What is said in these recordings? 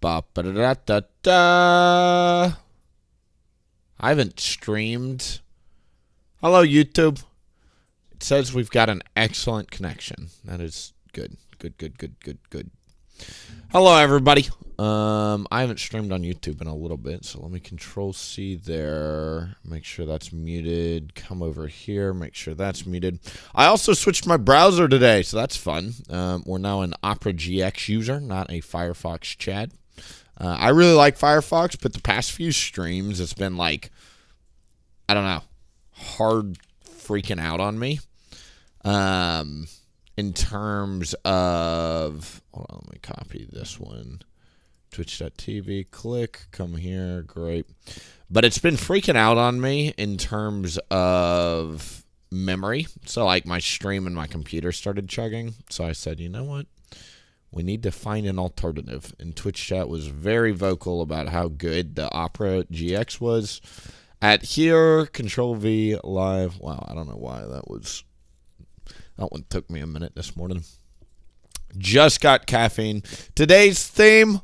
Ba-ba-da-da-da-da. I haven't streamed. Hello, YouTube. It says we've got an excellent connection. That is good. Good. Hello, everybody. I haven't streamed on YouTube in a little bit, so let me Control-C there. Make sure that's muted. Come over here. Make sure that's muted. I also switched my browser today, so that's fun. We're now an Opera GX user, not a Firefox Chad. I really like Firefox, but the past few streams, it's been like, I don't know, hard freaking out on me. In terms of, hold on, let me copy this one. Twitch.tv, click, come here, great. But it's been freaking out on me in terms of memory. So like my stream and my computer started chugging. So I said, you know what? We need to find an alternative. And Twitch chat was very vocal about how good the Opera GX was. At here, Control-V, live. Wow, I don't know why that was. That one took me a minute this morning. Just got caffeine. Today's theme.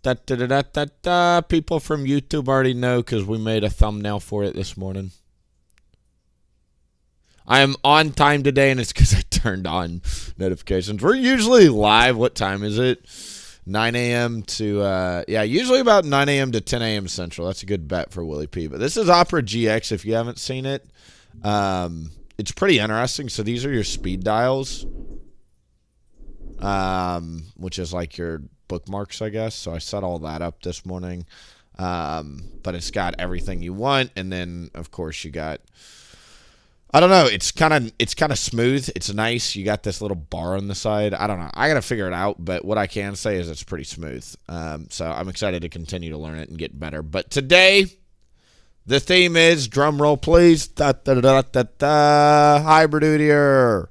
People from YouTube already know because we made a thumbnail for it this morning. I am on time today, and it's because I turned on notifications. We're usually live. What time is it? 9 a.m. to, yeah, usually about 9 a.m. to 10 a.m. Central. That's a good bet for WilliefknP. But this is Opera GX if you haven't seen it. It's pretty interesting. So these are your speed dials, which is like your bookmarks, I guess. So I set all that up this morning. But it's got everything you want. And then, of course, you got, I don't know. It's kind of smooth. It's nice. You got this little bar on the side. I don't know. I got to figure it out. But what I can say is it's pretty smooth. So I'm excited to continue to learn it and get better. But today, the theme is, drum roll please, hybrid Udyr.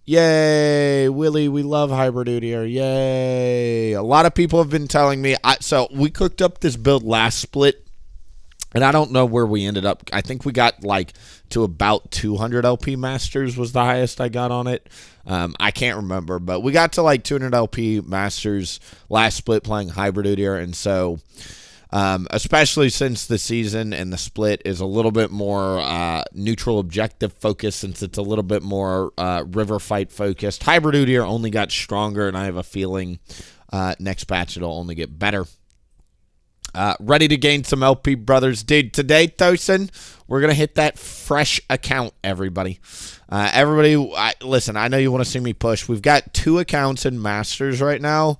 Yay, Willie, we love hybrid Udyr. Yay. A lot of people have been telling me, so we cooked up this build last split, and I don't know where we ended up. I think we got like to about 200 LP Masters was the highest I got on it. I can't remember, but we got to like 200 LP Masters last split playing hybrid Udyr, and so especially since the season and the split is a little bit more neutral objective focused, since it's a little bit more river fight focused. Hybrid Udyr only got stronger, and I have a feeling next patch it'll only get better. Ready to gain some LP brothers. Dude, today, Tosin, we're going to hit that fresh account, everybody. Listen, I know you want to see me push. We've got 2 accounts in Masters right now.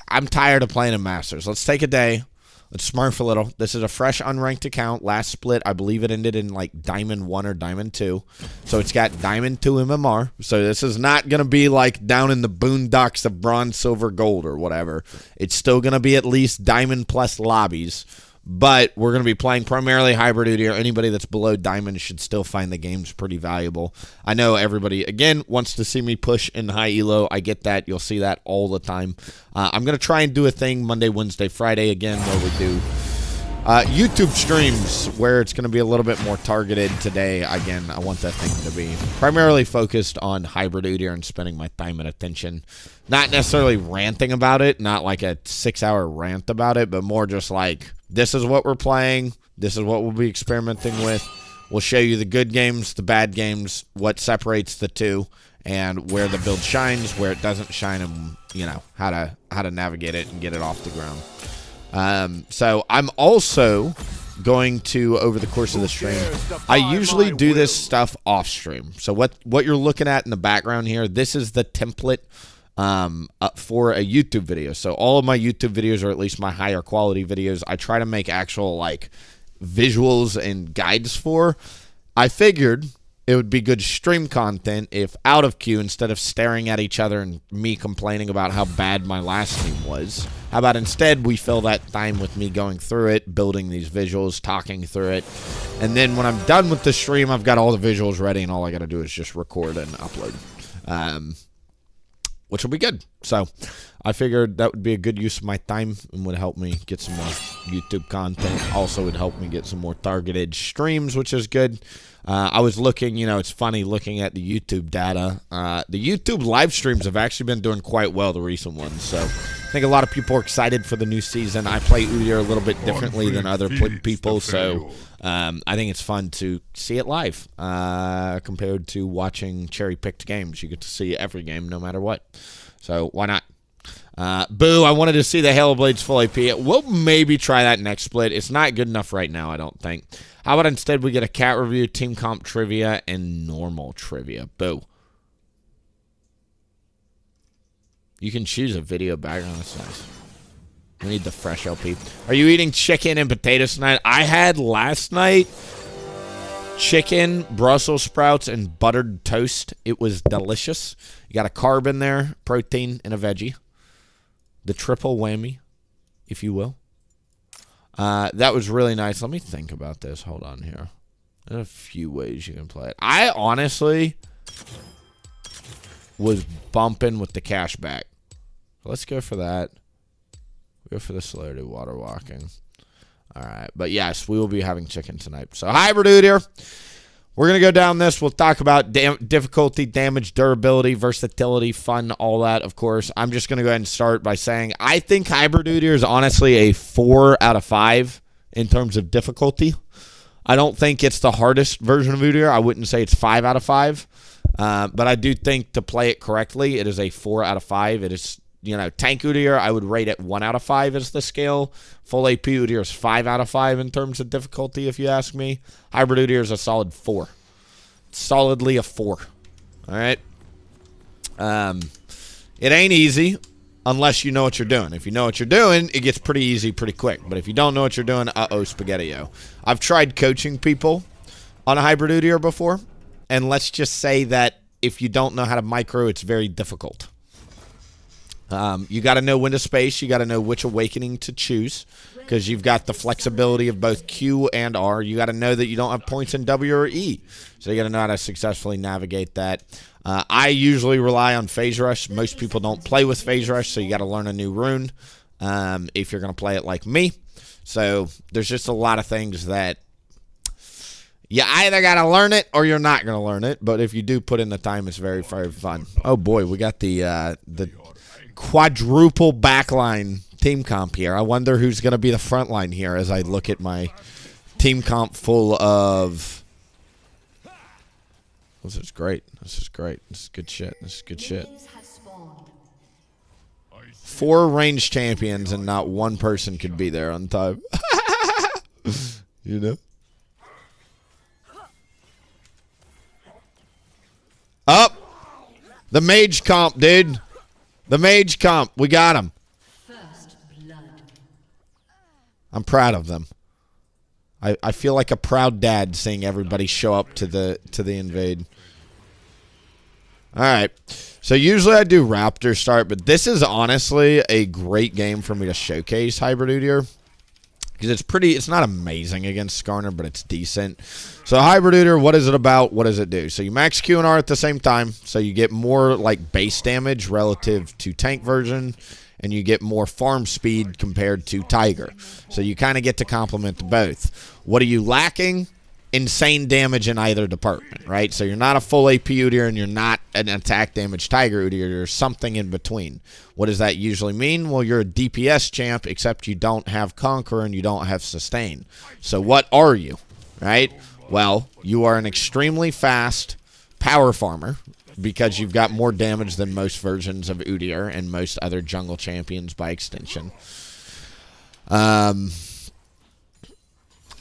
I'm tired of playing in Masters. Let's take a day. Let's smurf a little. This is a fresh unranked account. Last split, I believe it ended in like Diamond 1 or Diamond 2. So it's got Diamond 2 MMR. So this is not going to be like down in the boondocks of Bronze, Silver, Gold or whatever. It's still going to be at least Diamond plus lobbies. But we're going to be playing primarily hybrid Udyr. Anybody that's below Diamond should still find the games pretty valuable. I know everybody, again, wants to see me push in high elo. I get that. You'll see that all the time. I'm going to try and do a thing Monday, Wednesday, Friday again where we do YouTube streams where it's going to be a little bit more targeted. Today, again, I want that thing to be primarily focused on hybrid Udyr and spending my time and attention. Not necessarily ranting about it, not like a 6-hour rant about it, but more just like, this is what we're playing. This is what we'll be experimenting with. We'll show you the good games, the bad games, what separates the two, and where the build shines, where it doesn't shine, and you know how to navigate it and get it off the ground. So I'm also going to, over the course of the stream, I usually do this stuff off stream. So what you're looking at in the background here, this is the template for a YouTube video. So all of my YouTube videos, or at least my higher quality videos, I try to make actual like visuals and guides for. I figured it would be good stream content if out of queue, instead of staring at each other and me complaining about how bad my last team was, how about instead we fill that time with me going through it, building these visuals, talking through it, and then when I'm done with the stream, I've got all the visuals ready, and all I got to do is just record and upload. Which will be good. So I figured that would be a good use of my time and would help me get some more YouTube content. Also would help me get some more targeted streams, which is good. I was looking, you know, it's funny looking at the YouTube data. The YouTube live streams have actually been doing quite well, the recent ones. So I think a lot of people are excited for the new season. I play Udyr a little bit differently than other people, so I think it's fun to see it live compared to watching cherry-picked games. You get to see every game no matter what. So why not? Boo, I wanted to see the Halo Blades full AP. We'll maybe try that next split. It's not good enough right now, I don't think. How about instead we get a cat review, team comp trivia, and normal trivia? Boo. You can choose a video background. That's nice. We need the fresh LP. Are you eating chicken and potatoes tonight? I had last night chicken, Brussels sprouts, and buttered toast. It was delicious. You got a carb in there, protein, and a veggie. The triple whammy, if you will. That was really nice. Let me think about this. Hold on here. There's a few ways you can play it. I honestly was bumping with the cash back. Let's go for that. Go for the celerity water walking. All right. But yes, we will be having chicken tonight. So hybrid Udyr. We're going to go down this. We'll talk about difficulty, damage, durability, versatility, fun, all that, of course. I'm just going to go ahead and start by saying I think hybrid Udyr is honestly a 4 out of 5 in terms of difficulty. I don't think it's the hardest version of Udyr. I wouldn't say it's 5 out of 5. But I do think to play it correctly, it is a 4 out of 5. It is, you know, tank Udyr, I would rate it 1 out of 5 as the scale. Full AP Udyr is 5 out of 5 in terms of difficulty, if you ask me. Hybrid Udyr is a solid 4. Solidly a 4. All right? It ain't easy unless you know what you're doing. If you know what you're doing, it gets pretty easy pretty quick. But if you don't know what you're doing, spaghetti-o. I've tried coaching people on a hybrid Udyr before, and let's just say that if you don't know how to micro, it's very difficult. You got to know when to space. You got to know which awakening to choose because you've got the flexibility of both Q and R. You got to know that you don't have points in W or E. So you got to know how to successfully navigate that. I usually rely on Phase Rush. Most people don't play with Phase Rush, so you got to learn a new rune if you're going to play it like me. So there's just a lot of things that you either got to learn it or you're not going to learn it. But if you do put in the time, it's very, very fun. Oh, boy, we got the quadruple backline team comp here. I wonder who's going to be the front line here as I look at my team comp full of... This is great. This is great. This is good shit. This is good shit. 4 range champions and not one person could be there on time. You know? Up! The mage comp, dude. The mage comp. We got him. I'm proud of them. I feel like a proud dad seeing everybody show up to the invade. All right. So usually I do Raptor start, but this is honestly a great game for me to showcase hybrid Udyr. Because it's not amazing against Skarner, but it's decent. So hybrid Udyr, what is it about? What does it do? So you max Q and R at the same time. So you get more like base damage relative to tank version. And you get more farm speed compared to Tiger. So you kind of get to complement both. What are you lacking? Insane damage in either department, right? So you're not a full AP Udyr and you're not an attack damage Tiger Udyr. You're something in between. What does that usually mean? Well, you're a DPS champ, except you don't have Conquer and you don't have Sustain. So what are you, right? Well, you are an extremely fast power farmer because you've got more damage than most versions of Udyr and most other jungle champions by extension.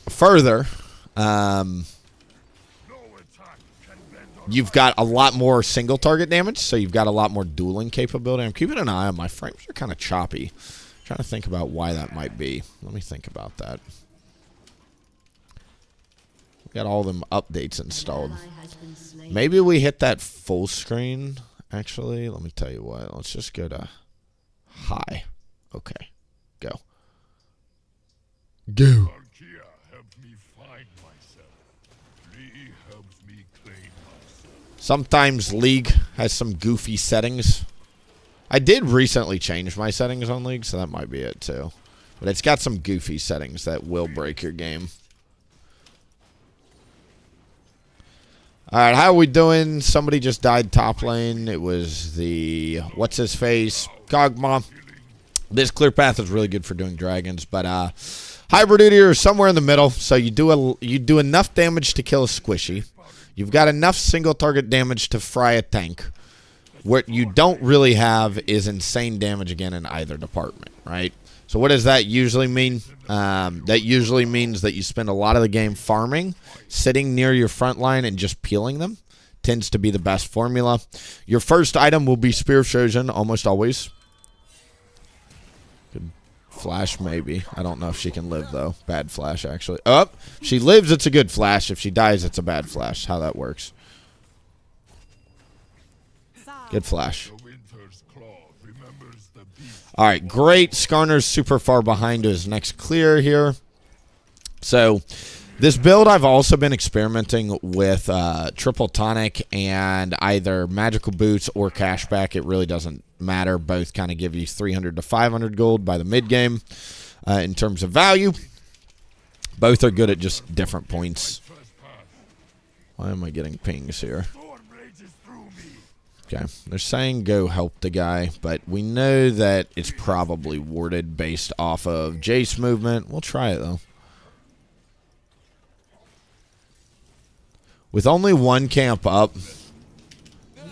Further, you've got a lot more single target damage, so you've got a lot more dueling capability. I'm keeping an eye on my frames. Are kind of choppy. I'm trying to think about why that might be. Let me think about that. We got all them updates installed. Maybe we hit that full screen. Actually, let me tell you what. Let's just go to high. Okay, go. Go. Sometimes League has some goofy settings. I did recently change my settings on League, so that might be it too. But it's got some goofy settings that will break your game. Alright, how are we doing? Somebody just died top lane. It was the... What's-his-face? Kog'Maw. This clear path is really good for doing dragons, but Hybrid Udyr is somewhere in the middle. So you do enough damage to kill a squishy. You've got enough single target damage to fry a tank. What you don't really have is insane damage again in either department, right? So what does that usually mean? That usually means that you spend a lot of the game farming, sitting near your front line and just peeling them. Tends to be the best formula. Your first item will be Spear of Shojin, almost always. Good flash, maybe. I don't know if she can live, though. Bad flash, actually. Oh, if she lives, it's a good flash. If she dies, it's a bad flash. How that works. Good flash. All right, great. Skarner's super far behind to his next clear here. So this build, I've also been experimenting with triple tonic and either magical boots or cashback. It really doesn't matter. Both kind of give you 300 to 500 gold by the mid game in terms of value. Both are good at just different points. Why am I getting pings here? Okay, they're saying go help the guy, but we know that it's probably warded based off of Jace movement. We'll try it, though. With only one camp up,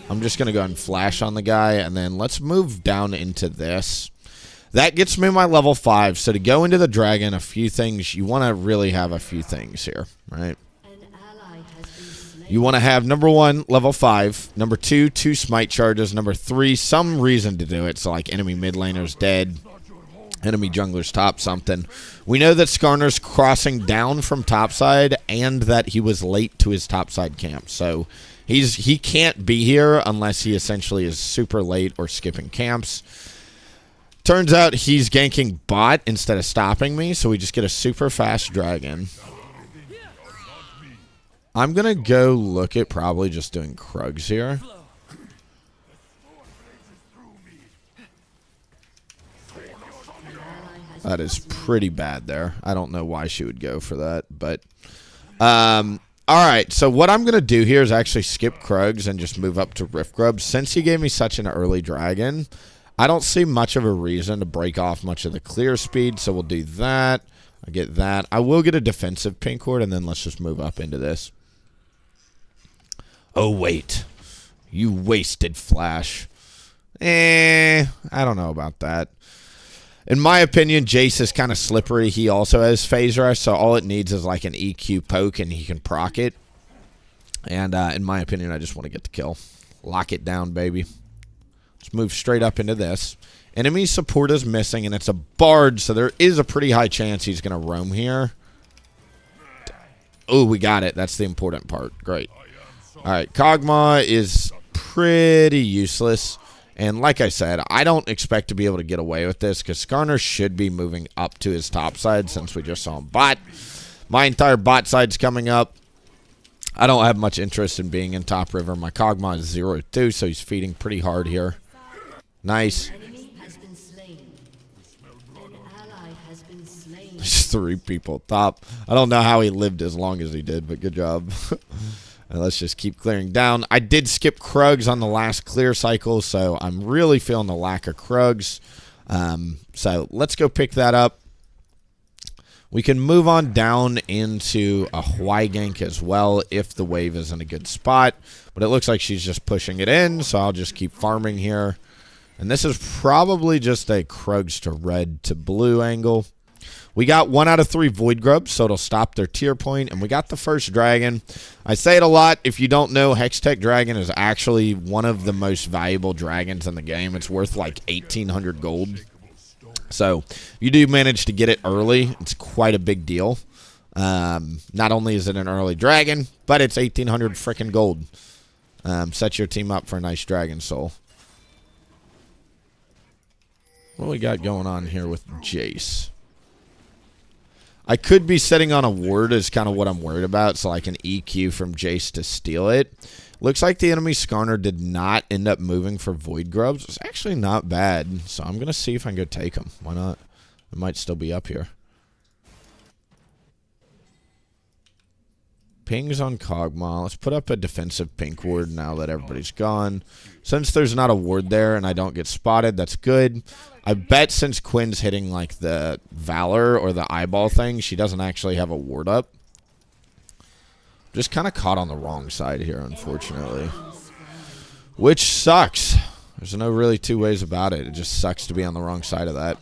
I'm just going to go ahead and flash on the guy, and then let's move down into this. That gets me my level 5, so to go into the dragon, a few things, you want to really have a few things here, right? You want to have, number 1, level 5. Number 2, 2 smite charges. Number 3, some reason to do it. So, like, enemy mid laner's dead. Enemy jungler's top something. We know that Skarner's crossing down from topside and that he was late to his topside camp. So, he can't be here unless he essentially is super late or skipping camps. Turns out he's ganking bot instead of stopping me. So, we just get a super fast dragon. I'm going to go look at probably just doing Krugs here. That is pretty bad there. I don't know why she would go for that. But, alright, so what I'm going to do here is actually skip Krugs and just move up to Rift Grub. Since he gave me such an early dragon, I don't see much of a reason to break off much of the clear speed. So we'll do that. I get that. I will get a defensive pink ward, and then let's just move up into this. Oh, wait. You wasted flash. I don't know about that. In my opinion, Jace is kind of slippery. He also has phase rush, so all it needs is like an EQ poke, and he can proc it. And in my opinion, I just want to get the kill. Lock it down, baby. Let's move straight up into this. Enemy support is missing, and it's a bard, so there is a pretty high chance he's going to roam here. Oh, we got it. That's the important part. Great. All right, Kog'Maw is pretty useless. And like I said, I don't expect to be able to get away with this because Skarner should be moving up to his top side since we just saw him bot. My entire bot side's coming up. I don't have much interest in being in top river. My Kog'Maw is 0-2, so he's feeding pretty hard here. Nice. There's 3 people top. I don't know how he lived as long as he did, but good job. Let's just keep clearing down. I did skip Krugs on the last clear cycle, so I'm really feeling the lack of Krugs. So let's go pick that up. We can move on down into a Hwai gank as well if the wave is in a good spot. But it looks like she's just pushing it in, so I'll just keep farming here. And this is probably just a Krugs to red to blue angle. We got 1 out of 3 Void Grubs, so it'll stop their tier point, and we got the first dragon. I say it a lot. If you don't know, Hextech Dragon is actually one of the most valuable dragons in the game. It's worth like 1,800 gold. So if you do manage to get it early, it's quite a big deal. Not only is it an early dragon, but it's 1,800 freaking gold. Set your team up for a nice dragon soul. What we got going on here with Jace? I could be sitting on a ward is kind of what I'm worried about, so I can EQ from Jace to steal it. Looks like the enemy Skarner did not end up moving for Void Grubs. It's actually not bad, so I'm going to see if I can go take them. Why not? It might still be up here. Pings on Kog'Maw. Let's put up a defensive pink ward now that everybody's gone. Since there's not a ward there and I don't get spotted, that's good. I bet since Quinn's hitting like the Valor or the eyeball thing, she doesn't actually have a ward up. Just kind of caught on the wrong side here, unfortunately. Which sucks. There's no really two ways about it. It just sucks to be on the wrong side of that.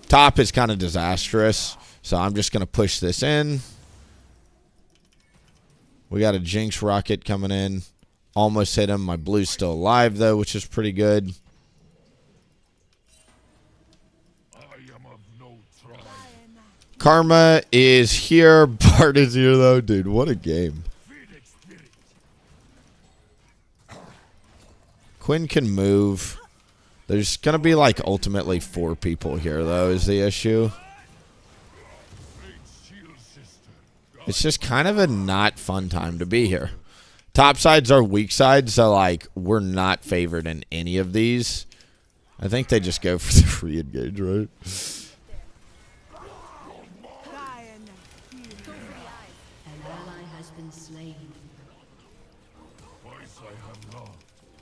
Top is kind of disastrous, so I'm just going to push this in. We got a Jinx rocket coming in. Almost hit him. My blue's still alive, though, which is pretty good. Karma is here. Bart is here, though. Dude, what a game. Quinn can move. There's going to be, like, ultimately 4 people here, though, is the issue. It's just kind of a not fun time to be here. Top sides are weak sides, so, like, we're not favored in any of these. I think they just go for the free engage, right?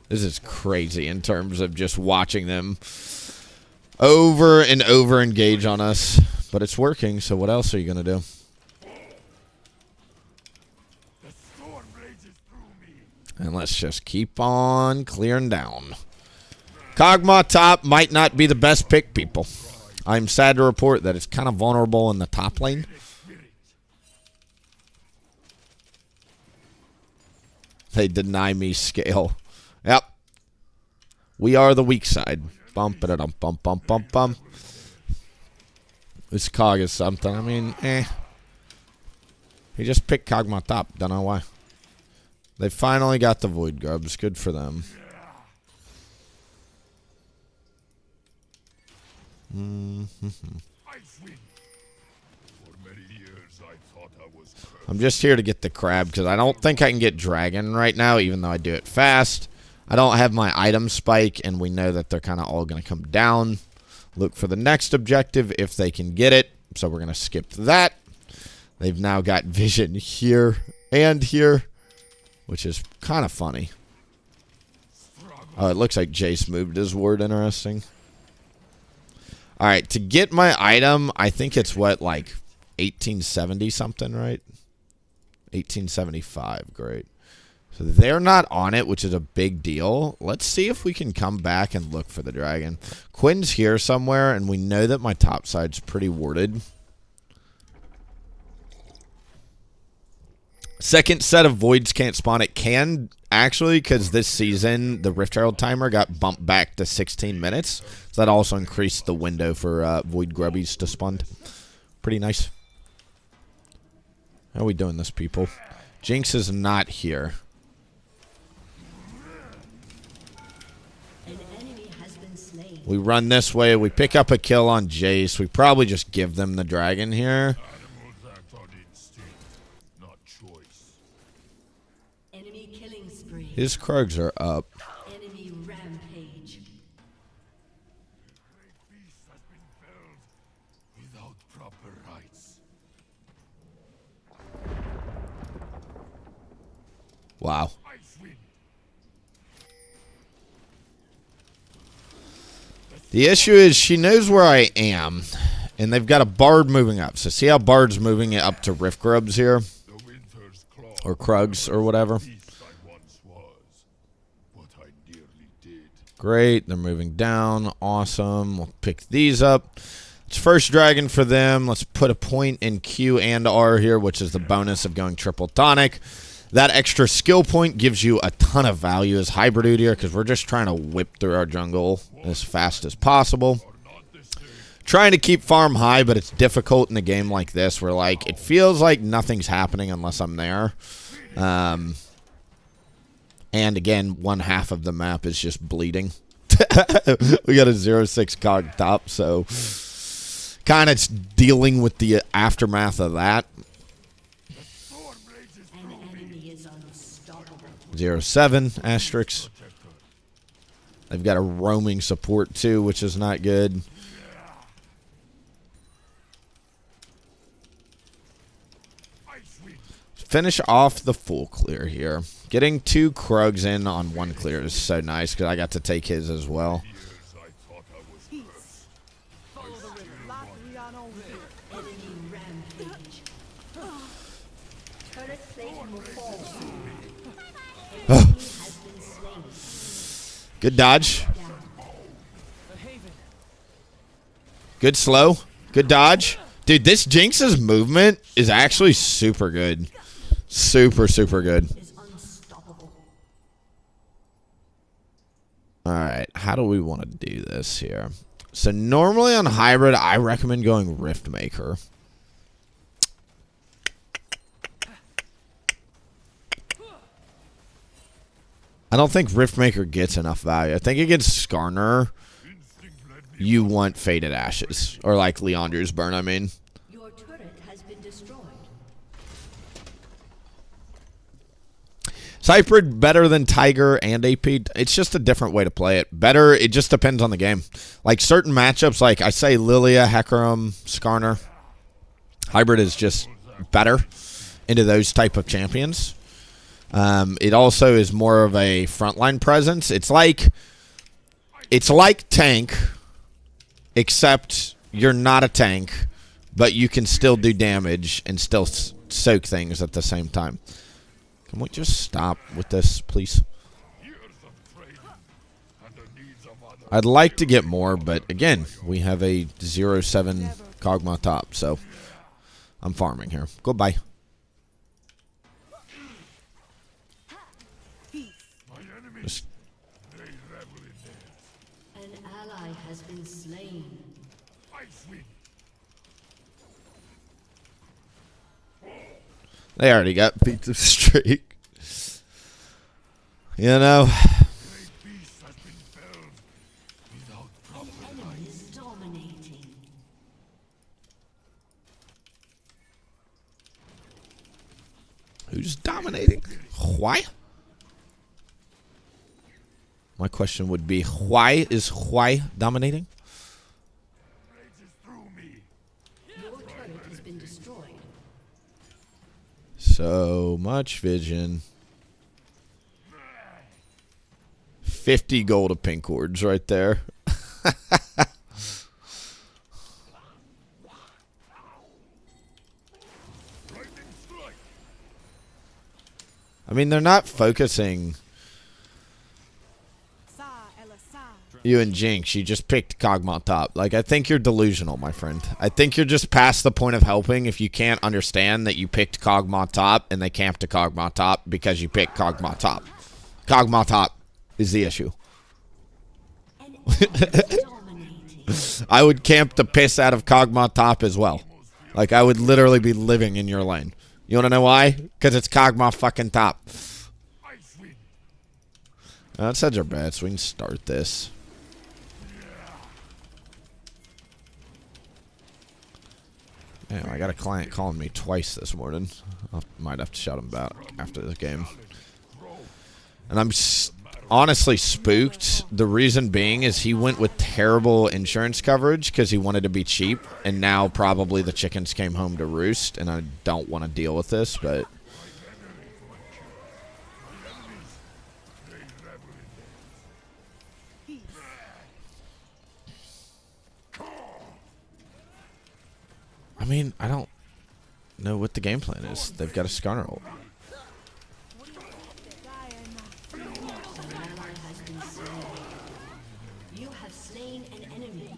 This is crazy in terms of just watching them over and over engage on us. But it's working, so what else are you going to do? And let's just keep on clearing down. Kog'Maw top might not be the best pick, people. I'm sad to report that it's kind of vulnerable in the top lane. They deny me scale. Yep. We are the weak side. Bump it bump bump bump bump bump. This Cog is something. I mean, He just picked Kog'Maw top. Don't know why. They finally got the Void Grubs. Good for them. I'm just here to get the crab because I don't think I can get dragon right now, even though I do it fast. I don't have my item spike, and we know that they're kind of all going to come down. Look for the next objective if they can get it. So we're going to skip that. They've now got vision here and here, which is kind of funny. Oh, it looks like Jace moved his ward. Interesting. All right, to get my item, I think it's what, like 1870 something, right? 1875, great. So they're not on it, which is a big deal. Let's see if we can come back and look for the dragon. Quinn's here somewhere, and we know that my top side's pretty warded. Second set of voids can't spawn. It can, actually, because this season, the Rift Herald timer got bumped back to 16 minutes. So that also increased the window for void grubbies to spawn. Pretty nice. How are we doing this, people? Jinx is not here. We run this way. We pick up a kill on Jace. We probably just give them the dragon here. His Krugs are up. Enemy rampage. Without proper rights. Wow. The issue is she knows where I am, and they've got a Bard moving up. So see how Bard's moving it up to Rift Grubs here? Or Krugs or whatever. Great, they're moving down. Awesome. We'll pick these up. It's first dragon for them. Let's put a point in Q and R here, which is the bonus of going triple tonic. That extra skill point gives you a ton of value as Hybrid Udyr because we're just trying to whip through our jungle as fast as possible. Trying to keep farm high, but it's difficult in a game like this where, like, it feels like nothing's happening unless I'm there. And again, one half of the map is just bleeding. We got a 0-6 cog top, so kind of dealing with the aftermath of that. An enemy is unstoppable. 0-7 asterisks. They've got a roaming support too, which is not good. Finish off the full clear here. Getting 2 Krugs in on 1 clear is so nice because I got to take his as well. Enemy rampage. Turret plate will fall soon. Enemy has been slain. Good dodge. Good slow. Good dodge. Dude, this Jinx's movement is actually super good. Super, super good. Is unstoppable. Alright, how do we want to do this here? So normally on hybrid, I recommend going Riftmaker. I don't think Riftmaker gets enough value. I think against Skarner, you want Faded Ashes. Or like Leandre's Burn, I mean. Your turret has been destroyed. Is hybrid better than Tiger and AP? It's just a different way to play it. Better, it just depends on the game. Like certain matchups, like I say Lilia, Hecarim, Skarner. Hybrid is just better into those type of champions. It also is more of a frontline presence. It's like tank, except you're not a tank, but you can still do damage and still soak things at the same time. Can we just stop with this, please? I'd like to get more, but again, we have a 0-7 Kog'Maw top, so I'm farming here. Goodbye. Just An ally has been slain. They already got pizza streak. You know. Enemy is dominating. Who's dominating? Why? My question would be, why is why dominating? Your turret has been destroyed. So much vision. 50 gold of pink cords right there. I mean, they're not focusing you and Jinx. You just picked Kog'Maw top. Like, I think you're delusional, my friend. I think you're just past the point of helping if you can't understand that you picked Kog'Maw top and they camped to Kog'Maw top because you picked Kog'Maw top. Kog'Maw top is the issue. An enemy is dominating. I would camp the piss out of Kog'Maw top as well. Like, I would literally be living in your lane. You want to know why? Because it's Kog'Maw fucking top. Let's hedge our bets. We can start this. Damn, I got a client calling me twice this morning. I might have to shut him back after this game. And I'm honestly spooked. The reason being is he went with terrible insurance coverage because he wanted to be cheap. And now probably the chickens came home to roost. And I don't want to deal with this, but... I mean, I don't know what the game plan is. They've got a Skarner ult. An ally has been slain. You have slain an enemy.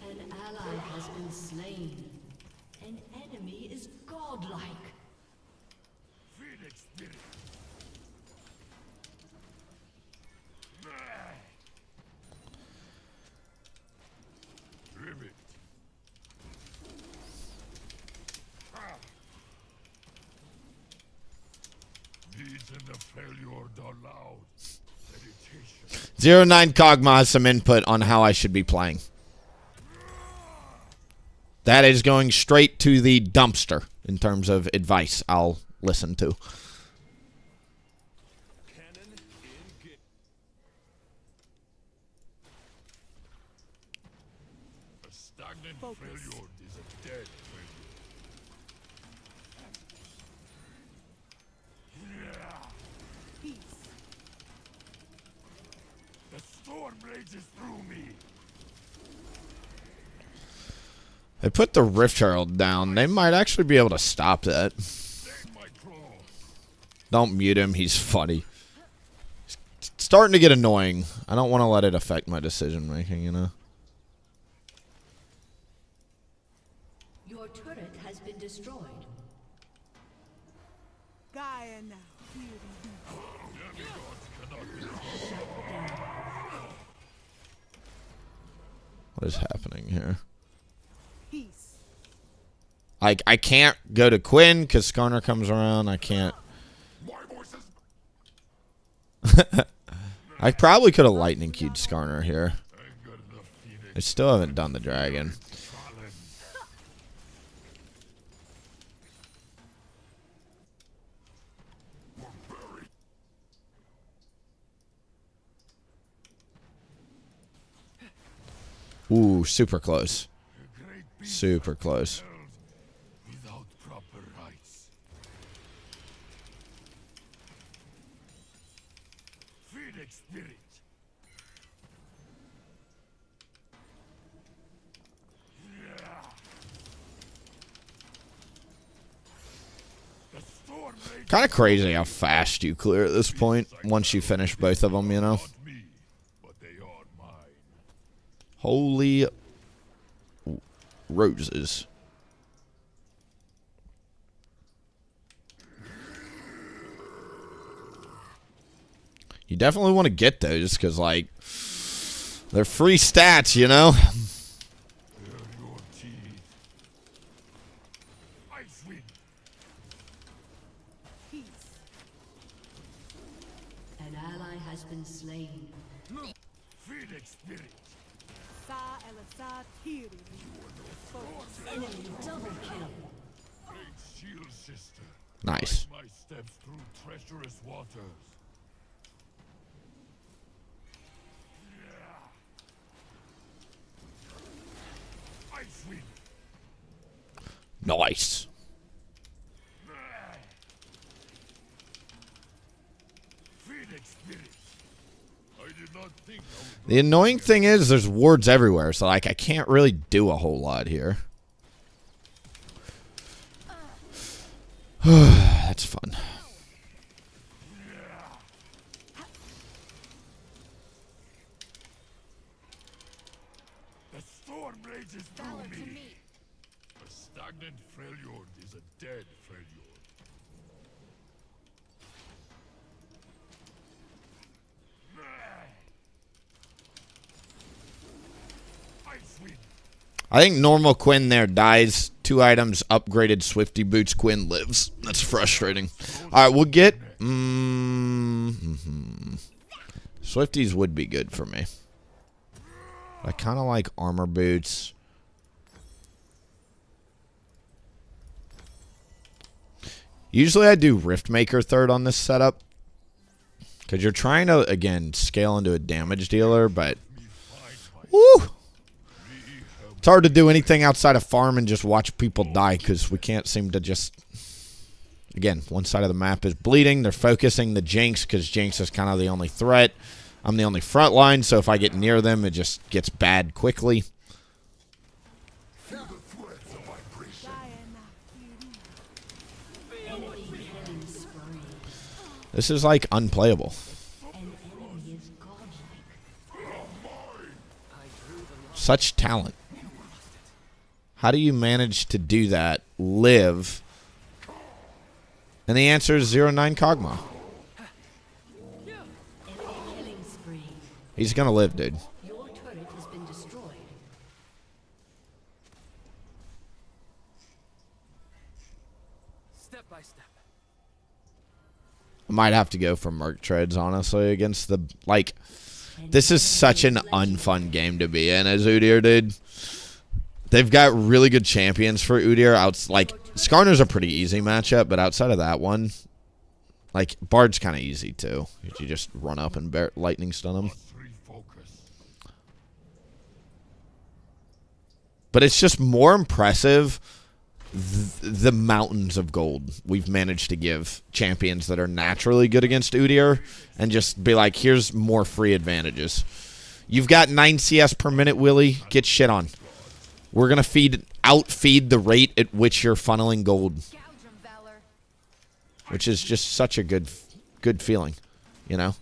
An ally has been slain. An enemy is godlike. These in the failure allowed. Meditation. 09 Kog'Maw has some input on how I should be playing. That is going straight to the dumpster in terms of advice I'll listen to. A stagnant failure is a dead failure. The storm rages through me. They put the Rift Herald down. They might actually be able to stop that. Don't mute him. He's funny. It's starting to get annoying. I don't want to let it affect my decision making, you know? Your turret has been destroyed. Gaia now. What is happening here? Peace. I can't go to Quinn because Skarner comes around. I can't. My voice is I probably could have lightning keyed Skarner here. I still haven't done the dragon. Ooh, super close. Super close. without proper rights. Phoenix spirit. The storm rages Kind of crazy how fast you clear at this point once you finish both of them, you know? not me, but they are mine. Holy roses. You definitely want to get those because, like, they're free stats, you know? Bare your teeth. Ice wind. Peace. An ally has been slain. Phoenix spirit. Sa elasa tiri. Enemy double kill. Great shield sister. Nice. My steps through treacherous waters. Ice wind. Nice. Phoenix spirit. I did not think I would The annoying thing is there's wards everywhere, so, like, I can't really do a whole lot here. That's fun. The storm rages through me. A stagnant failure is a dead failure. Ice wind. I think normal Quinn there dies. 2 items, upgraded Swifty Boots. Quinn lives. That's frustrating. Alright, we'll get... Swifties would be good for me. I kind of like armor boots. Usually I do Riftmaker third on this setup. Because you're trying to, again, scale into a damage dealer, but... Woo! It's hard to do anything outside of farm and just watch people die because we can't seem to just... Again, one side of the map is bleeding. They're focusing the Jinx because Jinx is kind of the only threat. I'm the only front line, so if I get near them, it just gets bad quickly. Gaia now. Enemy killing spree. This is, like, unplayable. An enemy is godlike. Such talent. How do you manage to do that, live? And the answer is 09 Kog'Maw. Enemy killing spree. He's gonna live, dude. Your turret has been destroyed. Step by step. I might have to go for Merc Treads, honestly, against the... Like, this is such an unfun game to be in as Udyr, dude. They've got really good champions for Udyr. Like, Skarner's a pretty easy matchup, but outside of that one, like, Bard's kind of easy, too. You just run up and lightning stun him. But it's just more impressive the mountains of gold we've managed to give champions that are naturally good against Udyr and just be like, here's more free advantages. You've got 9 CS per minute, Willie. Get shit on. We're going to outfeed the rate at which you're funneling gold. Which is just such a good feeling, you know?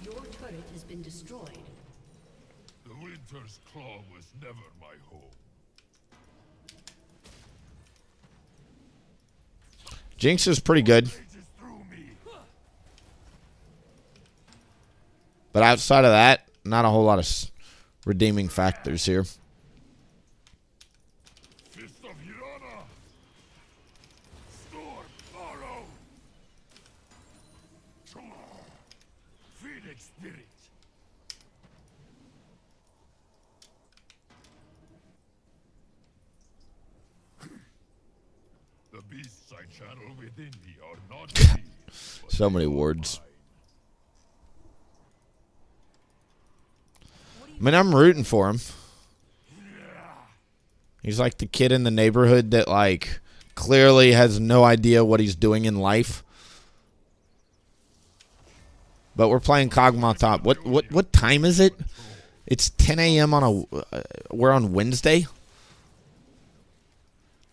Your turret has been destroyed. The Winter's Claw was never my home. Jinx is pretty good. But outside of that, not a whole lot of redeeming factors here. Fist of Hirana. Storm Borrow. Phoenix Spirit. The beasts I channel within me are not me. So many wards. I mean, I'm rooting for him. He's like the kid in the neighborhood that, like, clearly has no idea what he's doing in life. But we're playing Kog'Maw top. What time is it? It's 10 a.m. on we're on Wednesday.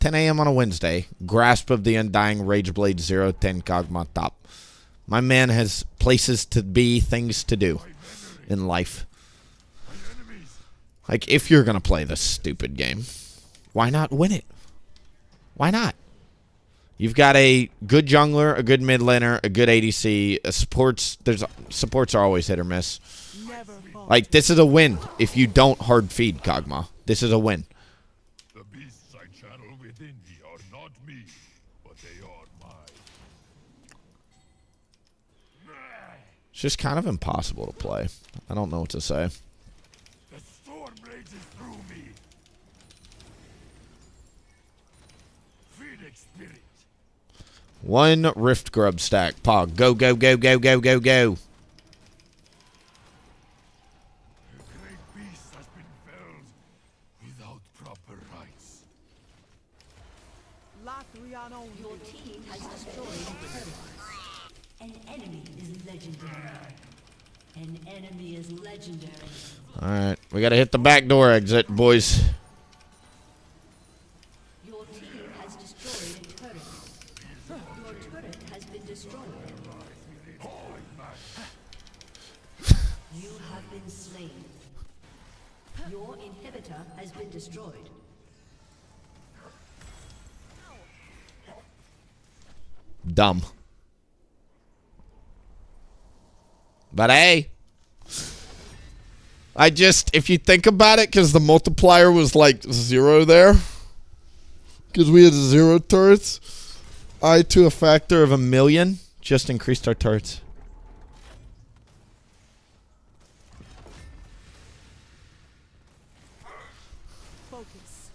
10 a.m. on a Wednesday. Grasp of the Undying Rageblade 010 Kog'Maw top. My man has places to be, things to do in life. Like, if you're going to play this stupid game, why not win it? Why not? You've got a good jungler, a good mid laner, a good ADC, supports are always hit or miss. Like, this is a win if you don't hard feed Kog'Maw. This is a win. The beasts I channel within me are not me, but they are mine. It's just kind of impossible to play. I don't know what to say. The storm rages through me. Phoenix Spirit. One Rift Grub stack. Pog. Go, go, go, go, go, go, go. A great beast has been felled without proper rites. Your team has destroyed a turret. An enemy is legendary. An enemy is legendary. Alright. We got to hit the back door exit, boys. Your team has destroyed a turret. Your turret has been destroyed. You have been slain. Your inhibitor has been destroyed. Dumb. But hey, if you think about it, because the multiplier was like 0 there, because we had 0 turrets, I to a factor of 1,000,000 just increased our turrets. Focus.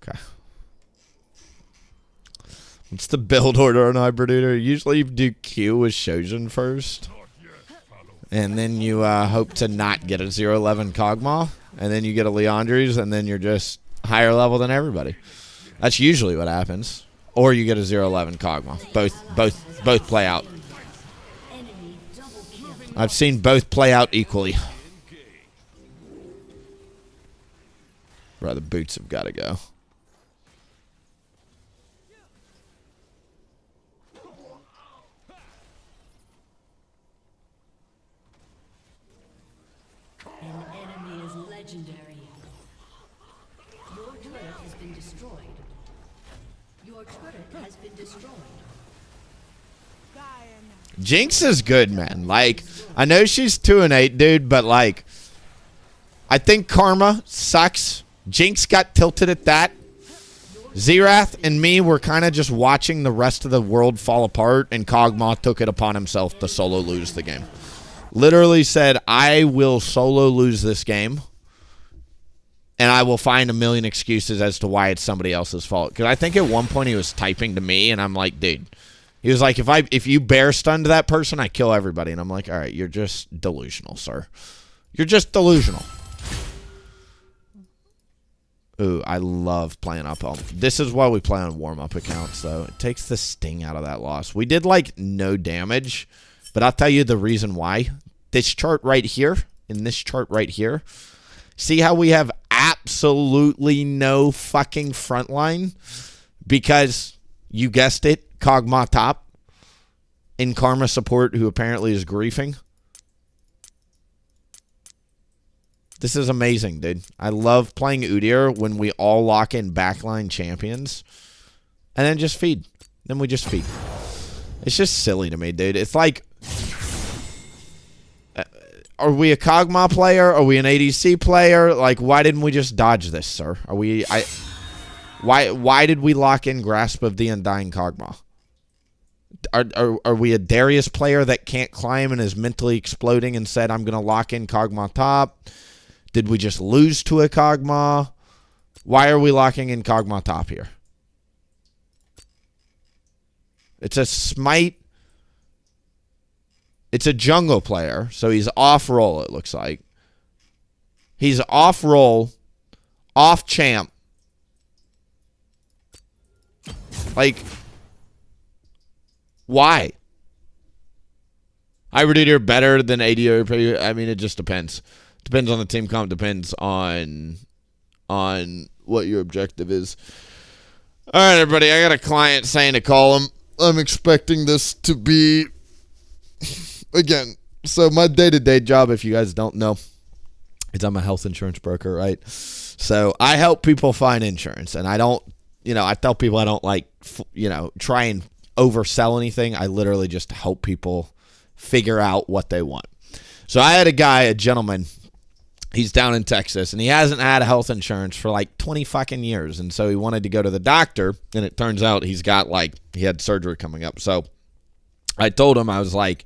Okay. What's the build order on Hybrid Udyr? Usually you do Q with Shojin first. And then you hope to not get a 0-11 Kog'Maw. And then you get a Leandri's, and then you're just higher level than everybody. That's usually what happens. Or you get a 0-11 Kog'Maw. Both play out. I've seen both play out equally. Bro, the boots have got to go. An enemy is legendary. Your turret has been destroyed. Your turret has been destroyed. Jinx is good, man. Like, I know she's 2-8, dude, but like, I think Karma sucks. Jinx got tilted at that. Xerath and me were kind of just watching the rest of the world fall apart, and Kog'Maw took it upon himself to solo lose the game. Literally said, I will solo lose this game, and I will find a million excuses as to why it's somebody else's fault. Because I think at one point he was typing to me, and I'm like, dude. He was like, if you bear stunned that person, I kill everybody. And I'm like, all right, you're just delusional, sir. You're just delusional. Ooh, I love playing up home. This is why we play on warm-up accounts, though. It takes the sting out of that loss. We did, like, no damage, but I'll tell you the reason why. This chart right here, in this chart right here, see how we have absolutely no fucking front line? Because, you guessed it, Kog'Maw top, in Karma support, who apparently is griefing. This is amazing, dude. I love playing Udyr when we all lock in backline champions. And then just feed. Then we just feed. It's just silly to me, dude. It's like... are we a Kog'Maw player? Are we an ADC player? Like, why didn't we just dodge this, sir? Are we... Why did we lock in Grasp of the Undying Kog'Maw? Are we a Darius player that can't climb and is mentally exploding and said, I'm going to lock in Kog'Maw top? Did we just lose to a Kog'Maw? Why are we locking in Kog'Maw top here? It's a smite. It's a jungle player, so he's off roll, it looks like. He's off roll, off champ. Like, why? Hybrid Udyr better than AD? I mean, it just depends. Depends on the team comp. Depends on what your objective is. All right, everybody. I got a client saying to call him. I'm expecting this to be... Again, so my day-to-day job, if you guys don't know, is I'm a health insurance broker, right? So I help people find insurance. And I don't, I tell people I don't like, try and oversell anything. I literally just help people figure out what they want. So I had a gentleman... He's down in Texas, and he hasn't had health insurance for like 20 fucking years. And so he wanted to go to the doctor, and it turns out he had surgery coming up. So I told him, I was like,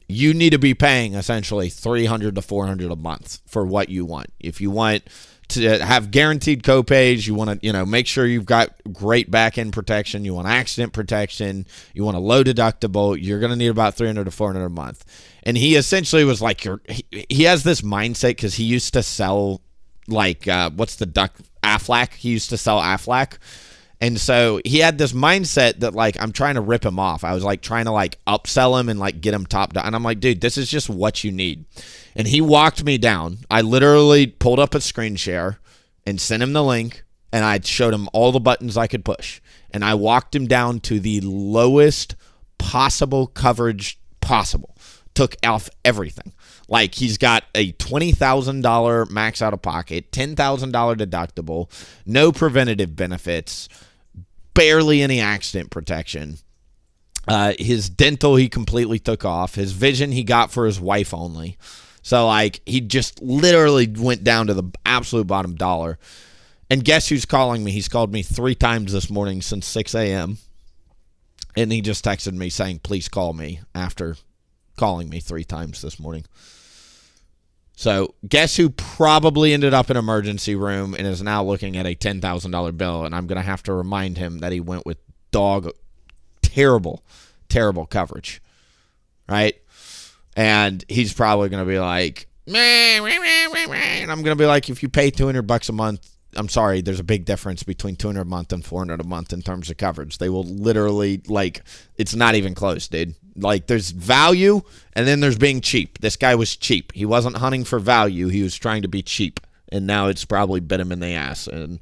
you need to be paying essentially $300 to $400 a month for what you want. If you want to have guaranteed copays, you want to, make sure you've got great back end protection, you want accident protection, you want a low deductible, you're going to need about $300 to $400 a month. And he essentially was like, he has this mindset because he used to sell, what's the duck? Aflac. He used to sell Aflac. And so he had this mindset that, I'm trying to rip him off. I was, trying to, upsell him and, get him top down. And I'm like, dude, this is just what you need. And he walked me down. I literally pulled up a screen share and sent him the link, and I showed him all the buttons I could push. And I walked him down to the lowest possible coverage possible. Took off everything. He's got a $20,000 max out of pocket, $10,000 deductible, no preventative benefits, barely any accident protection. His dental he completely took off. His vision he got for his wife only. So he just literally went down to the absolute bottom dollar. And guess who's calling me? He's called me 3 times this morning since 6 a.m. And he just texted me saying, please call me after calling me 3 times this morning. So guess who probably ended up in emergency room and is now looking at a $10,000 bill, and I'm going to have to remind him that he went with terrible coverage, right? And he's probably going to be like, meh, meh, meh, meh, meh. And I'm going to be like, if you pay $200 a month, I'm sorry, there's a big difference between $200 a month and $400 a month in terms of coverage. They will literally, it's not even close, dude. There's value, and then there's being cheap. This guy was cheap. He wasn't hunting for value. He was trying to be cheap, and now it's probably bit him in the ass. And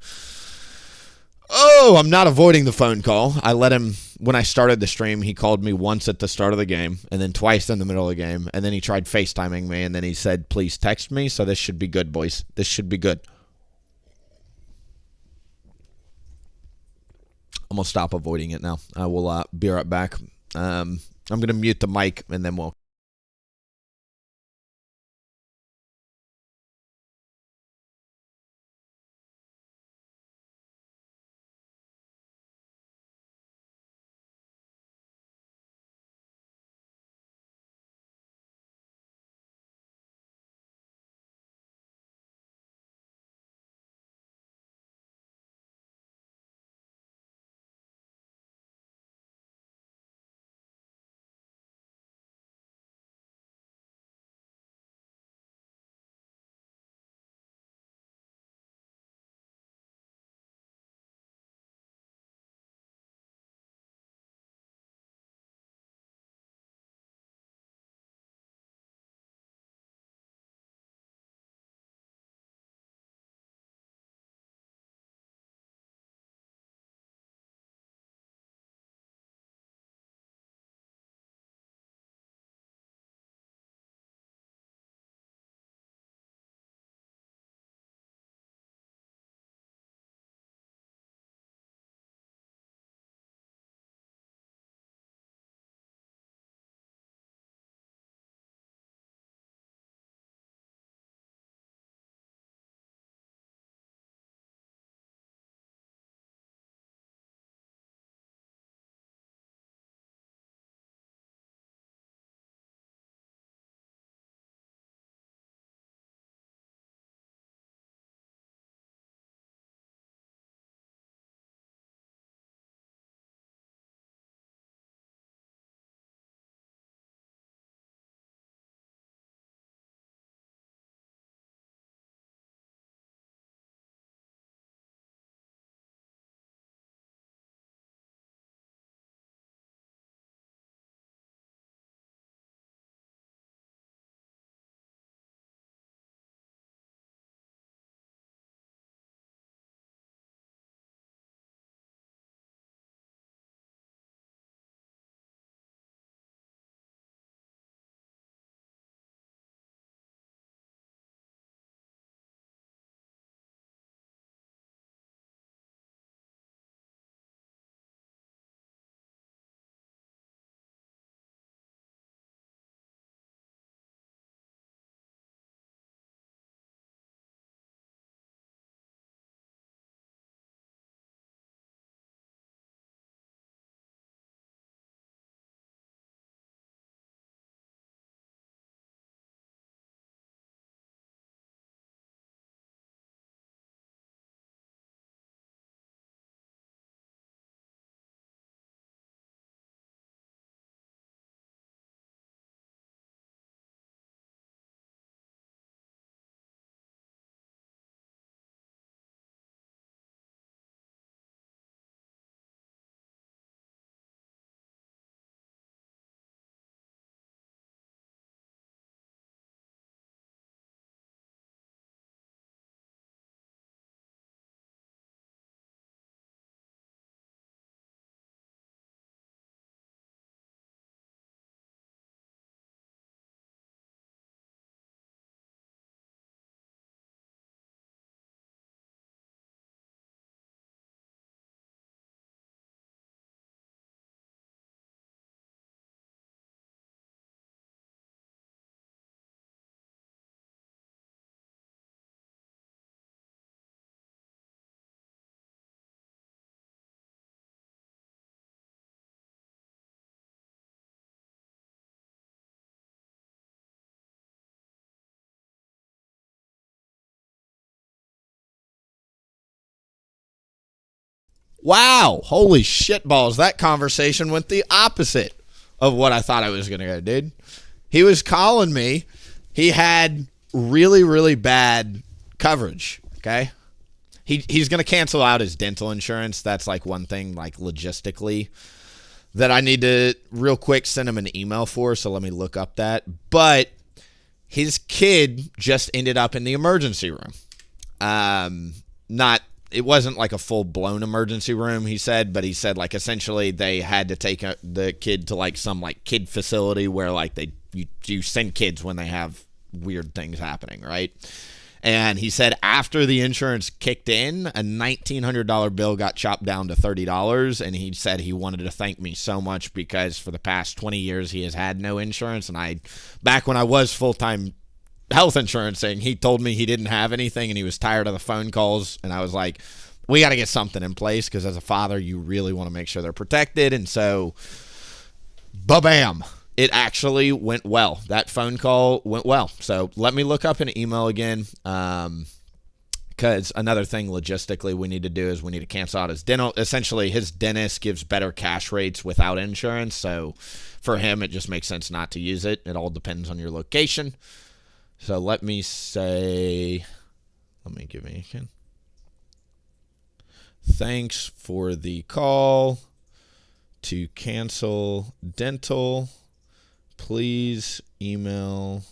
I'm not avoiding the phone call. I let him, when I started the stream, he called me once at the start of the game, and then twice in the middle of the game, and then he tried FaceTiming me, and then he said, please text me, so this should be good, boys. This should be good. I'm going to stop avoiding it now. I will be right back. I'm going to mute the mic, and then we'll Wow. Holy shit balls. That conversation went the opposite of what I thought I was going to go, dude. He was calling me. He had really, really bad coverage, okay? He's going to cancel out his dental insurance. That's like one thing, like logistically, that I need to real quick send him an email for, so let me look up that. But his kid just ended up in the emergency room. It wasn't like a full-blown emergency room, he said, but he said like essentially they had to take the kid to like some like kid facility where like you send kids when they have weird things happening, right? And he said after the insurance kicked in, a $1,900 bill got chopped down to $30, and he said he wanted to thank me so much because for the past 20 years he has had no insurance, and back when I was full-time health insurancing, he told me he didn't have anything and he was tired of the phone calls, and I was like, we got to get something in place because as a father, you really want to make sure they're protected, and so, ba-bam. It actually went well. That phone call went well. So let me look up an email again because another thing logistically we need to do is we need to cancel out his dental. Essentially, his dentist gives better cash rates without insurance. So for him, it just makes sense not to use it. It all depends on your location. So let me give me again. Thanks for the call to cancel dental. Please email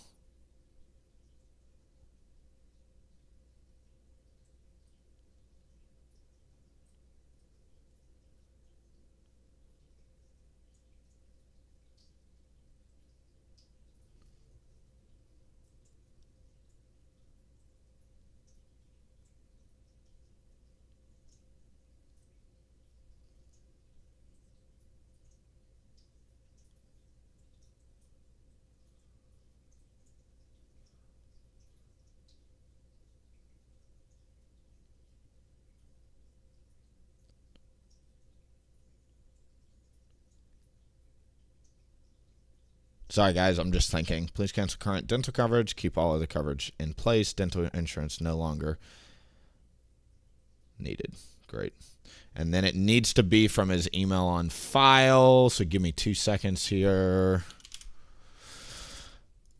Sorry, guys, I'm just thinking. Please cancel current dental coverage. Keep all other coverage in place. Dental insurance no longer needed. Great. And then it needs to be from his email on file. So give me 2 seconds here.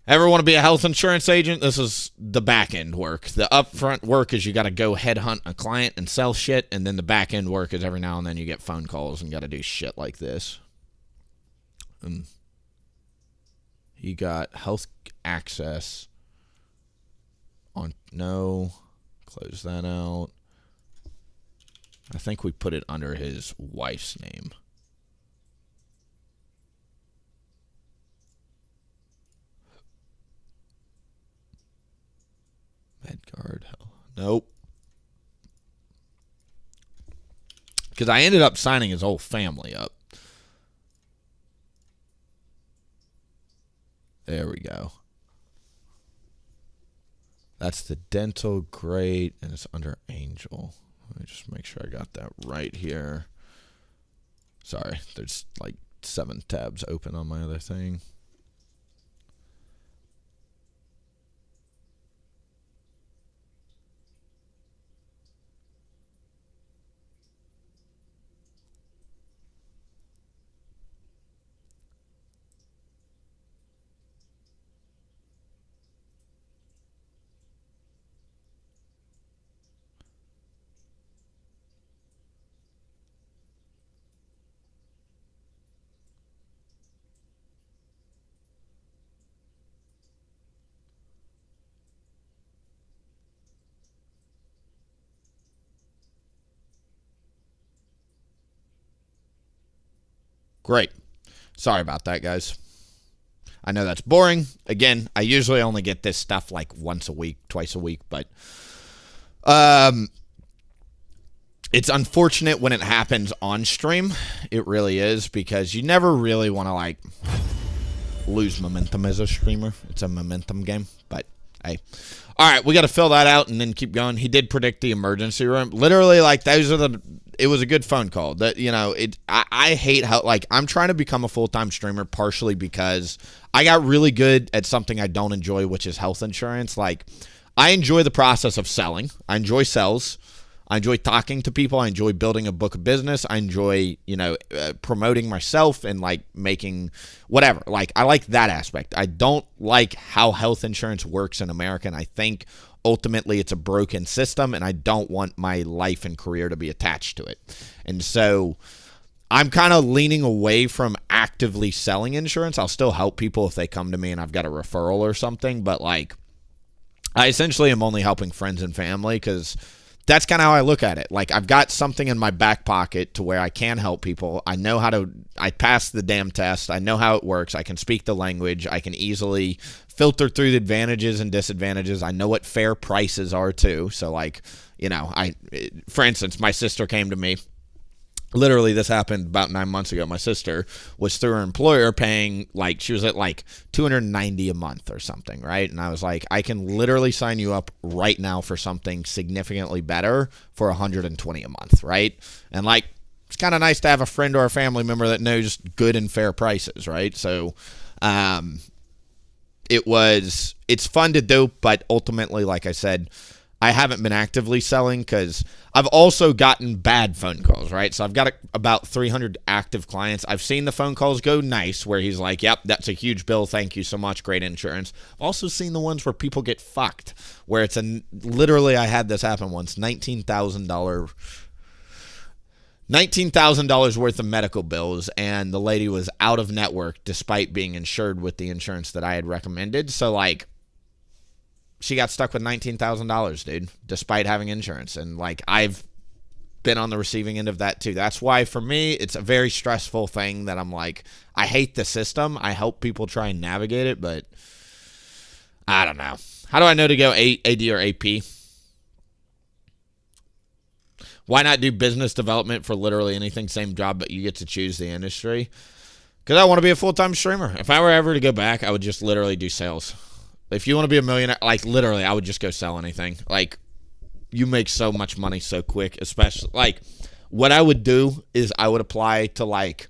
Ever want to be a health insurance agent? This is the back end work. The upfront work is you got to go headhunt a client and sell shit. And then the back end work is every now and then you get phone calls and got to do shit like this. He got health access on, no, close that out. I think we put it under his wife's name. Medguard, nope. Because I ended up signing his whole family up. There we go. That's the dental, great, and it's under Angel. Let me just make sure I got that right here. Sorry, there's like 7 tabs open on my other thing. Great. Sorry about that, guys. I know that's boring. Again, I usually only get this stuff like once a week, twice a week, but it's unfortunate when it happens on stream. It really is, because you never really want to like lose momentum as a streamer. It's a momentum game, but hey. All right, we got to fill that out and then keep going. He did predict the emergency room. Literally, like, it was a good phone call. That, you know, I hate how, like, I'm trying to become a full-time streamer partially because I got really good at something I don't enjoy, which is health insurance. Like, I enjoy the process of selling. I enjoy sales. I enjoy talking to people. I enjoy building a book of business. I enjoy, promoting myself and like making whatever. Like, I like that aspect. I don't like how health insurance works in America, and I think ultimately it's a broken system, and I don't want my life and career to be attached to it. And so I'm kind of leaning away from actively selling insurance. I'll still help people if they come to me and I've got a referral or something, but like, I essentially am only helping friends and family because that's kind of how I look at it. Like, I've got something in my back pocket to where I can help people. I passed the damn test. I know how it works. I can speak the language. I can easily filter through the advantages and disadvantages. I know what fair prices are too. So like, for instance, my sister came to me. Literally, this happened about 9 months ago. My sister was through her employer paying, like, she was at like $290 a month or something, right? And I was like, I can literally sign you up right now for something significantly better for $120 a month, right? And like, it's kind of nice to have a friend or a family member that knows good and fair prices, right? So, it's fun to do, but ultimately, like I said, I haven't been actively selling because I've also gotten bad phone calls, right? So I've got about 300 active clients. I've seen the phone calls go nice where he's like, yep, that's a huge bill. Thank you so much. Great insurance. I've also seen the ones where people get fucked, where it's literally, I had this happen once, $19,000 worth of medical bills, and the lady was out of network despite being insured with the insurance that I had recommended. So like, she got stuck with $19,000, dude, despite having insurance. And like, I've been on the receiving end of that too. That's why for me, it's a very stressful thing that I'm like, I hate the system. I help people try and navigate it, but I don't know. How do I know to go AD or AP? Why not do business development for literally anything, same job, but you get to choose the industry? Because I want to be a full-time streamer. If I were ever to go back, I would just literally do sales. If you want to be a millionaire, like literally, I would just go sell anything. Like, you make so much money so quick, especially like what I would do is I would apply to like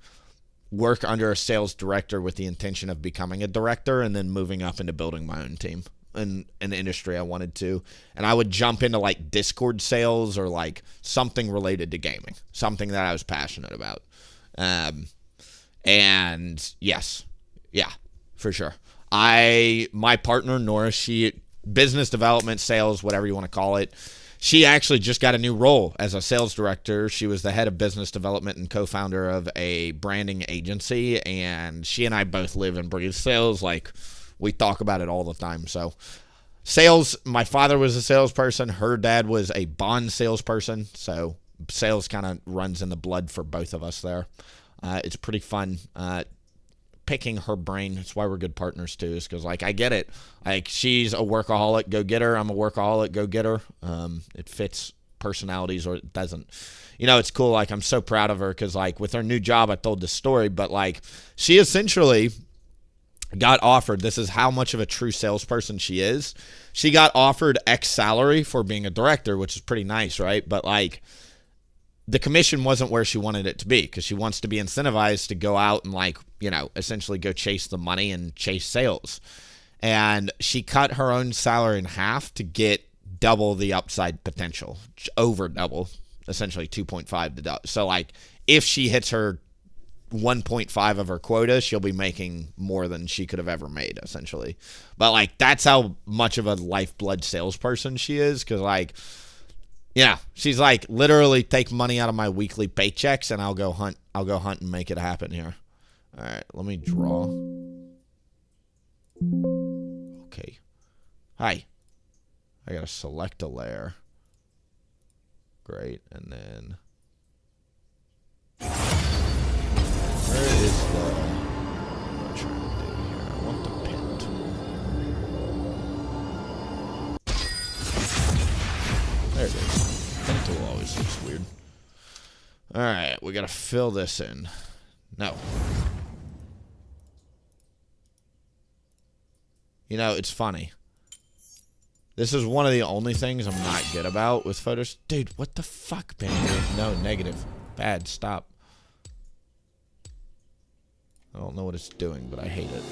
work under a sales director with the intention of becoming a director and then moving up into building my own team in an industry I wanted to. And I would jump into like Discord sales or like something related to gaming, something that I was passionate about. And yes, yeah, for sure. My partner, Nora, she, business development, sales, whatever you want to call it, she actually just got a new role as a sales director. She was the head of business development and co-founder of a branding agency, and she and I both live and breathe sales. Like, we talk about it all the time. So sales, my father was a salesperson. Her dad was a bond salesperson. So sales kind of runs in the blood for both of us there. It's pretty fun. Picking her brain. That's why we're good partners too, is because like, I get it. Like, she's a workaholic, go get her. I'm a workaholic, go get her. It fits personalities or it doesn't. It's cool. Like, I'm so proud of her because like with her new job, I told this story, but like, she essentially got offered, this is how much of a true salesperson she is. She got offered X salary for being a director, which is pretty nice, right? But like, the commission wasn't where she wanted it to be because she wants to be incentivized to go out and like, essentially go chase the money and chase sales. And she cut her own salary in half to get double the upside potential, over double, essentially 2.5 to double. So like, if she hits her 1.5 of her quota, she'll be making more than she could have ever made, essentially. But like, that's how much of a lifeblood salesperson she is, because like, she's like, literally take money out of my weekly paychecks and I'll go hunt and make it happen here. All right, let me draw. Okay. Hi. I got to select a layer. Great. And then where is the, what am I trying to do here? I want the pin tool. There it is. Pin tool always looks weird. All right, we got to fill this in. No. It's funny. This is one of the only things I'm not good about with photos. Dude, what the fuck, man? No, negative. Bad, stop. I don't know what it's doing, but I hate it.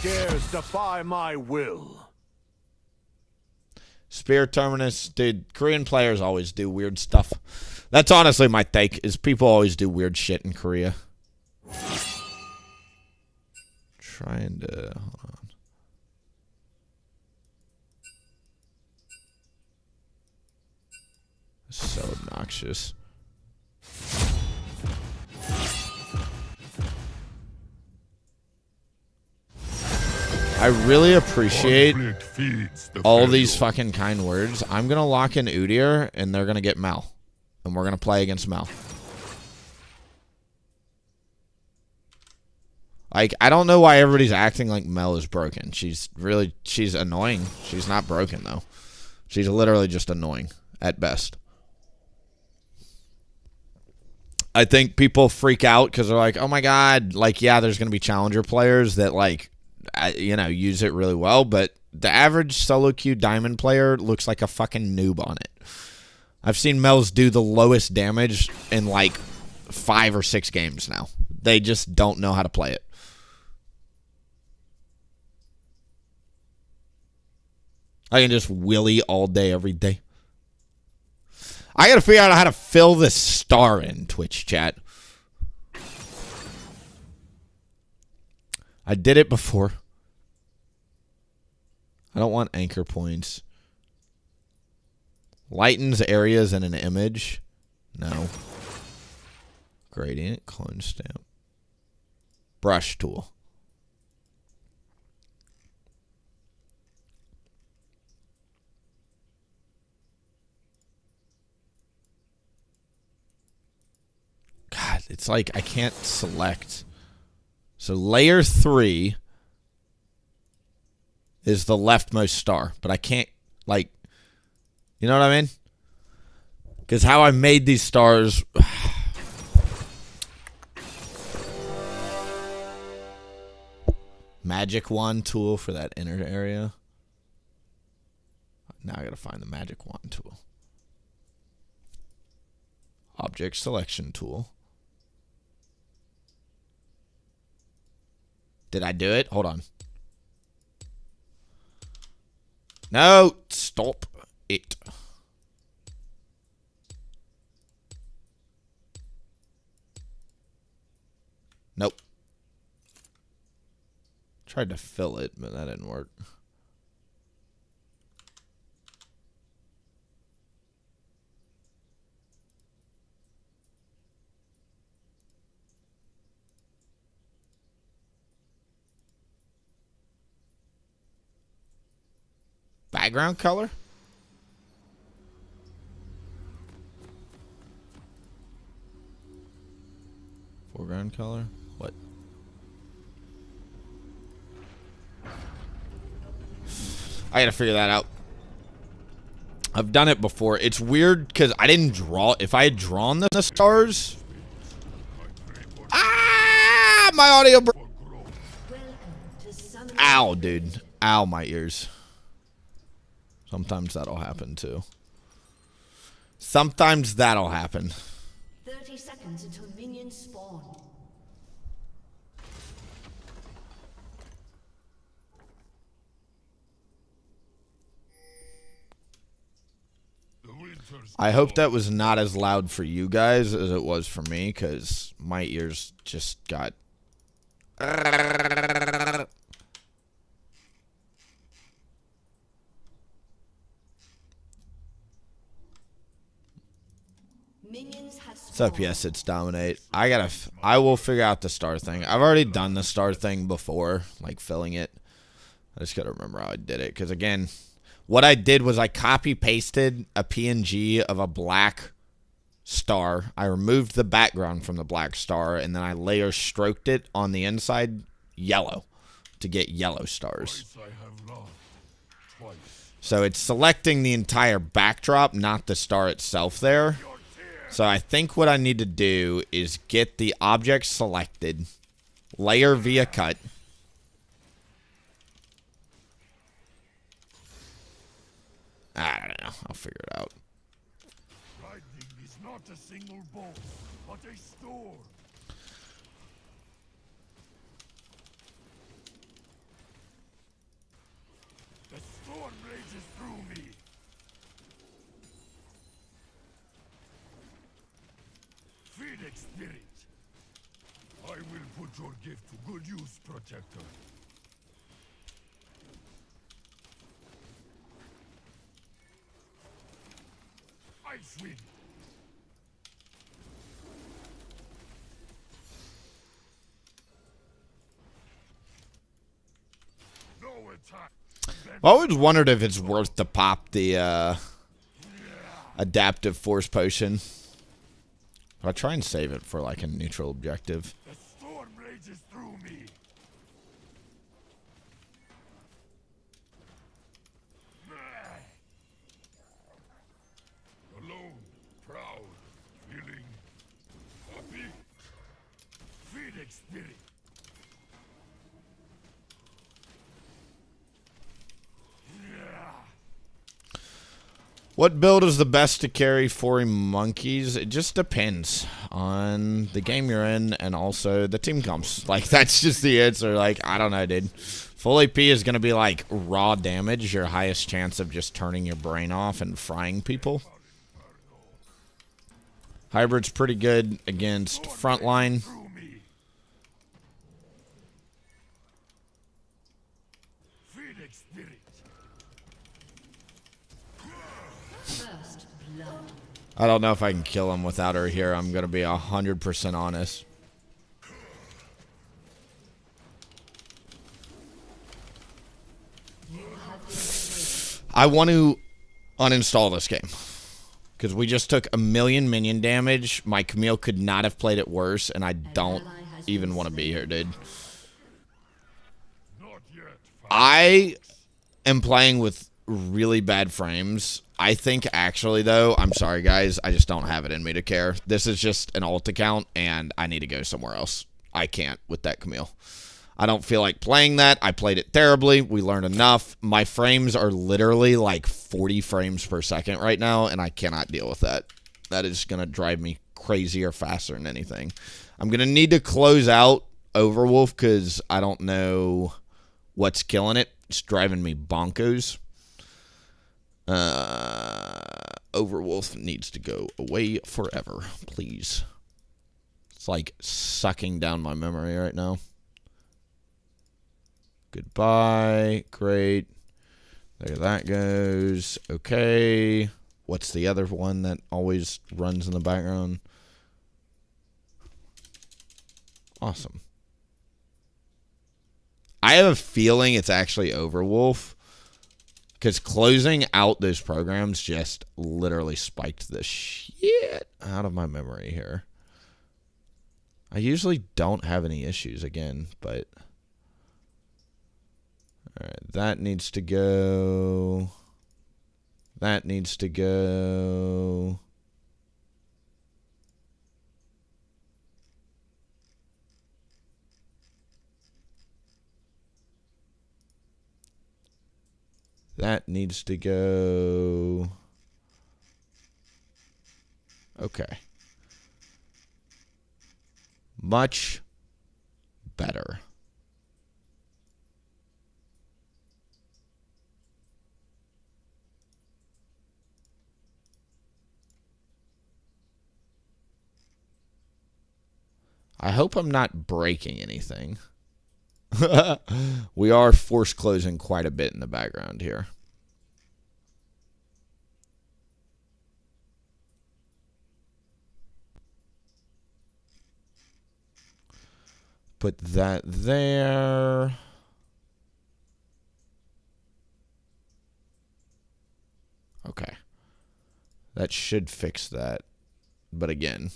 dares defy my will? Spear Terminus. Dude, Korean players always do weird stuff. That's honestly my take, is people always do weird shit in Korea. Trying to... Hold on. So obnoxious. I really appreciate all these fucking kind words. I'm going to lock in Udyr, and they're going to get Mel. And we're going to play against Mel. Like, I don't know why everybody's acting like Mel is broken. She's annoying. She's not broken, though. She's literally just annoying, at best. I think people freak out because they're like, oh my god, like, yeah, there's going to be challenger players that, like, you know, use it really well, but the average solo queue diamond player looks like a fucking noob on it. I've seen Mels do the lowest damage in like 5 or 6 games now. They just don't know how to play it. I can just Willie all day, every day. I gotta figure out how to fill this star in, Twitch chat. I did it before. I don't want anchor points. Lightens areas in an image. No. Gradient, clone stamp. Brush tool. God, it's like I can't select. So layer 3 is the leftmost star, but I can't, like, you know what I mean? Because how I made these stars... Magic wand tool for that inner area. Now I gotta find the magic wand tool. Object selection tool. Did I do it? Hold on. No, stop it. Nope. Tried to fill it, but that didn't work. Background color? Foreground color? What? I gotta figure that out. I've done it before. It's weird because I didn't draw. If I had drawn the stars... Ah! My audio... Ow, dude. Ow, my ears. Sometimes that'll happen, too. Sometimes that'll happen. 30 seconds until minions spawn. I hope that was not as loud for you guys as it was for me, because my ears just got... What's up? Yes, it's dominate. I will figure out the star thing. I've already done the star thing before, like filling it. I just gotta remember how I did it, because again, what I did was I copy pasted a PNG of a black star. I removed the background from the black star, and then I layer stroked it on the inside yellow to get yellow stars. So it's selecting the entire backdrop, not the star itself there. So I think what I need to do is get the object selected, layer via cut. I don't know. I'll figure it out. Lightning is not a single bolt, but a storm. Phoenix Spirit. I will put your gift to good use, Protector. Ice Wind. No attack. I always wondered if it's worth to pop the adaptive force potion. I'll try and save it for like a neutral objective. The storm rages through me. Alone, proud, feeling happy. Phoenix Spirit. What build is the best to carry 4 monkeys? It just depends on the game you're in and also the team comps. Like, that's just the answer. Like, I don't know, dude. Full AP is going to be, like, raw damage, your highest chance of just turning your brain off and frying people. Hybrid's pretty good against frontline. Phoenix Spirit. First blood. I don't know if I can kill him without her here. I'm going to be 100% honest. I want to uninstall this game. Because we just took 1,000,000 minion damage. My Camille could not have played it worse, and I don't even want to be here, dude. Not yet. I am playing with really bad frames. I think, actually, though, I'm sorry, guys, I just don't have it in me to care. This is just an alt account, and I need to go somewhere else. I can't with that Camille. I don't feel like playing that. I played it terribly. We learned enough. My frames are literally like 40 frames per second right now, and I cannot deal with that. That is going to drive me crazier faster than anything. I'm going to need to close out Overwolf because I don't know what's killing it. It's driving me bonkers. Overwolf needs to go away forever, please. It's like sucking down my memory right now. Goodbye. Great. There that goes. Okay. What's the other one that always runs in the background? Awesome. I have a feeling it's actually Overwolf. Because closing out those programs just literally spiked the shit out of my memory here. I usually don't have any issues again, but... Alright, that needs to go. That needs to go. That needs to go. Okay. Much better. I hope I'm not breaking anything. We are force closing quite a bit in the background here. Put that there. Okay. That should fix that. But again...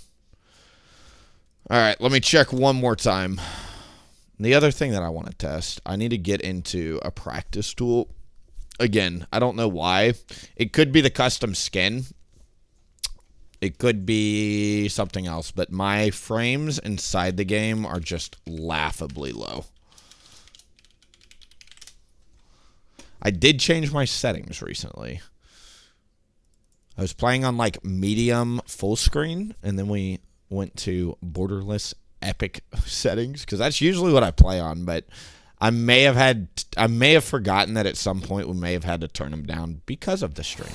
All right, let me check one more time. The other thing that I want to test, I need to get into a practice tool. Again, I don't know why. It could be the custom skin. It could be something else, but my frames inside the game are just laughably low. I did change my settings recently. I was playing on like medium full screen, and then we went to borderless epic settings because that's usually what I play on, but I may have forgotten that at some point we may have had to turn them down because of the stream.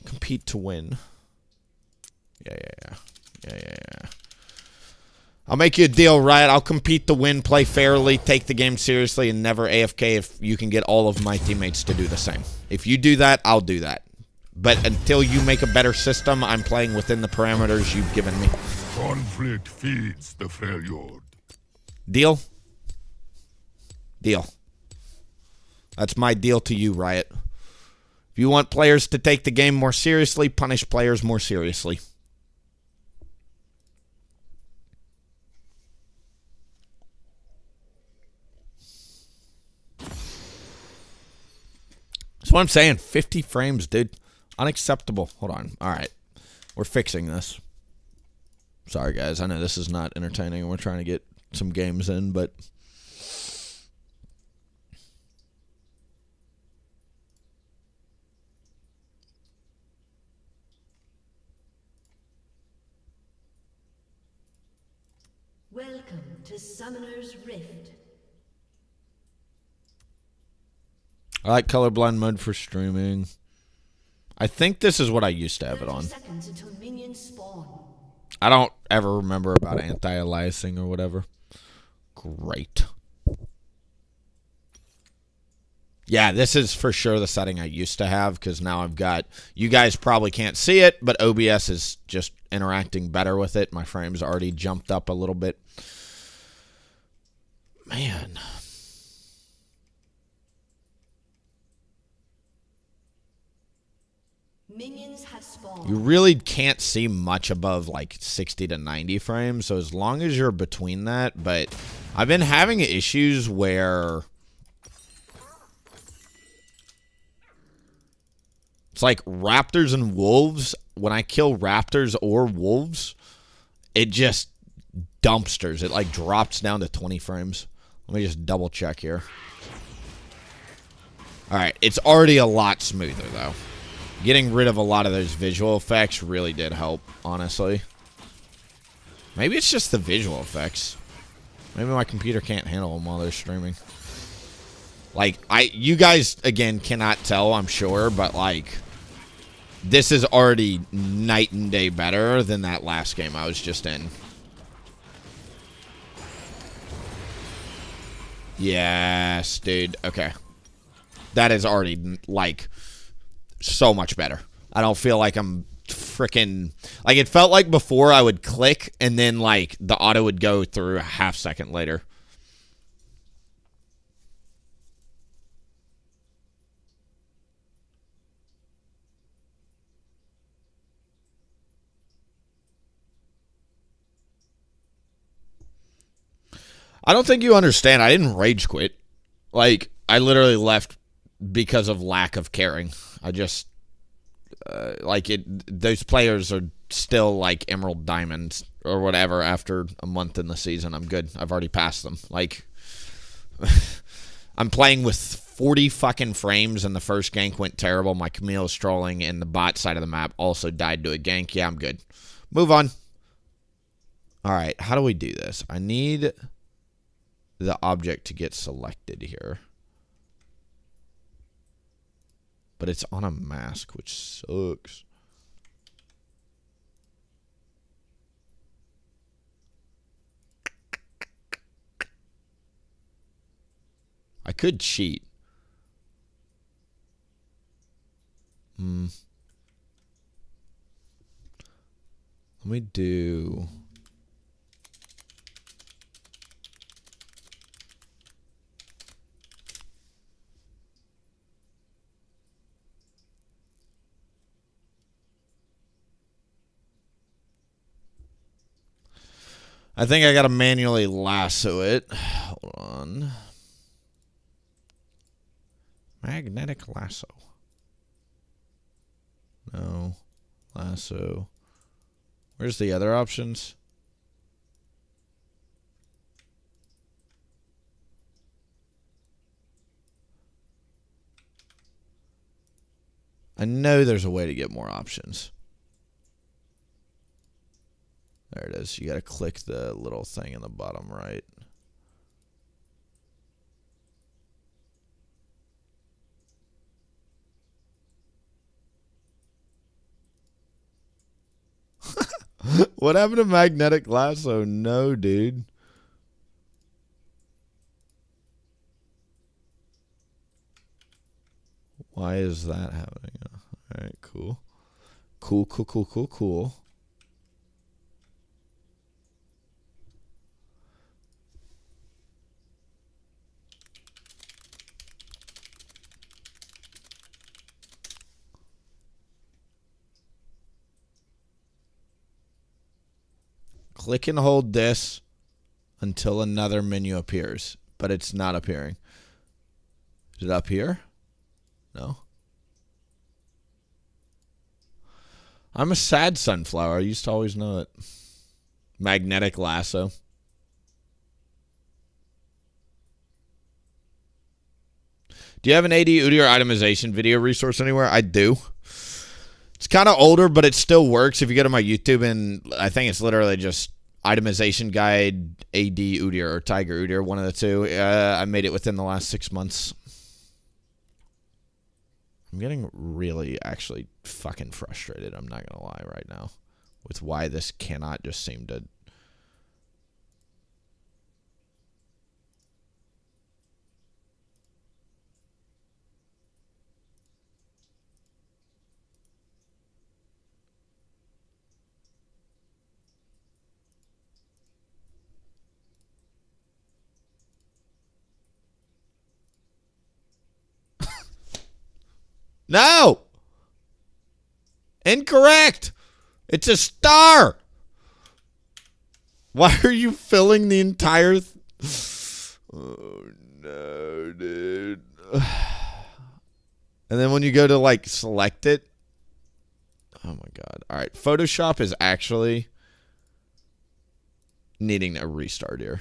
Compete to win. Yeah. Yeah. I'll make you a deal, Riot. I'll compete to win, play fairly, take the game seriously, and never AFK if you can get all of my teammates to do the same. If you do that, I'll do that. But until you make a better system, I'm playing within the parameters you've given me. Conflict feeds the Freljord. Deal? Deal. That's my deal to you, Riot. If you want players to take the game more seriously, punish players more seriously. That's what I'm saying. 50 frames, dude. Unacceptable. Hold on. All right. We're fixing this. Sorry, guys. I know this is not entertaining. We're trying to get some games in, but... Welcome to Summoner's Rift. I like colorblind mode for streaming. I think this is what I used to have it on. 30 seconds until minions spawn. I don't ever remember about anti-aliasing or whatever. Great. Yeah, this is for sure the setting I used to have because now I've got... You guys probably can't see it, but OBS is just interacting better with it. My frames already jumped up a little bit. Man... Minions have spawned. You really can't see much above like 60 to 90 frames, so as long as you're between that, but I've been having issues where it's like raptors and wolves. When I kill raptors or wolves, it just dumpsters. It like drops down to 20 frames. Let me just double check here. All right, it's already a lot smoother though. Getting rid of a lot of those visual effects really did help, honestly. Maybe it's just the visual effects. Maybe my computer can't handle them while they're streaming. Like, you guys, again, cannot tell, I'm sure, but, like, this is already night and day better than that last game I was just in. Yes, dude. Okay. That is already, like... so much better. I don't feel like I'm freaking... Like, it felt like before I would click, and then, like, the auto would go through a half second later. I don't think you understand. I didn't rage quit. Like, I literally left because of lack of caring. I just, like, those players are still, like, Emerald Diamonds or whatever after a month in the season. I'm good. I've already passed them. Like, I'm playing with 40 fucking frames, and the first gank went terrible. My Camille is trolling, and the bot side of the map also died to a gank. Yeah, I'm good. Move on. All right, how do we do this? I need the object to get selected here. But it's on a mask, which sucks. I could cheat. Let me do... I think I gotta manually lasso it. Hold on. Magnetic lasso. No. Lasso. Where's the other options? I know there's a way to get more options. There it is. You got to click the little thing in the bottom right. What happened to magnetic lasso? No, dude. Why is that happening? All right, cool. Cool. Click and hold this until another menu appears, but it's not appearing. Is it up here? No. I'm a sad sunflower. I used to always know it. Magnetic lasso. Do you have an AD Udyr itemization video resource anywhere? I do. It's kind of older, but it still works. If you go to my YouTube, and I think it's literally just itemization guide AD Udyr or Tiger Udyr, one of the two. I made it within the last 6 months. I'm getting really actually fucking frustrated, I'm not going to lie right now, with why this cannot just seem to... No! Incorrect! It's a star! Why are you filling the entire... Oh, no, dude. And then when you go to, like, select it... Oh, my God. All right. Photoshop is actually needing a restart here.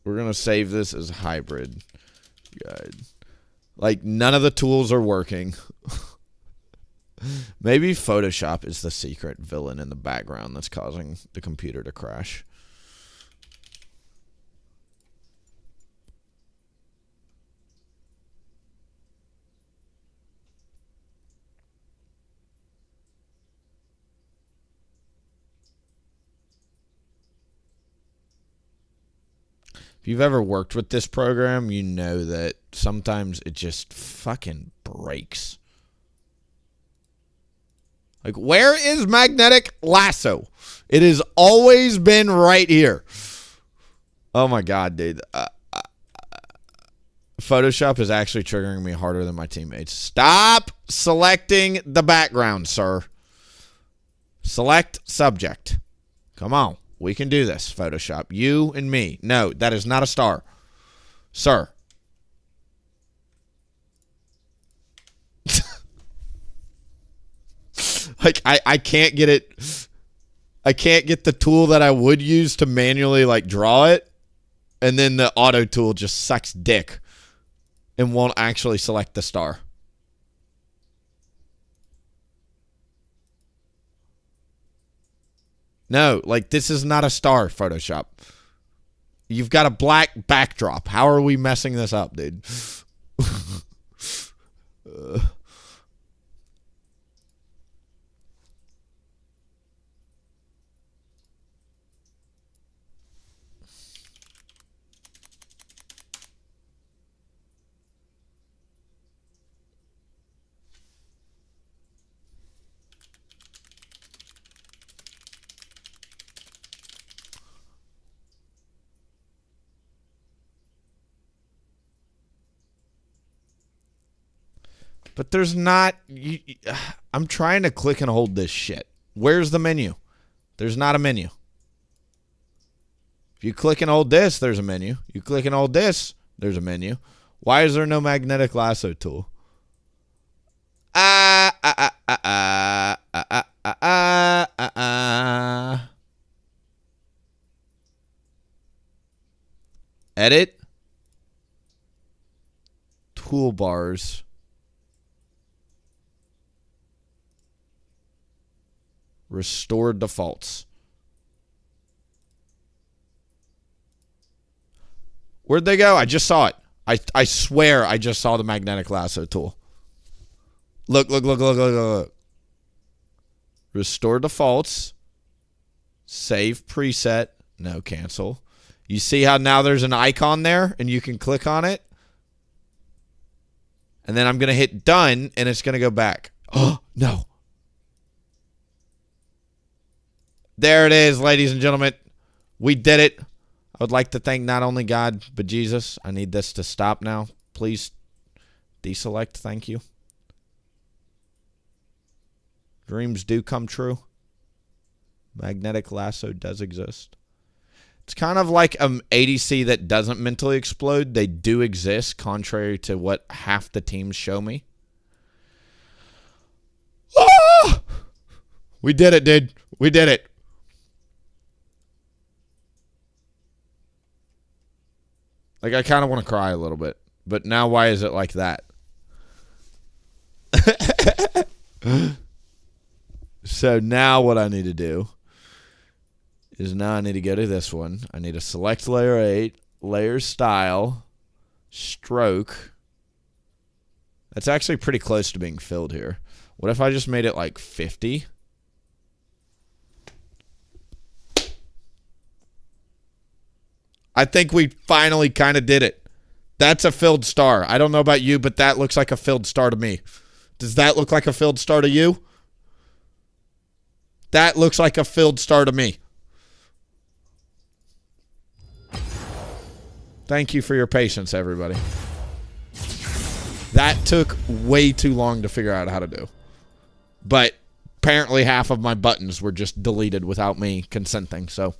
We're going to save this as hybrid guide. Like, none of the tools are working. Maybe Photoshop is the secret villain in the background that's causing the computer to crash. If you've ever worked with this program, you know that sometimes it just fucking breaks. Like, where is magnetic lasso? It has always been right here. Oh my God, dude. Photoshop is actually triggering me harder than my teammates. Stop selecting the background, sir. Select subject. Come on. We can do this, Photoshop. You and me. No, that is not a star. Sir. Like, I can't get it. I can't get the tool that I would use to manually, like, draw it. And then the auto tool just sucks dick and won't actually select the star. No, like, this is not a star, Photoshop. You've got a black backdrop. How are we messing this up, dude? But there's not... I'm trying to click and hold this shit. Where's the menu? There's not a menu. If you click and hold this, there's a menu. You click and hold this, there's a menu. Why is there no magnetic lasso tool? Edit. Toolbars. Restore defaults. Where'd they go? I just saw it. I swear I just saw the magnetic lasso tool. Look, look, look, look, look, look. Restore defaults. Save preset. No, cancel. You see how now there's an icon there and you can click on it? And then I'm going to hit done and it's going to go back. Oh, no. There it is, ladies and gentlemen. We did it. I would like to thank not only God, but Jesus. I need this to stop now. Please deselect. Thank you. Dreams do come true. Magnetic lasso does exist. It's kind of like an ADC that doesn't mentally explode. They do exist, contrary to what half the teams show me. Ah! We did it, dude. We did it. Like, I kind of want to cry a little bit. But now why is it like that? So now what I need to do is now I need to go to this one. I need to select layer 8, layer style, stroke. That's actually pretty close to being filled here. What if I just made it like 50? I think we finally kind of did it. That's a filled star. I don't know about you, but that looks like a filled star to me. Does that look like a filled star to you? That looks like a filled star to me. Thank you for your patience, everybody. That took way too long to figure out how to do. But apparently half of my buttons were just deleted without me consenting, so...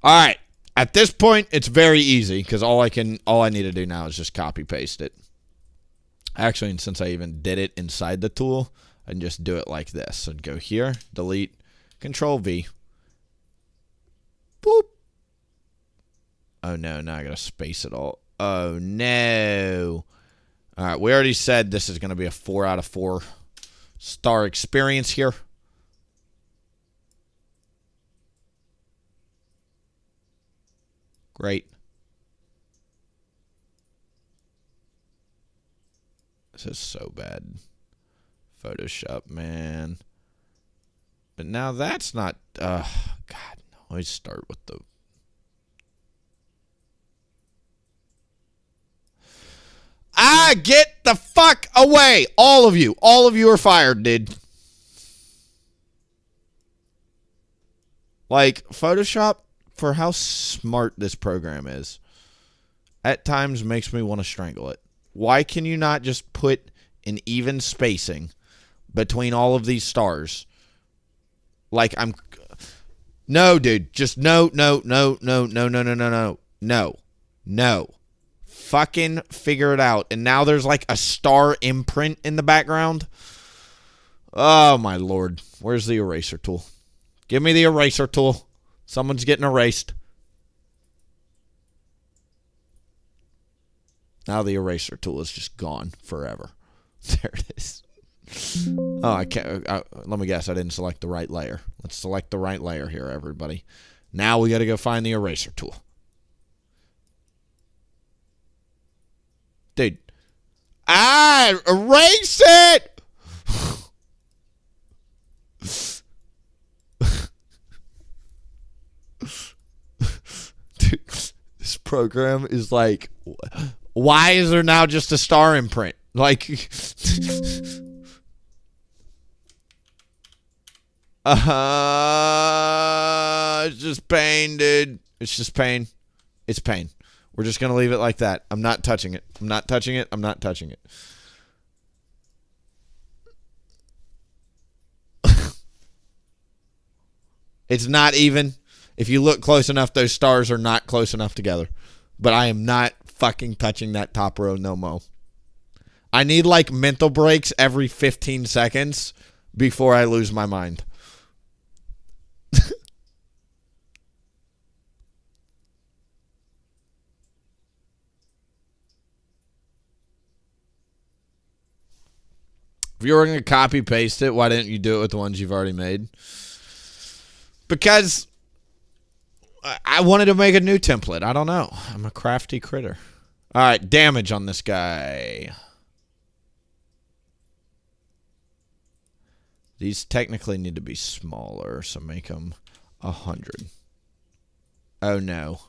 All right. At this point, it's very easy because all I need to do now is just copy paste it. Actually, and since I even did it inside the tool, I can just do it like this. So go here, delete, Control V. Boop. Oh no, now I gotta space it all. Oh no. All right, we already said this is gonna be a 4 out of 4 star experience here. Great. This is so bad. Photoshop, man. But now that's not... God, always start with the... Get the fuck away! All of you. All of you are fired, dude. Like, Photoshop... for how smart this program is, at times makes me want to strangle it. Why can you not just put an even spacing between all of these stars? Like no, dude. Just no. Fucking figure it out. And now there's like a star imprint in the background. Oh, my Lord. Where's the eraser tool? Give me the eraser tool. Someone's getting erased. Now the eraser tool is just gone forever. There it is. Oh, I can't. Let me guess. I didn't select the right layer. Let's select the right layer here, everybody. Now we got to go find the eraser tool. Dude. Erase it! Dude, this program is like, why is there now just a star imprint? Like, it's just pain, dude. It's just pain. It's pain. We're just going to leave it like that. I'm not touching it. I'm not touching it. I'm not touching it. It's not even. If you look close enough, those stars are not close enough together. But I am not fucking touching that top row no mo. I need like mental breaks every 15 seconds before I lose my mind. If you were going to copy paste it, why didn't you do it with the ones you've already made? Because I wanted to make a new template. I don't know. I'm a crafty critter. All right, damage on this guy. These technically need to be smaller, so make them 100. Oh, no.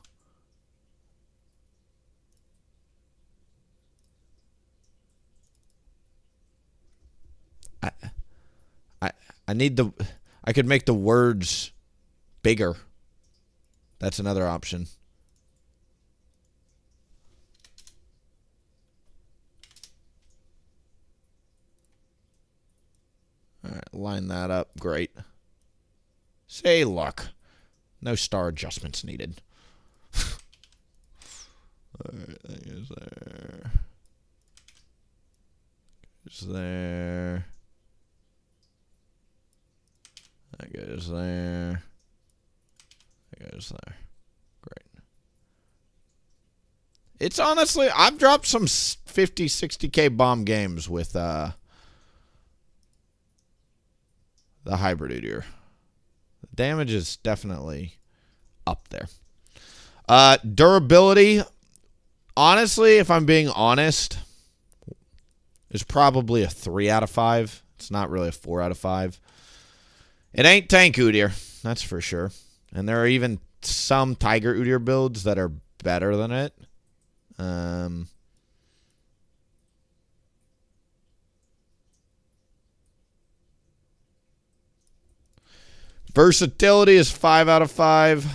I need the... I could make the words bigger. That's another option. All right, line that up. Great. Say luck. No star adjustments needed. All right, that goes there. Goes there. That goes there. That goes there. Great. It's honestly, I've dropped some 50, 60K bomb games with the hybrid Udyr. The damage is definitely up there. Durability, honestly, if I'm being honest, is probably a 3 out of 5. It's not really a 4 out of 5. It ain't tank Udyr, that's for sure. And there are even some Tiger Udyr builds that are better than it. Versatility is 5 out of 5.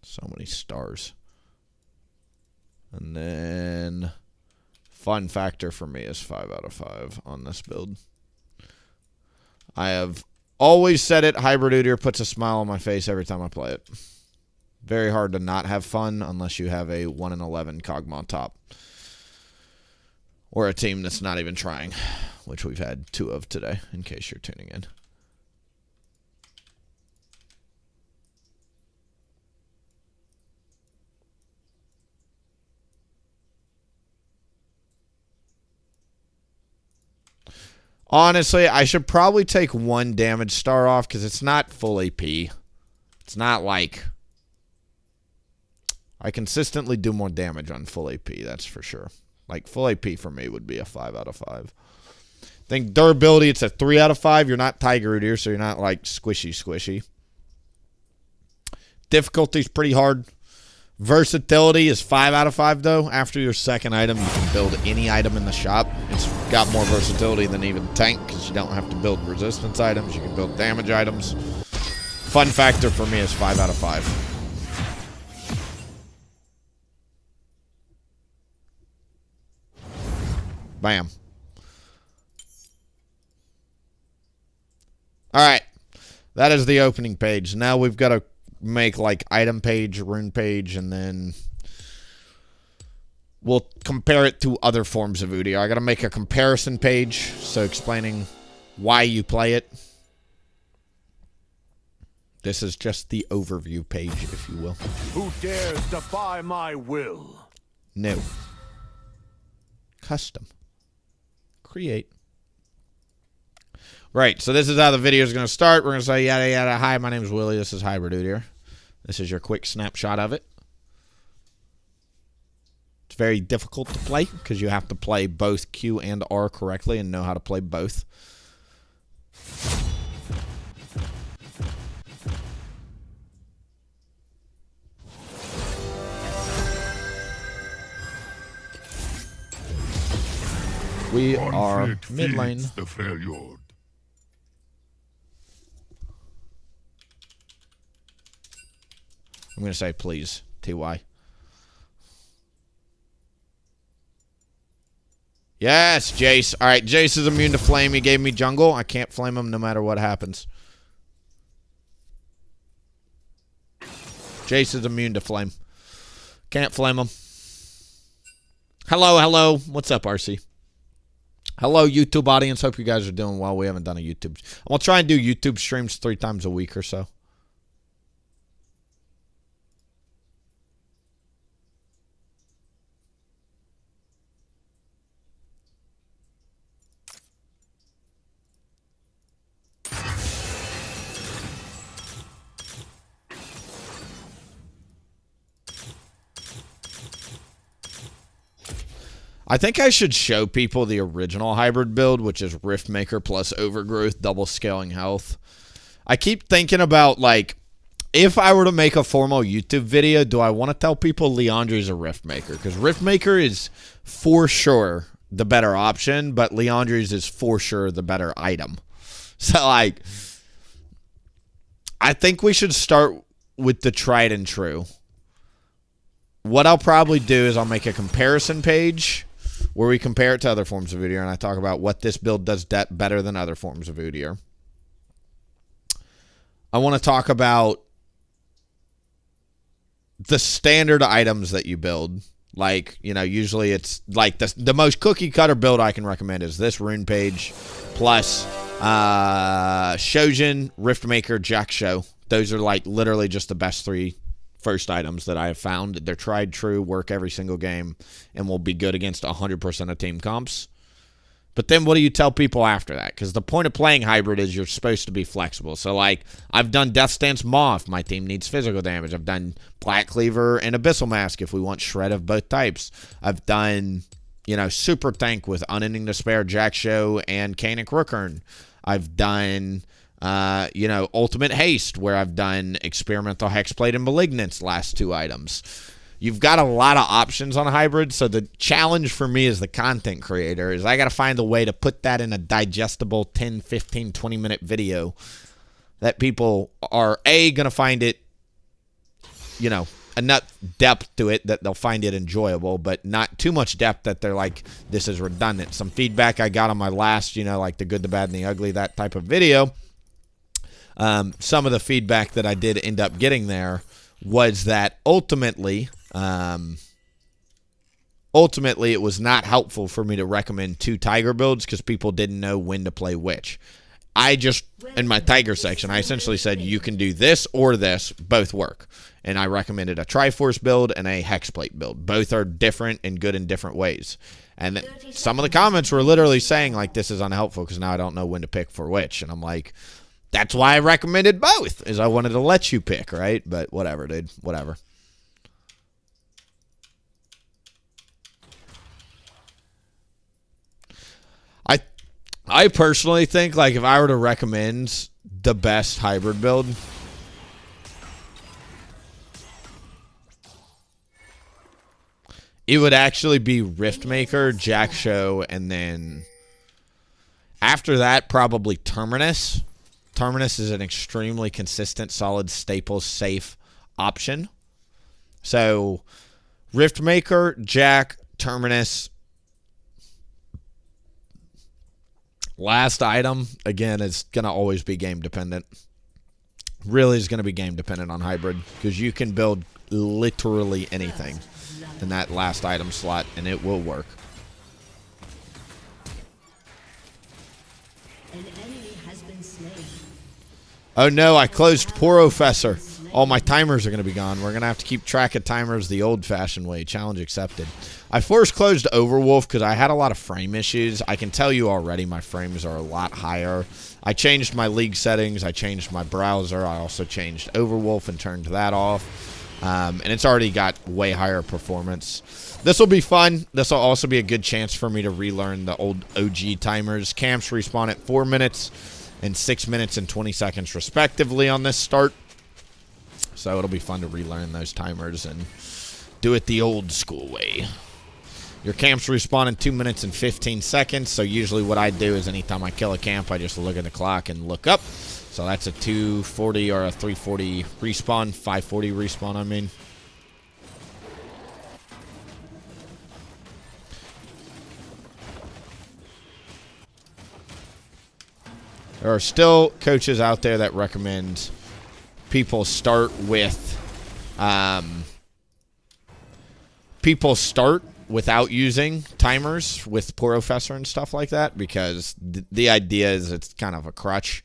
So many stars. And then fun factor for me is 5 out of 5 on this build. I have always said it, hybrid Udyr puts a smile on my face every time I play it. Very hard to not have fun unless you have a 1-in-11 Cogma on top. Or a team that's not even trying, which we've had 2 of today, in case you're tuning in. Honestly, I should probably take 1 damage star off because it's not full AP. It's not like... I consistently do more damage on full AP, that's for sure. Like, full AP for me would be a 5 out of 5. I think durability, it's a 3 out of 5. You're not Tiger Udyr, so you're not, like, squishy. Difficulty's pretty hard. Versatility is 5 out of 5, though. After your second item, you can build any item in the shop. It's got more versatility than even tank, because you don't have to build resistance items. You can build damage items. Fun factor for me is 5 out of 5. Bam. All right. That is the opening page. Now we've got to make like item page, rune page, and then we'll compare it to other forms of Udyr. I got to make a comparison page, so explaining why you play it. This is just the overview page, if you will. Who dares defy my will? No. Custom. Create. Right, so this is how the video is going to start. We're going to say, yada, yada, hi, my name is Willie. This is Hybrid Udyr. This is your quick snapshot of it. It's very difficult to play because you have to play both Q and R correctly and know how to play both. We are mid lane. The Freljord. I'm going to say please, TY. Yes, Jace. All right, Jace is immune to flame. He gave me jungle. I can't flame him no matter what happens. Jace is immune to flame. Can't flame him. Hello, hello. What's up, RC? Hello, YouTube audience. Hope you guys are doing well. We haven't done a YouTube. I'm going to try and do YouTube streams 3 times a week or so. I think I should show people the original hybrid build, which is Riftmaker plus Overgrowth, double scaling health. I keep thinking about, like, if I were to make a formal YouTube video, do I want to tell people Liandry's a Riftmaker? Because Riftmaker is for sure the better option, but Liandry's is for sure the better item. So, like, I think we should start with the tried and true. What I'll probably do is I'll make a comparison page where we compare it to other forms of Udyr, and I talk about what this build does better than other forms of Udyr. I want to talk about the standard items that you build. Like, you know, usually it's like the most cookie cutter build I can recommend is this rune page plus Shojin, Riftmaker, Jack-Sho. Those are like literally just the best 3 first items that I have found. They're tried true, work every single game, and will be good against 100% of team comps. But then what do you tell people after that? Because the point of playing hybrid is you're supposed to be flexible. So, like, I've done Death Stance Maw if my team needs physical damage. I've done Black Cleaver and Abyssal Mask if we want shred of both types. I've done, you know, Super Tank with Unending Despair, Jack-Sho, and Canic Rookern. I've done... you know, Ultimate Haste, where I've done Experimental Hexblade and Malignance, last 2 items. You've got a lot of options on hybrid, so the challenge for me as the content creator is I got to find a way to put that in a digestible 10, 15, 20-minute video that people are, A, going to find it, you know, enough depth to it that they'll find it enjoyable, but not too much depth that they're like, this is redundant. Some feedback I got on my last, you know, like the good, the bad, and the ugly, that type of video. Some of the feedback that I did end up getting there was that ultimately it was not helpful for me to recommend 2 Tiger builds because people didn't know when to play which. I just, in my Tiger section, I essentially said you can do this or this, both work. And I recommended a Triforce build and a Hexplate build. Both are different and good in different ways. And some of the comments were literally saying, like, this is unhelpful because now I don't know when to pick for which. And I'm like... That's why I recommended both, is I wanted to let you pick, right? But whatever, dude. Whatever. I personally think, like, if I were to recommend the best hybrid build, it would actually be Riftmaker, Jack-Sho, and then after that, probably Terminus. Terminus is an extremely consistent, solid, staple, safe option. So, Riftmaker, Jack, Terminus. Last item, again, is going to always be game dependent. Really is going to be game dependent on hybrid because you can build literally anything in that last item slot and it will work. An enemy has been slain. Oh no, I closed Porofessor. All my timers are going to be gone. We're going to have to keep track of timers the old-fashioned way. Challenge accepted. I first closed Overwolf because I had a lot of frame issues. I can tell you already my frames are a lot higher. I changed my league settings. I changed my browser. I also changed Overwolf and turned that off. And it's already got way higher performance. This will be fun. This will also be a good chance for me to relearn the old OG timers. Camps respawn at 4 minutes and 6 minutes and 20 seconds respectively on this start. So it'll be fun to relearn those timers and do it the old school way. Your camps respawn in 2 minutes and 15 seconds. So usually what I do is anytime I kill a camp, I just look at the clock and look up. So that's a 240 or a 340 respawn, 540 respawn, I mean. There are still coaches out there that recommend people start with without using timers with Porofessor and stuff like that because the idea is it's kind of a crutch.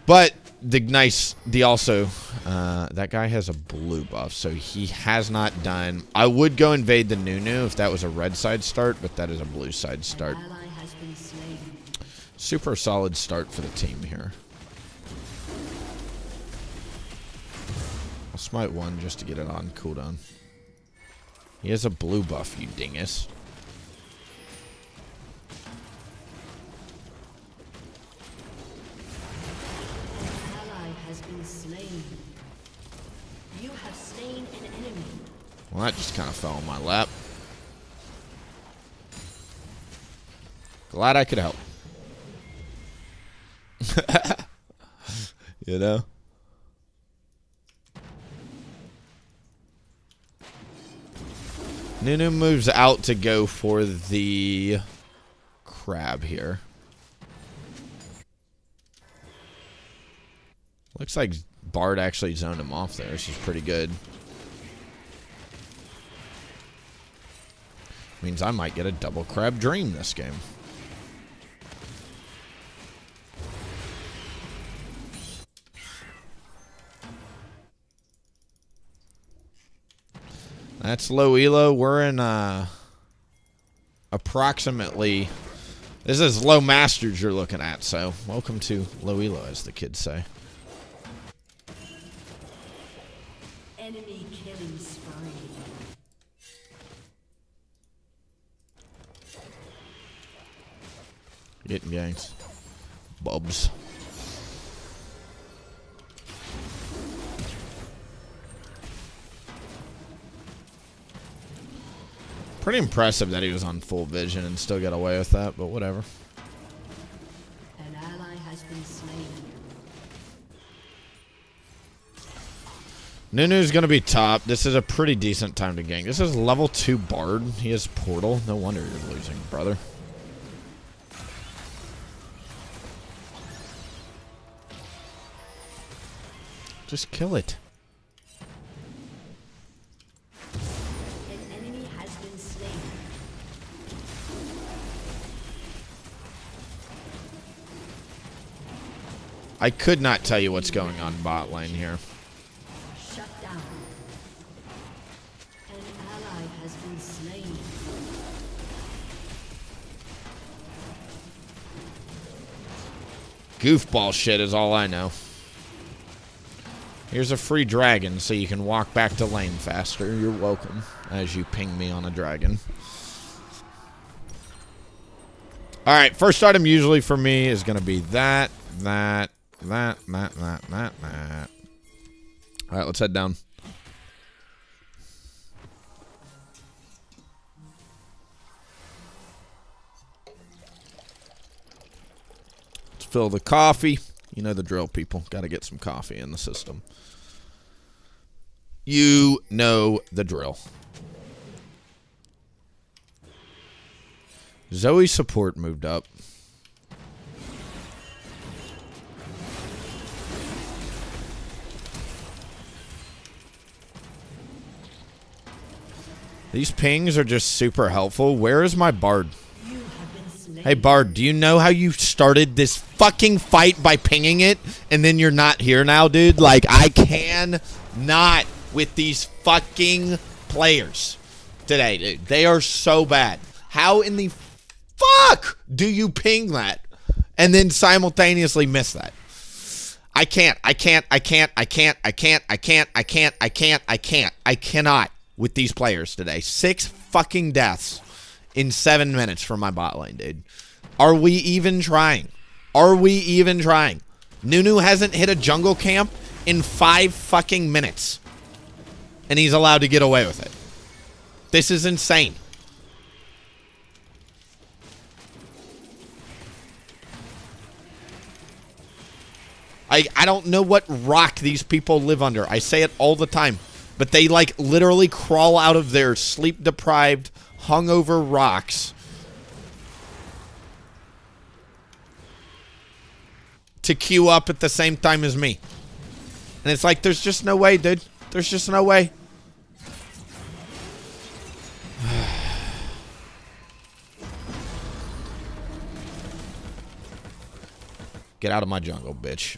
But that guy has a blue buff, so he has not done. I would go invade the Nunu if that was a red side start, but that is a blue side start. Super solid start for the team here. I'll smite one just to get it on cooldown. He has a blue buff, you dingus. Well, that just kind of fell in my lap. Glad I could help. You know? Nunu moves out to go for the crab here. Looks like Bard actually zoned him off there. This is pretty good. Means I might get a double crab dream this game. That's low elo. We're in approximately... This is low masters you're looking at, so welcome to low elo, as the kids say. Enemy killing spree. Getting gangs. Bubs. Pretty impressive that he was on full vision and still got away with that, but whatever. An ally has been slain. Nunu's going to be top. This is a pretty decent time to gank. This is level 2 Bard. He has Portal. No wonder you're losing, brother. Just kill it. An enemy has been slain. I could not tell you what's going on bot lane here. Shut down. An ally has been slain. Goofball shit is all I know. Here's a free dragon so you can walk back to lane faster. You're welcome, as you ping me on a dragon. Alright, first item usually for me is going to be that. Alright, let's head down. Let's fill the coffee. You know the drill, people. Got to get some coffee in the system. You know the drill. Zoe's support moved up. These pings are just super helpful. Where is my Bard? You have been slain. Hey, Bard, do you know how you started this fucking fight by pinging it, and then you're not here now, dude? Like, I cannot with these fucking players today, dude. They are so bad. How in the fuck do you ping that and then simultaneously miss that? I cannot with these players today. 6 fucking deaths in 7 minutes from my bot lane, dude. Are we even trying? Are we even trying? Nunu hasn't hit a jungle camp in 5 fucking minutes. And he's allowed to get away with it. This is insane. I don't know what rock these people live under. I say it all the time. But they, like, literally crawl out of their sleep-deprived, hungover rocks to queue up at the same time as me. And it's like, there's just no way, dude. There's just no way. Get out of my jungle, bitch.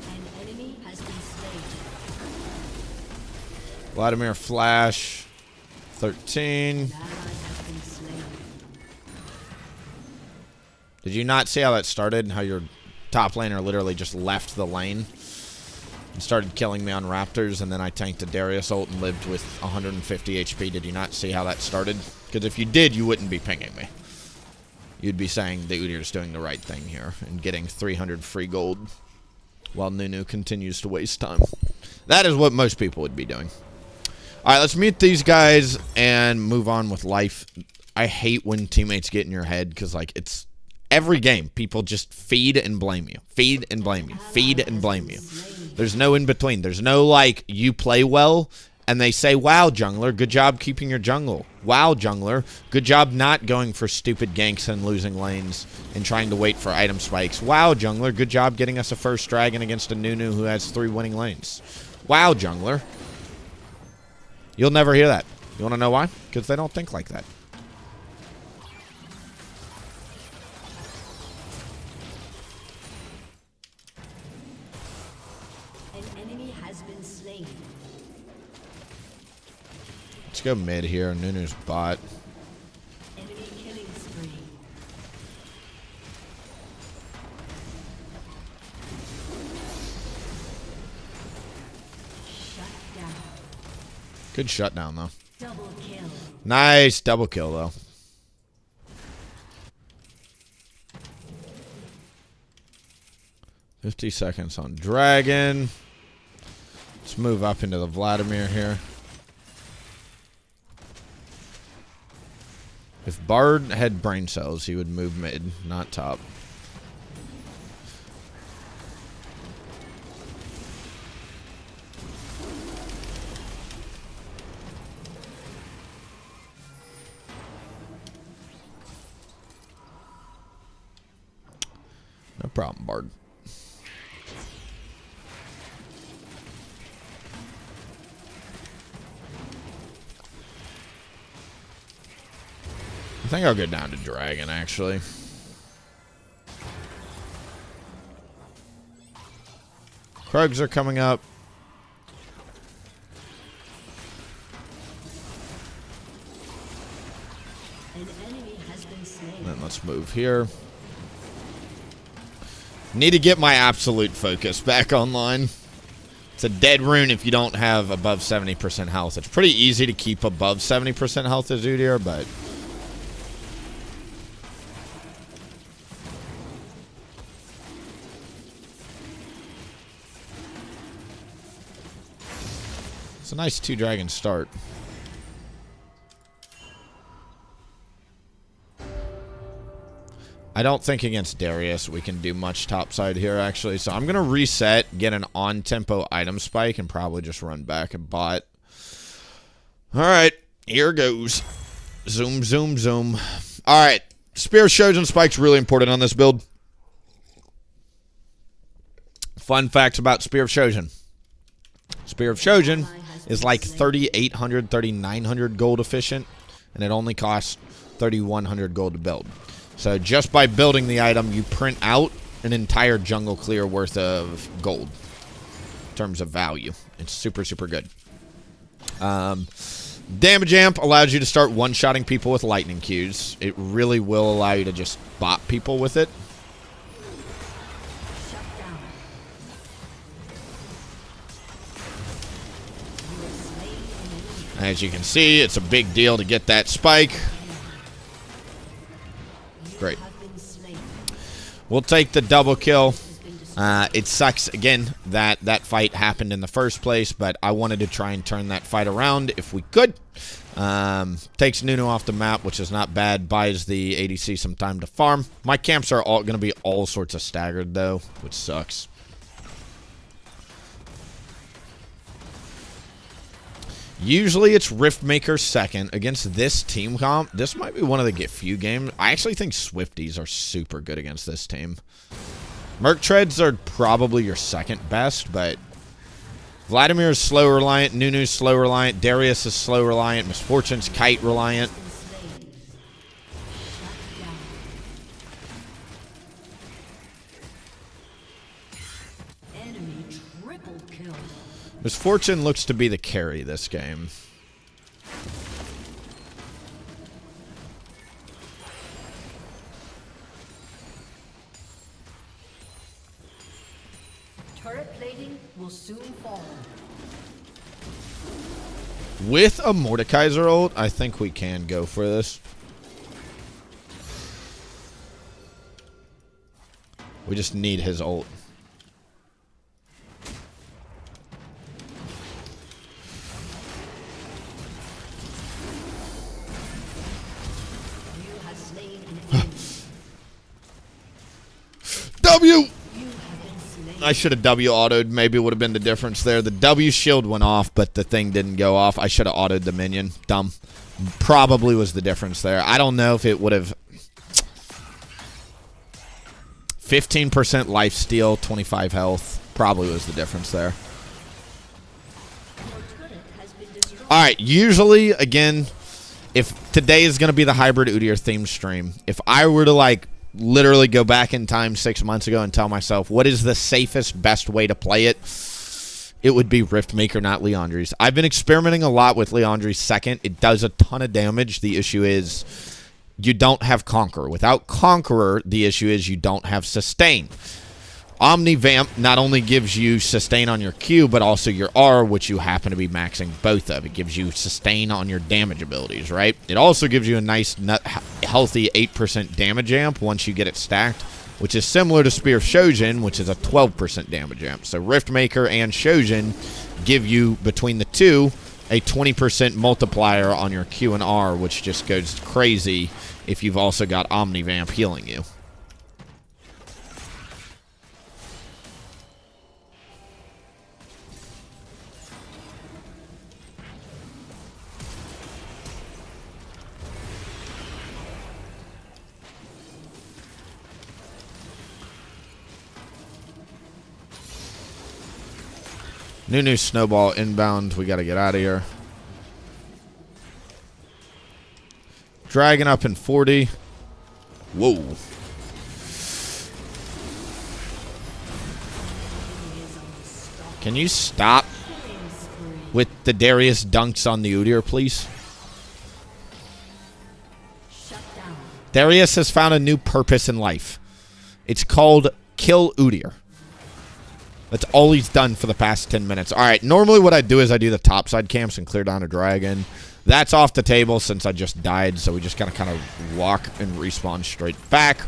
An enemy has been slain. Vladimir Flash. 13. An ally has been slain. Did you not see how that started and how your top laner literally just left the lane? and started killing me on Raptors, and then I tanked a Darius ult and lived with 150 HP. Did you not see how that started? Because if you did, you wouldn't be pinging me. You'd be saying the Udyr's doing the right thing here and getting 300 free gold while Nunu continues to waste time. That is what most people would be doing. All right, let's mute these guys and move on with life. I hate when teammates get in your head because, like, it's every game. People just feed and blame you. Feed and blame you. Feed and blame you. There's no in between. There's no, like, you play well, and they say, wow, jungler, good job keeping your jungle. Wow, jungler, good job not going for stupid ganks and losing lanes and trying to wait for item spikes. Wow, jungler, good job getting us a first dragon against a Nunu who has 3 winning lanes. Wow, jungler. You'll never hear that. You want to know why? Because they don't think like that. An enemy has been slain. Let's go mid here. Nunu's bot. Enemy killing spree. Shut down. Good shutdown, though. Double kill. Nice double kill, though. $50 seconds on Dragon. Let's move up into the Vladimir here. If Bard had brain cells, he would move mid, not top. No problem, Bard. I think I'll go down to Dragon, actually. Krugs are coming up. An enemy has been slain. And then let's move here. Need to get my absolute focus back online. It's a dead rune if you don't have above 70% health. It's pretty easy to keep above 70% health as Udyr, but... it's a nice 2-dragon start. I don't think against Darius we can do much topside here, actually. So I'm going to reset, get an on-tempo item spike, and probably just run back and bot. All right, here goes. Zoom, zoom, zoom. All right, Spear of Shojin spike's really important on this build. Fun facts about Spear of Shojin. Spear of Shojin is like 3,800, 3,900 gold efficient, and it only costs 3,100 gold to build. So just by building the item, you print out an entire jungle clear worth of gold in terms of value. It's super, super good. Damage amp allows you to start one-shotting people with lightning Qs. It really will allow you to just bop people with it. Shut down. You have slain an enemy. As you can see, it's a big deal to get that spike. Great. Have been slain. We'll take the double kill. It sucks, again, that that fight happened in the first place, but I wanted to try and turn that fight around if we could. Takes Nunu off the map, which is not bad. Buys the ADC some time to farm. My camps are all going to be all sorts of staggered, though, which sucks. Usually it's Riftmaker second. Against this team comp, this might be one of the few games. I actually think Swifties are super good against this team. Merc Treads are probably your second best, but Vladimir is slow reliant, Nunu's slow reliant, Darius is slow reliant, Misfortune's kite reliant. Slain. Shut down. Enemy triple kill. Misfortune looks to be the carry this game. Turret plating will soon fall. With a Mordekaiser ult, I think we can go for this. We just need his ult. You have slain an enemy. W! You have been slain. I should have W autoed. Maybe it would have been the difference there. The W shield went off, but the thing didn't go off. I should have autoed the minion. Dumb. Probably was the difference there. I don't know if it would have... 15% life steal, 25 health. Probably was the difference there. Your turret has been destroyed. Alright, usually, again, if today is going to be the hybrid Udyr theme stream, if I were to, like, literally go back in time 6 months ago and tell myself what is the safest, best way to play it, it would be Riftmaker, not Liandry's. I've been experimenting a lot with Liandry's second. It does a ton of damage. The issue is you don't have Conqueror. Without Conqueror, the issue is you don't have Sustain. Omni-Vamp not only gives you Sustain on your Q, but also your R, which you happen to be maxing both of. It gives you Sustain on your damage abilities, right? It also gives you a nice, healthy 8% damage amp once you get it stacked, which is similar to Spear of Shojin, which is a 12% damage amp. So Riftmaker and Shojin give you, between the two, a 20% multiplier on your Q and R, which just goes crazy if you've also got Omni-Vamp healing you. New snowball inbound. We got to get out of here. Dragon up in 40. Whoa. Can you stop with the Darius dunks on the Udyr, please? Shut down. Darius has found a new purpose in life. It's called kill Udyr. That's all he's done for the past 10 minutes. All right, normally what I do is I do the topside camps and clear down a dragon. That's off the table since I just died, so we just gotta kind of walk and respawn straight back.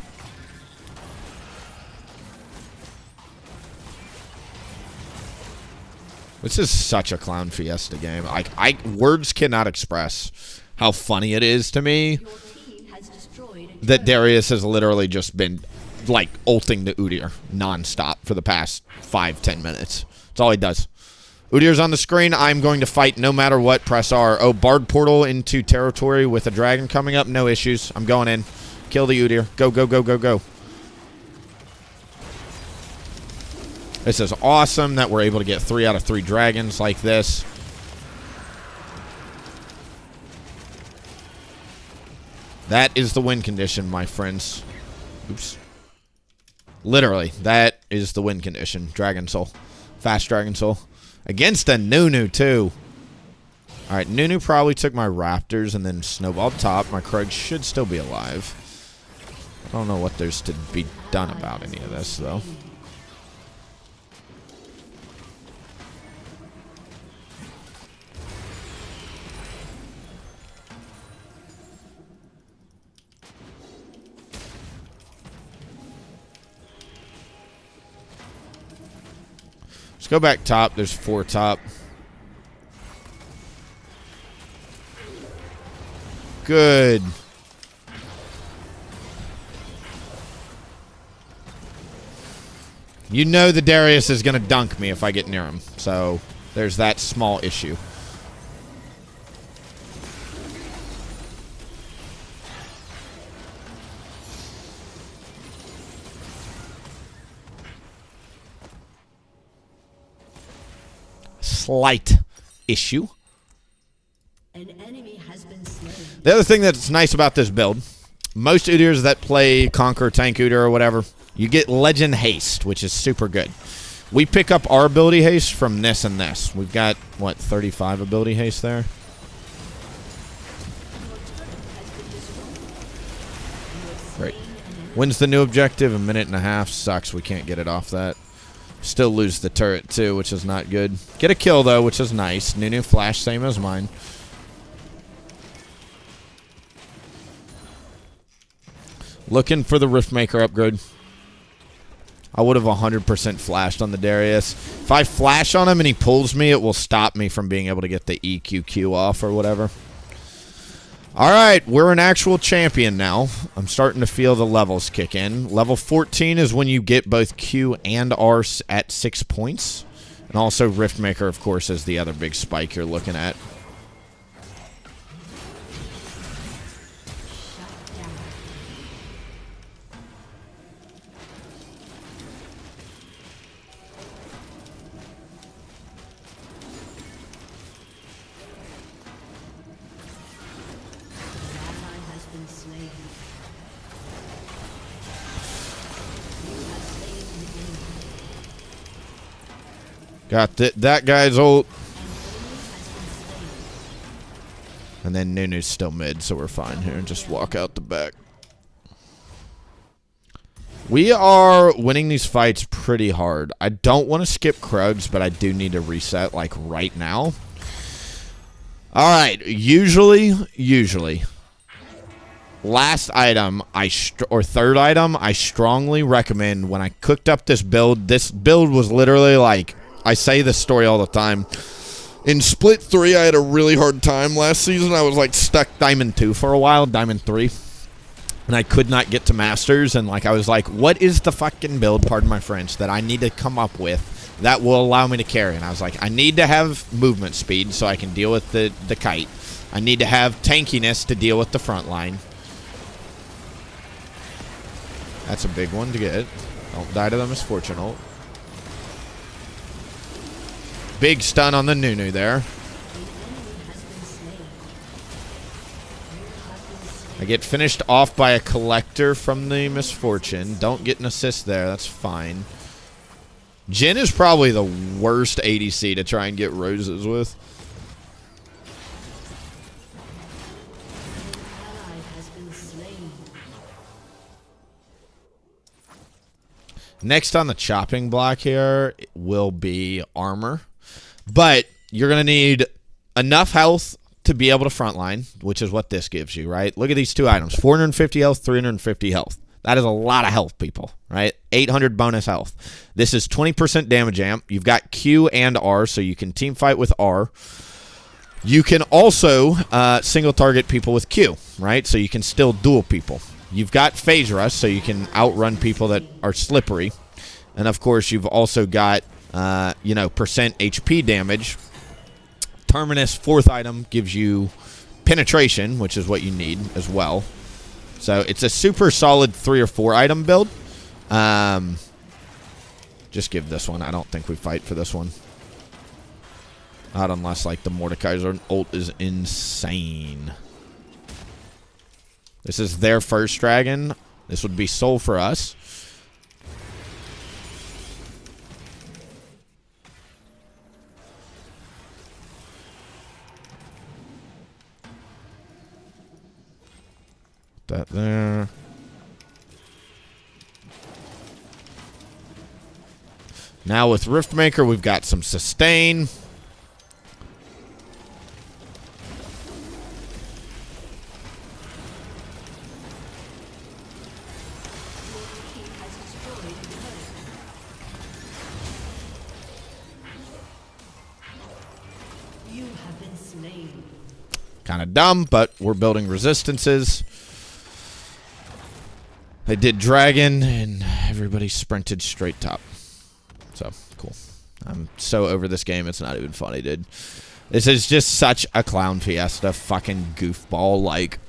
This is such a clown fiesta game. Words cannot express how funny it is to me Your team has destroyed a that Darius has literally just been like ulting the Udyr nonstop for the past 5-10 minutes. That's all he does. Udyr's on the screen. I'm going to fight no matter what. Press R. Oh, Bard portal into territory with a dragon coming up. No issues. I'm going in. Kill the Udyr. Go, go, go, go, go. This is awesome that we're able to get 3 out of 3 dragons like this. That is the win condition, my friends. Oops. Literally, that is the win condition. Dragon Soul. Fast Dragon Soul. Against a Nunu, too. Alright, Nunu probably took my Raptors and then snowballed top. My Krug should still be alive. I don't know what there's to be done about any of this, though. Let's go back top. There's 4 top. Good. You know the Darius is going to dunk me if I get near him. So there's that small issue. Slight issue. An enemy has been slain. The other thing that's nice about this build, most Udyrs that play Conquer, Tank Udyr, or whatever, you get Legend Haste, which is super good. We pick up our ability haste from this and this. We've got, what, 35 ability haste there? Great. When's the new objective? 1.5 minutes. Sucks, we can't get it off that. Still lose the turret, too, which is not good. Get a kill, though, which is nice. Nunu flash, same as mine. Looking for the Riftmaker upgrade. I would have 100% flashed on the Darius. If I flash on him and he pulls me, it will stop me from being able to get the EQQ off or whatever. All right, we're an actual champion now. I'm starting to feel the levels kick in. Level 14 is when you get both Q and R at 6 points. And also Riftmaker, of course, is the other big spike you're looking at. Got that guy's ult. And then Nunu's still mid, so we're fine here. Just walk out the back. We are winning these fights pretty hard. I don't want to skip Krugs, but I do need to reset, like, right now. Alright, usually, last item, or third item, I strongly recommend when I cooked up this build was literally like, I say this story all the time. In Split 3, I had a really hard time last season. I was like stuck Diamond 2 for a while, Diamond 3. And I could not get to Masters. And like I was like, what is the fucking build, pardon my French, that I need to come up with that will allow me to carry? And I was like, I need to have movement speed so I can deal with the kite. I need to have tankiness to deal with the front line. That's a big one to get. Don't die to the misfortune ult. Big stun on the Nunu there. I get finished off by a collector from the misfortune. Don't get an assist there. That's fine. Jhin is probably the worst ADC to try and get roses with. Next on the chopping block here will be armor. But you're going to need enough health to be able to frontline, which is what this gives you, right? Look at these two items. 450 health, 350 health. That is a lot of health, people, right? 800 bonus health. This is 20% damage amp. You've got Q and R, so you can team fight with R. You can also single target people with Q, right? So you can still duel people. You've got phase rush, so you can outrun people that are slippery. And, of course, you've also got percent HP damage. Terminus, fourth item, gives you penetration, which is what you need as well. So it's a super solid 3 or 4 item build. Just give this one. I don't think we fight for this one. Not unless, like, the Mordekaiser's ult is insane. This is their first dragon. This would be Soul for us. That there. Now with Riftmaker, we've got some sustain. You have been slain. Kind of dumb, but we're building resistances. They did dragon, and everybody sprinted straight top. So, cool. I'm so over this game, it's not even funny, dude. This is just such a clown fiesta fucking goofball. Like,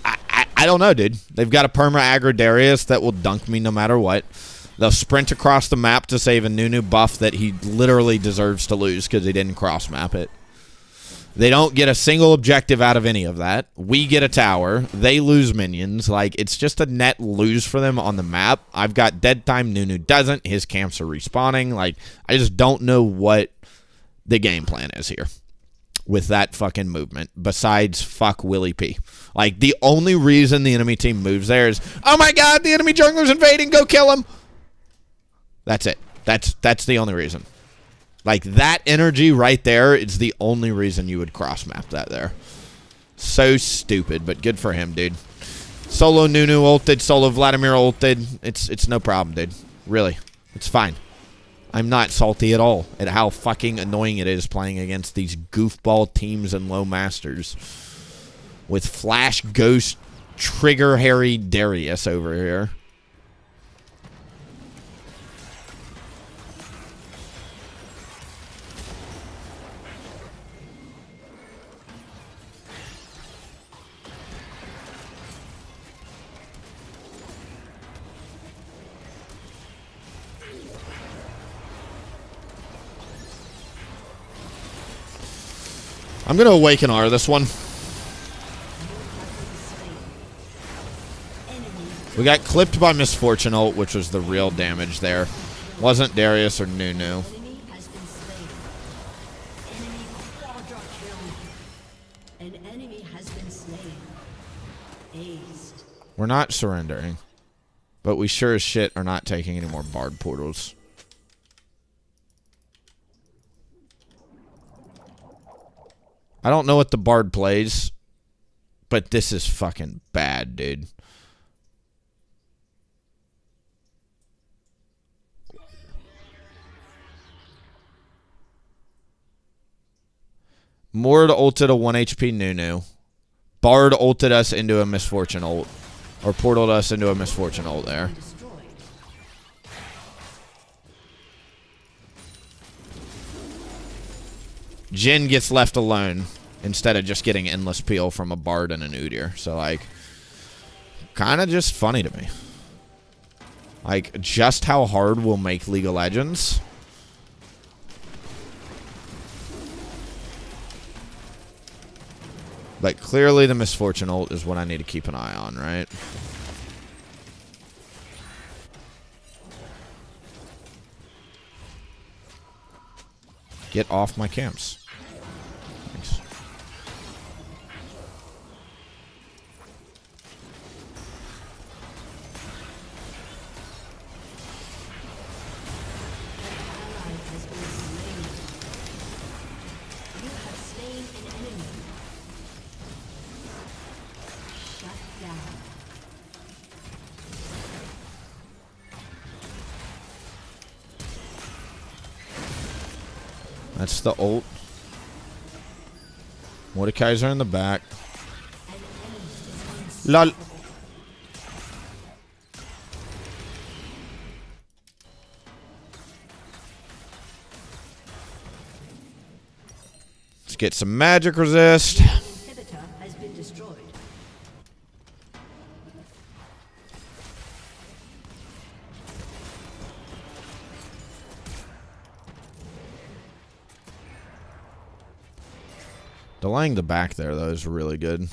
I don't know, dude. They've got a perma aggro Darius that will dunk me no matter what. They'll sprint across the map to save a Nunu buff that he literally deserves to lose because he didn't cross map it. They don't get a single objective out of any of that. We get a tower. They lose minions. Like, it's just a net lose for them on the map. I've got dead time. Nunu doesn't. His camps are respawning. Like, I just don't know what the game plan is here with that fucking movement besides fuck WilliefknP. Like, the only reason the enemy team moves there is, oh my god, the enemy jungler's invading. Go kill him. That's it. That's the only reason. Like, that energy right there is the only reason you would cross-map that there. So stupid, but good for him, dude. Solo Nunu ulted, solo Vladimir ulted. It's no problem, dude. Really. It's fine. I'm not salty at all at how fucking annoying it is playing against these goofball teams and low masters. With Flash, Ghost, Trigger, Harry, Darius over here. I'm going to Awaken R this one. We got clipped by Misfortune ult, which was the real damage there. Wasn't Darius or Nunu. Enemy has been slain. Enemy quadra kill. An enemy has been slain. Aced. We're not surrendering. But we sure as shit are not taking any more Bard portals. I don't know what the Bard plays, but this is fucking bad, dude. Mord ulted a 1 HP Nunu. Bard ulted us into a Misfortune ult. Or portaled us into a Misfortune ult there. Jhin gets left alone instead of just getting endless peel from a Bard and an Udyr. So, like, kind of just funny to me. Like, just how hard we'll make League of Legends. But clearly the Misfortune ult is what I need to keep an eye on, right? Get off my camps. Thanks. Ally has been slain. You have slain an enemy. Shut down. That's the ult. Mordekaiser in the back. Lol. Let's get some magic resist. Inhibitor has been destroyed. Delaying the back there, though, is really good.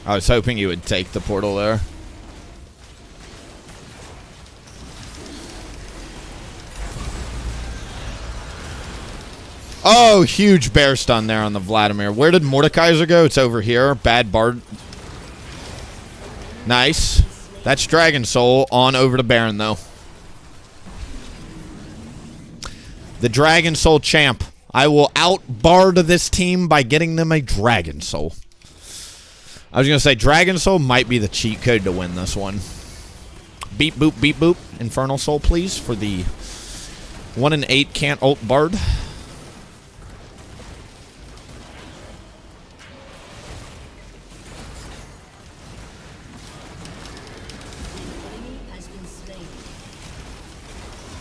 I was hoping you would take the portal there. Oh, huge bear stun there on the Vladimir. Where did Mordekaiser go? It's over here. Bad Bard. Nice. That's Dragon Soul on over to Baron, though. The Dragon Soul champ. I will out-bard this team by getting them a Dragon Soul. I was going to say, Dragon Soul might be the cheat code to win this one. Beep, boop, beep, boop. Infernal Soul, please, for the 1 in 8 can't ult Bard. Enemy has been slain.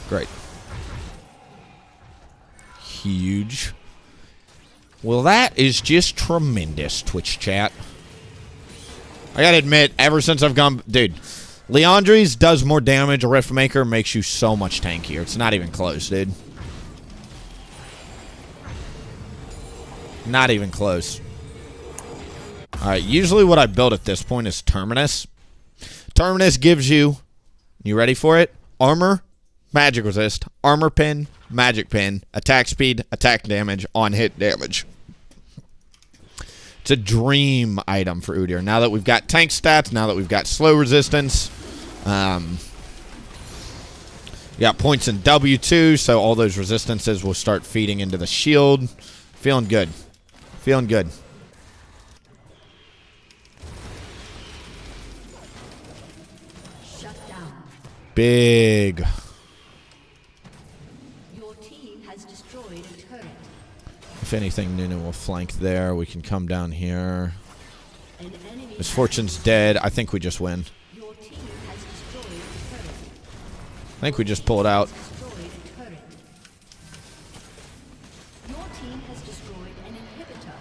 Great. Huge. Well, that is just tremendous, Twitch chat. I gotta admit, ever since I've gone... Dude, Liandry's does more damage. A Riftmaker makes you so much tankier. It's not even close, dude. Not even close. Alright, usually what I build at this point is Terminus. Terminus gives you ready for it? Armor, magic resist, armor pin, magic pin, attack speed, attack damage, on hit damage. It's a dream item for Udyr. Now that we've got tank stats, now that we've got slow resistance, you got points in W2, so all those resistances will start feeding into the shield. Feeling good. Feeling good. Shut down. Big. Your team has destroyed a turret. If anything, Nunu will flank there. We can come down here. An enemy Misfortune's dead. I think we just win. Your team has destroyed a turret. I think we just pull it out. Destroyed a turret. Your team has destroyed an inhibitor.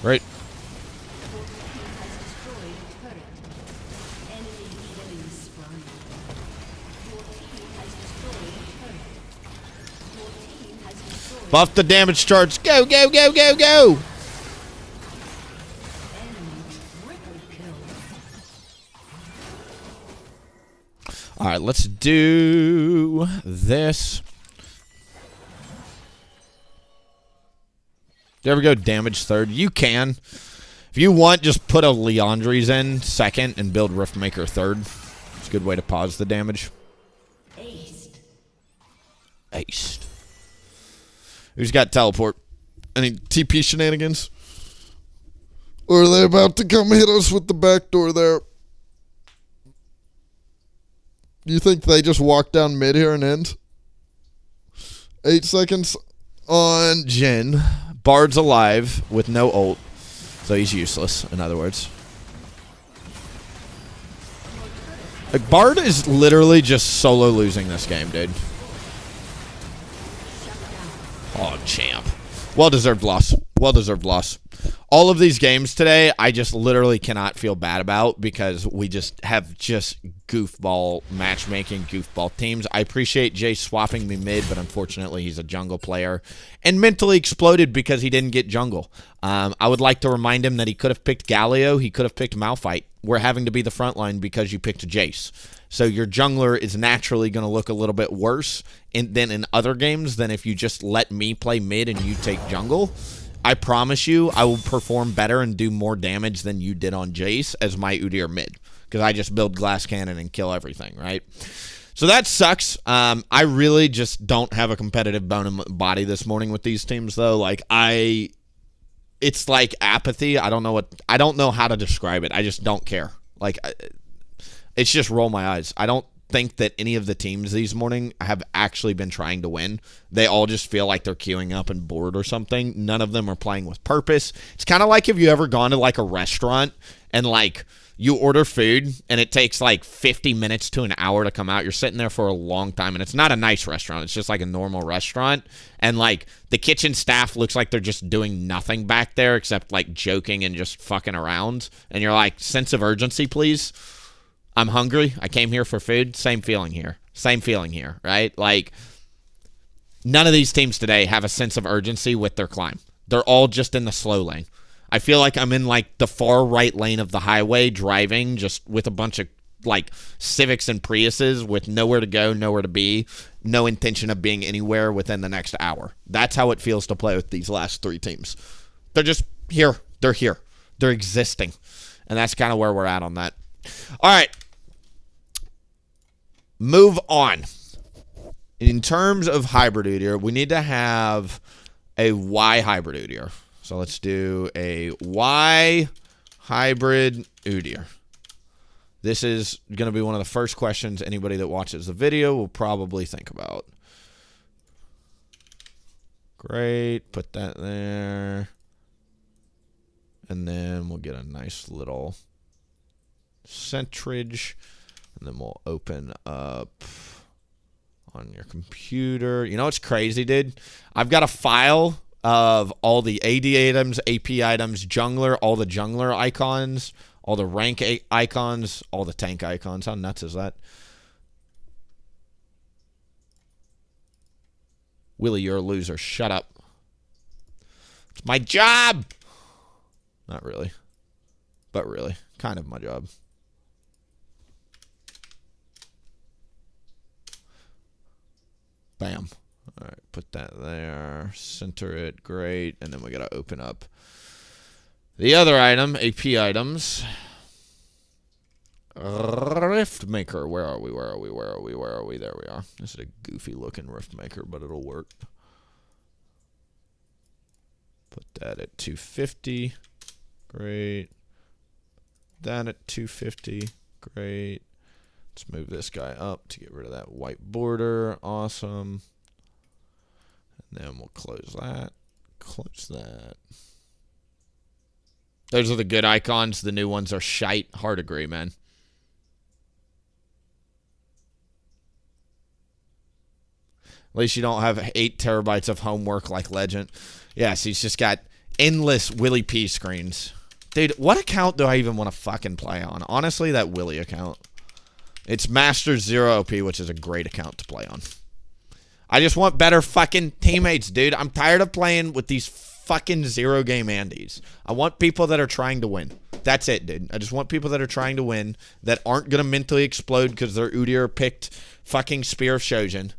Right. Your team has destroyed a turret. Enemy killing spree. Your team has destroyed a turret. Your team has destroyed Buff the damage charge. Go, go, go, go, go. enemy triple kill. All right, let's do this. There we go, damage third. You can. If you want, just put a Liandry's in second and build Riftmaker third. It's a good way to pause the damage. Aced. Aced. Who's got teleport? Any TP shenanigans? Or are they about to come hit us with the back door there? You think they just walk down mid here and end? 8 seconds on Jhin. Bard's alive with no ult, so he's useless, in other words. Like, Bard is literally just solo losing this game, dude. Oh, champ. Well-deserved loss. Well-deserved loss. All of these games today, I just literally cannot feel bad about because we just have just goofball matchmaking, goofball teams. I appreciate Jay swapping me mid, but unfortunately he's a jungle player and mentally exploded because he didn't get jungle. I would like to remind him that he could have picked Galio. He could have picked Malphite. We're having to be the front line because you picked Jace. So your jungler is naturally going to look a little bit worse than in other games than if you just let me play mid and you take jungle. I promise you I will perform better and do more damage than you did on Jace as my Udyr mid. Because I just build glass cannon and kill everything, right? So that sucks. I really just don't have a competitive bone in my body this morning with these teams, though. Like, it's like apathy. I don't know how to describe it. I just don't care. Like, it's just roll my eyes. I don't think that any of the teams these morning have actually been trying to win. They all just feel like they're queuing up and bored or something. None of them are playing with purpose. It's kind of like if you ever gone to like a restaurant and like you order food and it takes like 50 minutes to an hour to come out. You're sitting there for a long time and it's not a nice restaurant. It's just like a normal restaurant. And like the kitchen staff looks like they're just doing nothing back there except like joking and just fucking around. And you're like, sense of urgency, please. I'm hungry. I came here for food. Same feeling here. Same feeling here, right? Like, none of these teams today have a sense of urgency with their climb. They're all just in the slow lane. I feel like I'm in, like, the far right lane of the highway driving just with a bunch of, like, Civics and Priuses with nowhere to go, nowhere to be, no intention of being anywhere within the next hour. That's how it feels to play with these last three teams. They're just here. They're here. They're existing. And that's kind of where we're at on that. All right. Move on. In terms of hybrid Udyr, we need to have a Y hybrid Udyr. So let's do a Y hybrid Udyr. This is going to be one of the first questions anybody that watches the video will probably think about. Great. Put that there. And then we'll get a nice little centrage, and then we'll open up on your computer. You know what's crazy, dude? I've got a file of all the AD items, AP items, jungler, all the jungler icons, all the rank icons, all the tank icons. How nuts is that? Willie, you're a loser. Shut up. It's my job. Not really. But really. Kind of my job. Bam. All right, put that there. Center it. Great. And then we got to open up the other item, AP items. Rift Maker. Where are we? Where are we? Where are we? Where are we? There we are. This is a goofy looking Rift Maker, but it'll work. Put that at 250. Great. That at 250. Great. Let's move this guy up to get rid of that white border. Awesome. And then we'll close that. Close that. Those are the good icons. The new ones are shite. Hard agree, man. At least you don't have 8 terabytes of homework like Legend. Yes, he's just got endless WilliefknP screens. Dude, what account do I even want to fucking play on? Honestly, that Willie account. It's Master 0 OP, which is a great account to play on. I just want better fucking teammates, dude. I'm tired of playing with these fucking zero-game Andes. I want people that are trying to win. That's it, dude. I just want people that are trying to win, that aren't going to mentally explode because their Udyr picked fucking Spear of Shojin.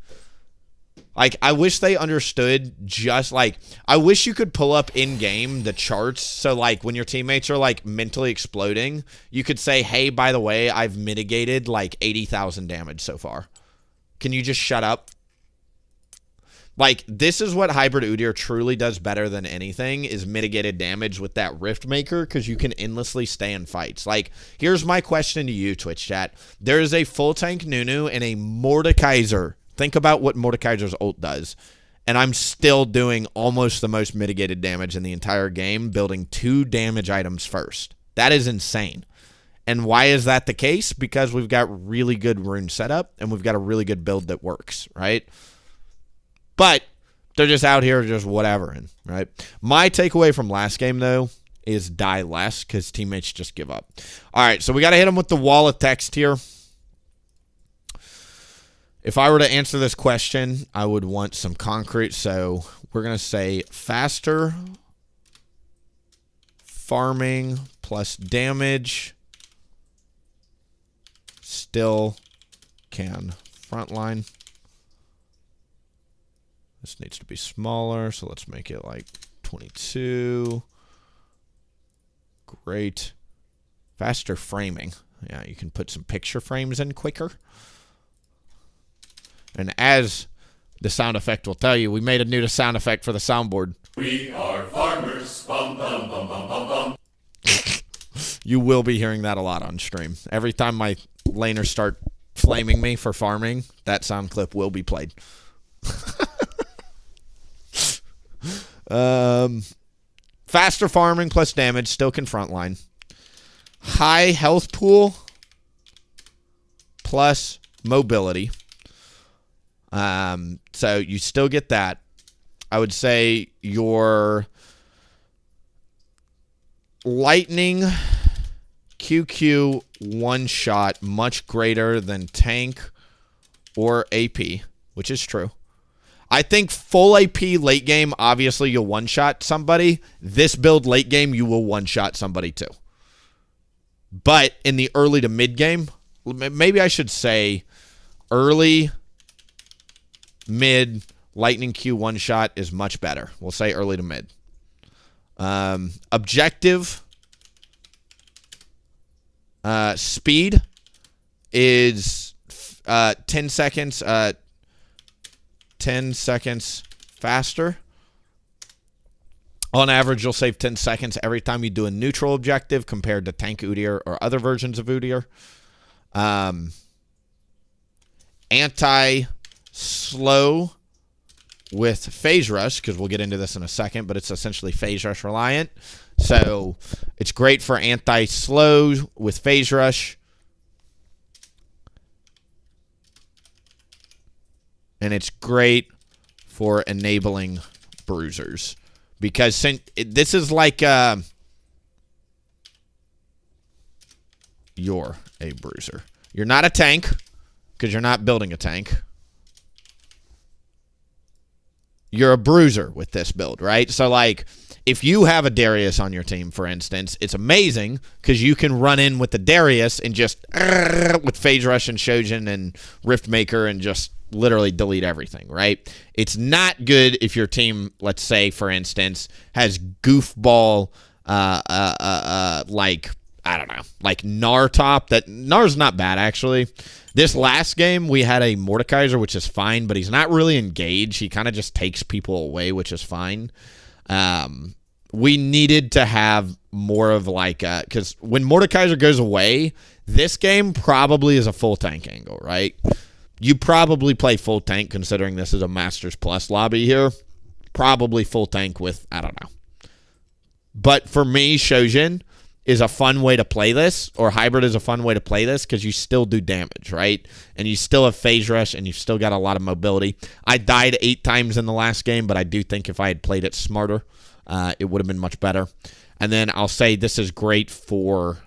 Like, I wish they understood just, like, I wish you could pull up in-game the charts so, like, when your teammates are, like, mentally exploding, you could say, hey, by the way, I've mitigated, like, 80,000 damage so far. Can you just shut up? Like, this is what Hybrid Udyr truly does better than anything, is mitigated damage with that Rift Maker, because you can endlessly stay in fights. Like, here's my question to you, Twitch chat. There is a full tank Nunu and a Mordekaiser. Think about what Mordekaiser's ult does. And I'm still doing almost the most mitigated damage in the entire game, building 2 damage items first. That is insane. And why is that the case? Because we've got really good rune setup, and we've got a really good build that works, right? But they're just out here just whatevering, right? My takeaway from last game, though, is die less, because teammates just give up. All right, so we got to hit them with the wall of text here. If I were to answer this question, I would want some concrete. So we're going to say faster farming plus damage still can frontline. This needs to be smaller, so let's make it like 22. Great. Faster framing. Yeah, you can put some picture frames in quicker. And as the sound effect will tell you, we made a new sound effect for the soundboard. We are farmers. Bum, bum, bum, bum, bum, bum. You will be hearing that a lot on stream. Every time my laners start flaming me for farming, that sound clip will be played. Faster farming plus damage still can frontline. High health pool plus mobility. So you still get that. I would say your lightning QQ one shot much greater than tank or AP, which is true. I think full AP late game, obviously you'll one shot somebody. This build late game, you will one shot somebody too. But in the early to mid game, maybe I should say early, mid, lightning Q one shot is much better. We'll say early to mid. Objective speed is 10 seconds 10 seconds faster. On average, you'll save 10 seconds every time you do a neutral objective compared to tank Udyr or other versions of Udyr. Anti-slow with Phase Rush, because we'll get into this in a second, but it's essentially Phase Rush reliant. So it's great for anti-slow with Phase Rush. And it's great for enabling bruisers. Because this is like you're a bruiser. You're not a tank, because you're not building a tank. You're a bruiser with this build, right? So, like, if you have a Darius on your team, for instance, it's amazing because you can run in with the Darius and just with Phase Rush and Shojin and Riftmaker and just literally delete everything, right? It's not good if your team, let's say, for instance, has goofball, like, I don't know, like Gnar top. That Gnar's not bad, actually. This last game, we had a Mordekaiser, which is fine, but he's not really engaged. He kind of just takes people away, which is fine. We needed to have more of like, because when Mordekaiser goes away, this game probably is a full tank angle, right? You probably play full tank, considering this is a Masters Plus lobby here. Probably full tank with, I don't know. But for me, Shojin is a fun way to play this, or hybrid is a fun way to play this, because you still do damage, right? And you still have Phase Rush, and you've still got a lot of mobility. I died 8 times in the last game, but I do think if I had played it smarter, it would have been much better. And then I'll say this is great for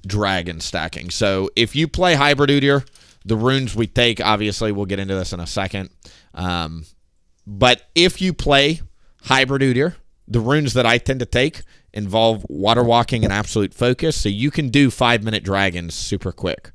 dragon stacking. So if you play hybrid Udyr, the runes we take, obviously, we'll get into this in a second. But if you play hybrid Udyr, the runes that I tend to take involve water walking and absolute focus, so you can do 5-minute dragons super quick.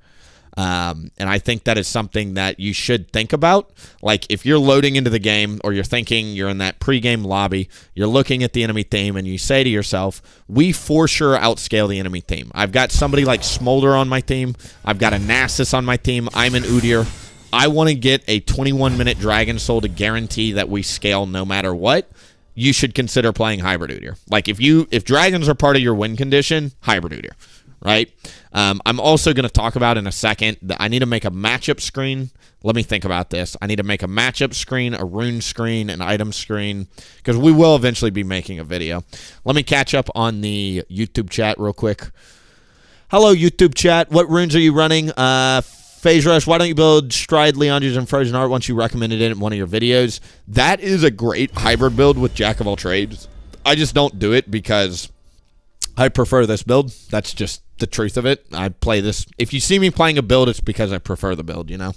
And I think that is something that you should think about. Like, if you're loading into the game, or you're thinking you're in that pregame lobby, you're looking at the enemy team, and you say to yourself, we for sure outscale the enemy team. I've got somebody like Smolder on my team. I've got a Nasus on my team. I'm an Udyr. I want to get a 21-minute Dragon Soul to guarantee that we scale no matter what. You should consider playing hybrid Udyr. Like, if dragons are part of your win condition, hybrid Udyr, right? I'm also going to talk about in a second that I need to make a matchup screen. Let me think about this. I need to make a matchup screen, a rune screen, an item screen, because we will eventually be making a video. Let me catch up on the YouTube chat real quick. Hello, YouTube chat. What runes are you running? Phase Rush, why don't you build Stride, Leandres, and Frozen Art once you recommended it in one of your videos? That is a great hybrid build with Jack of all trades. I just don't do it because I prefer this build. That's just the truth of it. I play this. If you see me playing a build, it's because I prefer the build, you know?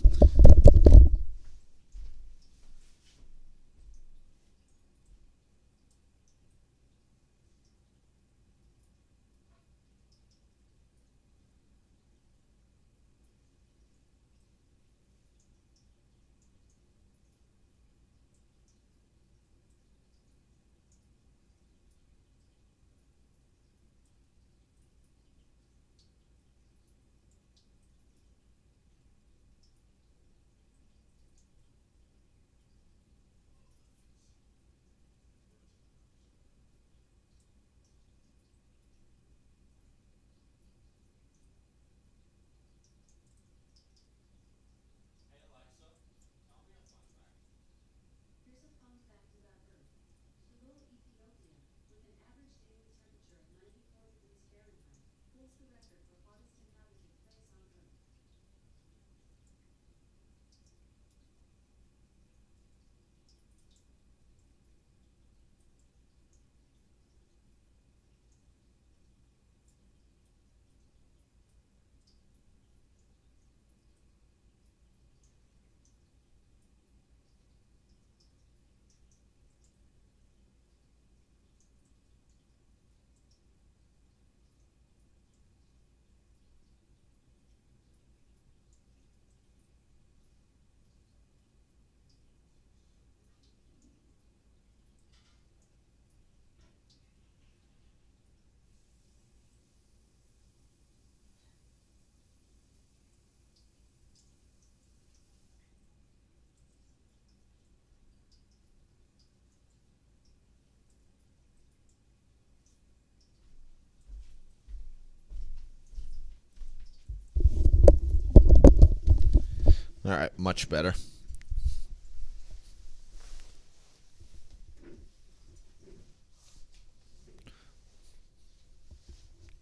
All right, much better.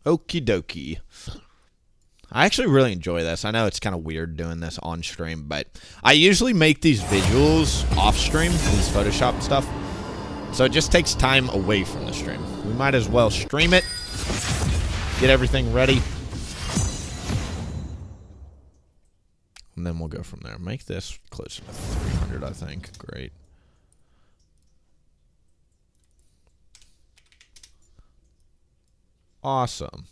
Okie dokie. I actually really enjoy this. I know it's kind of weird doing this on stream, but I usually make these visuals off stream, these Photoshop stuff. So it just takes time away from the stream. We might as well stream it, get everything ready, and then we'll go from there. Make this closer to 300, I think. Great. Awesome.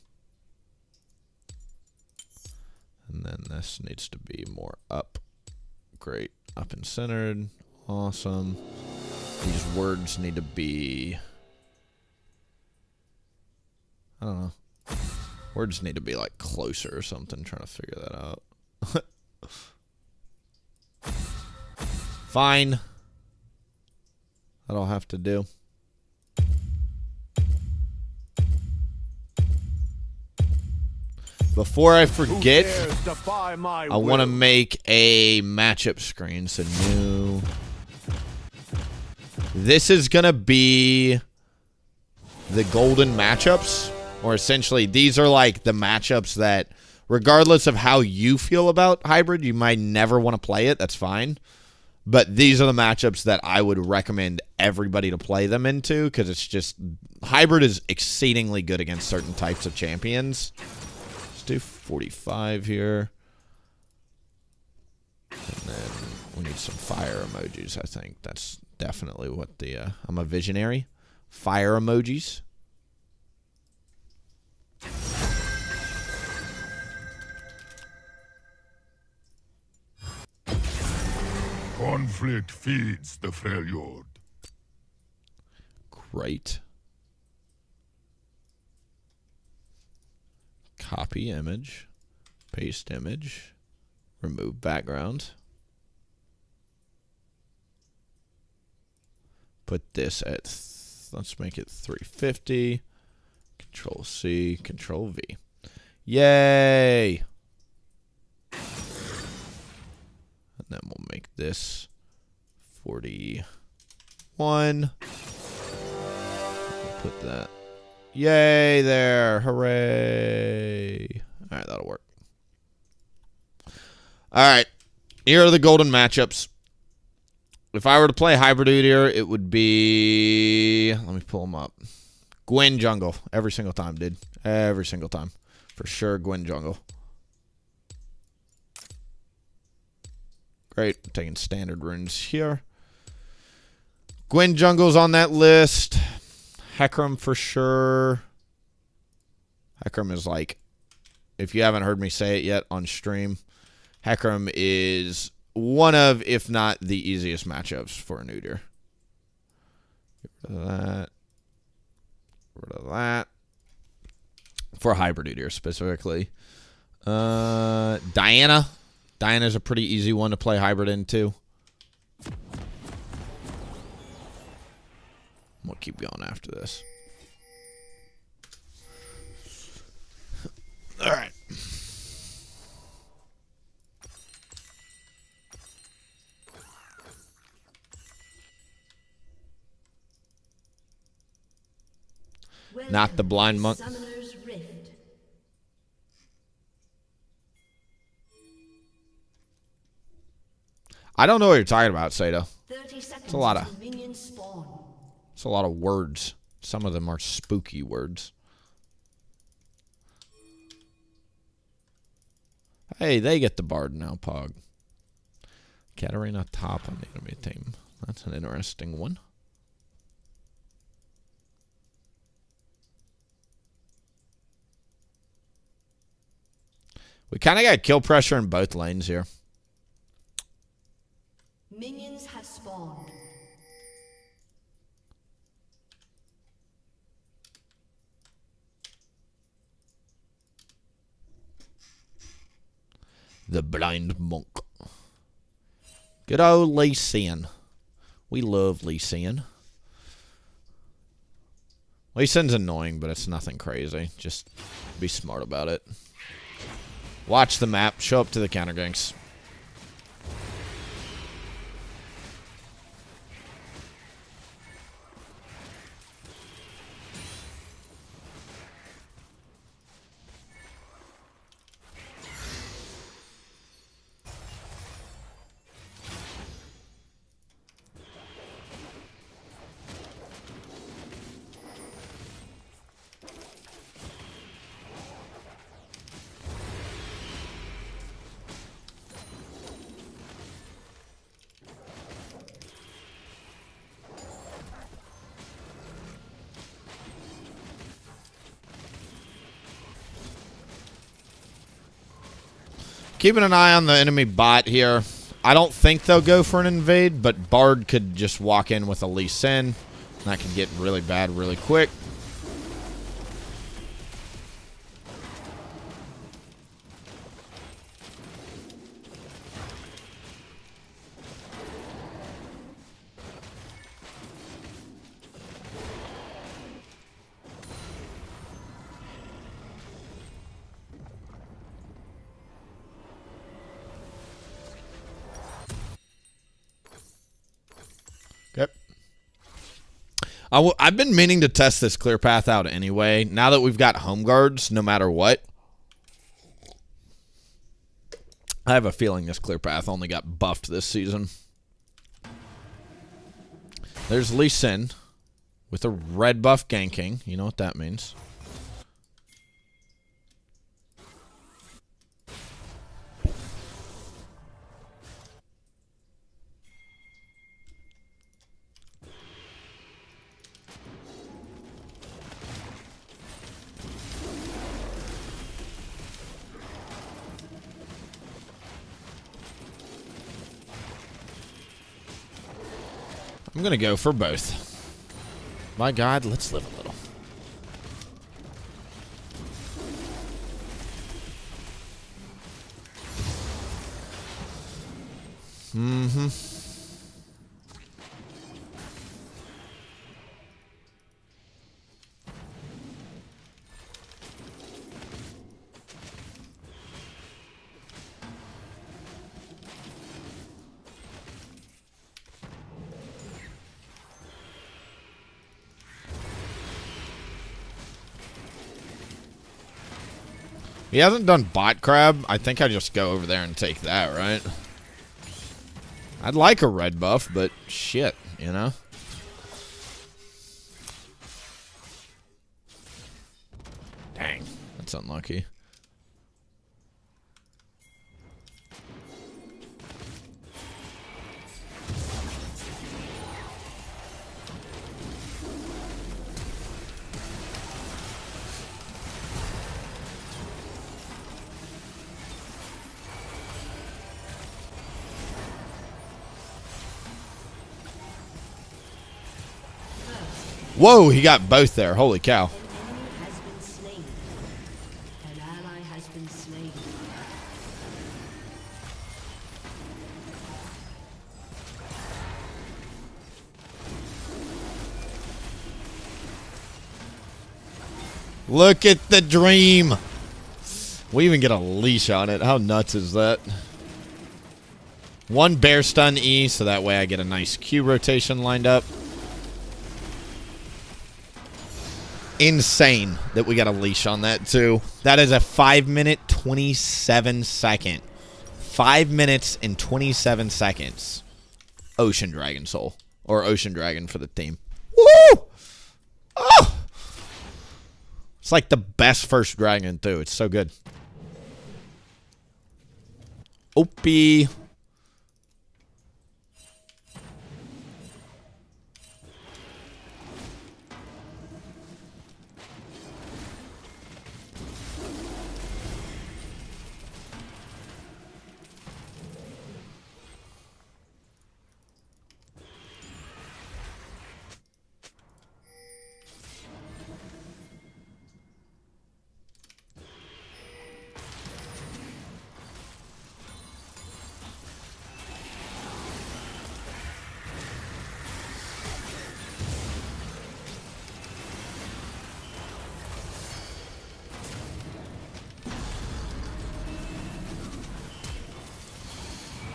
And then this needs to be more up. Great. Up and centered. Awesome. These words need to be... I don't know. Words need to be like closer or something. Trying to figure that out. Fine. That'll have to do. Before I forget, I want to make a matchup screen. So new. This is going to be the golden matchups. Or essentially, these are like the matchups that, regardless of how you feel about hybrid, you might never want to play it. That's fine. But these are the matchups that I would recommend everybody to play them into. Because it's just, hybrid is exceedingly good against certain types of champions. Do 45 here. And then we need some fire emojis, I think. That's definitely what the... I'm a visionary. Fire emojis. Conflict feeds the Freljord. Great. Copy image, paste image, remove background. Put this at, let's make it 350. Control C, Control V. Yay! And then we'll make this 41. We'll put that. Yay there. Hooray. All right, that'll work. All right. Here are the golden matchups. If I were to play hybrid Udyr, it would be... Let me pull them up. Gwen jungle. Every single time, dude. Every single time. For sure, Gwen jungle. Great. Taking standard runes here. Gwen jungle's on that list. Hecarim for sure. Hecarim is like, if you haven't heard me say it yet on stream, Hecarim is one of, if not the easiest matchups for an Udyr. Get rid of that. Get rid of that. For hybrid Udyr specifically. Diana. Diana's a pretty easy one to play hybrid into. We'll keep going after this. All right. Not the blind monk. Summoner's Rift. I don't know what you're talking about, Sato. 30 seconds It's a lot of... until minions spawn. It's a lot of words. Some of them are spooky words. Hey, they get the bard now, Pog. Katarina top on the enemy team. That's an interesting one. We kind of got kill pressure in both lanes here. Minions have spawned. The blind monk. Good old Lee Sin. We love Lee Sin. Lee Sin's annoying, but it's nothing crazy. Just be smart about it. Watch the map. Show up to the counter ganks. Keeping an eye on the enemy bot here. I don't think they'll go for an invade, but Bard could just walk in with a Lee Sin. And that could get really bad really quick. Yep. I've been meaning to test this clear path out anyway. Now that we've got home guards, no matter what. I have a feeling this clear path only got buffed this season. There's Lee Sin with a red buff ganking. You know what that means. I'm going to go for both. My God, let's live a little. He hasn't done bot crab. I think I just go over there and take that, right? I'd like a red buff, but shit, you know? Dang, that's unlucky. Whoa, he got both there. Holy cow. An enemy has been slain. An ally has been slain. Look at the dream. We even get a leash on it. How nuts is that? One bear stun E, so that way I get a nice Q rotation lined up. Insane that we got a leash on that too. That is a 5-minute 27-second. 5 minutes and 27 seconds. Ocean Dragon Soul. Or Ocean Dragon for the team. Woo! Oh! It's like the best first dragon too. It's so good. Opie.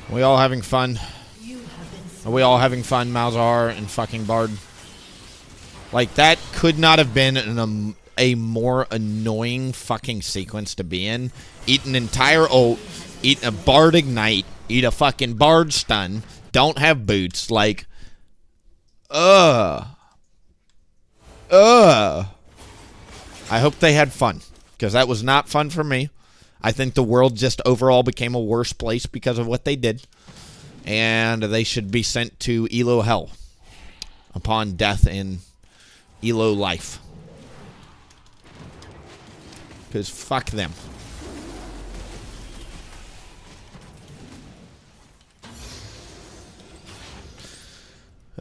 We all having fun? Are we all having fun, Malzahar and fucking Bard? Like, that could not have been a more annoying fucking sequence to be in. Eat an entire ult, eat a Bard Ignite, eat a fucking Bard Stun, don't have boots, like... I hope they had fun, because that was not fun for me. I think the world just overall became a worse place because of what they did. And they should be sent to Elo Hell upon death in Elo life. Because fuck them.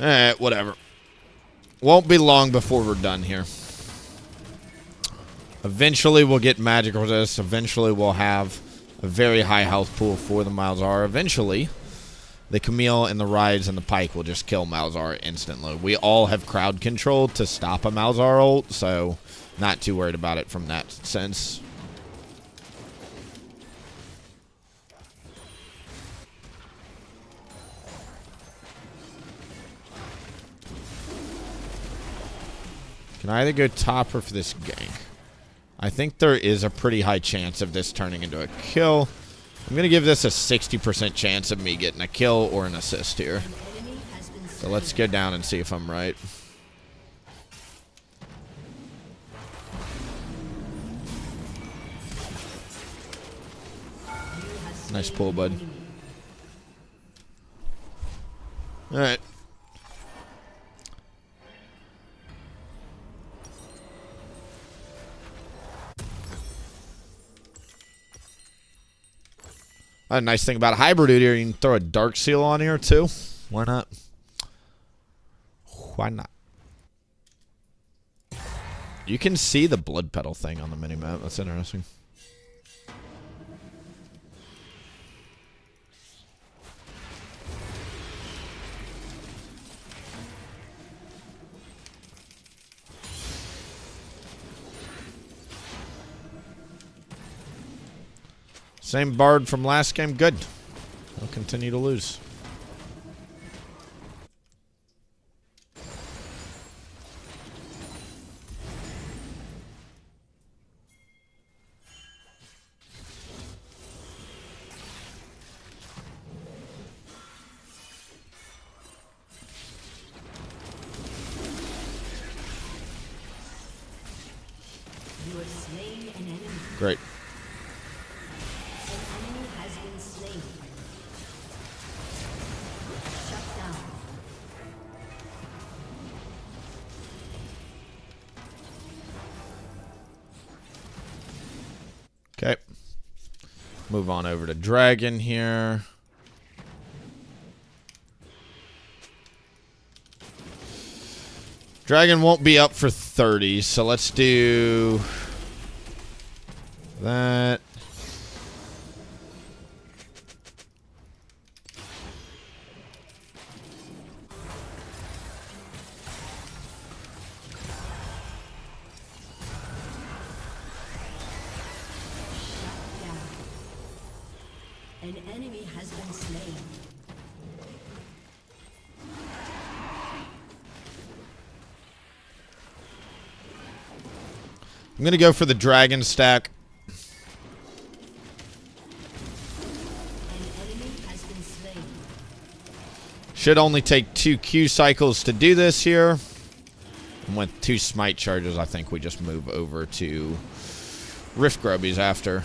Alright, whatever. Won't be long before we're done here. Eventually we'll get magic resist. Eventually we'll have a very high health pool for the Malzahar. Eventually, the Camille and the Rides and the Pike will just kill Malzahar instantly. We all have crowd control to stop a Malzahar ult, so not too worried about it from that sense. Can I either go top or for this gank? I think there is a pretty high chance of this turning into a kill. I'm going to give this a 60% chance of me getting a kill or an assist here. So let's go down and see if I'm right. Nice pull, bud. Alright. A nice thing about hybrid Udyr, you can throw a dark seal on here too. Why not? Why not? You can see the blood petal thing on the minimap. That's interesting. Same Bard from last game. Good. We'll continue to lose. You have slain an enemy. Great. An enemy has been slain. Shut down. Okay. Move on over to Dragon here. Dragon won't be up for 30, so let's do that. Down. An enemy has been slain. I'm going to go for the Dragon stack. An enemy has been slain. Should only take 2 Q cycles to do this here. And with 2 smite charges, I think we just move over to Rift Grubbies after.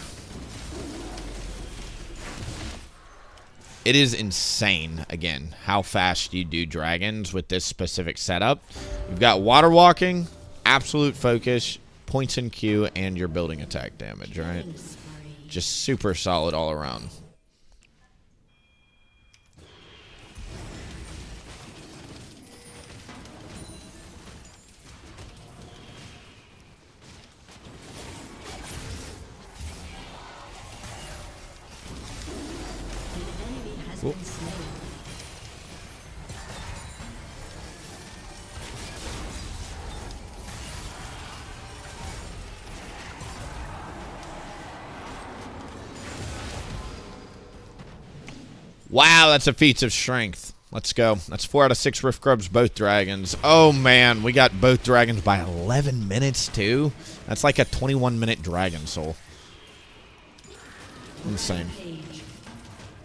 It is insane, again, how fast you do dragons with this specific setup. You've got water walking, absolute focus, points in Q, and your building attack damage, right? Just super solid all around. An enemy has been slain. Wow, that's a feat of strength. Let's go. That's 4 out of 6 Rift Grubs, both dragons. Oh, man. We got both dragons by 11 minutes, too. That's like a 21-minute dragon soul. Insane.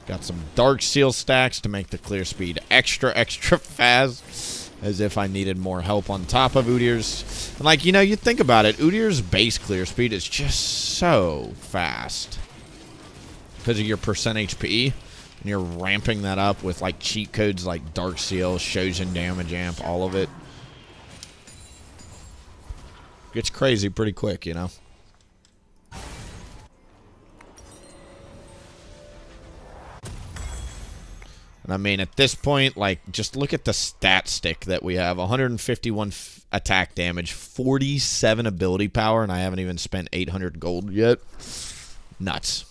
Got some Dark Seal stacks to make the clear speed extra, extra fast. As if I needed more help on top of Udyr's. And, like, you know, you think about it. Udyr's base clear speed is just so fast. Because of your percent HP. And you're ramping that up with, like, cheat codes like Dark Seal, Shojin Damage Amp, all of it. Gets crazy pretty quick, you know? And And I mean, at this point, like, just look at the stat stick that we have. 151 attack damage, 47 ability power, and I haven't even spent 800 gold yet. Nuts.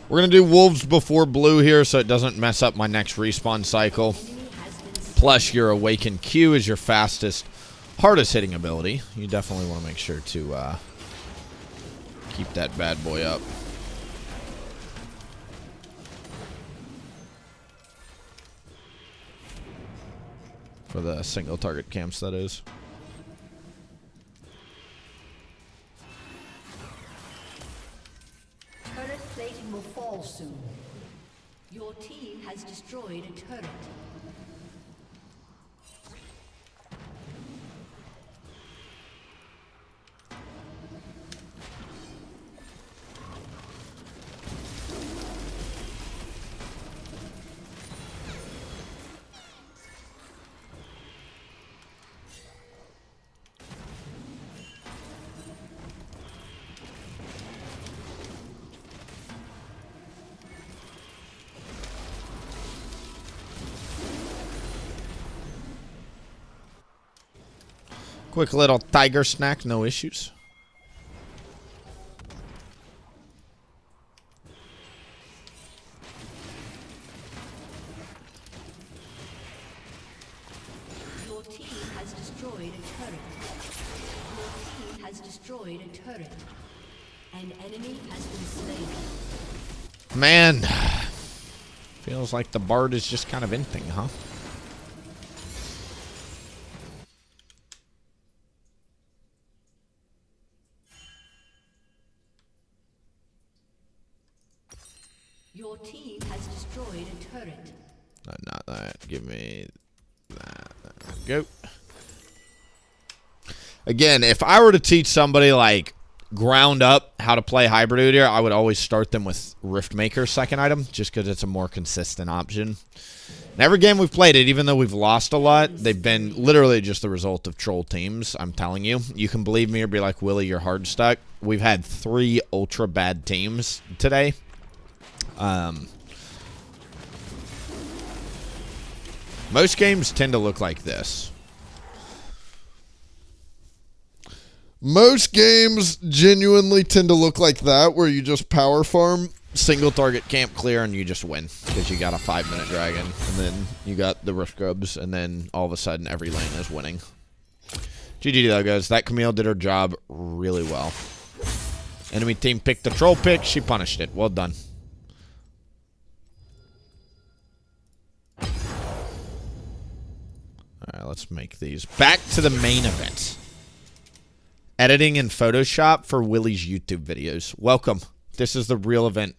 We're going to do wolves before blue here so it doesn't mess up my next respawn cycle. Plus, your awakened Q is your fastest, hardest hitting ability. You definitely want to make sure to keep that bad boy up. For the single target camps, that is. Turret plating will fall soon. Your team has destroyed a turret. Quick little tiger snack, no issues. Your team has destroyed a turret. Your team has destroyed a turret. An enemy has been slain. Man, feels like the bard is just kind of inting, huh? Your team has destroyed a turret. Not that. Give me that. There we go. Again, if I were to teach somebody like ground up how to play hybrid Udyr, I would always start them with Riftmaker's second item, just because it's a more consistent option. In every game we've played it, even though we've lost a lot, they've been literally just the result of troll teams. I'm telling you. You can believe me or be like, Willie, you're hard stuck. We've had 3 ultra bad teams today. Most games tend to look like this. Most games genuinely tend to look like that, where you just power farm, single target camp clear, and you just win. Because you got a 5-minute dragon, and then you got the rift grubs, and then all of a sudden every lane is winning. GG though, guys. That Camille did her job really well. Enemy team picked the troll pick. She punished it. Well done. Alright, let's make these. Back to the main event. Editing in Photoshop for Willie's YouTube videos. Welcome. This is the real event.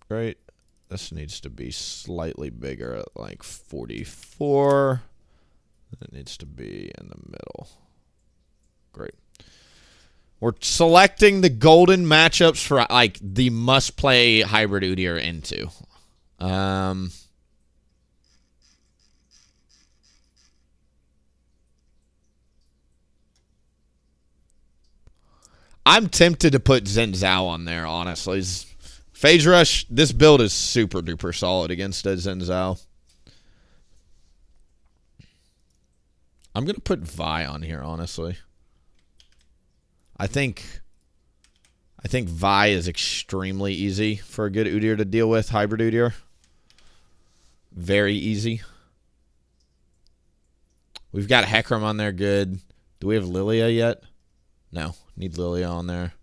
Great. This needs to be slightly bigger at like 44. It needs to be in the middle. Great. We're selecting the golden matchups for like the must-play hybrid Udyr into. I'm tempted to put Xin Zhao on there, honestly. Phase Rush, this build is super duper solid against Xin Zhao. I'm going to put Vi on here, honestly. I think Vi is extremely easy for a good Udyr to deal with, hybrid Udyr. Very easy. We've got Hecarim on there, good. Do we have Lilia yet? No, need Lilia on there.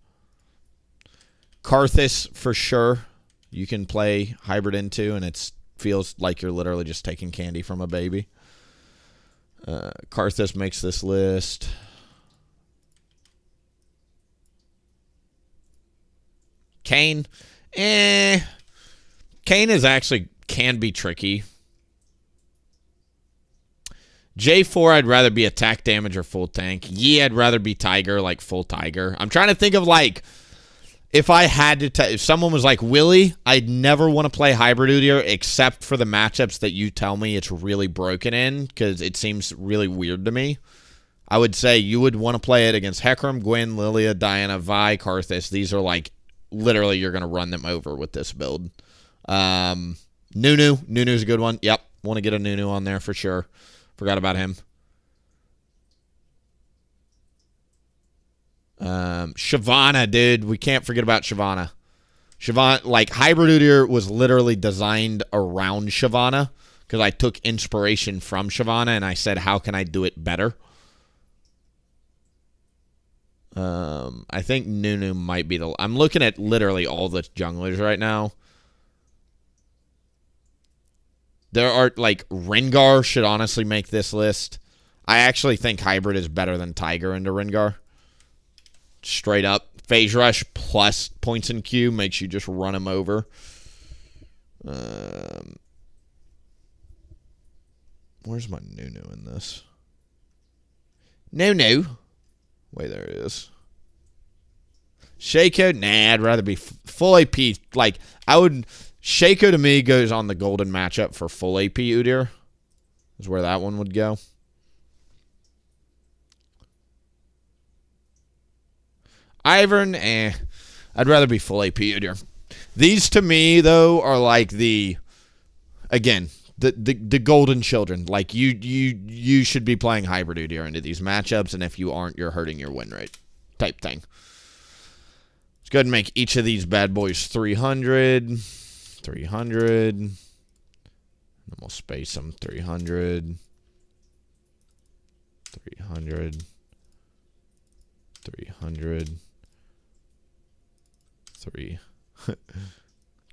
Karthus for sure. You can play hybrid into, and it feels like you're literally just taking candy from a baby. Karthus makes this list. Kane. Kane is actually can be tricky. J4, I'd rather be attack damage or full tank. Yi, I'd rather be Tiger, like full Tiger. I'm trying to think of like, if I had to, if someone was like, Willie, I'd never want to play Hybrid Udyr except for the matchups that you tell me it's really broken in, because it seems really weird to me. I would say you would want to play it against Hecarim, Gwen, Lilia, Diana, Vi, Karthus. These are like, literally, you're going to run them over with this build. Nunu. Nunu's a good one. Yep. Want to get a Nunu on there for sure. Forgot about him. Shyvana, dude. We can't forget about Shyvana. Shyvana, like, Hybrid Udyr was literally designed around Shyvana, because I took inspiration from Shyvana and I said, how can I do it better? I think Nunu might be the... I'm looking at literally all the junglers right now. There are, like, Rengar should honestly make this list. I actually think Hybrid is better than Tiger into Rengar. Straight up. Phase Rush plus points in Q makes you just run him over. Where's my Nunu in this? Nunu. Wait, there it is. Shaco? Nah, I'd rather be full AP. Like, I would... Shaco to me goes on the golden matchup for full AP Udyr. Is where that one would go. Ivern, I'd rather be full AP Udyr. These to me, though, are like the... Again, the golden children. Like, you should be playing Hybrid Udyr into these matchups, and if you aren't, you're hurting your win rate. Type thing. Let's go ahead and make each of these bad boys 300... 300. And then we'll space them 300. 300. 300. 3.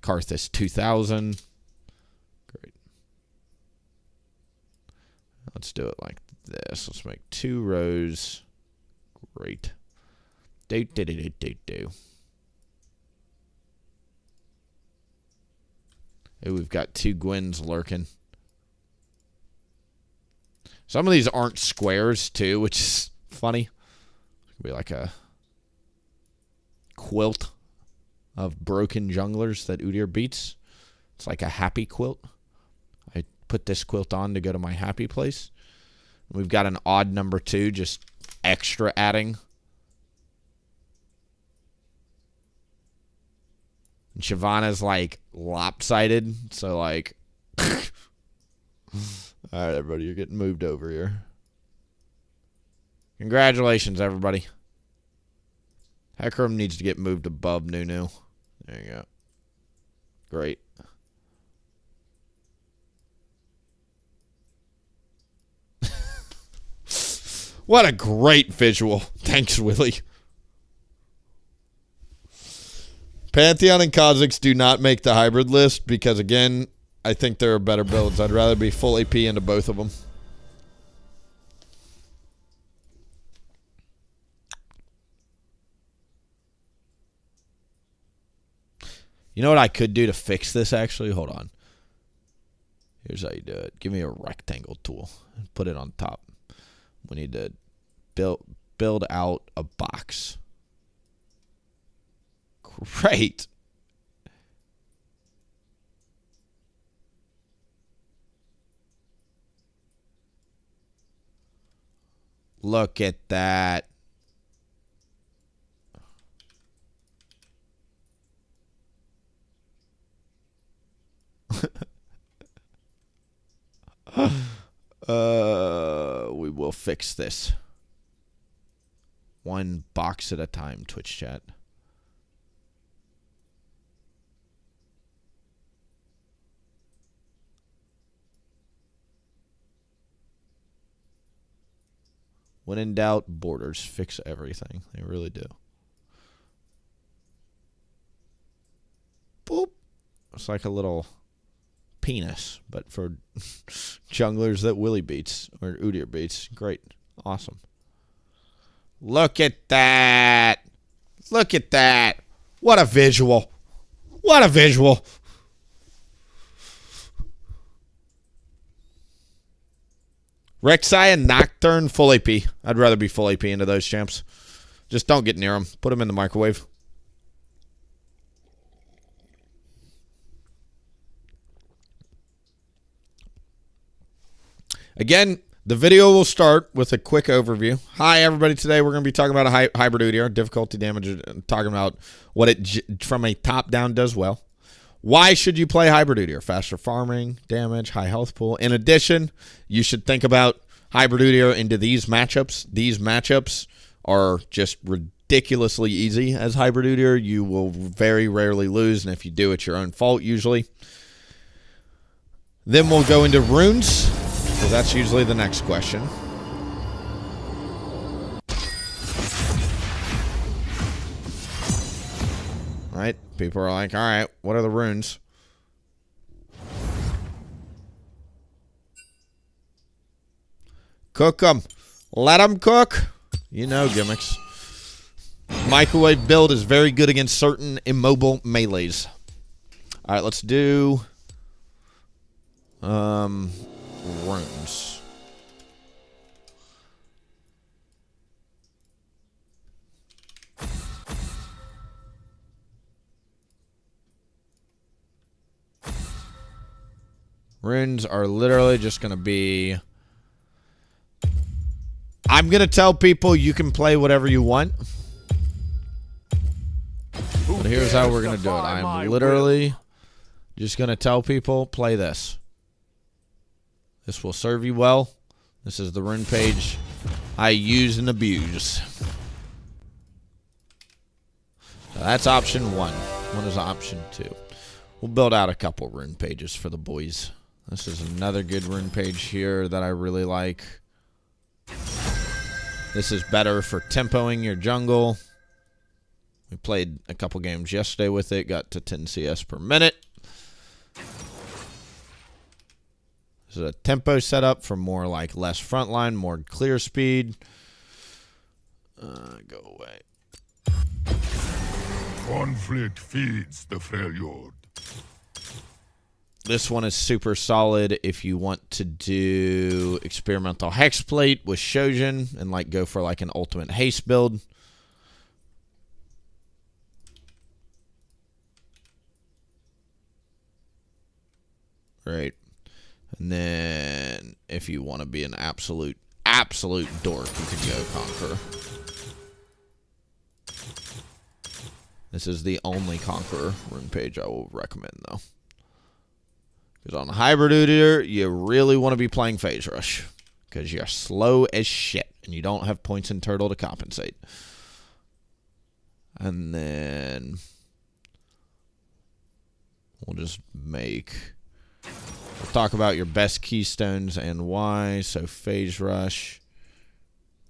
Karthus 2000. Great. Let's do it like this. Let's make 2 rows. Great. Do. Ooh, we've got 2 Gwens lurking. Some of these aren't squares, too, which is funny. It could be like a quilt of broken junglers that Udyr beats. It's like a happy quilt. I put this quilt on to go to my happy place. We've got an odd number 2, just extra adding. And Shyvana's, like, lopsided. So, like... Alright, everybody. You're getting moved over here. Congratulations, everybody. Hecarim needs to get moved above Nunu. There you go. Great. What a great visual. Thanks, Willie. Pantheon and Kha'Zix do not make the hybrid list because, again, I think there are better builds. I'd rather be full AP into both of them. You know what I could do to fix this, actually? Hold on. Here's how you do it. Give me a rectangle tool and put it on top. We need to build out a box. Great. Look at that. We will fix this. One box at a time, Twitch chat. When in doubt, borders fix everything. They really do. Boop. It's like a little penis, but for junglers that Willie beats or Udyr beats. Great. Awesome. Look at that. Look at that. What a visual. What a visual. Rek'Sai and Nocturne, full AP. I'd rather be full AP into those champs. Just don't get near them. Put them in the microwave. Again, the video will start with a quick overview. Hi, everybody. Today we're going to be talking about a hybrid Udyr, difficulty damage, talking about what it from a top-down does well. Why should you play hybrid Udyr? Faster farming, damage, high health pool. In addition, you should think about hybrid Udyr into these matchups. These matchups are just ridiculously easy as hybrid Udyr. You will very rarely lose, and if you do, it's your own fault usually. Then we'll go into runes, so that's usually the next question. Right? People are like, all right, what are the runes? Cook them. Let them cook. You know gimmicks. Microwave build is very good against certain immobile melees. All right, let's do runes. Runes are literally just going to be... I'm going to tell people you can play whatever you want. But here's how we're going to do it. I'm literally just going to tell people, play this. This will serve you well. This is the rune page I use and abuse. So that's option 1. What is option 2? We'll build out a couple rune pages for the boys. This is another good rune page here that I really like. This is better for tempoing your jungle. We played a couple games yesterday with it. Got to 10 CS per minute. This is a tempo setup for more like less frontline, more clear speed. Go away. Conflict feeds the Freljord. This one is super solid if you want to do experimental hexplate with Shojin and like go for like an ultimate haste build. Right. And then if you want to be an absolute dork, you can go Conqueror. This is the only Conqueror rune page I will recommend though. Because on hybrid Udyr, you really want to be playing Phase Rush. Because you're slow as shit. And you don't have points in Turtle to compensate. And then... we'll just make... we'll talk about your best keystones and why. So Phase Rush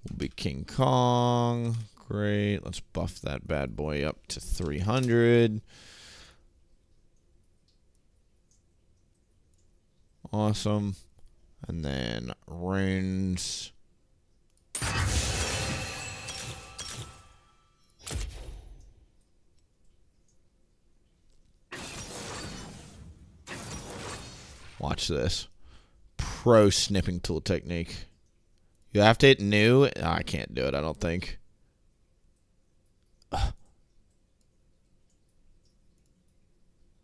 will be King Kong. Great. Let's buff that bad boy up to 300. Awesome. And then runes. Watch this. Pro snipping tool technique. You have to hit new. Oh, I can't do it, I don't think.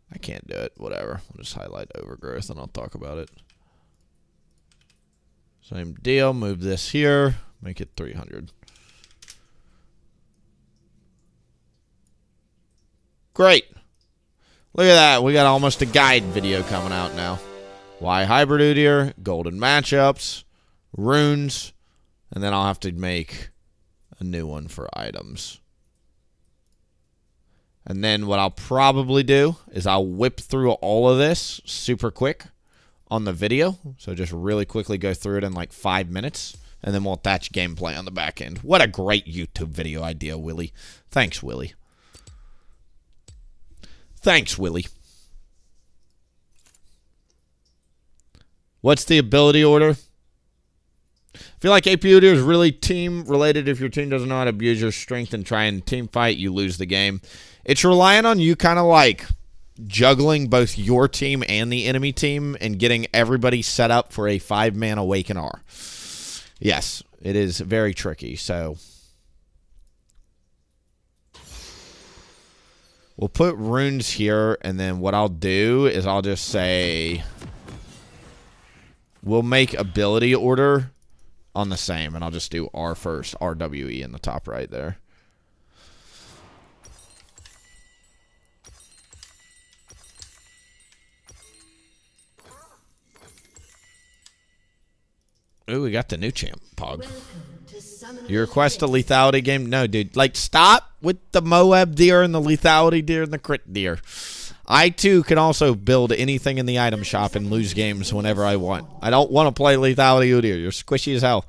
I can't do it. Whatever. We'll just highlight overgrowth and I'll talk about it. Same deal. Move this here. Make it 300. Great. Look at that. We got almost a guide video coming out now. Why hybrid Udyr, golden matchups, runes, and then I'll have to make a new one for items. And then what I'll probably do is I'll whip through all of this super quick on the video. So just really quickly go through it in like 5 minutes. And then we'll attach gameplay on the back end. What a great YouTube video idea, Willie. Thanks, Willie. Thanks, Willie. What's the ability order? I feel like AP Udyr is really team related. If your team doesn't know how to abuse your strength and try and team fight, you lose the game. It's relying on you kind of like juggling both your team and the enemy team and getting everybody set up for a 5-man Awaken R. Yes, it is very tricky. So we'll put runes here, and then what I'll do is I'll just say we'll make ability order on the same, and I'll just do R first, RWE in the top right there. Ooh, we got the new champ, Pog. You request a lethality game? No, dude. Like, stop with the Moab deer and the lethality deer and the crit deer. I, too, can also build anything in the item shop and lose games whenever I want. I don't want to play lethality Udyr. You're squishy as hell.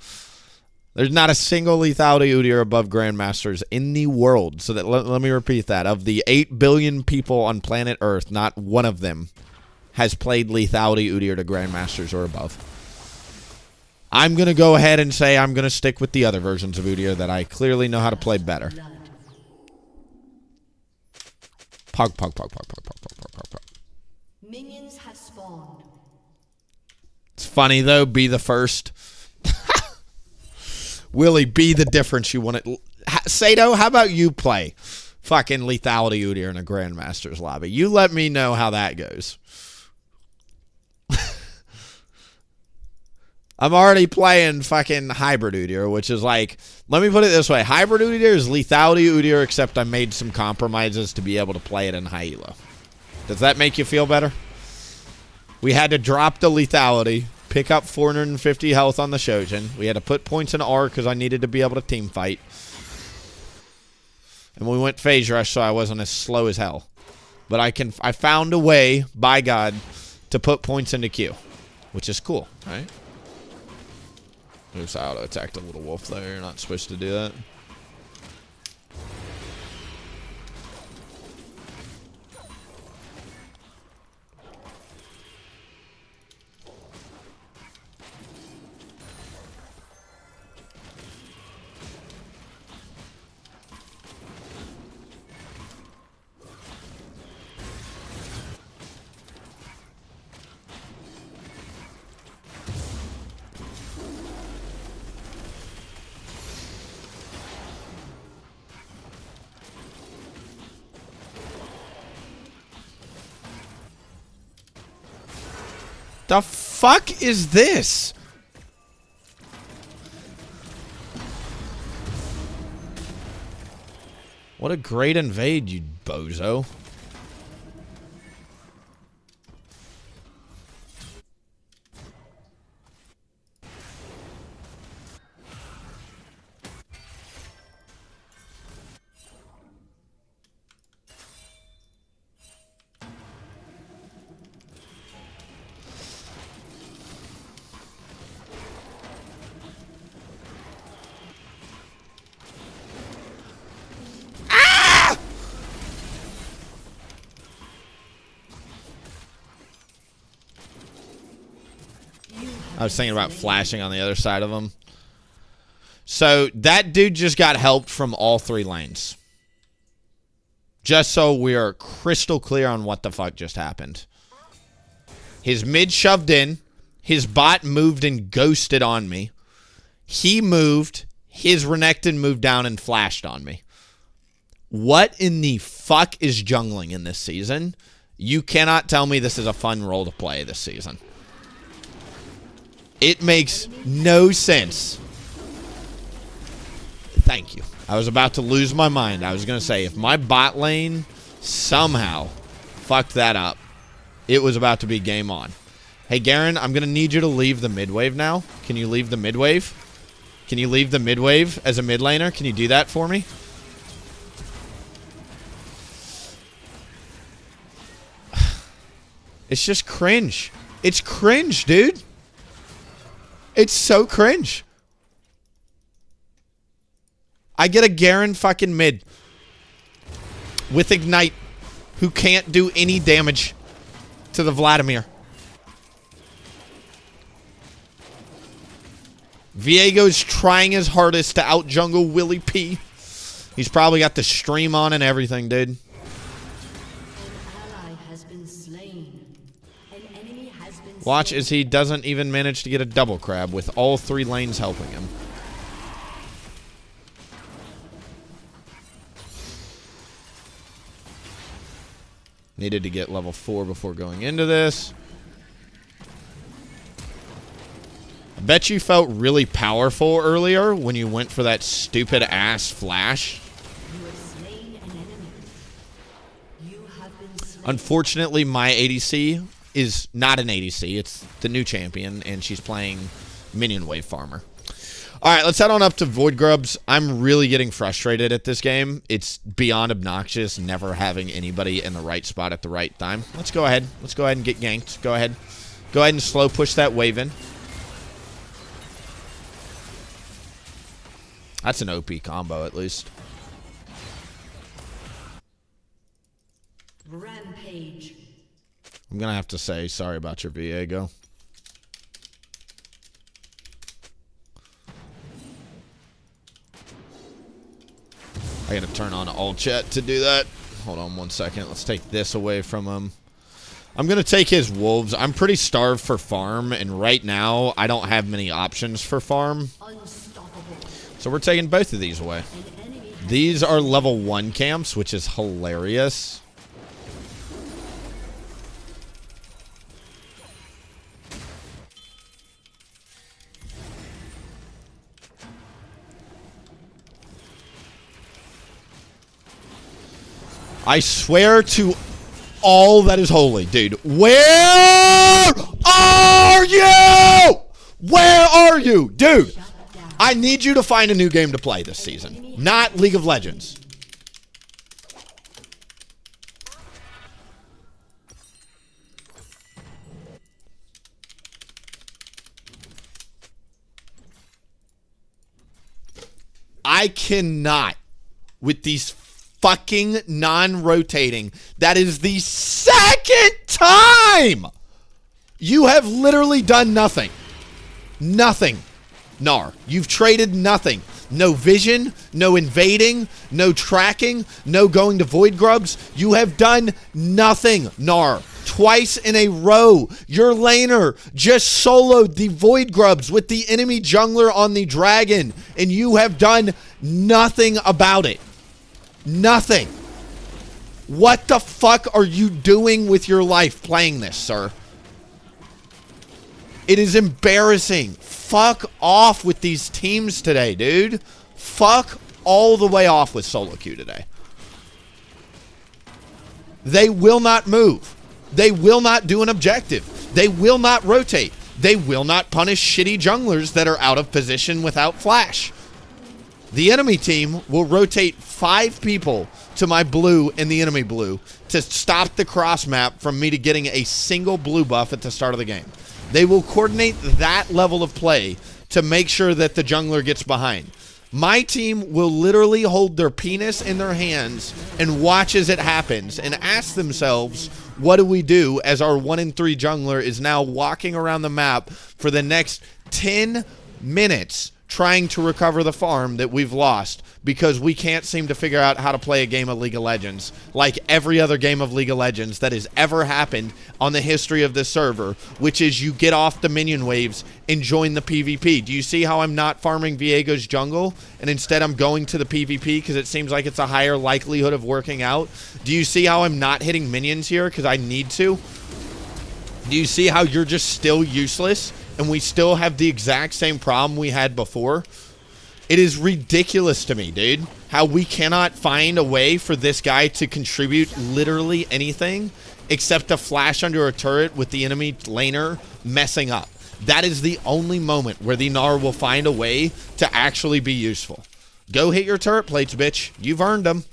There's not a single lethality Udyr above Grandmasters in the world. So that let me repeat that. Of the 8 billion people on planet Earth, not one of them has played lethality Udyr to Grandmasters or above. I'm going to go ahead and say I'm going to stick with the other versions of Udyr that I clearly know how to play better. Pog, pog, pog, pog, pog, pog, pog, pog, pog, pog. Minions have spawned. It's funny, though. Be the first. Willie, be the difference you want it. Sato, how about you play fucking lethality Udyr in a Grandmaster's lobby? You let me know how that goes. I'm already playing fucking Hybrid Udyr, which is like, let me put it this way. Hybrid Udyr is lethality Udyr, except I made some compromises to be able to play it in high elo. Does that make you feel better? We had to drop the lethality, pick up 450 health on the Shojin. We had to put points in R because I needed to be able to team fight. And we went phase rush so I wasn't as slow as hell. But I found a way, by God, to put points into Q, which is cool, right? Oops, I auto-attacked a little wolf there. You're not supposed to do that. The fuck is this? What a great invade, you bozo. I was thinking about flashing on the other side of him. So that dude just got helped from all 3 lanes. Just so we are crystal clear on what the fuck just happened. His mid shoved in. His bot moved and ghosted on me. He moved. His Renekton moved down and flashed on me. What in the fuck is jungling in this season? You cannot tell me this is a fun role to play this season. It makes no sense. Thank you. I was about to lose my mind. I was going to say, if my bot lane somehow fucked that up, it was about to be game on. Hey, Garen, I'm going to need you to leave the mid wave now. Can you leave the mid wave? Can you leave the mid wave as a mid laner? Can you do that for me? It's just cringe. It's cringe, dude. It's so cringe. I get a Garen fucking mid with Ignite who can't do any damage to the Vladimir. Viego's trying his hardest to out-jungle WilliefknP. He's probably got the stream on and everything, dude. An ally has been slain. An enemy has been Watch slain. as he doesn't even manage to get a double crab with all 3 lanes helping him. Needed to get level 4 before going into this. I bet you felt really powerful earlier when you went for that stupid ass flash. You have slain an enemy. You have been slain. Unfortunately, my ADC is not an ADC. It's the new champion, and she's playing Minion Wave Farmer. All right, let's head on up to Void Grubs. I'm really getting frustrated at this game. It's beyond obnoxious never having anybody in the right spot at the right time. Let's go ahead. Let's go ahead and get ganked. Go ahead. Go ahead and slow push that wave in. That's an OP combo, at least. Rampage. I'm going to have to say sorry about your Viego. I got to turn on all chat to do that. Hold on 1 second. Let's take this away from him. I'm going to take his wolves. I'm pretty starved for farm, and right now I don't have many options for farm. Unstoppable. So we're taking both of these away. An enemy has These are level 1 camps, which is hilarious. I swear to all that is holy, dude. Where are you? Where are you? Dude, I need you to find a new game to play this season. Not League of Legends. I cannot with these fucking non-rotating. That is the second time you have literally done nothing. Nothing. Gnar. You've traded nothing. No vision, no invading, no tracking, no going to Void Grubs. You have done nothing, Gnar. Twice in a row, your laner just soloed the Void Grubs with the enemy jungler on the dragon, and you have done nothing about it. Nothing. What the fuck are you doing with your life playing this, sir? It is embarrassing. Fuck off with these teams today, dude. Fuck all the way off with solo queue today. They will not move. They will not do an objective. They will not rotate. They will not punish shitty junglers that are out of position without flash. The enemy team will rotate 5 people to my blue and the enemy blue to stop the cross map from me to getting a single blue buff at the start of the game. They will coordinate that level of play to make sure that the jungler gets behind. My team will literally hold their penis in their hands and watch as it happens and ask themselves, what do we do as our 1 in 3 jungler is now walking around the map for the next 10 minutes trying to recover the farm that we've lost because we can't seem to figure out how to play a game of League of Legends like every other game of League of Legends that has ever happened on the history of this server, which is you get off the minion waves and join the PvP. Do you see how I'm not farming Viego's jungle and instead I'm going to the PvP because it seems like it's a higher likelihood of working out? Do you see how I'm not hitting minions here because I need to? Do you see how you're just still useless and we still have the exact same problem we had before? It is ridiculous to me, dude, how we cannot find a way for this guy to contribute literally anything except to flash under a turret with the enemy laner messing up. That is the only moment where the Gnar will find a way to actually be useful. Go hit your turret plates, bitch. You've earned them.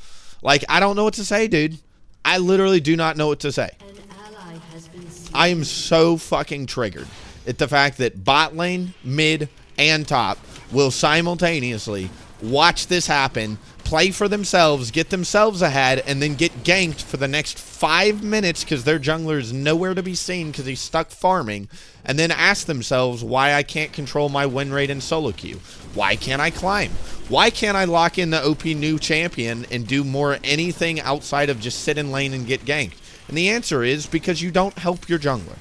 Like, I don't know what to say, dude. I literally do not know what to say. An ally has been slain. I am so fucking triggered at the fact that bot lane, mid, and top will simultaneously watch this happen, play for themselves, get themselves ahead, and then get ganked for the next 5 minutes because their jungler is nowhere to be seen because he's stuck farming, and then ask themselves why I can't control my win rate in solo queue. Why can't I climb? Why can't I lock in the OP new champion and do more anything outside of just sit in lane and get ganked? And the answer is because you don't help your jungler.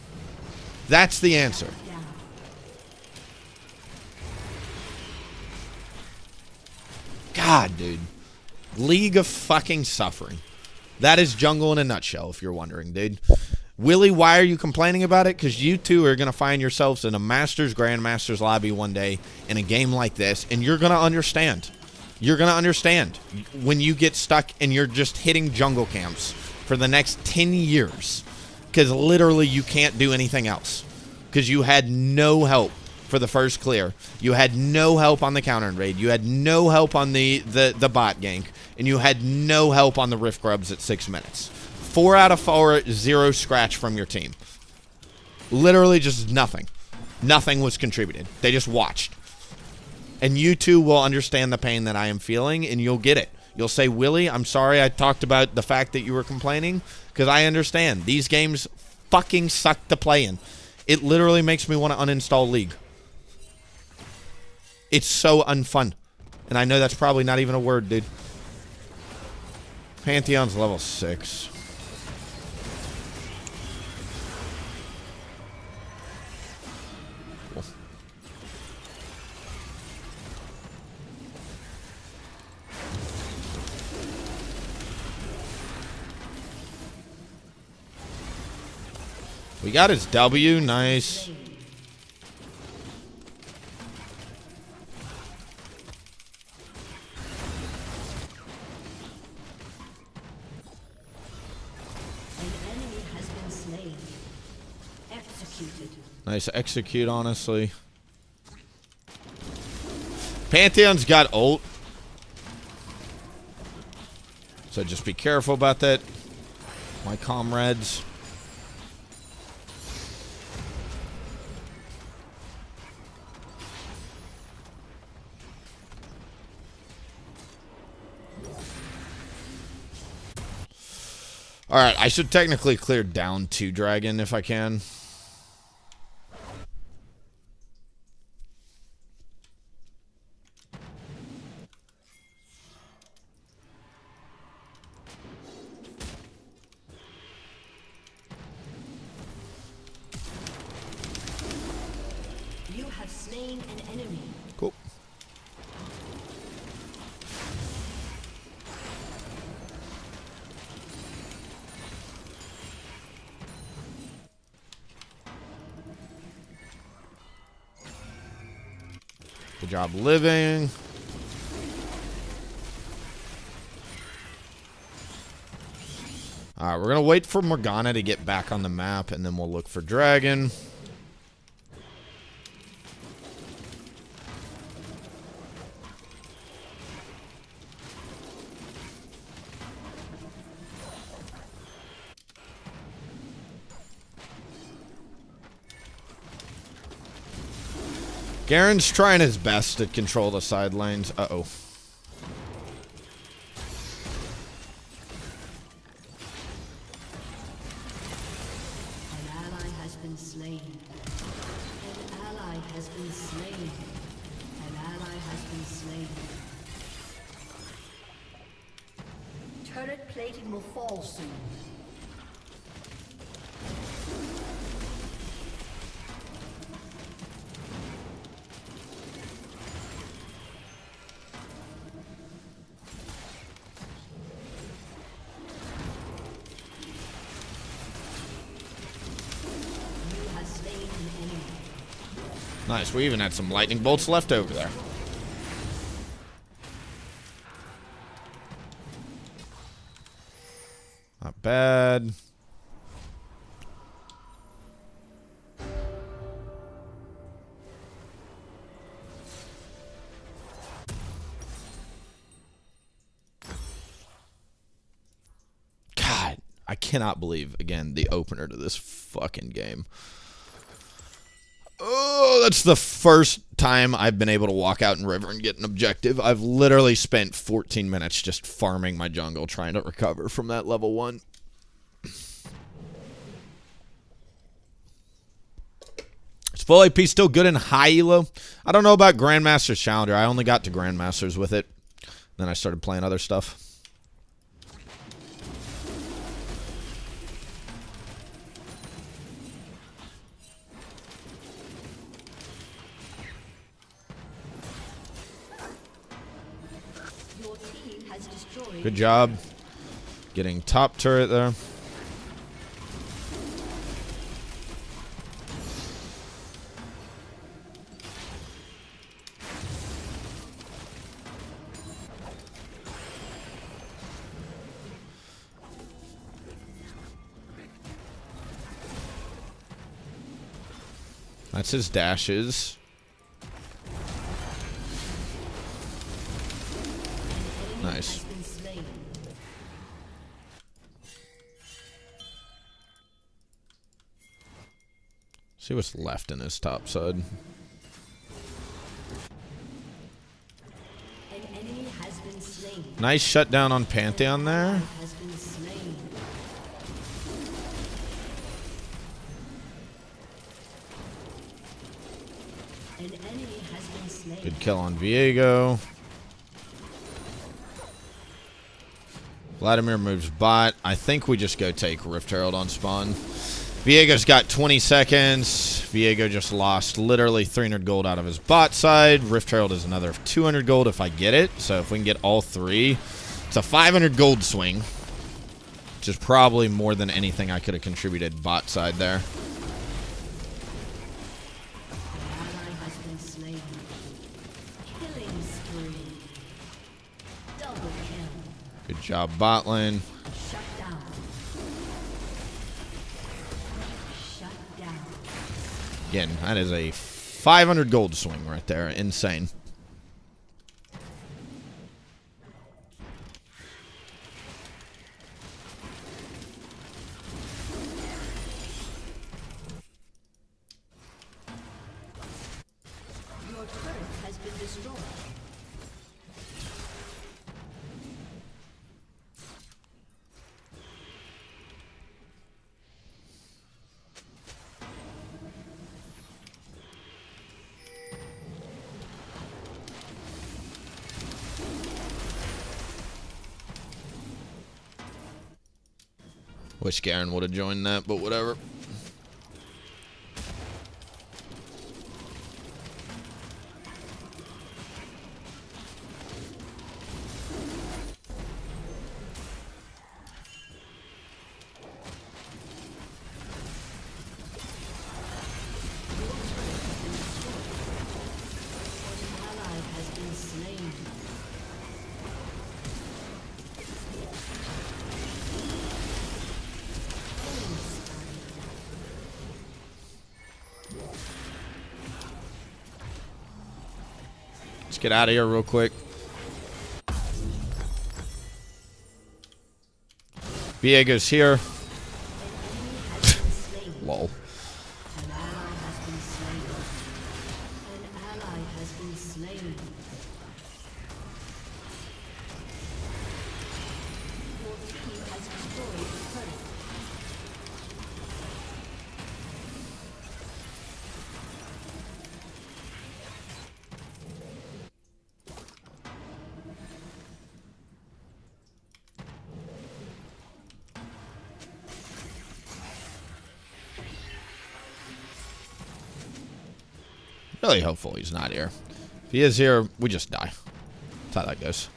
That's the answer. God, dude. League of fucking suffering. That is jungle in a nutshell, if you're wondering, dude. Willie, why are you complaining about it? Because you two are going to find yourselves in a Masters, Grandmasters lobby one day in a game like this, and you're going to understand. You're going to understand when you get stuck and you're just hitting jungle camps for the next 10 years. Because literally you can't do anything else. Because you had no help for the first clear. You had no help on the counter invade. You had no help on the bot gank. And you had no help on the rift grubs at 6 minutes. 4 out of 4, 0 scratch from your team. Literally just nothing. Nothing was contributed. They just watched. And you two will understand the pain that I am feeling, and you'll get it. You'll say, Willie, I'm sorry I talked about the fact that you were complaining, because I understand. These games fucking suck to play in. It literally makes me want to uninstall League. It's so unfun. And I know that's probably not even a word, dude. Pantheon's level 6. Cool. We got his W. Nice. Nice execute, honestly. Pantheon's got ult. So just be careful about that, my comrades. Alright, I should technically clear down 2 dragon if I can. You have slain an enemy. Cool. Good job living. Alright, we're going to wait for Morgana to get back on the map, and then we'll look for Dragon. Garen's trying his best to control the side lanes. Uh-oh. An ally has been slain. An ally has been slain. An ally has been slain. Turret plating will fall soon. Nice, we even had some lightning bolts left over there. Not bad. God, I cannot believe, again, the opener to this fucking game. Oh, that's the first time I've been able to walk out in river and get an objective. I've literally spent 14 minutes just farming my jungle trying to recover from that level 1. Is full AP still good in high elo? I don't know about Grandmaster's Challenger. I only got to Grandmasters with it. Then I started playing other stuff. Your team has destroyed. Good job getting top turret there. That's his dashes. Nice. Been slain. See what's left in his top side. An enemy has been slain. Nice shutdown on Pantheon there. Has been slain. An enemy has been slain. Good kill on Viego. Vladimir moves bot. I think we just go take Rift Herald on spawn. Viego's got 20 seconds. Viego just lost literally 300 gold out of his bot side. Rift Herald is another 200 gold if I get it. So if we can get all 3, it's a 500 gold swing. Which is probably more than anything I could have contributed bot side there. Ally has been slain. Killing spree. Double kill. Good job bot lane. Shut down. Shut down. Again, that is a 500 gold swing right there. Insane. Your turret has been destroyed. Wish Garen would have joined that, but whatever. Ally has been slain. Let's get out of here real quick. Viego's here. Lol. An ally has been slain. An ally has been slain. Your team has destroyed the turret. Really hopeful he's not here. If he is here, we just die. That's how that goes.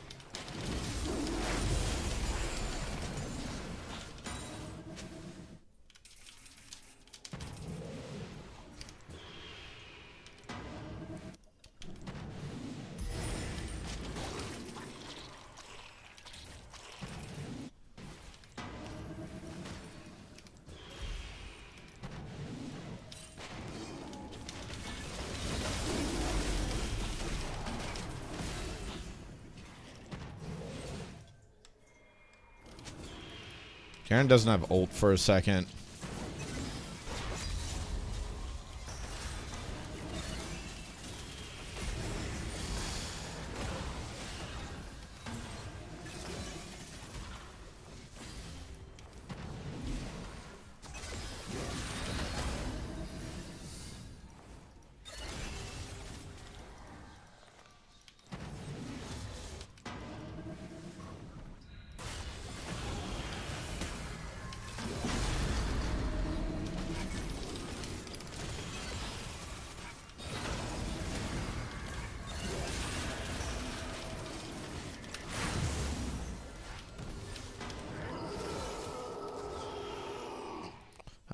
Garen doesn't have ult for a second.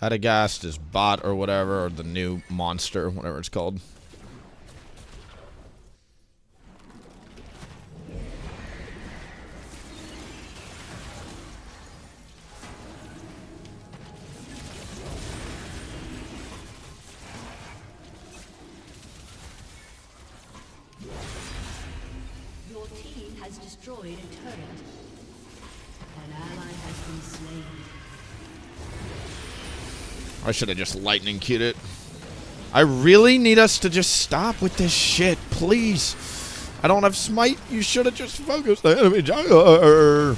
Hadagast is bot or whatever, or the new monster, whatever it's called. Your team has destroyed a turret. An ally has been slain. I should have just lightning queued it. I really need us to just stop with this shit, please. I don't have smite. You should have just focused the enemy jungle.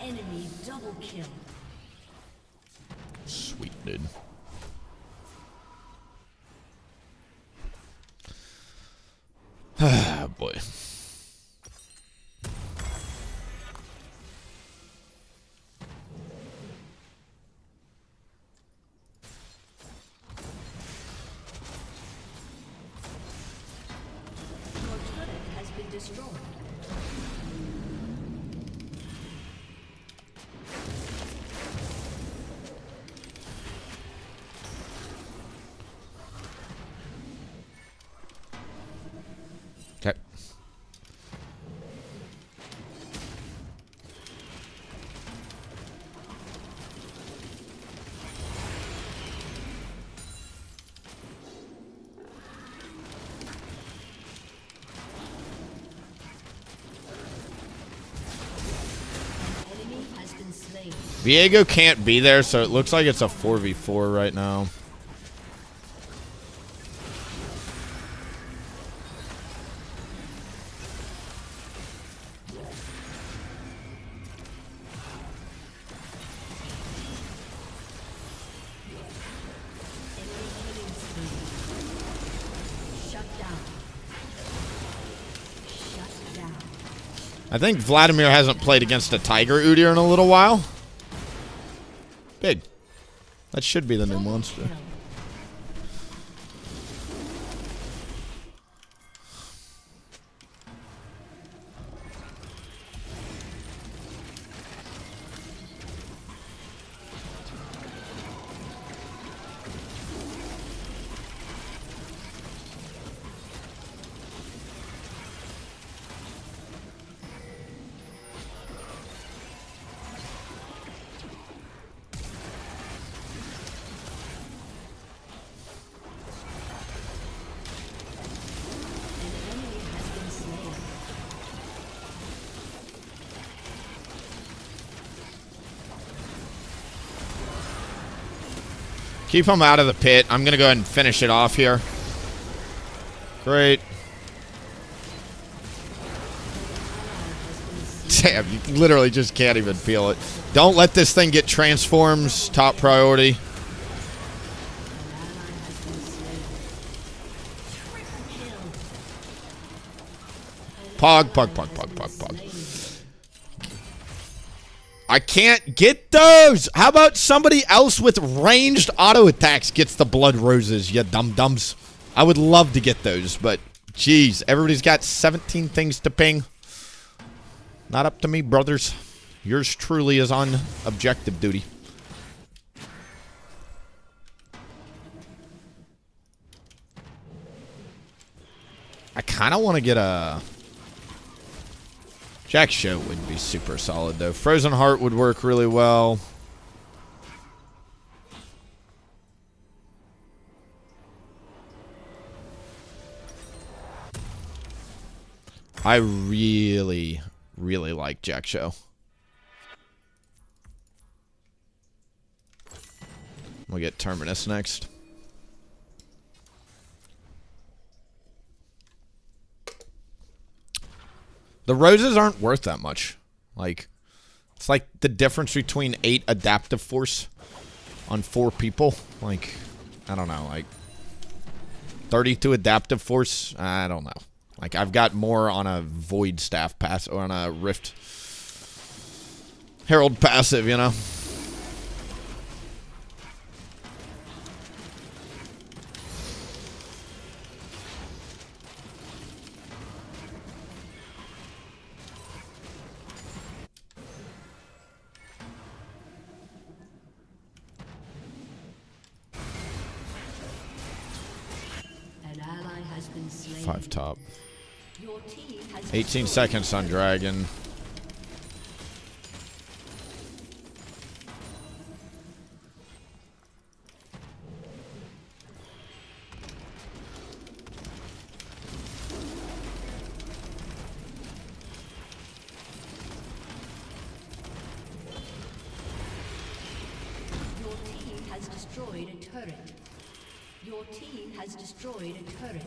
Enemy double kill. Sweet, dude. Ah, boy. Your turret has been destroyed. Okay. Enemy has been slain. Viego can't be there, so it looks like it's a 4v4 right now. Shut down. Shut down. I think Vladimir hasn't played against a Tiger Udyr in a little while. Big. That should be the new monster. Kill. Keep him out of the pit. I'm going to go ahead and finish it off here. Great. Damn, you literally just can't even feel it. Don't let this thing get transforms. Top priority. Pog, pog, pog, pog, pog, pog. I can't get those. How about somebody else with ranged auto attacks gets the blood roses, you dum-dums? I would love to get those, but geez, everybody's got 17 things to ping. Not up to me, brothers. Yours truly is on objective duty. I kind of want to get a... Jack Show would be super solid, though. Frozen Heart would work really well. I really, really like Jack Show. We'll get Terminus next. The roses aren't worth that much. Like, it's like the difference between 8 adaptive force on 4 people. Like, I don't know, like 32 adaptive force. I don't know. Like, I've got more on a Void Staff pass or on a Rift Herald passive, you know. slain. 5 top. Your team has 18 destroyed seconds on dragon. Your team has destroyed a turret. Your team has destroyed a turret.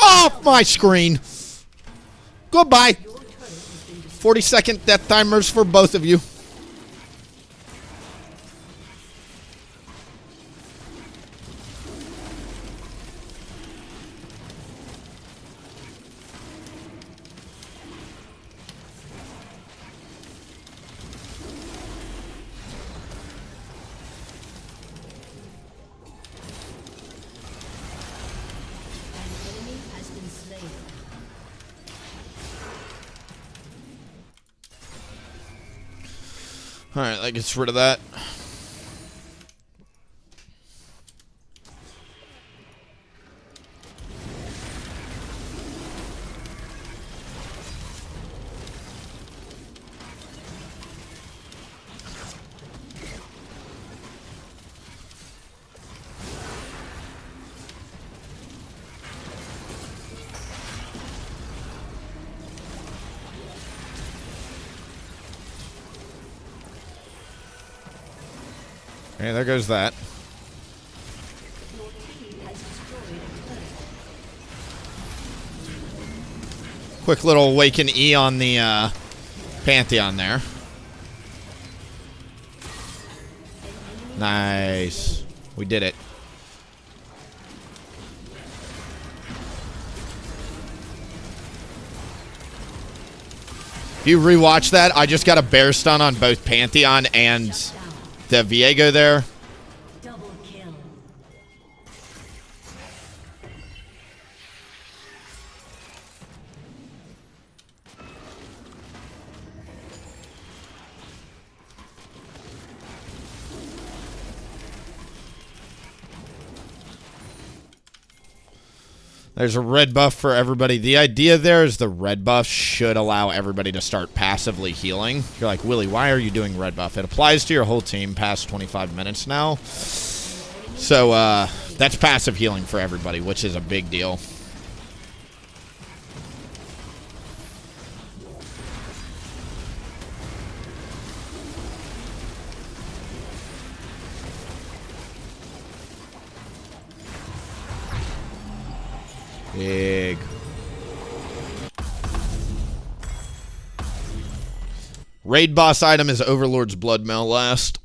Off my screen. Goodbye. 40-second death timers for both of you. An enemy has been slain. Alright, that gets rid of that. Okay, there goes that. Your team has destroyed a turret. Quick little awaken E on the Pantheon there. Nice. We did it. If you rewatch that, I just got a bear stun on both Pantheon and the Viego there. Double kill. There's a red buff for everybody. The idea there is the red buff should allow everybody to start passively healing. You're like, Willie, why are you doing red buff? It applies to your whole team past 25 minutes now. So that's passive healing for everybody, which is a big deal. Big. Raid boss item is Overlord's Blood Mail last.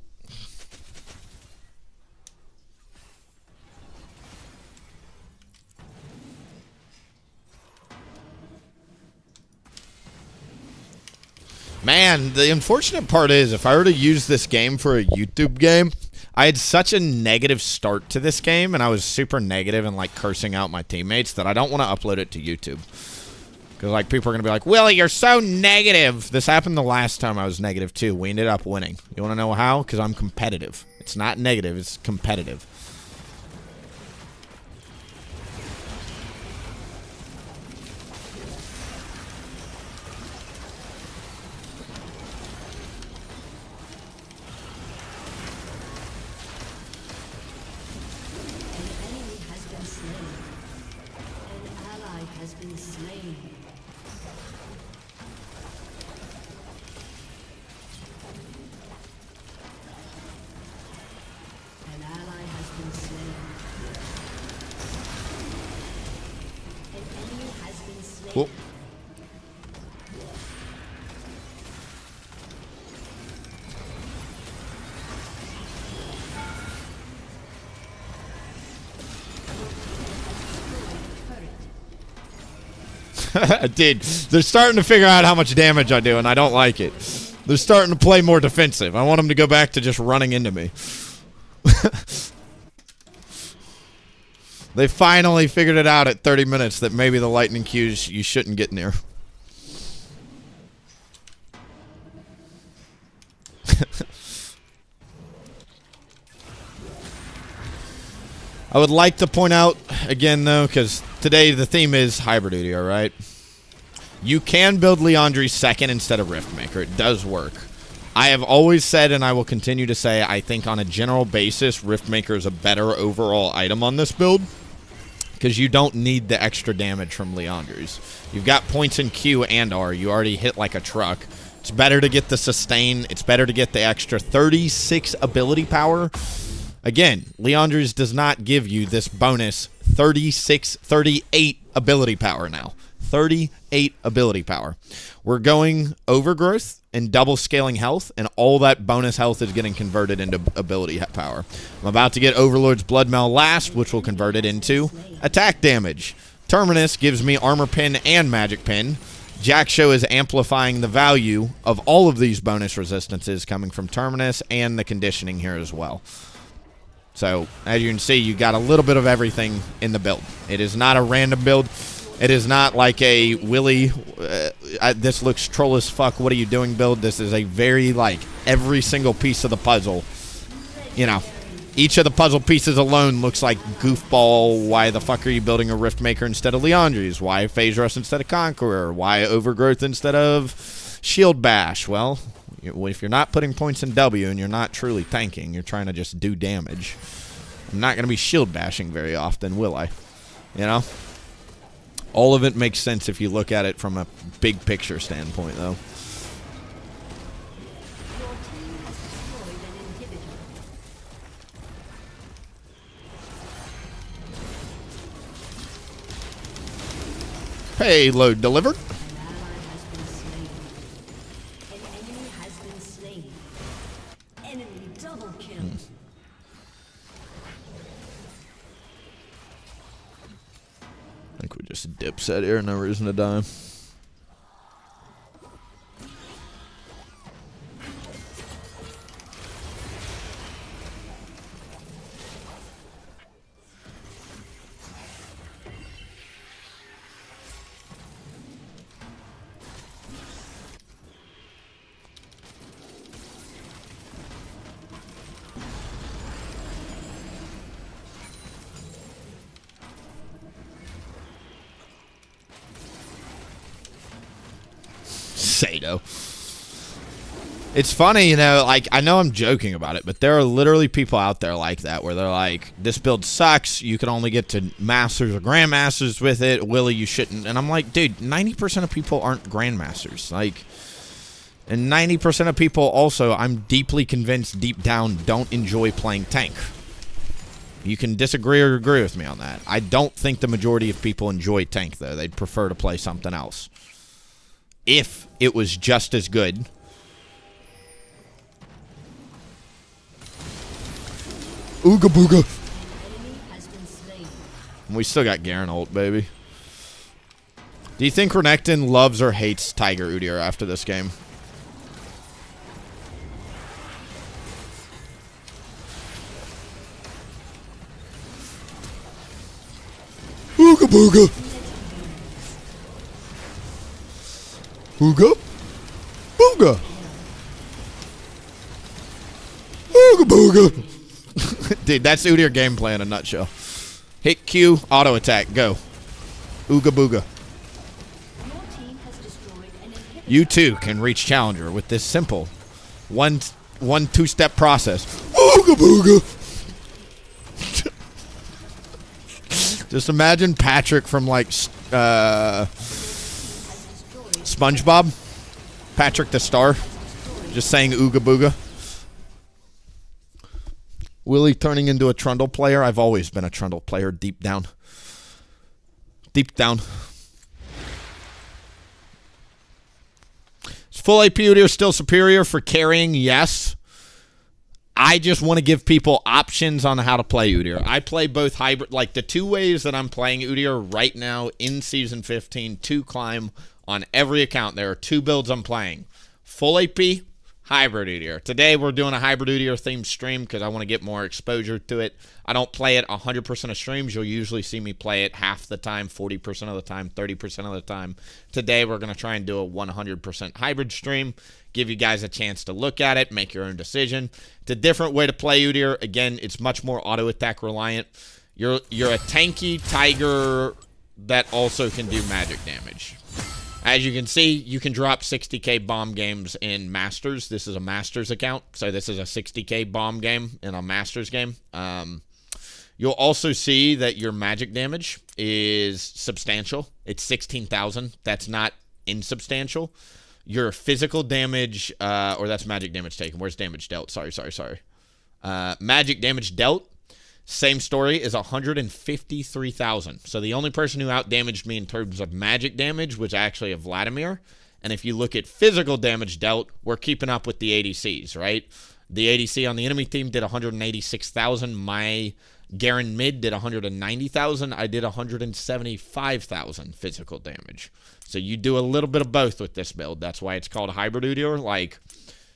Man, the unfortunate part is if I were to use this game for a YouTube game, I had such a negative start to this game, and I was super negative and, like, cursing out my teammates that I don't want to upload it to YouTube. Because, like, people are going to be like, Willie, you're so negative. This happened the last time I was negative, too. We ended up winning. You want to know how? Because I'm competitive. It's not negative. It's competitive. Cool. I did. They're starting to figure out how much damage I do, and I don't like it. They're starting to play more defensive. I want them to go back to just running into me. They finally figured it out at 30 minutes that maybe the lightning cues you shouldn't get near. I would like to point out, again, though, because today the theme is hybrid Udyr, right? You can build Liandry's second instead of Riftmaker. It does work. I have always said, and I will continue to say, I think on a general basis, Riftmaker is a better overall item on this build, because you don't need the extra damage from Liandry's. You've got points in Q and R. You already hit like a truck. It's better to get the sustain. It's better to get the extra 36 ability power. Again, Liandry's does not give you this bonus 38 ability power now. 38 ability power. We're going overgrowth and double scaling health, and all that bonus health is getting converted into ability power. I'm about to get Overlord's Bloodmail last, which will convert it into attack damage. Terminus gives me armor pin and magic pin. Jackshow is amplifying the value of all of these bonus resistances coming from Terminus and the conditioning here as well. So, as you can see, you got a little bit of everything in the build. It is not a random build. It is not like a Willie, this looks troll as fuck, what are you doing build. This is a very, like, every single piece of the puzzle. You know, each of the puzzle pieces alone looks like goofball. Why the fuck are you building a Riftmaker instead of Liandry's? Why Phase Rush instead of Conqueror? Why Overgrowth instead of Shield Bash? Well, if you're not putting points in W and you're not truly tanking, you're trying to just do damage. I'm not going to be shield bashing very often, will I? You know? All of it makes sense if you look at it from a big picture standpoint, though. Payload delivered. I think we just dip set here, no reason to die. Sato. It's funny, you know, like, I know I'm joking about it, but there are literally people out there like that, where they're like, this build sucks, you can only get to Masters or Grandmasters with it, Willie, you shouldn't. And I'm like, dude, 90% of people aren't Grandmasters. Like, and 90% of people also, I'm deeply convinced, deep down, don't enjoy playing tank. You can disagree or agree with me on that. I don't think the majority of people enjoy tank, though. They'd prefer to play something else. If it was just as good. Ooga booga. We still got Garen ult, baby. Do you think Renekton loves or hates Tiger Udyr after this game? Ooga booga. Ooga booga. Ooga booga. Dude, that's Udyr gameplay in a nutshell. Hit Q, auto attack, go. Ooga booga. You too can reach Challenger with this simple two-step process. Ooga booga. Just imagine Patrick from like SpongeBob, Patrick the Star, just saying ooga booga. Willie turning into a Trundle player. I've always been a Trundle player deep down. Deep down. Is full AP Udyr still superior for carrying? Yes. I just want to give people options on how to play Udyr. I play both hybrid, like the two ways that I'm playing Udyr right now in Season 15, 2 climb on every account. There are 2 builds I'm playing. Full AP Hybrid Udyr. Today we're doing a Hybrid Udyr themed stream because I want to get more exposure to it. I don't play it 100% of streams. You'll usually see me play it half the time, 40% of the time, 30% of the time. Today we're going to try and do a 100% hybrid stream, give you guys a chance to look at it, make your own decision. It's a different way to play Udyr. Again, it's much more auto attack reliant. You're a tanky tiger that also can do magic damage. As you can see, you can drop 60k bomb games in Masters. This is a Masters account, so this is a 60k bomb game in a Masters game. You'll also see that your magic damage is substantial. It's 16,000. That's not insubstantial. Your physical damage, or that's magic damage taken. Where's damage dealt? Sorry. Magic damage dealt. Same story is 153,000. So the only person who outdamaged me in terms of magic damage was actually a Vladimir. And if you look at physical damage dealt, we're keeping up with the ADCs, right? The ADC on the enemy team did 186,000. My Garen mid did 190,000. I did 175,000 physical damage. So you do a little bit of both with this build. That's why it's called Hybrid Udyr. Like,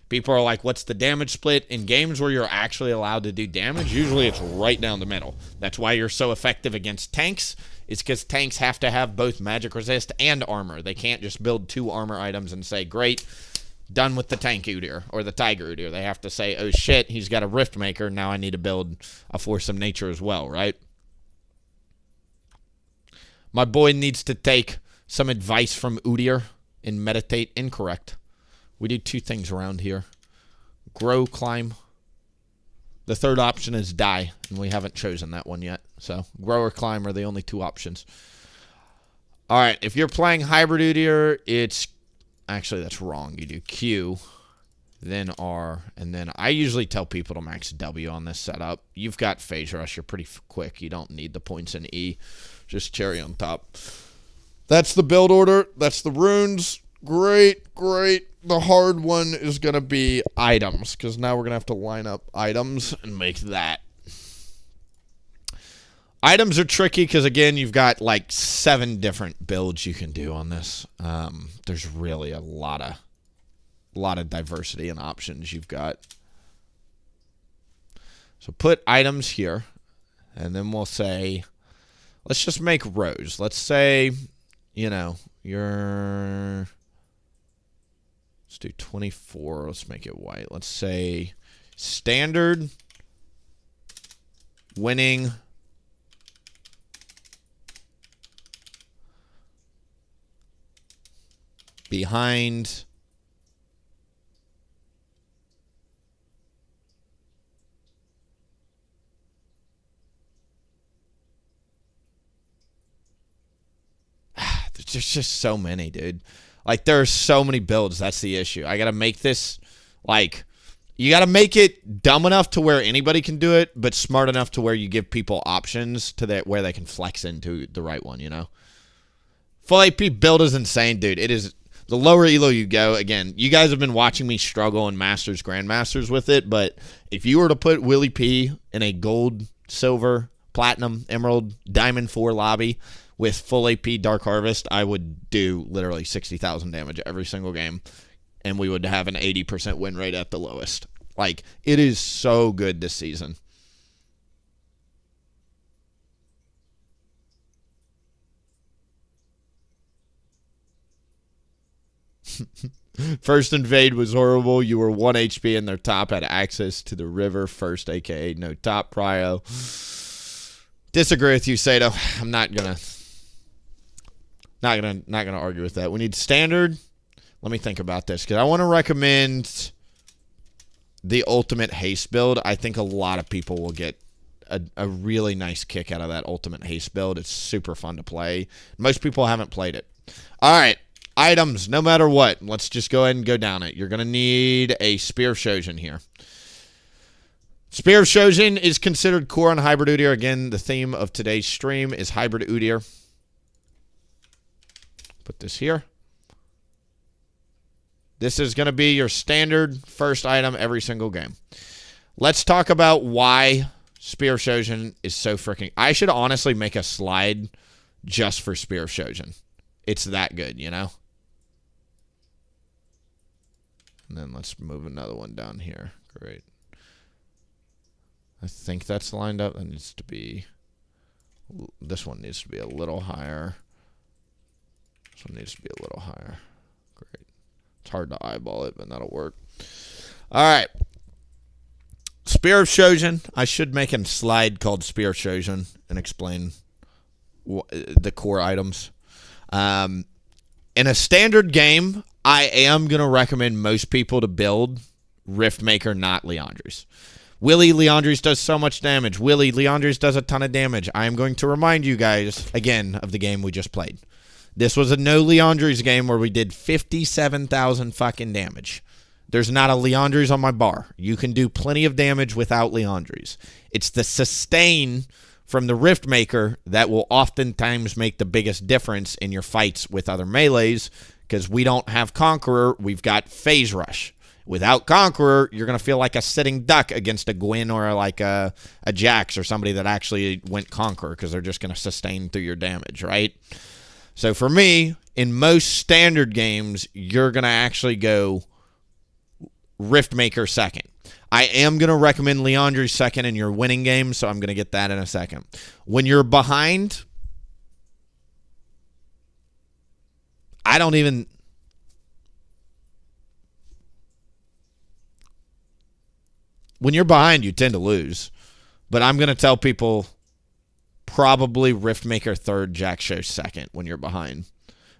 people are like, what's the damage split? In games where you're actually allowed to do damage, usually it's right down the middle. That's why you're so effective against tanks. It's because tanks have to have both magic resist and armor. They can't just build 2 armor items and say, great, done with the tank Udyr or the tiger Udyr. They have to say, oh shit, he's got a rift maker. Now I need to build a force of nature as well, right? My boy needs to take some advice from Udyr and meditate. Incorrect. We do 2 things around here. Grow, climb. The third option is die, and we haven't chosen that one yet. So grow or climb are the only 2 options. All right, if you're playing Hybrid Udyr, it's... Actually, that's wrong. You do Q, then R, and then I usually tell people to max W on this setup. You've got Phase Rush. You're pretty quick. You don't need the points in E. Just cherry on top. That's the build order. That's the runes. Great. The hard one is going to be items, because now we're going to have to line up items and make that. Items are tricky because, again, you've got like 7 different builds you can do on this. There's really a lot of diversity and options you've got. So put items here, and then we'll say, let's just make rows. Let's say, you know, let's do 24. Let's make it white. Let's say standard, winning, behind, there's just so many, dude. Like, there are so many builds. That's the issue. I got to make this, like, you got to make it dumb enough to where anybody can do it, but smart enough to where you give people options to that where they can flex into the right one, you know? Full AP build is insane, dude. It is. The lower elo you go, again, you guys have been watching me struggle in Masters, Grandmasters with it, but if you were to put WilliefknP in a gold, silver, platinum, emerald, diamond 4 lobby with full AP Dark Harvest, I would do literally 60,000 damage every single game, and we would have an 80% win rate at the lowest. Like, it is so good this season. First invade was horrible. You were 1 HP and their top had access to the river first, aka no top prio. Disagree with you, Sato. I'm not gonna argue with that. We need standard. Let me think about this, because I want to recommend the ultimate haste build. I think a lot of people will get a really nice kick out of that ultimate haste build. It's super fun to play. Most people haven't played it. All right. Items, no matter what. Let's just go ahead and go down it. You're going to need a Spear of Shojin here. Spear of Shojin is considered core on Hybrid Udyr. Again, the theme of today's stream is Hybrid Udyr. Put this here. This is going to be your standard first item every single game. Let's talk about why Spear of Shojin is so freaking... I should honestly make a slide just for Spear of Shojin. It's that good, you know? And then let's move another one down here. Great. I think that's lined up. That needs to be... This one needs to be a little higher. This one needs to be a little higher. Great. It's hard to eyeball it, but that'll work. All right. Spear of Shojin. I should make a slide called Spear of Shojin and explain the core items. In a standard game, I am going to recommend most people to build Riftmaker, not Liandry's. Liandry's does so much damage. Liandry's does a ton of damage. I am going to remind you guys, again, of the game we just played. This was a no Liandry's game where we did 57,000 fucking damage. There's not a Liandry's on my bar. You can do plenty of damage without Liandry's. It's the sustain from the Riftmaker that will oftentimes make the biggest difference in your fights with other melees, because we don't have Conqueror, we've got Phase Rush. Without Conqueror, you're going to feel like a sitting duck against a Gwyn or like a Jax or somebody that actually went Conqueror, because they're just going to sustain through your damage, right? So for me, in most standard games, you're going to actually go Riftmaker second. I am going to recommend Liandry second in your winning game, so I'm going to get that in a second. When you're behind, I don't even... When you're behind, you tend to lose. But I'm going to tell people probably Riftmaker third, Jack Show second when you're behind.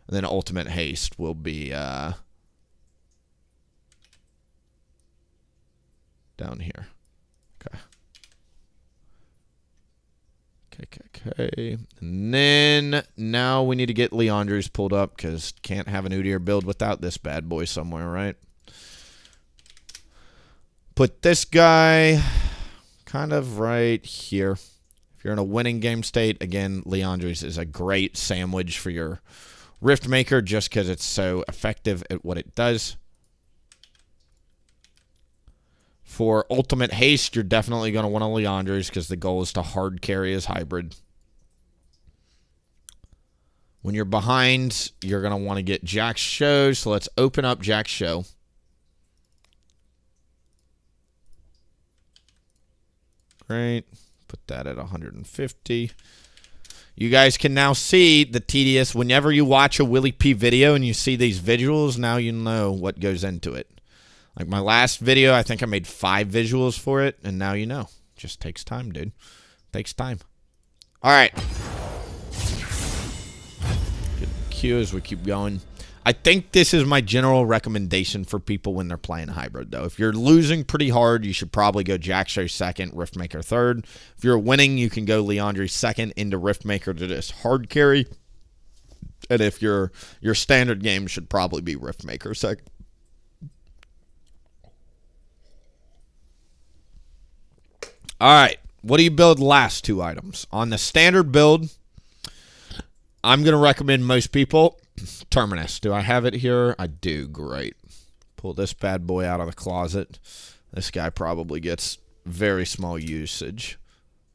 And then Ultimate Haste will be down here. Okay. And then now we need to get Liandry's pulled up, because can't have an Udyr build without this bad boy somewhere, right? Put this guy kind of right here. If you're in a winning game state, again, Liandry's is a great sandwich for your Riftmaker just because it's so effective at what it does. For Ultimate Haste, you're definitely going to want a Liandry's because the goal is to hard carry his hybrid. When you're behind, you're going to want to get Jack's Show, so let's open up Jack's Show. Great. Put that at 150. You guys can now see the tedious. Whenever you watch a WilliefknP video and you see these visuals, now you know what goes into it. Like my last video, I think I made 5 visuals for it, and now you know. Just takes time, dude. Takes time. All right. Good cue as we keep going. I think this is my general recommendation for people when they're playing hybrid, though. If you're losing pretty hard, you should probably go Jack Show second, Riftmaker third. If you're winning, you can go Liandry second into Riftmaker to just hard carry. And if your standard game should probably be Riftmaker second. All right. What do you build last 2 items? On the standard build, I'm going to recommend most people Terminus. Do I have it here? I do. Great. Pull this bad boy out of the closet. This guy probably gets very small usage.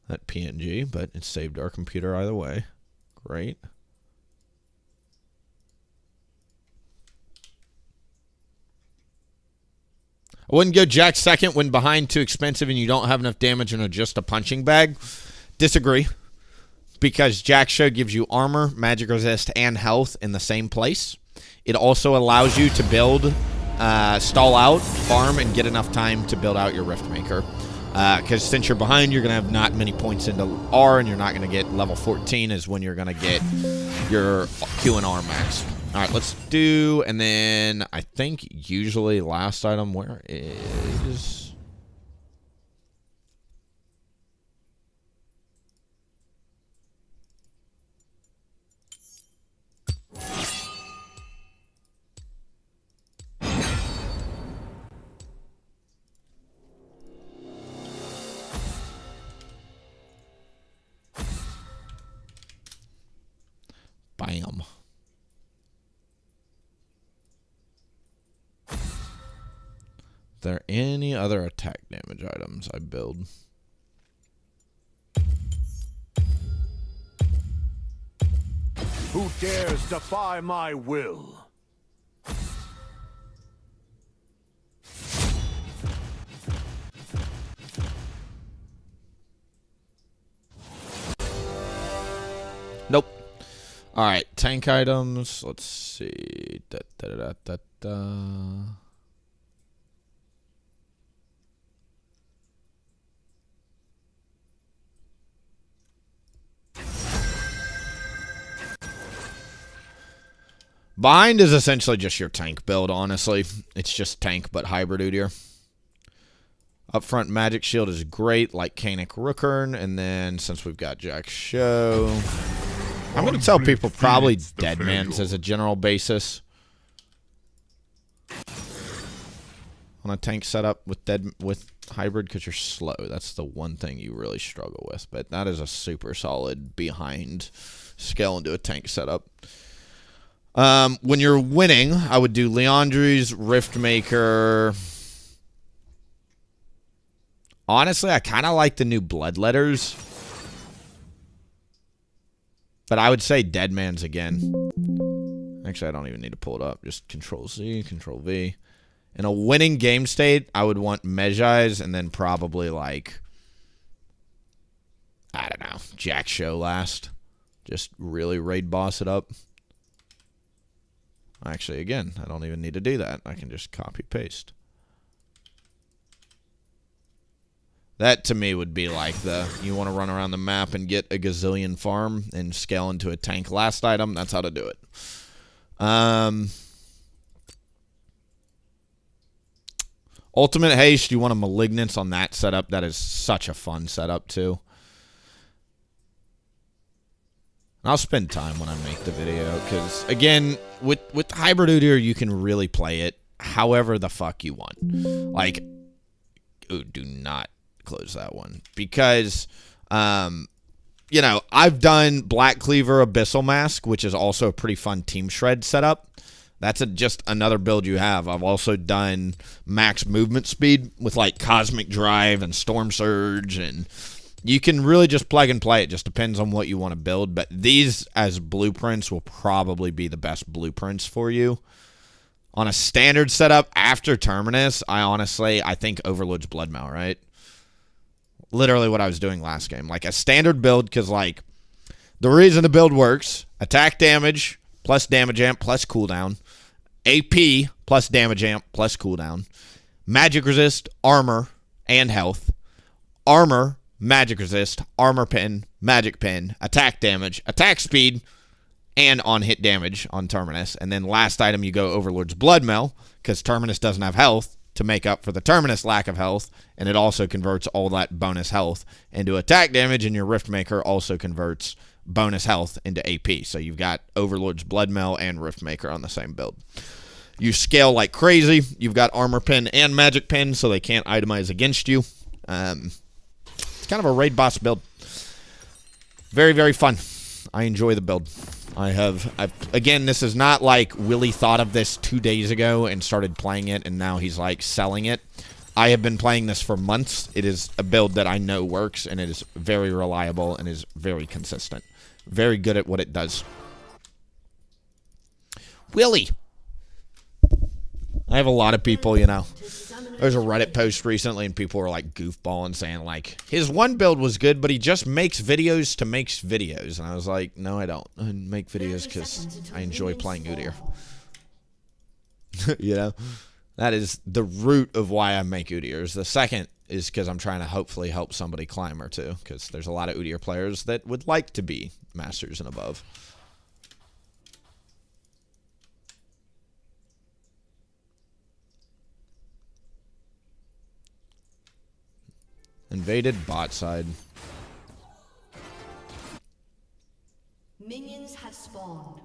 That PNG, but it saved our computer either way. Great. I wouldn't go Jack second when behind too expensive and you don't have enough damage and are just a punching bag. Disagree. Because Jack Show gives you armor, magic resist, and health in the same place. It also allows you to build, stall out, farm, and get enough time to build out your Riftmaker. Because since you're behind, you're going to have not many points into R, and you're not going to get level 14 is when you're going to get your Q and R max. All right, let's do, and then I think usually last item, where is... Bam. There any other attack damage items I build? Who dares defy my will? Nope. All right, tank items. Let's see. Da, da, da, da, da. Bind is essentially just your tank build, honestly. It's just tank, but hybrid Udyr. Upfront magic shield is great, like Canic Rookern, and then since we've got Jack Show, I'm going to tell people probably Deadman's as a general basis. On a tank setup with hybrid, because you're slow. That's the one thing you really struggle with, but that is a super solid behind scale into a tank setup. When you're winning, I would do Leandri's, Riftmaker. Honestly, I kind of like the new Bloodletters. But I would say Deadman's again. Actually, I don't even need to pull it up. Just Control-Z, Control-V. In a winning game state, I would want Mejai's and then probably like, I don't know, Jack Show last. Just really raid boss it up. Actually, again, I don't even need to do that. I can just copy-paste. That, to me, would be like the, you want to run around the map and get a gazillion farm and scale into a tank last item. That's how to do it. Ultimate Haste, you want a Malignance on that setup. That is such a fun setup, too. I'll spend time when I make the video, because, again, with Hybrid Udyr, you can really play it however the fuck you want. Like, ooh, do not close that one. Because, you know, I've done Black Cleaver Abyssal Mask, which is also a pretty fun Team Shred setup. That's just another build you have. I've also done max movement speed with, like, Cosmic Drive and Storm Surge, and you can really just plug and play. It just depends on what you want to build. But these, as blueprints, will probably be the best blueprints for you. On a standard setup after Terminus, I think Overlord's Bloodmail, right? Literally what I was doing last game. Like a standard build, because, like, the reason the build works, attack damage plus damage amp plus cooldown, AP plus damage amp plus cooldown, magic resist, armor, and health, armor, magic resist, armor pin, magic pin, attack damage, attack speed, and on hit damage on Terminus. And then last item, you go Overlord's Bloodmail, because Terminus doesn't have health to make up for the Terminus lack of health, and it also converts all that bonus health into attack damage, and your Riftmaker also converts bonus health into AP. So you've got Overlord's Bloodmail and Riftmaker on the same build. You scale like crazy. You've got armor pin and magic pin, so they can't itemize against you. It's kind of a raid boss build. Very, very fun. I enjoy the build. Again, this is not like Willie thought of this 2 days ago and started playing it, and now he's like selling it. I have been playing this for months. It is a build that I know works, and it is very reliable and is very consistent. Very good at what it does. Willie. I have a lot of people, you know. There's a Reddit post recently, and people were like goofballing, saying like, his one build was good, but he just makes videos to make videos. And I was like, no, I don't. I make videos because I enjoy playing Udyr. You know? That is the root of why I make Udyrs. The second is because I'm trying to hopefully help somebody climb or two, because there's a lot of Udyr players that would like to be masters and above. Invaded bot side. Minions have spawned.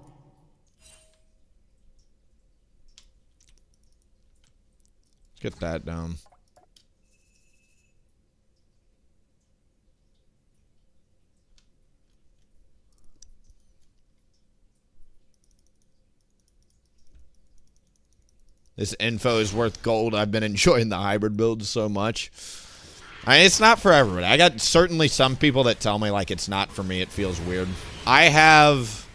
Let's get that down. This info is worth gold. I've been enjoying the hybrid builds so much. I mean, it's not for everybody. I got certainly some people that tell me like it's not for me. It feels weird. I have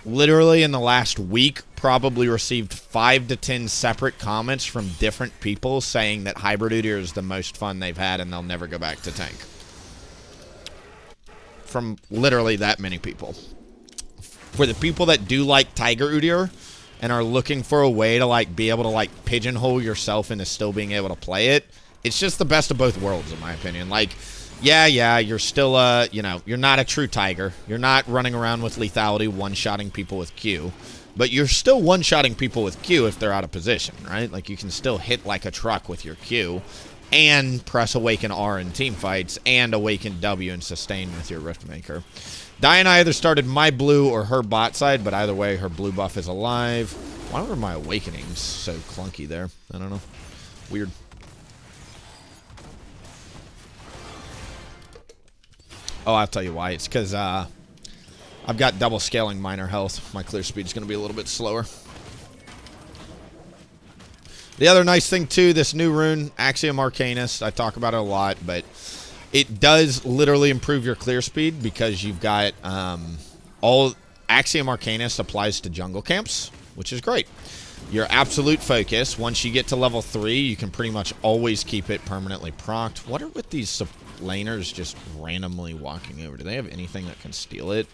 literally in the last week probably received 5 to 10 separate comments from different people saying that hybrid Udyr is the most fun they've had and they'll never go back to tank. From literally that many people. For the people that do like Tiger Udyr and are looking for a way to like be able to like pigeonhole yourself into still being able to play it, it's just the best of both worlds in my opinion. Like, yeah, you're still you know, you're not a true Tiger. You're not running around with lethality one-shotting people with Q. But you're still one-shotting people with Q if they're out of position, right? Like, you can still hit like a truck with your Q and press Awaken R in team fights and Awaken W and sustain with your Riftmaker. Diana either started my blue or her bot side, but either way, her blue buff is alive. Why were my Awakenings so clunky there? I don't know. Weird. Oh, I'll tell you why. It's because I've got double scaling minor health. My clear speed is going to be a little bit slower. The other nice thing, too, this new rune, Axiom Arcanist, I talk about it a lot, but it does literally improve your clear speed because you've got all Axiom Arcanist applies to jungle camps, which is great. Your absolute focus, once you get to level 3, you can pretty much always keep it permanently procced. What are with these laners just randomly walking over? Do they have anything that can steal it?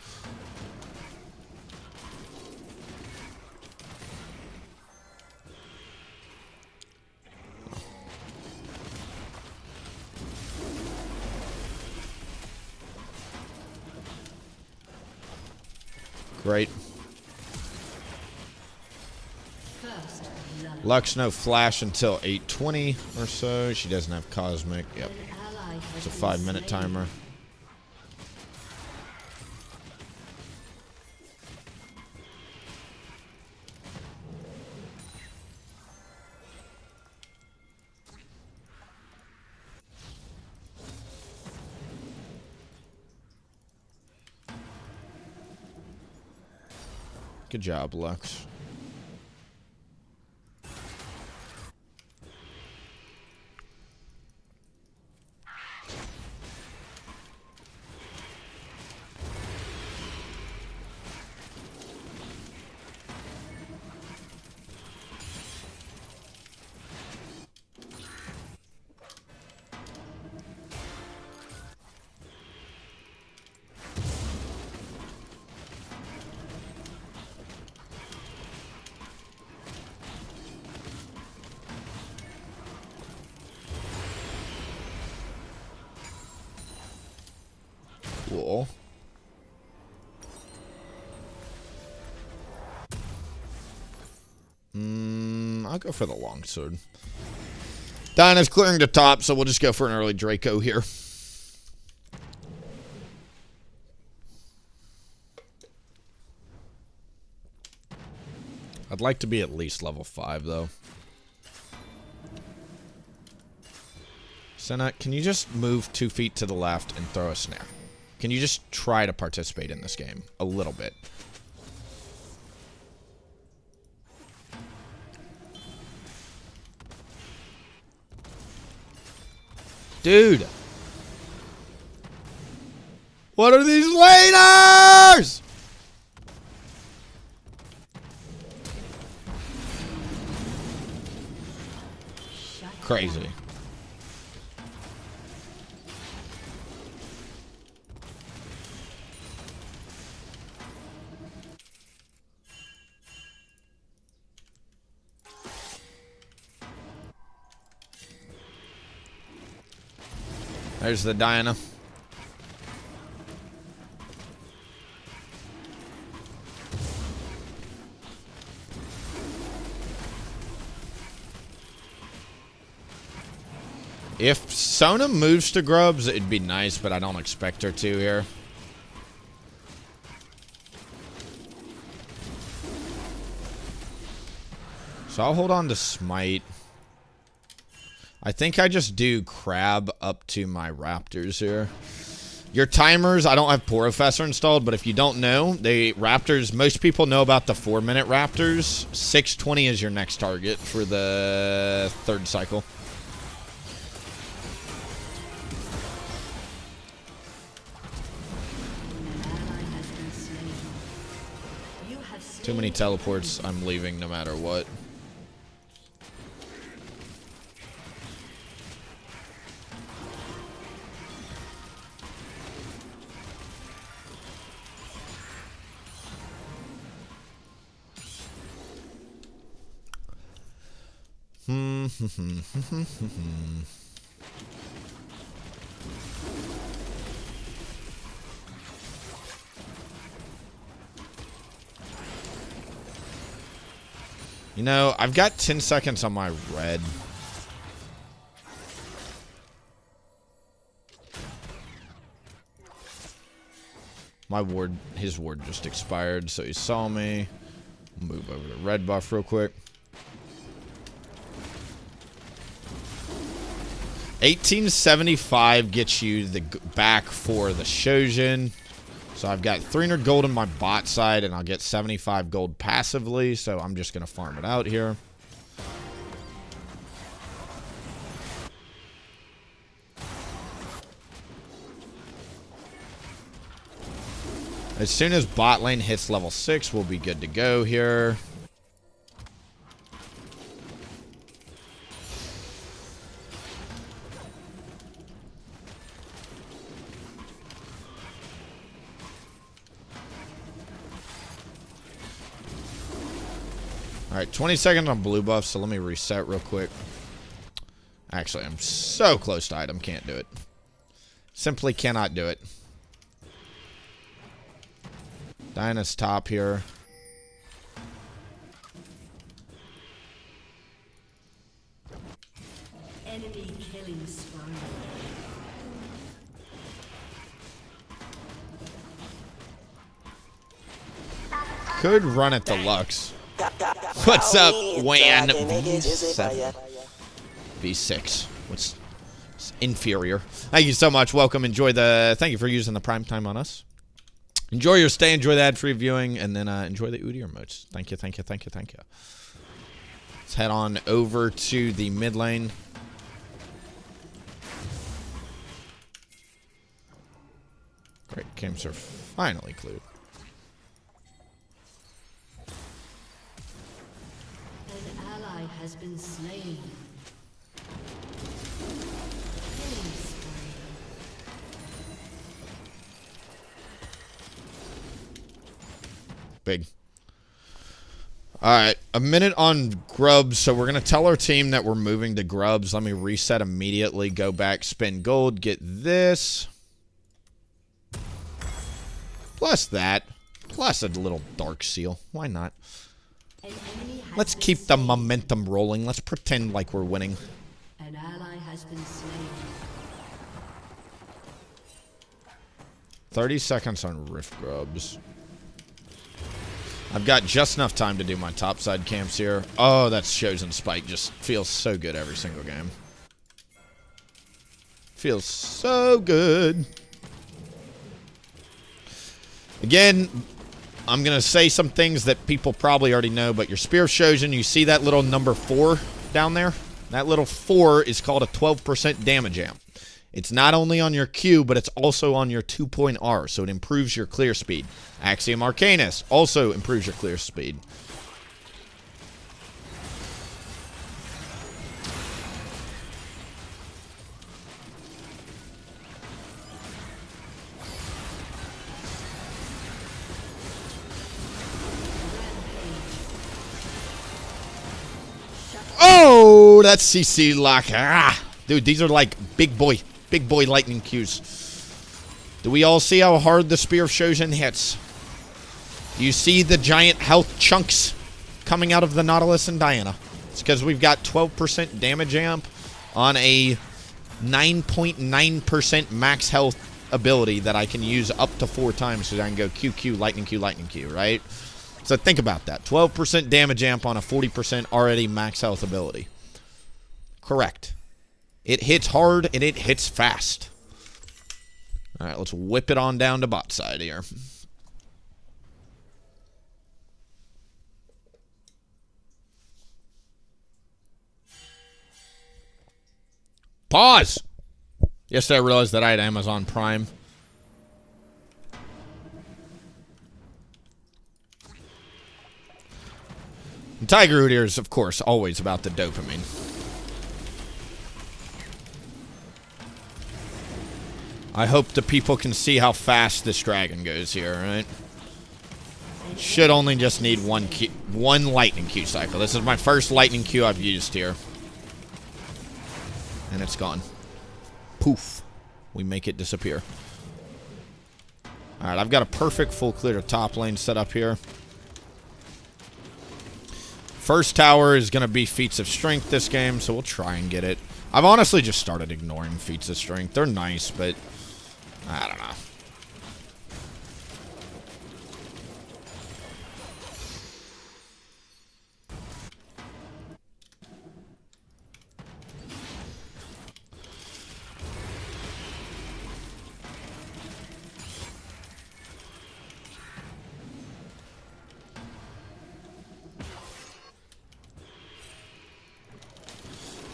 Great. Lux no flash until 8:20 or so. She doesn't have Cosmic. Yep. It's a 5-minute timer. Good job, Lux. Cool. I'll go for the longsword. Dinah's clearing the top, so we'll just go for an early Draco here. I'd like to be at least level 5, though. Senna, can you just move 2 feet to the left and throw a snare? Can you just try to participate in this game a little bit? Dude! What are these laners? Crazy. There's the Diana. If Sona moves to Grubs, it'd be nice, but I don't expect her to here. So I'll hold on to Smite. I think I just do Crab up to my Raptors here. Your timers, I don't have Porofessor installed, but if you don't know, the Raptors, most people know about the 4-minute Raptors. 6:20 is your next target for the 3rd cycle. Too many teleports, I'm leaving no matter what. You know, I've got 10 seconds on my red. My ward, his ward just expired, so he saw me. Move over to red buff real quick. 1875 gets you the back for the Shojin. So I've got 300 gold on my bot side, and I'll get 75 gold passively, so I'm just going to farm it out here. As soon as bot lane hits level 6, we'll be good to go here. Alright, 20 seconds on blue buff, so let me reset real quick. Actually, I'm so close to item, can't do it. Simply cannot do it. Diana's top here. Enemy killing spree. Could run at the Lux. What's up, Wan? V7. V6. What's inferior? Thank you so much. Welcome. Enjoy the... Thank you for using the prime time on us. Enjoy your stay. Enjoy the ad-free viewing. And then enjoy the Udyr emotes. Thank you, thank you, thank you, thank you. Let's head on over to the mid lane. Great. Camps are finally cleared. An ally has been slain. Killing spree. Big. Alright, a minute on grubs, so we're going to tell our team that we're moving to grubs. Let me reset immediately, go back, spend gold, get this. Plus that. Plus a little dark seal. Why not? An enemy has Let's been keep the slain. momentum rolling. Let's pretend like we're winning. An ally has been slain. 30 seconds on Rift Grubs. I've got just enough time to do my topside camps here. Oh, that Chosen Spike just feels so good every single game. Feels so good. Again, I'm going to say some things that people probably already know, but your Spear of Shojin, you see that little number 4 down there? That little 4 is called a 12% damage amp. It's not only on your Q, but it's also on your 2-point R, so it improves your clear speed. Axiom Arcanus also improves your clear speed. Oh, that's CC lock. Ah, dude, these are like big boy lightning Qs. Do we all see how hard the Spear of Shojin hits? Do you see the giant health chunks coming out of the Nautilus and Diana? It's because we've got 12% damage amp on a 9.9% max health ability that I can use up to 4 times, so I can go QQ, lightning Q, right? So think about that. 12% damage amp on a 40% already max health ability. Correct. It hits hard and it hits fast. All right, let's whip it on down to bot side here. Pause! Yesterday I realized that I had Amazon Prime. And Tiger Udyr is, of course, always about the dopamine. I hope the people can see how fast this dragon goes here, right? Should only just need one lightning Q cycle. This is my first lightning Q I've used here. And it's gone. Poof. We make it disappear. Alright, I've got a perfect full clear to top lane set up here. First tower is going to be feats of strength this game, so we'll try and get it. I've honestly just started ignoring feats of strength. They're nice, but I don't know.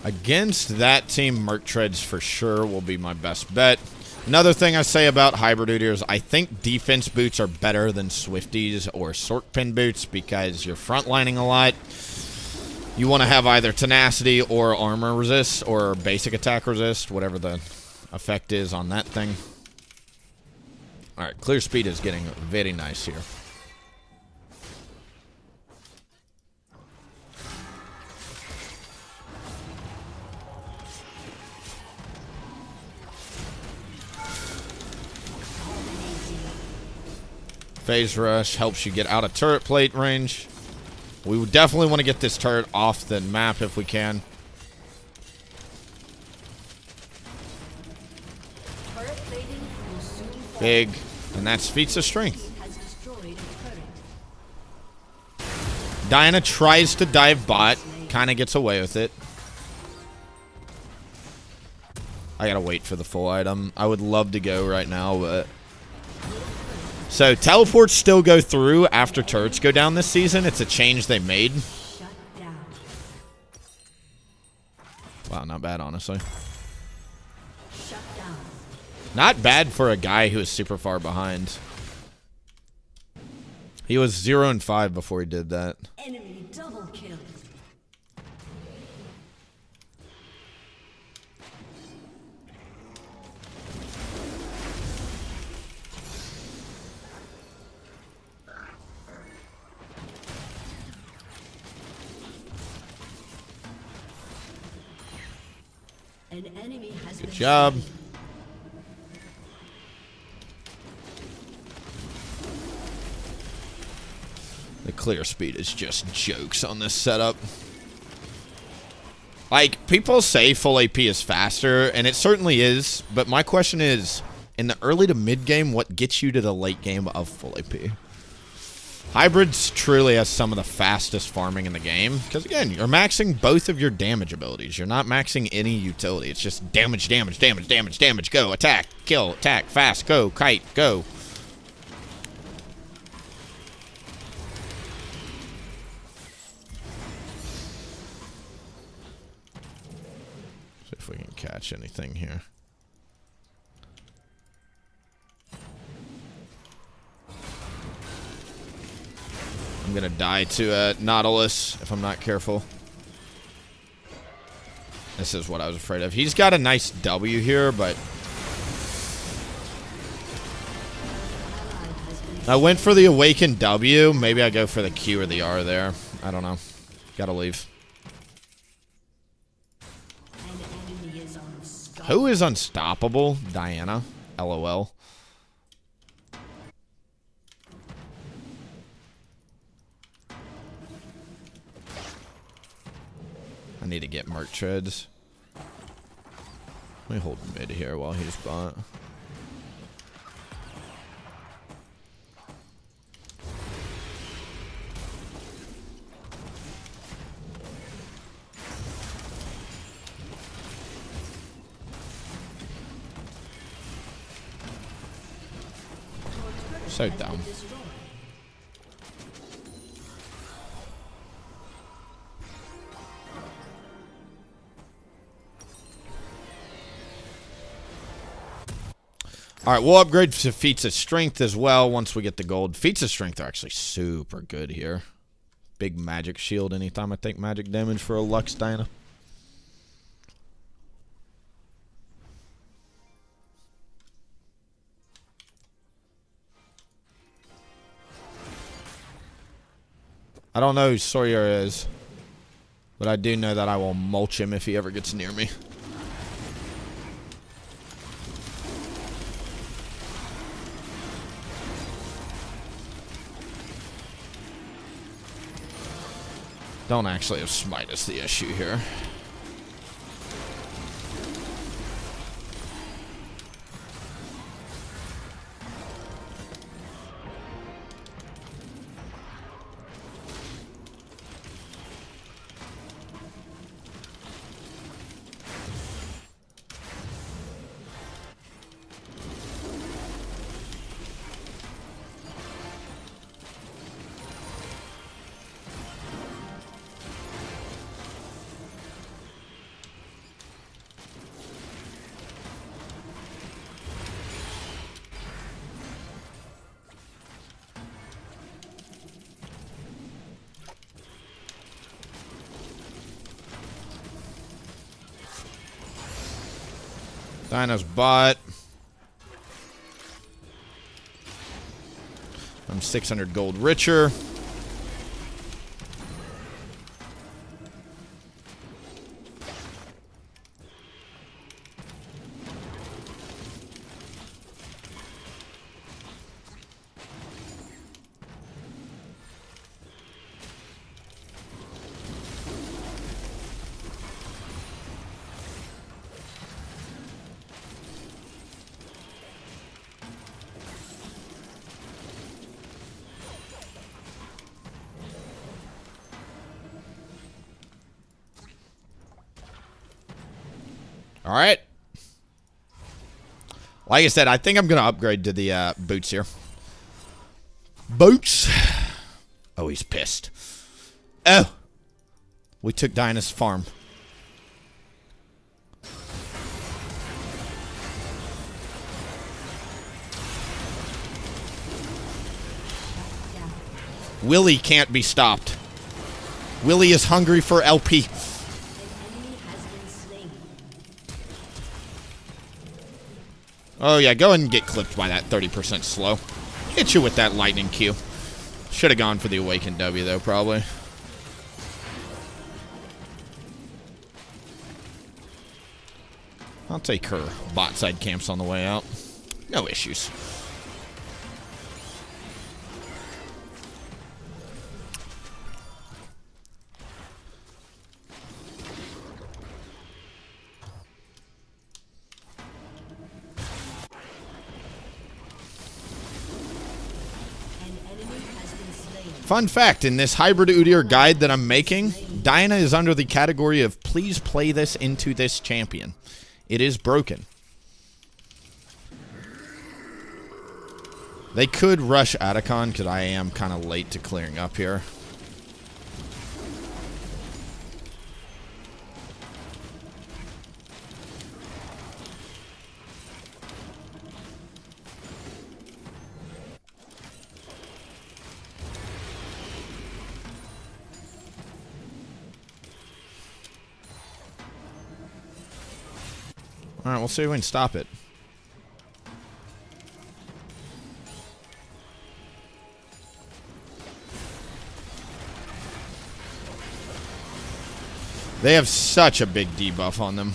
Against that team, Merc Treads for sure will be my best bet. Another thing I say about Hybrid Udyr is I think defense boots are better than Swifties or Sork Pin boots because you're frontlining a lot. You want to have either tenacity or armor resist or basic attack resist, whatever the effect is on that thing. Alright, clear speed is getting very nice here. Phase Rush helps you get out of turret plate range. We would definitely want to get this turret off the map if we can. Big. And that's feats of strength. Diana tries to dive bot. Kind of gets away with it. I gotta wait for the full item. I would love to go right now, but... So, teleports still go through after turrets go down this season. It's a change they made. Wow, not bad, honestly. Not bad for a guy who is super far behind. He was 0-5 before he did that. Enemy double kill. An enemy has Good job. The clear speed is just jokes on this setup. Like, people say full AP is faster, and it certainly is, but my question is, in the early to mid game, what gets you to the late game of full AP? Hybrids truly has some of the fastest farming in the game. Because, again, you're maxing both of your damage abilities. You're not maxing any utility. It's just damage, damage, damage, damage, damage. Go, attack, kill, attack, fast, go, kite, go. See if we can catch anything here. I'm gonna die to Nautilus if I'm not careful. This is what I was afraid of. He's got a nice W here, but... I went for the Awakened W. Maybe I go for the Q or the R there. I don't know. Gotta leave. Who is unstoppable? Diana. LOL. I need to get Merc Treads. Let me hold mid here while he's bot. So dumb. Alright, we'll upgrade to feats of strength as well once we get the gold. Feats of strength are actually super good here. Big magic shield anytime I take magic damage for a Lux Diana. I don't know who Sawyer is, but I do know that I will mulch him if he ever gets near me. Don't actually have smite is the issue here. Dinah's bot. I'm 600 gold richer. All right. Like I said, I think I'm going to upgrade to the boots here. Boots. Oh, he's pissed. Oh. We took Dinah's farm. Willie can't be stopped. Willie is hungry for LP. Oh, yeah, go ahead and get clipped by that 30% slow. Hit you with that lightning Q. Should have gone for the awakened W, though, probably. I'll take her bot side camps on the way out. No issues. Fun fact, in this hybrid Udyr guide that I'm making, Dinah is under the category of please play this into this champion. It is broken. They could rush Atacon because I am kind of late to clearing up here. Alright, we'll see if we can stop it. They have such a big debuff on them.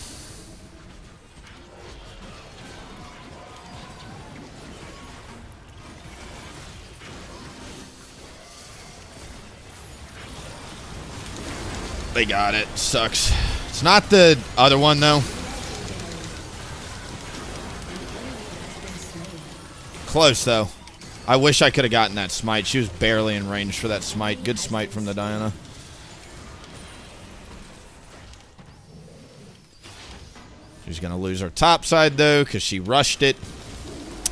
They got it. Sucks. It's not the other one, though. Close, though. I wish I could have gotten that smite. She was barely in range for that smite. Good smite from the Diana. She's going to lose her top side, though, because she rushed it.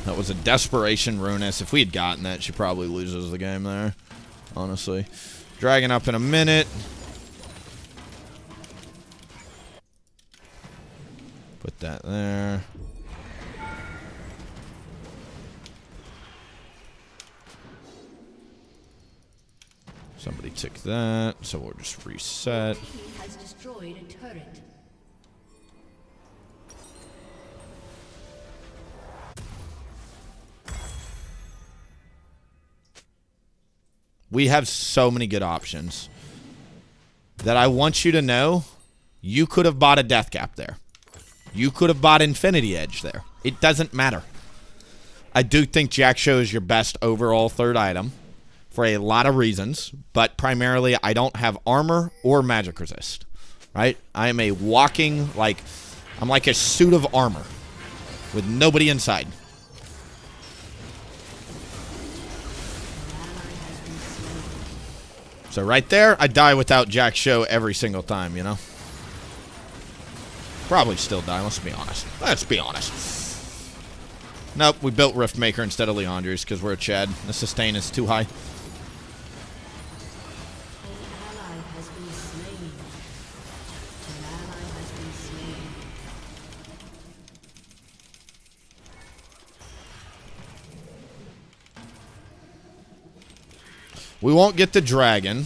That was a desperation ruinous. If we had gotten that, she probably loses the game there, honestly. Dragon up in a minute. Put that there. Somebody took that, so we'll just reset. Has destroyed a turret. We have so many good options that I want you to know you could have bought a Death Gap there. You could have bought Infinity Edge there. It doesn't matter. I do think Jack Show is your best overall third item. for a lot of reasons, but primarily I don't have armor or magic resist, right? I am a walking, I'm like a suit of armor with nobody inside. So right there, I die without Jack Show every single time, you know? Probably still die, let's be honest. Let's be honest. Nope, we built Riftmaker instead of lolWillie's because we're a Chad. The sustain is too high. An ally has been slain. An ally has been slain. We won't get the dragon.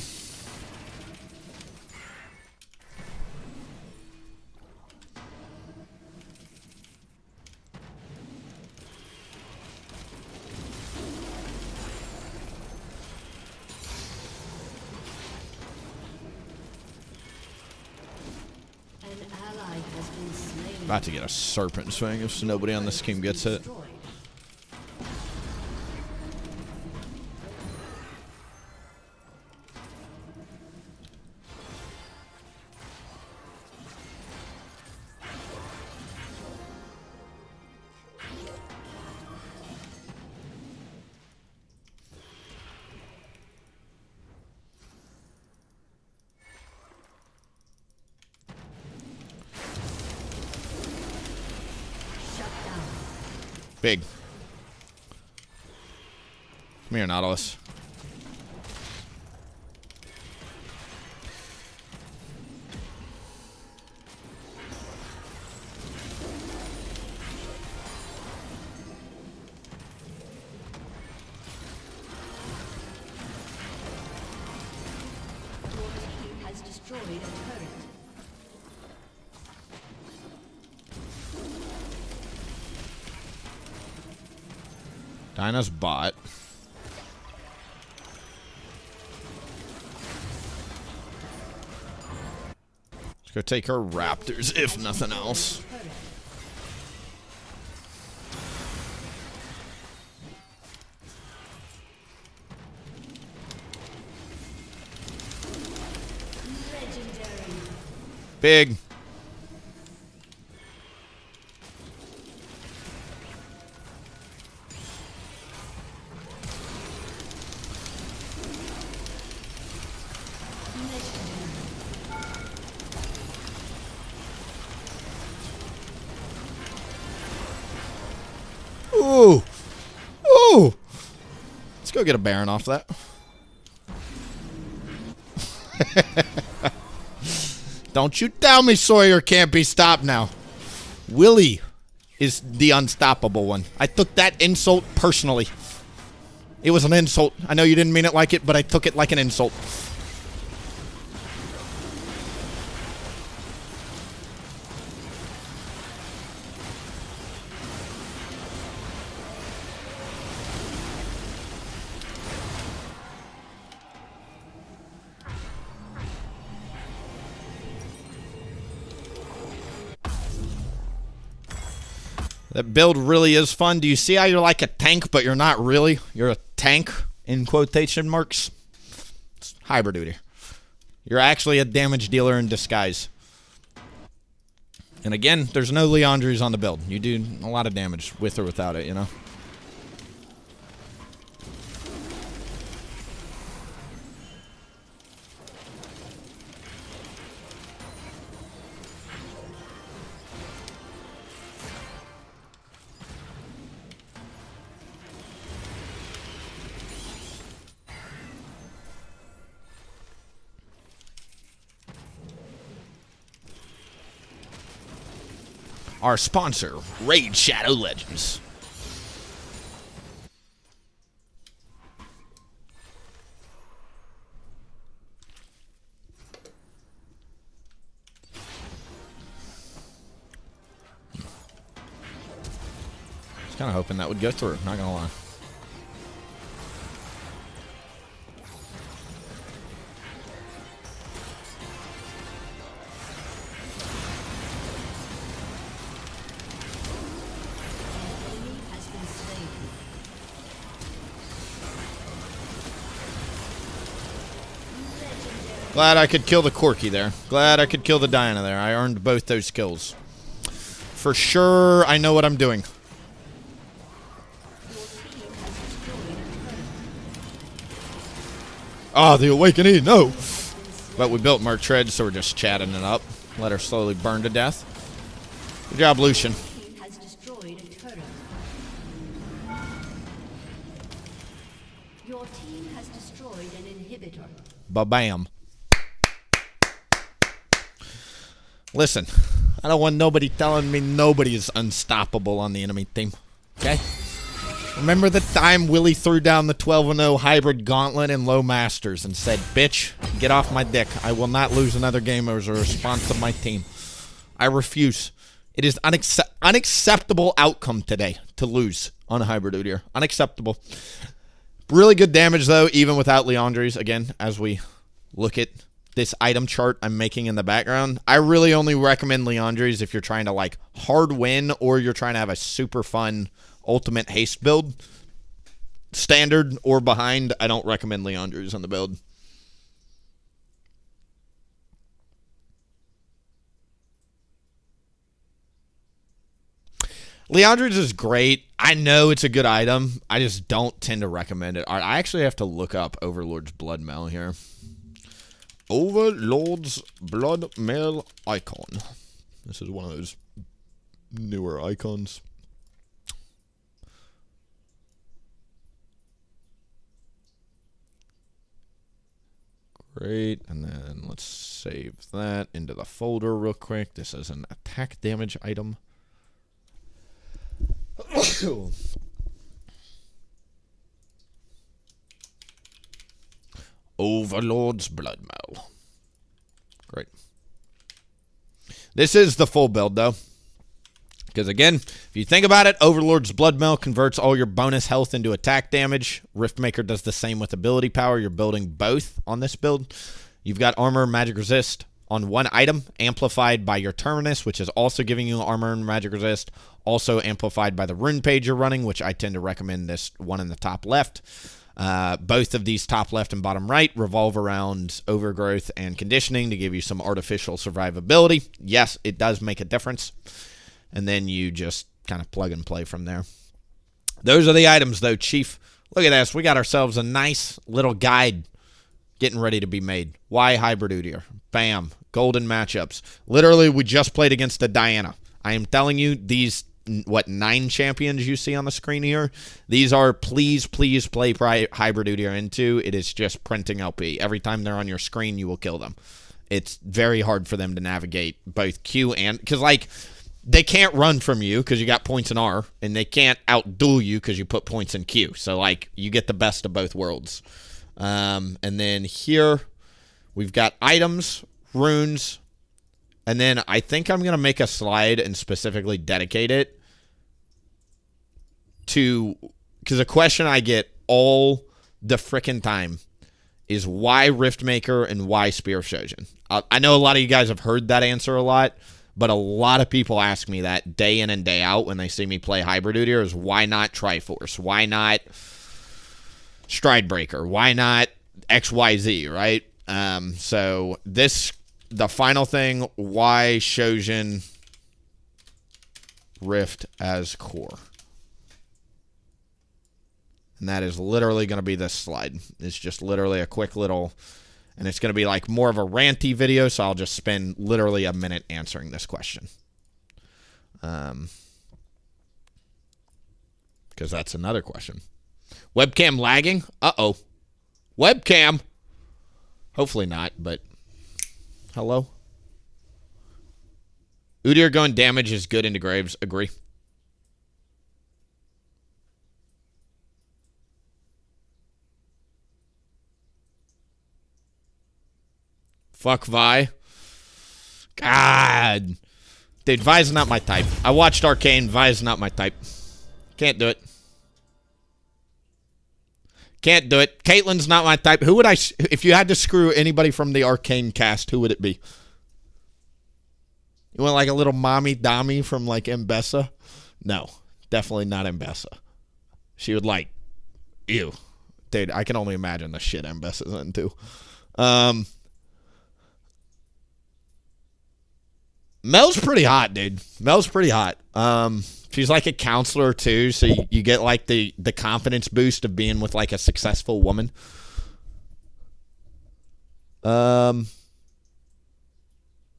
An ally has been slain. About to get a serpent swing if nobody on this team gets it. Destroyed. Big. Come here, Nautilus. Your team has destroyed a turret. Dinah's bot. Let's go take her raptors, if nothing else. Legendary. Big. Ooh. Ooh. Let's go get a Baron off that. Don't you tell me Sawyer can't be stopped now. Willie is the unstoppable one. I took that insult personally. It was an insult. I know you didn't mean it like it, but I took it like an insult. That build really is fun. Do you see how you're like a tank, but you're not really? You're a tank, in quotation marks. It's hybrid Udyr. You're actually a damage dealer in disguise. And again, there's no lolWillie's on the build. You do a lot of damage with or without it, you know? Our sponsor, Raid Shadow Legends. I was kind of hoping that would go through, not gonna lie. Glad I could kill the Corky there. Glad I could kill the Diana there. I earned both those kills. For sure, I know what I'm doing. Oh, the Awakening, no! But we built Merc Tread, so we're just chatting it up. Let her slowly burn to death. Good job, Lucian. Has destroyed a turret. Your team has destroyed an inhibitor. Ba-bam. Listen, I don't want nobody telling me nobody is unstoppable on the enemy team. Okay? Remember the time Willie threw down the 12-0 hybrid gauntlet in low masters and said, bitch, get off my dick. I will not lose another game as a response to my team. I refuse. It is unacceptable outcome today to lose on a hybrid Udyr. Unacceptable. Really good damage, though, even without Liandry's. Again, as we look at this item chart I'm making in the background, I really only recommend Liandry's if you're trying to, like, hard win or you're trying to have a super fun ultimate haste build. Standard or behind, I don't recommend Liandry's on the build. Liandry's is great. I know it's a good item. I just don't tend to recommend it. All right, I actually have to look up Overlord's Blood Mail here. Overlord's Blood Mail icon. This is one of those newer icons. Great, and then let's save that into the folder real quick. This is an attack damage item. Overlord's Blood Mail. Great. This is the full build, though. Because, again, if you think about it, Overlord's Blood Mail converts all your bonus health into attack damage. Riftmaker does the same with ability power. You're building both on this build. You've got armor and magic resist on one item, amplified by your Terminus, which is also giving you armor and magic resist. Also amplified by the rune page you're running, which I tend to recommend this one in the top left. Both of these top left and bottom right revolve around overgrowth and conditioning to give you some artificial survivability. Yes, it does make a difference. And then you just kind of plug and play from there. Those are the items, though, Chief. Look at this. We got ourselves a nice little guide getting ready to be made. Why hybrid Udyr? Bam. Golden matchups. Literally, we just played against a Diana. I am telling you, these, 9 champions you see on the screen here? These are please play hybrid Udyr into. It is just printing LP. Every time they're on your screen, you will kill them. It's very hard for them to navigate both Q and... Because, like... They can't run from you because you got points in R, and they can't outduel you because you put points in Q. So, like, you get the best of both worlds. And then here, we've got items, runes, and then I think I'm going to make a slide and specifically dedicate it to... Because a question I get all the frickin' time is why Riftmaker and why Spear of Shojin. I know a lot of you guys have heard that answer a lot. But a lot of people ask me that day in and day out when they see me play hybrid Udyr is why not Triforce? Why not Stridebreaker? Why not XYZ, right? So the final thing, why Shojin Rift as core? And that is literally going to be this slide. It's just literally a quick little... And it's going to be like more of a ranty video, so I'll just spend literally a minute answering this question. Because that's another question. Webcam lagging? Uh-oh. Webcam! Hopefully not, but... Hello? Udyr going damage is good into Graves. Agree. Fuck Vi. God. Dude, Vi's not my type. I watched Arcane. Vi's not my type. Can't do it. Can't do it. Caitlyn's not my type. Who would I... If you had to screw anybody from the Arcane cast, who would it be? You want like a little mommy Dami from like Mbessa? No. Definitely not Mbessa. She would like... Ew. Dude, I can only imagine the shit Mbessa's into. Mel's pretty hot, dude. Mel's pretty hot. She's like a counselor too, so you get like the confidence boost of being with like a successful woman. There's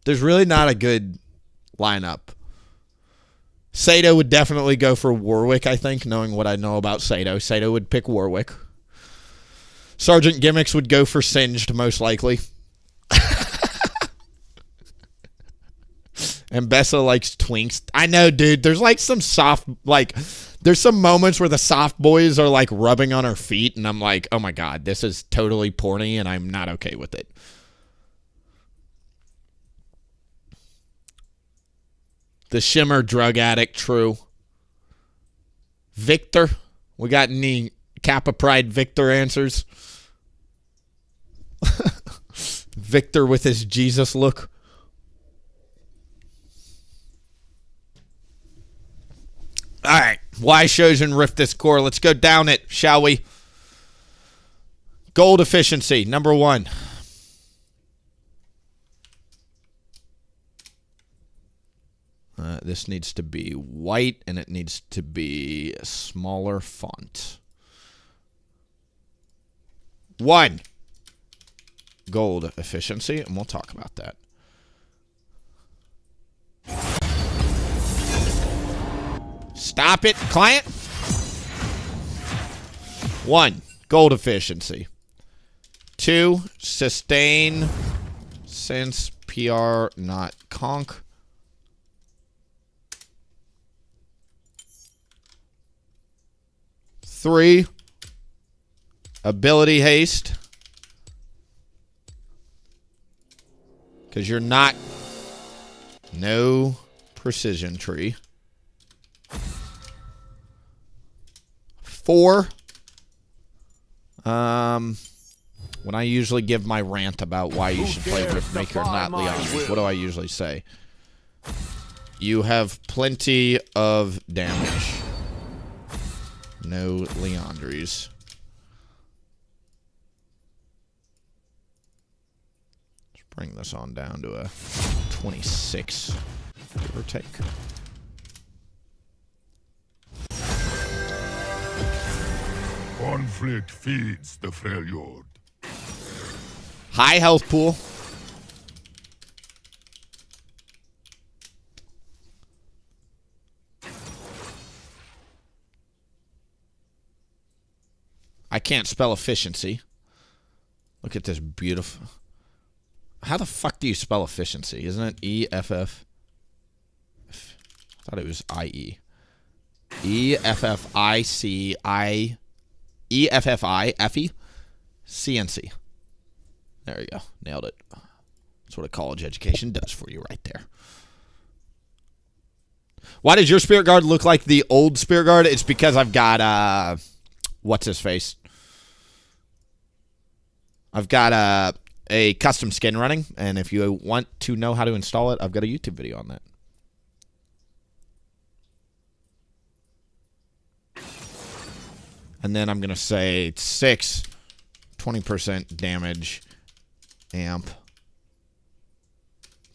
really not a good lineup. Sato would definitely go for Warwick, I think, knowing what I know about Sato. Sato would pick Warwick. Sergeant Gimmicks would go for Singed, most likely. And Bessa likes twinks. I know, dude. There's like some soft, like, there's some moments where the soft boys are like rubbing on her feet, and I'm like, oh my God, this is totally porny, and I'm not okay with it. The Shimmer drug addict, true. Victor. We got any Kappa Pride Victor answers? Victor with his Jesus look. All right. Why Shojin rift this core? Let's go down it, shall we? Gold efficiency, number 1. This needs to be white, and it needs to be a smaller font. 1. Gold efficiency, and we'll talk about that. Stop it, client. 1. Gold efficiency. 2. Sustain since PR not conk. 3. Ability haste. Because you're not. No precision tree. 4. When I usually give my rant about why you should play Riftmaker, not Leandris, what do I usually say? You have plenty of damage. No Leandris. Let's bring this on down to a 26, give or take. Conflict feeds the Freljord. High health pool. I can't spell efficiency. Look at this beautiful. How the fuck do you spell efficiency? Isn't it E-F-F? I thought it was I-E. E-F-F-I-C-I... E-F-F-I-F-E? C-N-C. There you go. Nailed it. That's what a college education does for you right there. Why does your Spirit Guard look like the old Spirit Guard? It's because I've got, what's his face? I've got a custom skin running, and if you want to know how to install it, I've got a YouTube video on that. And then I'm going to say 6, 20% damage, amp,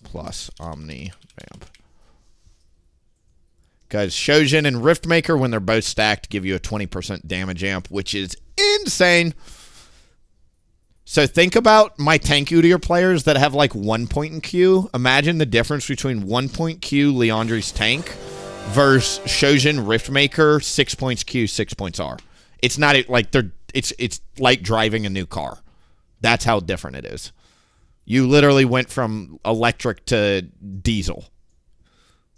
plus Omni vamp. Because Shojin and Riftmaker, when they're both stacked, give you a 20% damage amp, which is insane. So think about my tank Udyr players that have like 1 point in Q. Imagine the difference between 1 point Q Leandri's tank versus Shojin Riftmaker 6 points Q, 6 points R. It's not like it's like driving a new car. That's how different it is. You literally went from electric to diesel.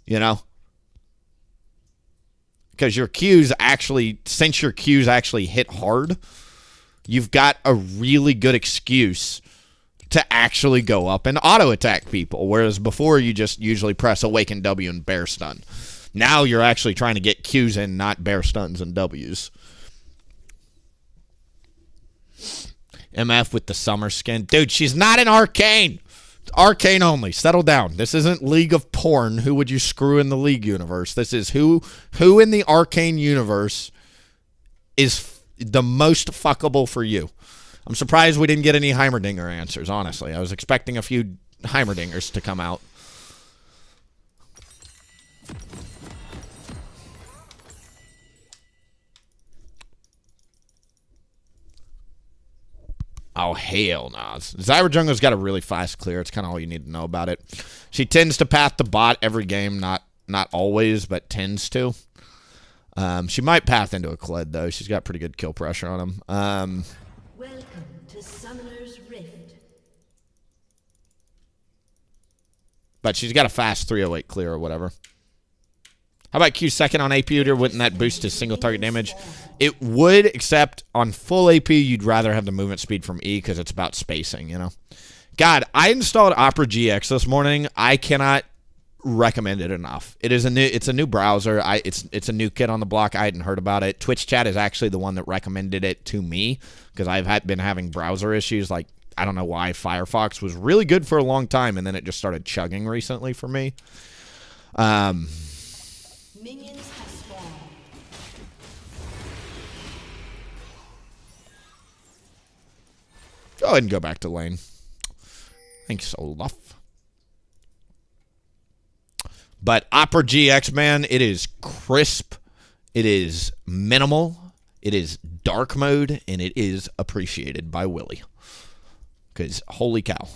You know? Because your Qs actually, since your Qs actually hit hard, you've got a really good excuse to actually go up and auto-attack people, whereas before you just usually press Awaken W and Bear Stun. Now you're actually trying to get Qs in, not Bear Stuns and Ws. MF with the summer skin. Dude, she's not an Arcane. Arcane only. Settle down. This isn't League of Porn. Who would you screw in the League universe? This is who in the Arcane universe is the most fuckable for you. I'm surprised we didn't get any Heimerdinger answers, honestly. I was expecting a few Heimerdingers to come out. Oh, hell nah. Zyra Jungle's got a really fast clear. It's kind of all you need to know about it. She tends to path the bot every game. Not always, but tends to. She might path into a Kled, though. She's got pretty good kill pressure on him. Welcome to Summoner's Rift. But she's got a fast 308 clear or whatever. How about Q second on AP Udyr? Wouldn't that boost his single target damage? It would, except on full AP, you'd rather have the movement speed from E because it's about spacing, you know? God, I installed Opera GX this morning. I cannot recommend it enough. It's a new browser. It's a new kid on the block. I hadn't heard about it. Twitch chat is actually the one that recommended it to me because I've been having browser issues. Like, I don't know why. Firefox was really good for a long time, and then it just started chugging recently for me. Minions have spawned. Go ahead and go back to lane. Thanks, Olaf. But Opera GX, man, it is crisp. It is minimal. It is dark mode, and it is appreciated by Willie. Because, holy cow.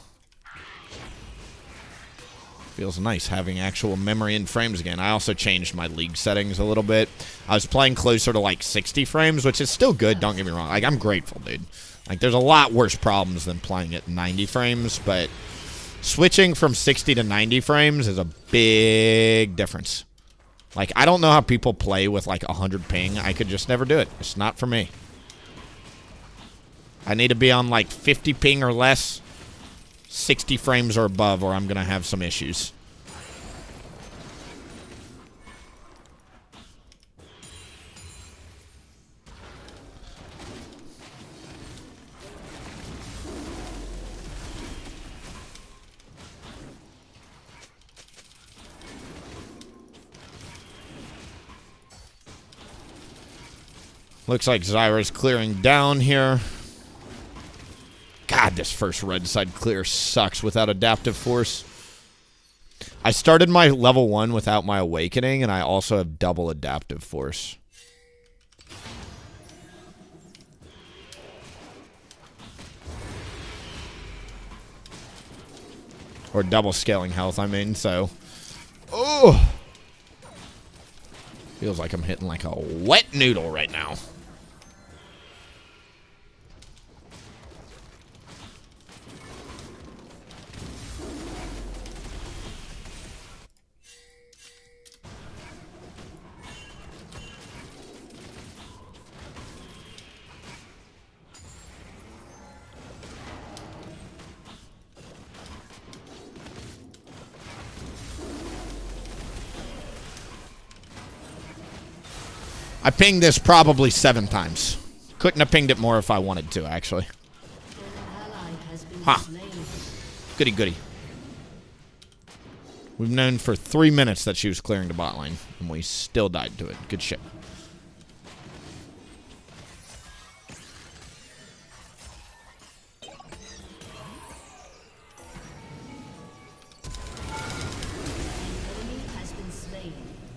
Feels nice having actual memory in frames again. I also changed my league settings a little bit. I was playing closer to like 60 frames, which is still good, don't get me wrong. Like, I'm grateful, dude. Like, there's a lot worse problems than playing at 90 frames, but switching from 60 to 90 frames is a big difference. Like, I don't know how people play with like 100 ping. I could just never do it. It's not for me. I need to be on like 50 ping or less, 60 frames or above, or I'm going to have some issues. Looks like Zyra's clearing down here. God, this first red side clear sucks without adaptive force. I started my level 1 without my awakening, and I also have double adaptive force. Or double scaling health, I mean, so. Oh! Feels like I'm hitting like a wet noodle right now. I pinged this probably 7 times. Couldn't have pinged it more if I wanted to, actually. Huh. Goody, goody. We've known for 3 minutes that she was clearing the bot lane, and we still died to it. Good shit.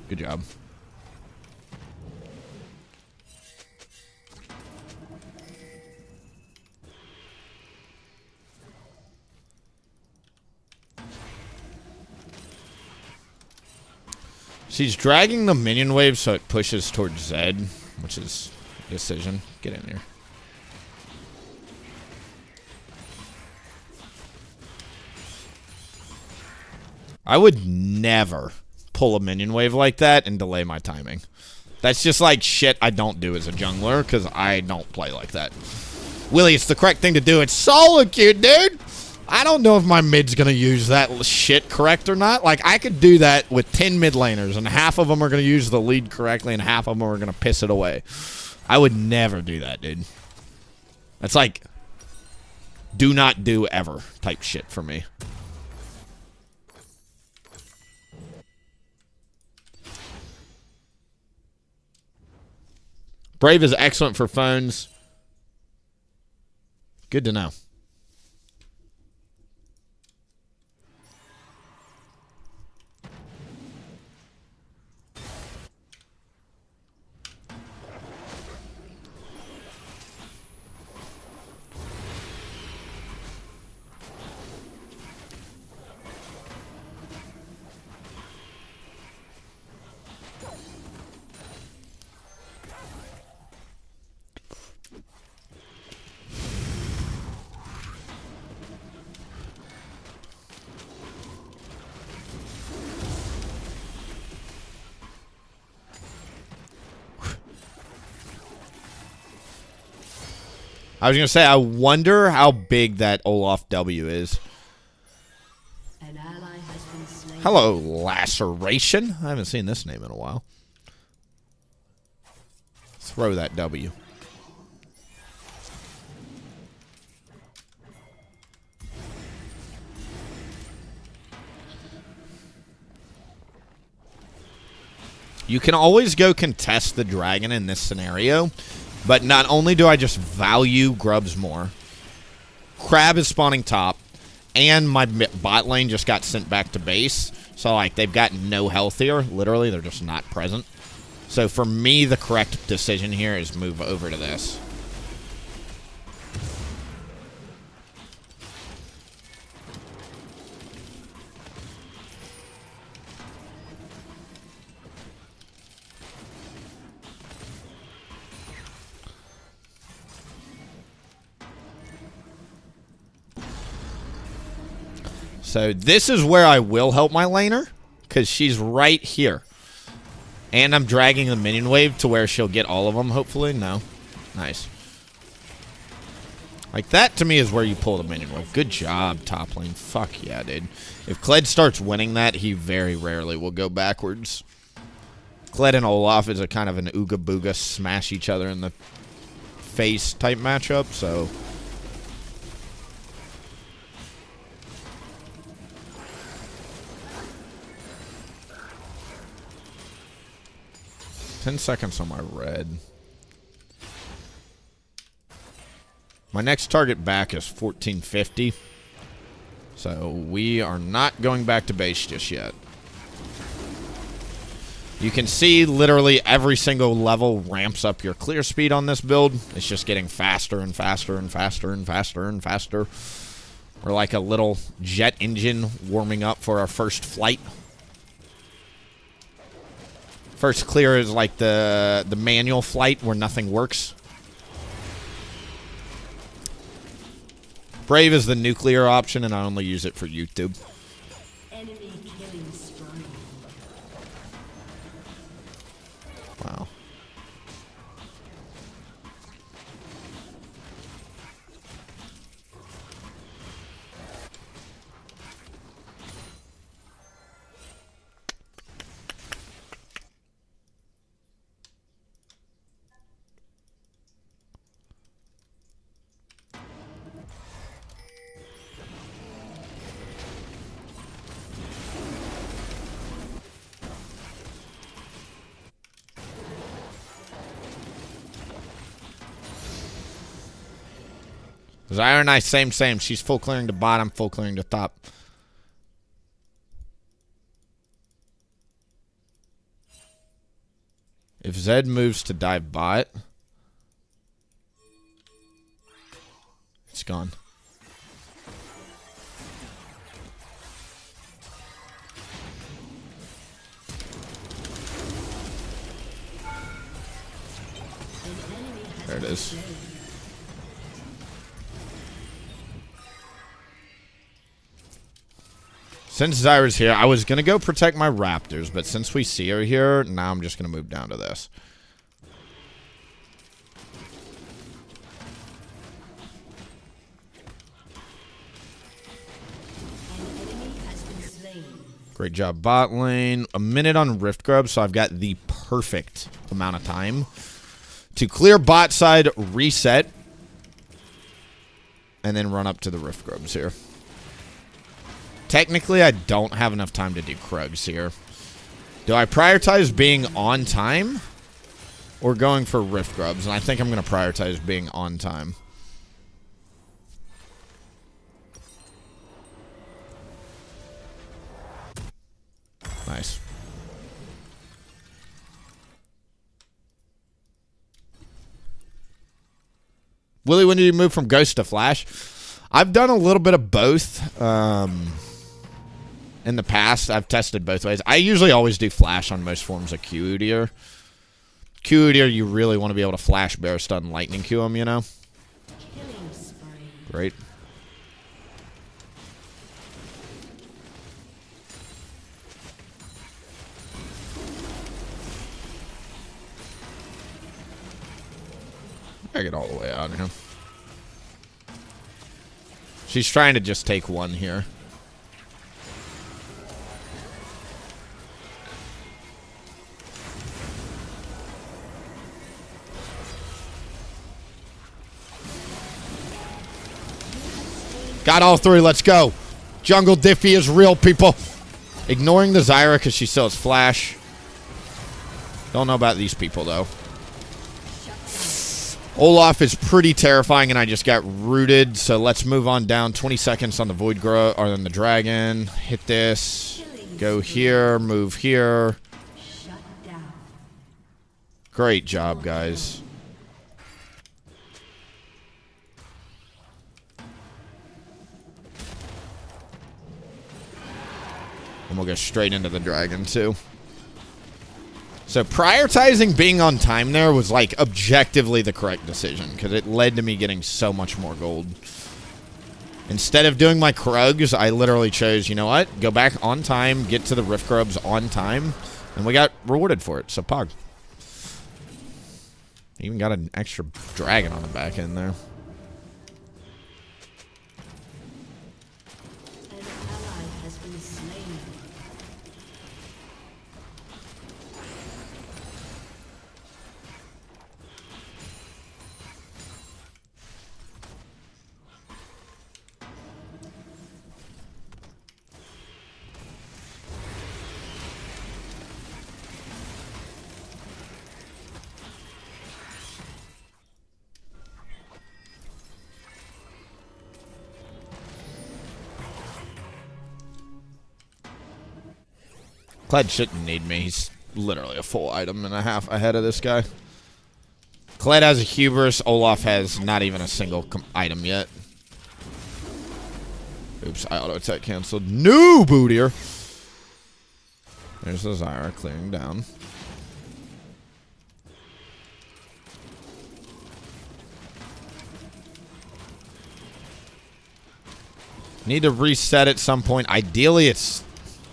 Good job. She's dragging the minion wave so it pushes towards Zed, which is a decision. Get in here. I would never pull a minion wave like that and delay my timing. That's just like shit I don't do as a jungler because I don't play like that. Willie, it's the correct thing to do. It's solo queue, dude. I don't know if my mid's going to use that shit correct or not. Like, I could do that with 10 mid laners, and half of them are going to use the lead correctly, and half of them are going to piss it away. I would never do that, dude. That's like, do not do ever type shit for me. Brave is excellent for phones. Good to know. I was going to say, I wonder how big that Olaf W is. An ally has been slain. Hello, Laceration. I haven't seen this name in a while. Throw that W. You can always go contest the dragon in this scenario, but not only do I just value grubs more, Crab is spawning top, and my bot lane just got sent back to base, so like they've got no health here. Literally, they're just not present. So for me, the correct decision here is move over to this. So this is where I will help my laner, because she's right here. And I'm dragging the minion wave to where she'll get all of them, hopefully. No. Nice. Like, that to me is where you pull the minion wave. Good job, top lane. Fuck yeah, dude. If Kled starts winning that, he very rarely will go backwards. Kled and Olaf is a kind of an ooga booga smash each other in the face type matchup, so... 10 seconds on my red. My next target back is 1450. So we are not going back to base just yet. You can see literally every single level ramps up your clear speed on this build. It's just getting faster and faster and faster and faster and faster. We're like a little jet engine warming up for our first flight. First clear is like the manual flight where nothing works. Brave is the nuclear option, and I only use it for YouTube. Enemy killing spree. Wow. Iron Eye, same. She's full clearing to bottom, full clearing to top. If Zed moves to dive bot, it's gone. There it is. Since Zyra's here, I was going to go protect my raptors, but since we see her here, now I'm just going to move down to this. Great job bot lane. A minute on Rift Grub, so I've got the perfect amount of time to clear bot side, reset, and then run up to the Rift Grubs here. Technically, I don't have enough time to do Krugs here. Do I prioritize being on time or going for Rift Grubs? And I think I'm going to prioritize being on time. Nice. Willie, when did you move from Ghost to Flash? I've done a little bit of both. In the past, I've tested both ways. I usually always do Flash on most forms of Udyr. Udyr, you really want to be able to Flash, Bear Stun, Lightning Q him, you know? Great. I get all the way out here. She's trying to just take one here. Got all three. Let's go. Jungle Diffie is real, people. Ignoring the Zyra because she still has flash. Don't know about these people, though. Olaf is pretty terrifying, and I just got rooted. So let's move on down. 20 seconds on the Void Grow, or on the Dragon. Hit this. Go here. Move here. Great job, guys. And we'll go straight into the Dragon, too. So prioritizing being on time there was, like, objectively the correct decision, because it led to me getting so much more gold. Instead of doing my Krugs, I literally chose, you know what? Go back on time, get to the Rift Grubs on time, and we got rewarded for it. So, Pog. Even got an extra Dragon on the back end there. Kled shouldn't need me. He's literally a full item and a half ahead of this guy. Kled has a hubris. Olaf has not even a single item yet. Oops, I auto-attack canceled. No, Udyr. There's the Zyra clearing down. Need to reset at some point. Ideally, it's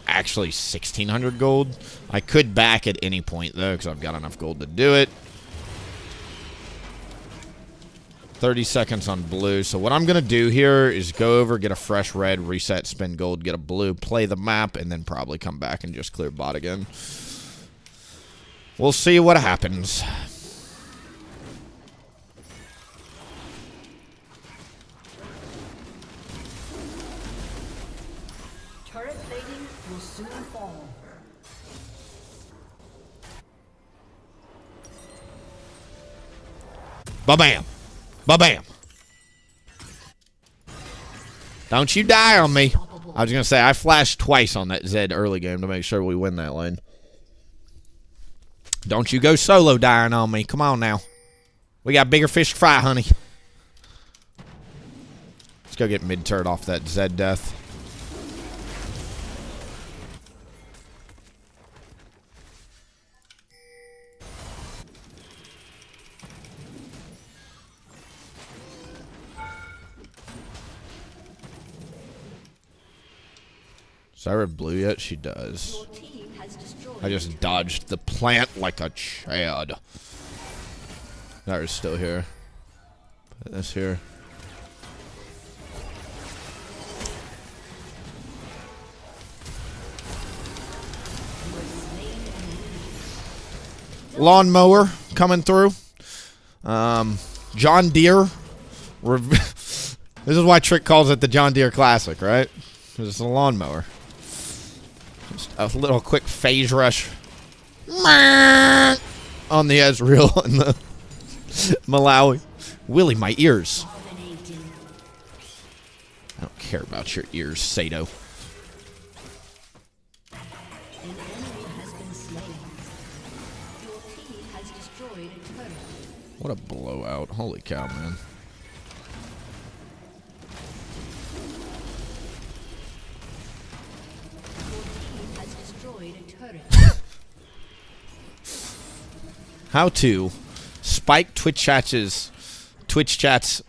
actually 1,600 gold. I could back at any point, though, because I've got enough gold to do it. 30 seconds on blue. So what I'm going to do here is go over, get a fresh red, reset, spend gold, get a blue, play the map, and then probably come back and just clear bot again. We'll see what happens. Turret plating will soon fall. Ba-bam. Ba-bam. Don't you die on me. I was going to say, I flashed twice on that Zed early game to make sure we win that lane. Don't you go solo dying on me. Come on now. We got bigger fish to fry, honey. Let's go get mid-turret off that Zed death. Zyra blue yet? She does. I just dodged the plant like a chad. Zyra's still here. Put this here. Lawnmower coming through. John Deere. This is why Trick calls it the John Deere Classic, right? Because it's a lawnmower. Just a little quick phase rush on the Ezreal and the Malawi. Willie, my ears. I don't care about your ears, Sato. What a blowout. Holy cow, man. How to spike Twitch chat's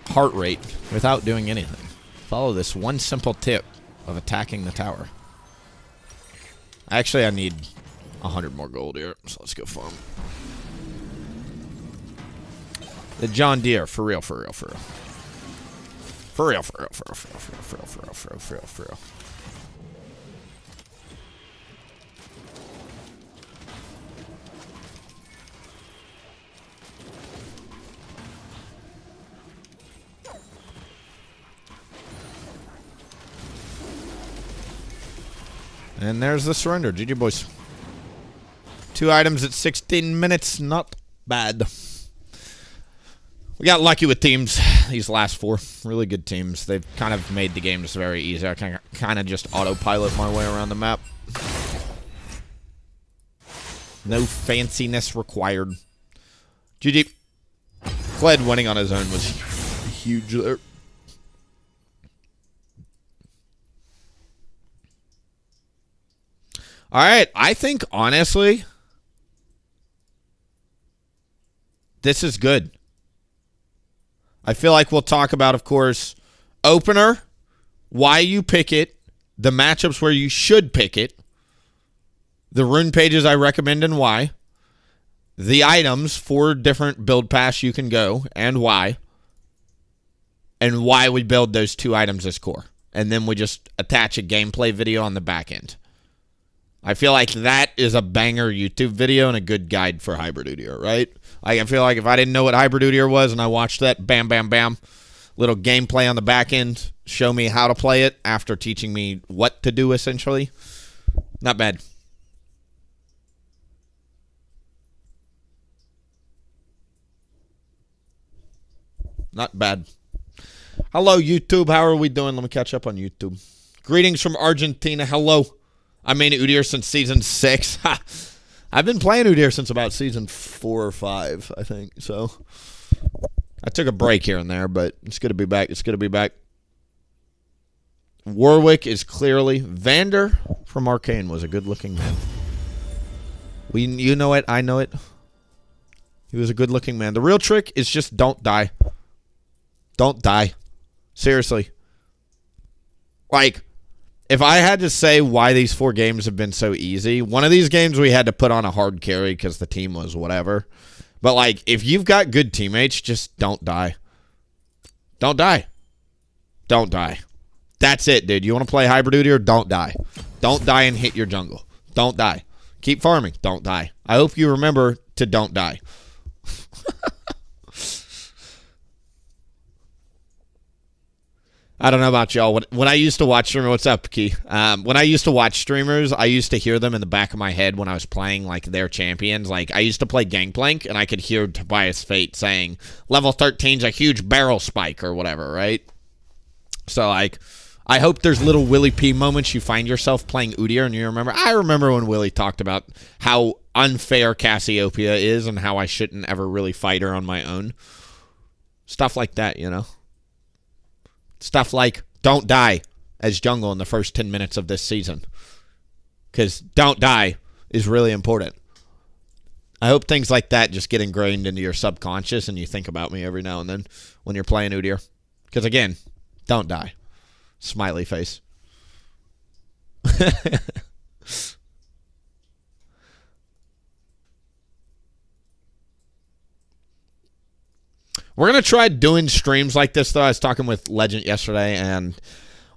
heart rate without doing anything. Follow this one simple tip of attacking the tower. Actually, I need 100 more gold here, so let's go farm. The John Deere, for real, for real, for real. For real, for real, for real, for real, for real, for real, for real, for real, for real. And there's the surrender. GG, boys. 2 items at 16 minutes. Not bad. We got lucky with teams. These last 4. Really good teams. They've kind of made the games very easy. I can kind of just autopilot my way around the map. No fanciness required. GG. Kled winning on his own was huge there. All right, I think, honestly, this is good. I feel like we'll talk about, of course, opener, why you pick it, the matchups where you should pick it, the rune pages I recommend and why, the items, 4 different build paths you can go and why we build those 2 items as core. And then we just attach a gameplay video on the back end. I feel like that is a banger YouTube video and a good guide for Hybrid Udyr, right? I feel like if I didn't know what Hybrid Udyr was and I watched that, bam, bam, bam, little gameplay on the back end, show me how to play it after teaching me what to do, essentially. Not bad. Not bad. Hello, YouTube. How are we doing? Let me catch up on YouTube. Greetings from Argentina. Hello. I mean Udyr since season 6. I've been playing Udyr since about season 4 or 5, I think. So I took a break here and there, but it's good to be back. It's good to be back. Warwick is clearly Vander from Arcane was a good-looking man. You know it. I know it. He was a good-looking man. The real trick is just don't die. Don't die. Seriously. Like, if I had to say why these 4 games have been so easy, one of these games we had to put on a hard carry because the team was whatever. But, like, if you've got good teammates, just don't die. Don't die. Don't die. That's it, dude. You want to play Hybrid Udyr? Don't die. Don't die and hit your jungle. Don't die. Keep farming. Don't die. I hope you remember to don't die. I don't know about y'all. When I used to watch streamers, what's up, Key? When I used to watch streamers, I used to hear them in the back of my head when I was playing, like, their champions. Like, I used to play Gangplank, and I could hear Tobias Fate saying, level 13's a huge barrel spike or whatever, right? So, like, I hope there's little WilliefknP moments you find yourself playing Udyr and you remember. I remember when Willie talked about how unfair Cassiopeia is and how I shouldn't ever really fight her on my own. Stuff like that, you know? Stuff like, don't die as jungle in the first 10 minutes of this season. Because don't die is really important. I hope things like that just get ingrained into your subconscious and you think about me every now and then when you're playing Udyr. Because again, don't die. Smiley face. We're going to try doing streams like this, though. I was talking with Legend yesterday, and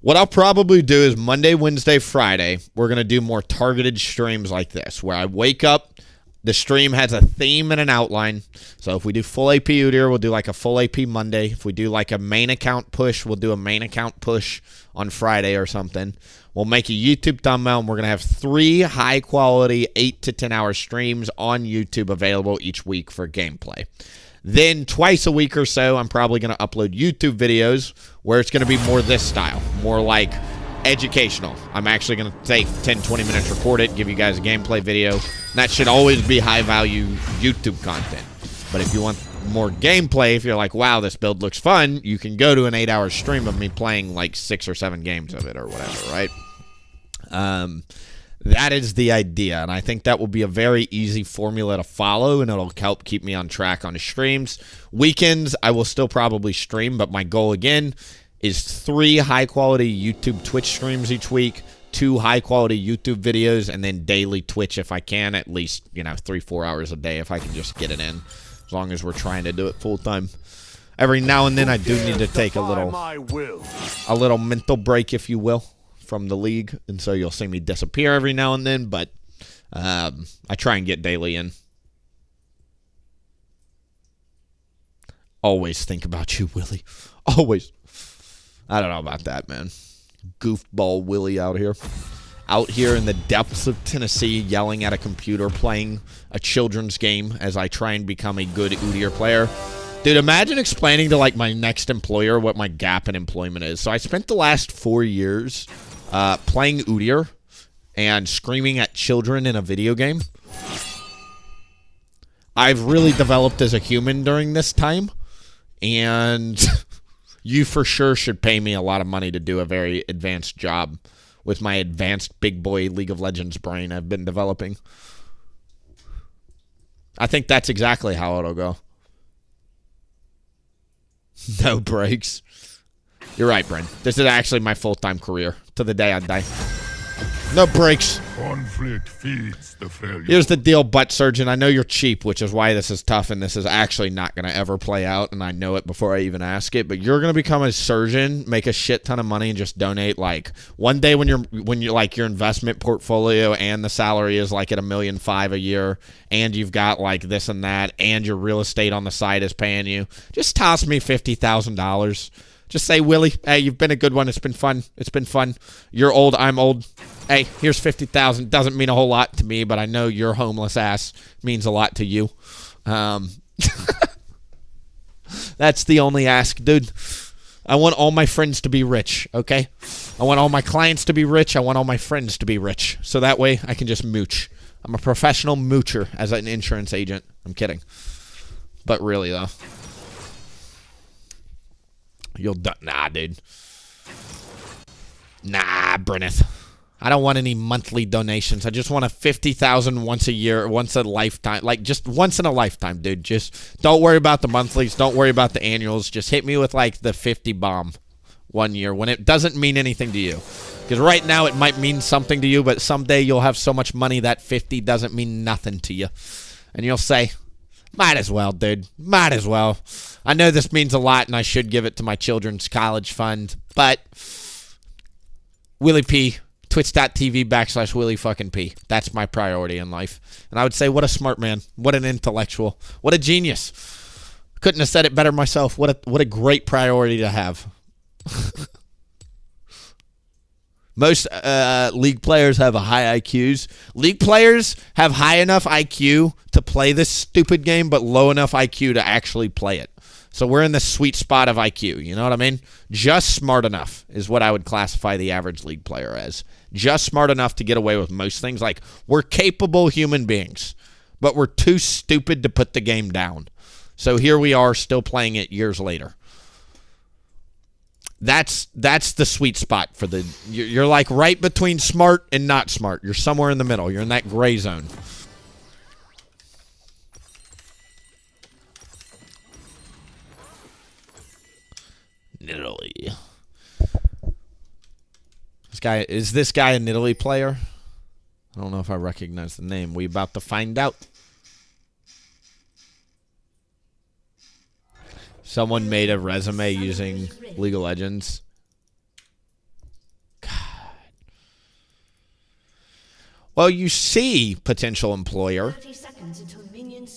what I'll probably do is Monday, Wednesday, Friday, we're going to do more targeted streams like this, where I wake up, the stream has a theme and an outline. So if we do full AP Udyr, we'll do like a full AP Monday. If we do like a main account push, we'll do a main account push on Friday or something. We'll make a YouTube thumbnail, and we're going to have 3 high-quality 8 to 10-hour streams on YouTube available each week for gameplay. Then twice a week or so, I'm probably going to upload YouTube videos where it's going to be more this style, more like educational. I'm actually going to take 10, 20 minutes, record it, give you guys a gameplay video. And that should always be high-value YouTube content. But if you want more gameplay, if you're like, wow, this build looks fun, you can go to an 8-hour stream of me playing like 6 or 7 games of it or whatever, right? That is the idea, and I think that will be a very easy formula to follow, and it'll help keep me on track on the streams. Weekends, I will still probably stream, but my goal, again, is 3 high-quality YouTube Twitch streams each week, 2 high-quality YouTube videos, and then daily Twitch if I can, at least, 3-4 hours a day if I can just get it in, as long as we're trying to do it full-time. Every now and then I do need to take a My will. little mental break, if you will, from the league. And so you'll see me disappear every now and then, but I try and get daily in. Always think about you, Willie. Always. I don't know about that, man. Goofball Willie out here. Out here in the depths of Tennessee, yelling at a computer, playing a children's game as I try and become a good Udyr player. Dude, imagine explaining to, like, my next employer what my gap in employment is. So I spent the last 4 years playing Udyr and screaming at children in a video game. I've really developed as a human during this time, and you for sure should pay me a lot of money to do a very advanced job with my advanced big boy League of Legends brain I've been developing. I think that's exactly how it'll go. No breaks. You're right, Bryn. This is actually my full-time career to the day I die. No breaks. Conflict feeds the failure. Here's the deal, butt surgeon. I know you're cheap, which is why this is tough, and this is actually not going to ever play out, and I know it before I even ask it, but you're going to become a surgeon, make a shit ton of money, and just donate, like, one day when you're like, your investment portfolio and the salary is, like, at $1.5 million a year, and you've got, like, this and that, and your real estate on the side is paying you, just toss me $50,000. Just say, Willie, hey, you've been a good one. It's been fun. It's been fun. You're old. I'm old. Hey, here's $50,000. Doesn't mean a whole lot to me, but I know your homeless ass means a lot to you. That's the only ask, dude. I want all my friends to be rich, okay? I want all my clients to be rich. I want all my friends to be rich. So that way I can just mooch. I'm a professional moocher as an insurance agent. I'm kidding. But really, though. Nah, dude. Nah, Bryneth. I don't want any monthly donations. I just want a $50,000 once a year, once a lifetime. Like, just once in a lifetime, dude. Just don't worry about the monthlies. Don't worry about the annuals. Just hit me with, like, the 50 bomb 1 year when it doesn't mean anything to you. Because right now it might mean something to you, but someday you'll have so much money that 50 doesn't mean nothing to you. And you'll say, might as well, dude. Might as well. I know this means a lot, and I should give it to my children's college fund, but WilliefknP, twitch.tv/WilliefknP. That's my priority in life. And I would say, what a smart man. What an intellectual. What a genius. Couldn't have said it better myself. What a great priority to have. Most League players have high IQs. League players have high enough IQ to play this stupid game, but low enough IQ to actually play it. So we're in the sweet spot of IQ. You know what I mean? Just smart enough is what I would classify the average League player as. Just smart enough to get away with most things. Like, we're capable human beings, but we're too stupid to put the game down. So here we are still playing it years later. That's the sweet spot for the... You're like right between smart and not smart. You're somewhere in the middle. You're in that gray zone. Italy. Is this guy an Italy player? I don't know if I recognize the name. We about to find out. Someone made a resume using League of Legends. God. Well, you see, potential employer,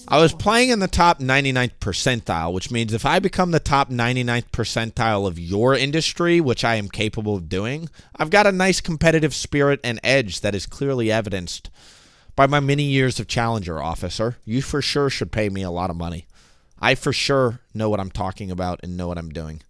I was playing in the top 99th percentile, which means if I become the top 99th percentile of your industry, which I am capable of doing, I've got a nice competitive spirit and edge that is clearly evidenced by my many years of challenger, officer. You for sure should pay me a lot of money. I for sure know what I'm talking about and know what I'm doing.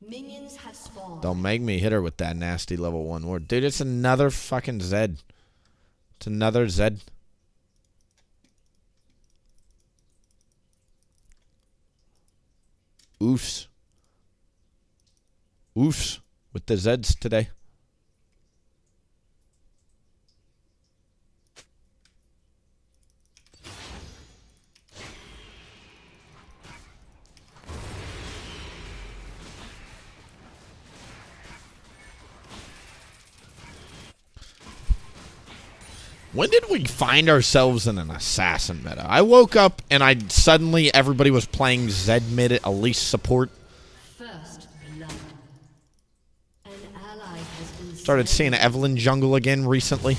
Minions have spawned. Don't make me hit her with that nasty level 1 word. Dude, it's another fucking Zed. It's another Zed. Oofs. Oofs with the Zeds today. When did we find ourselves in an assassin meta? I woke up and suddenly everybody was playing Zed mid Elise support. First blood. An ally has been Started slain. seeing Evelyn jungle again recently.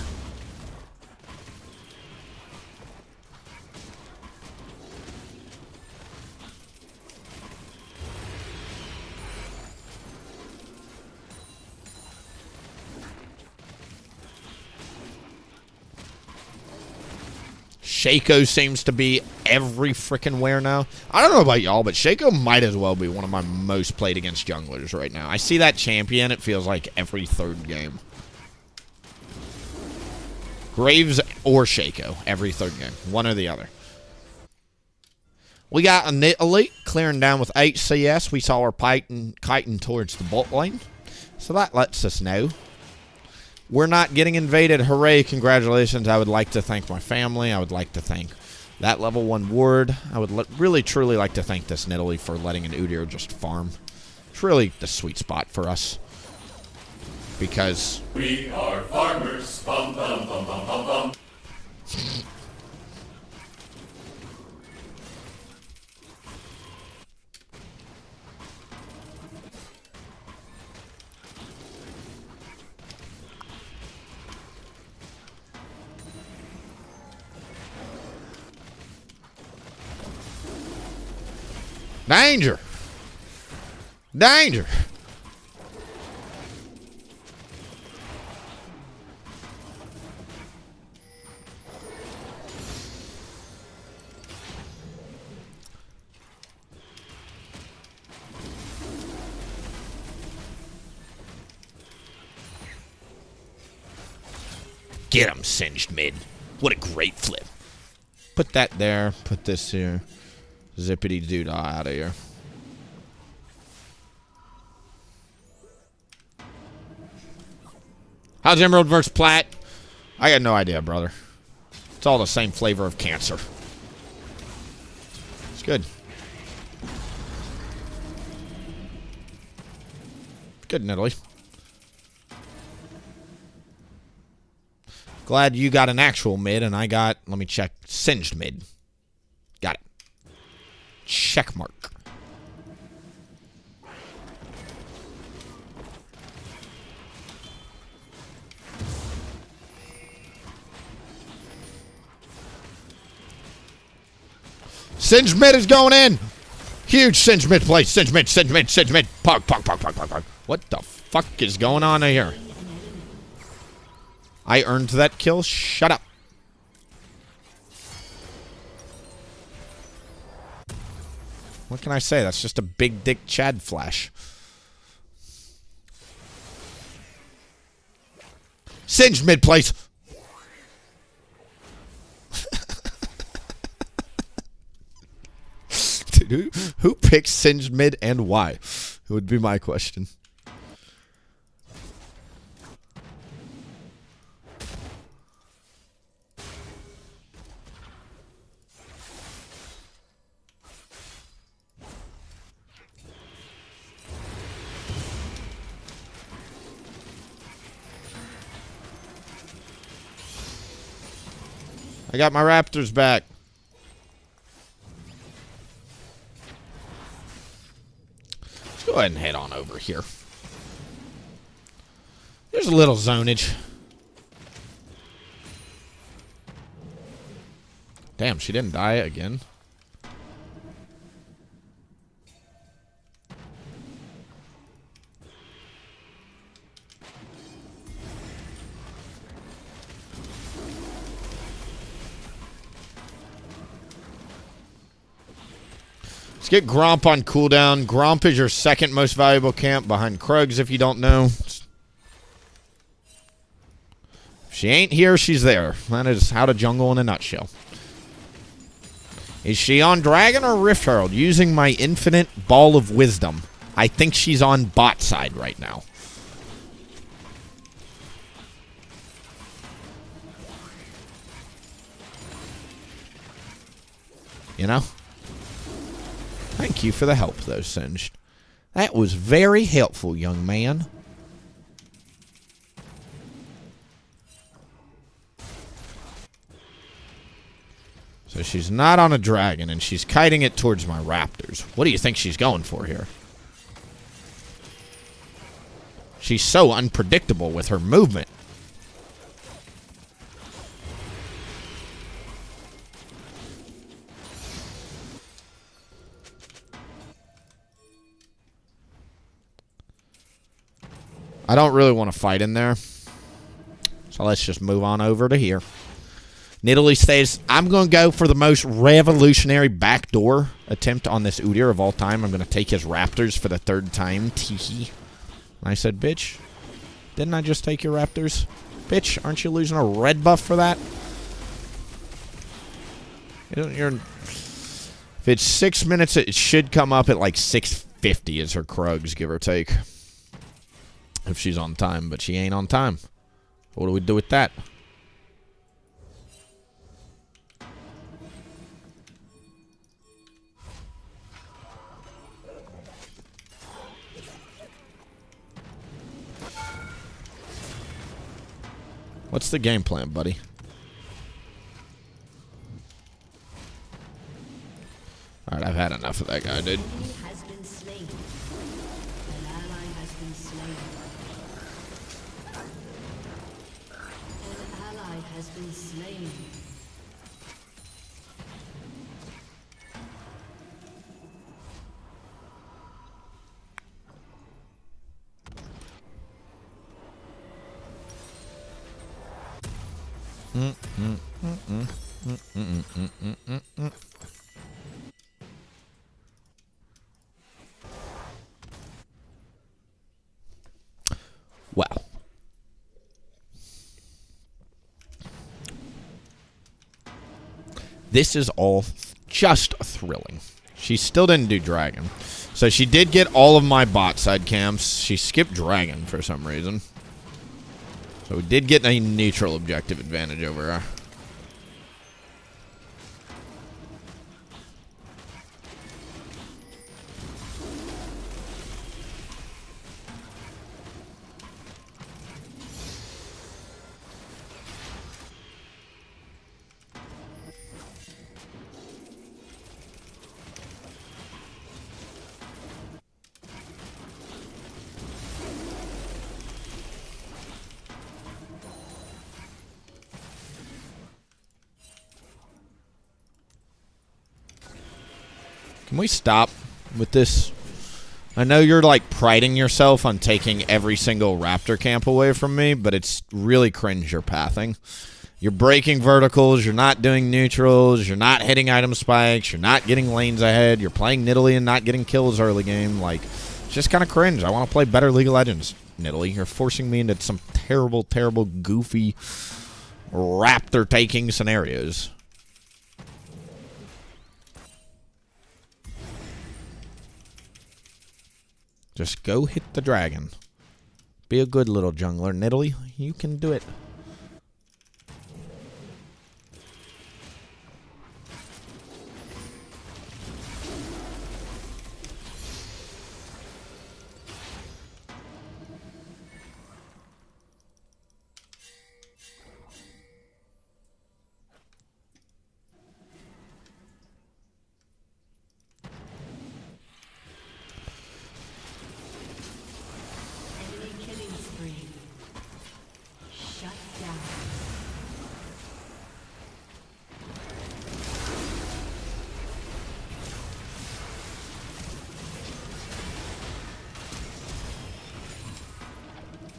Shaco seems to be every freaking where now. I don't know about y'all, but Shaco might as well be one of my most played against junglers right now. I see that champion, it feels like every third game. Graves or Shaco, every third game. One or the other. We got a elite clearing down with 8 CS. We saw her kiting towards the bot lane. So that lets us know we're not getting invaded. Hooray, congratulations. I would like to thank my family. I would like to thank that level 1 ward. I would really, truly like to thank this Nidalee for letting an Udyr just farm. It's really the sweet spot for us. Because we are farmers. Bum, bum, bum, bum, bum, bum. danger! Danger! Get him, singed mid. What a great flip. Put that there. Put this here. Zippity doo dah out of here. How's Emerald versus Plat? I got no idea, brother. It's all the same flavor of cancer. It's good. Good, Nidalee. Glad you got an actual mid and I got, let me check, singed mid. Got it. Check mark. Singed mid is going in. Huge singed mid play. Singed mid, singed mid, singed mid. Pog, pog, pog, pog, pog, pog. What the fuck is going on here? I earned that kill. Shut up. What can I say? That's just a big dick Chad flash. Singed mid, place. Dude, who picks singed mid and why? It would be my question. I got my Raptors back. Let's go ahead and head on over here. There's a little zonage. Damn, she didn't die again. Let's get Gromp on cooldown. Gromp is your second most valuable camp behind Krugs, if you don't know. If she ain't here, she's there. That is how to jungle in a nutshell. Is she on Dragon or Rift Herald? Using my infinite ball of wisdom, I think she's on bot side right now. You know? Thank you for the help, though, Singed. That was very helpful, young man. So she's not on a dragon, and she's kiting it towards my raptors. What do you think she's going for here? She's so unpredictable with her movement. I don't really want to fight in there. So let's just move on over to here. Nidalee stays. I'm going to go for the most revolutionary backdoor attempt on this Udyr of all time. I'm going to take his raptors for the third time. Teehee. And I said, bitch, didn't I just take your raptors? Bitch, aren't you losing a red buff for that? If it's 6 minutes, it should come up at like 6:50 as her Krugs, give or take. If she's on time, but she ain't on time. What do we do with that? What's the game plan, buddy? Alright, I've had enough of that guy, dude. Has been slain. An ally has been slain. An ally has been slain. Well. This is all just thrilling. She still didn't do dragon. So she did get all of my bot side camps. She skipped dragon for some reason. So we did get a neutral objective advantage over her. Can we stop with this? I know you're like priding yourself on taking every single raptor camp away from me, but it's really cringe your pathing. You're breaking verticals, you're not doing neutrals, you're not hitting item spikes, you're not getting lanes ahead, you're playing Nidalee and not getting kills early game. Like, it's just kind of cringe. I want to play better League of Legends, Nidalee. You're forcing me into some terrible, terrible, goofy raptor taking scenarios. Just go hit the dragon. Be a good little jungler, Nidalee. You can do it.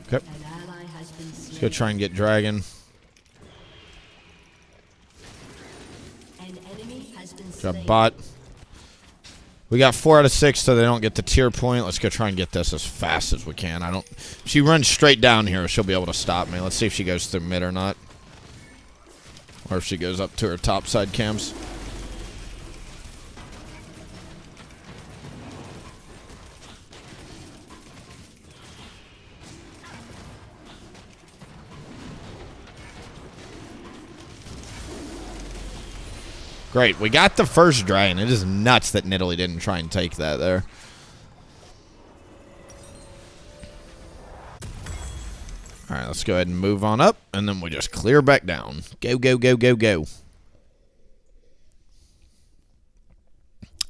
Okay. Let's go try and get dragon. Got bot. We got 4 out of 6, so they don't get the tier point. Let's go try and get this as fast as we can. If she runs straight down here, she'll be able to stop me. Let's see if she goes through mid or not. Or if she goes up to her top side camps. Great, we got the first dragon. It is nuts that Nidalee didn't try and take that there. Alright, let's go ahead and move on up, and then we just clear back down. Go, go, go, go, go.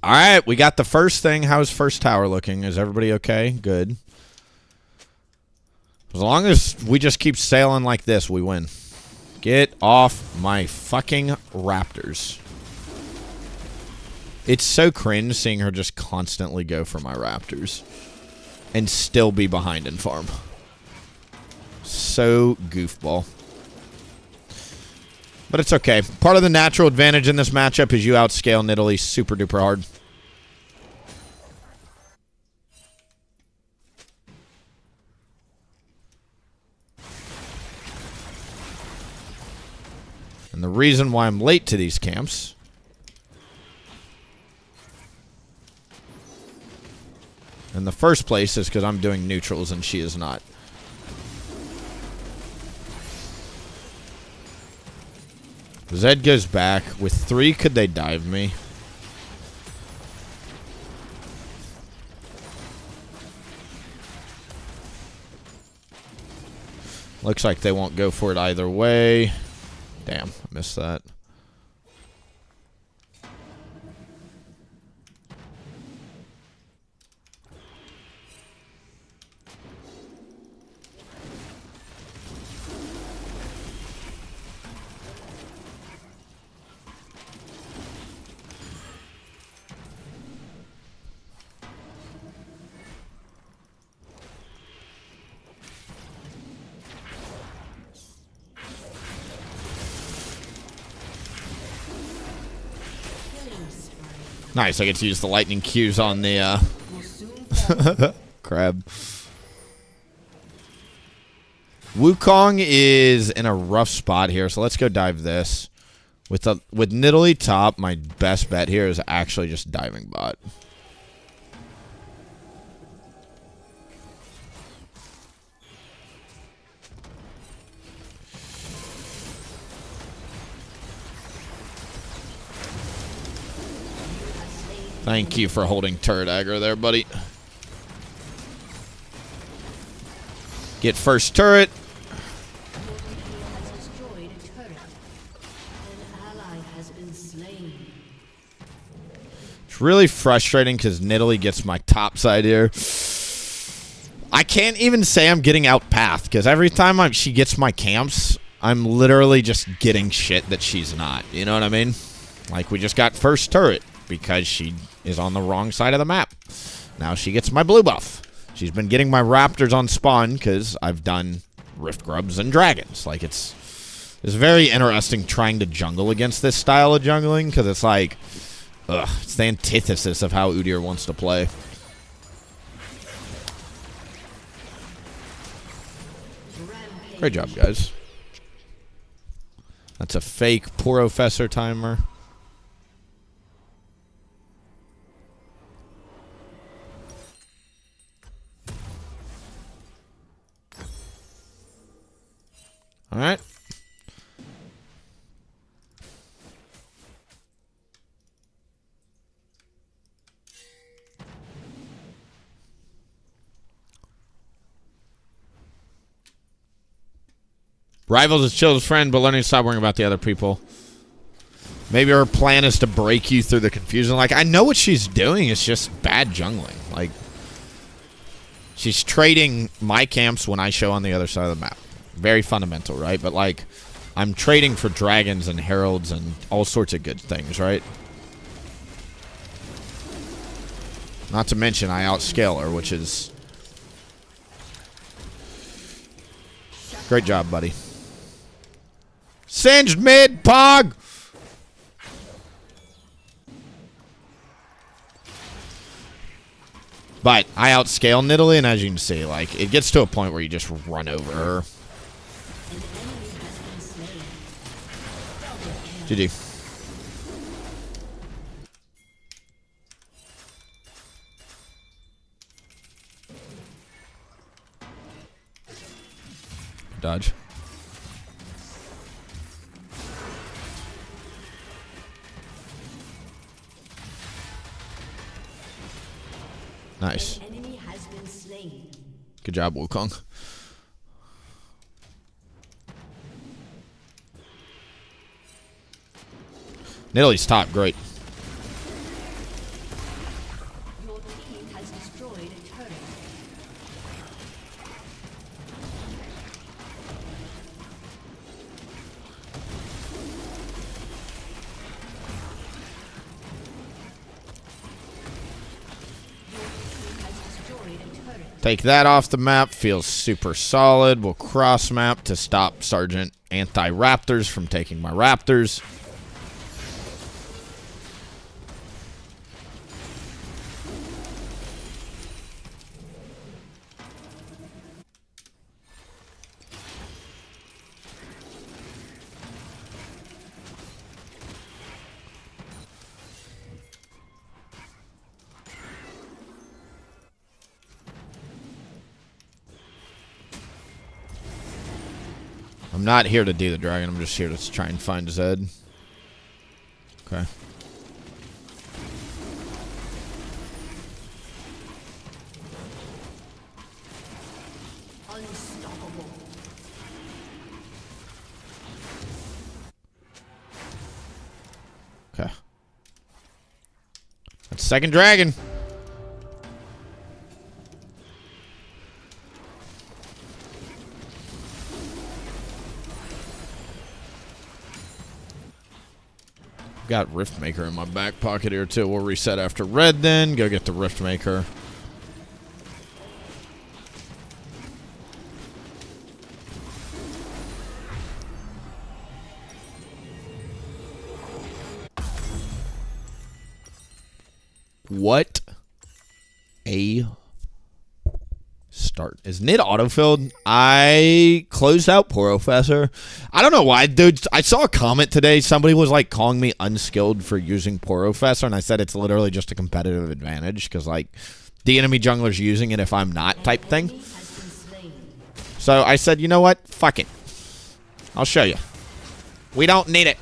All right, we got the first thing. How's first tower looking? Is everybody okay? Good. As long as we just keep sailing like this, we win. Get off my fucking raptors. It's so cringe seeing her just constantly go for my raptors and still be behind in farm. So goofball. But it's okay. Part of the natural advantage in this matchup is you outscale Nidalee super duper hard. And the reason why I'm late to these camps in the first place is because I'm doing neutrals and she is not. Zed goes back. With 3, could they dive me? Looks like they won't go for it either way. Damn, I missed that. Nice, I get to use the lightning cues on the crab. Wukong is in a rough spot here, so let's go dive this. With Nidalee top, my best bet here is actually just diving bot. Thank you for holding turret aggro there, buddy. Get first turret. It's really frustrating because Nidalee gets my top side here. I can't even say I'm getting out path because every time she gets my camps, I'm literally just getting shit that she's not. You know what I mean? Like, we just got first turret because she is on the wrong side of the map. Now she gets my blue buff. She's been getting my raptors on spawn because I've done rift grubs and dragons. Like, it's very interesting trying to jungle against this style of jungling because it's like, it's the antithesis of how Udyr wants to play. Great job, guys. That's a fake Professor timer. All right. Rivals is Chill's friend, but learning to stop worrying about the other people. Maybe her plan is to break you through the confusion. Like, I know what she's doing. It's just bad jungling. Like, she's trading my camps when I show on the other side of the map. Very fundamental, right? But, like, I'm trading for dragons and heralds and all sorts of good things, right? Not to mention I outscale her, which is... Great job, buddy. Singed mid, Pog! But I outscale Nidalee, and as you can see, like, it gets to a point where you just run over her. GG. Dodge. Nice. Good job, Wukong. Nidalee's top, great. Take that off the map. Feels super solid. We'll cross map to stop Sergeant Anti-Raptors from taking my Raptors. I'm not here to do the dragon. I'm just here to try and find Zed. Okay. Unstoppable. Okay. That's second dragon. Got Riftmaker in my back pocket here too. We'll reset after red then. Go get the Riftmaker. What a start. Is Nid autofilled? I closed out Professor. I don't know why, dude. I saw a comment today. Somebody was like calling me unskilled for using Professor, and I said it's literally just a competitive advantage because like the enemy jungler's using it if I'm not type thing. So I said, you know what? Fuck it. I'll show you. We don't need it.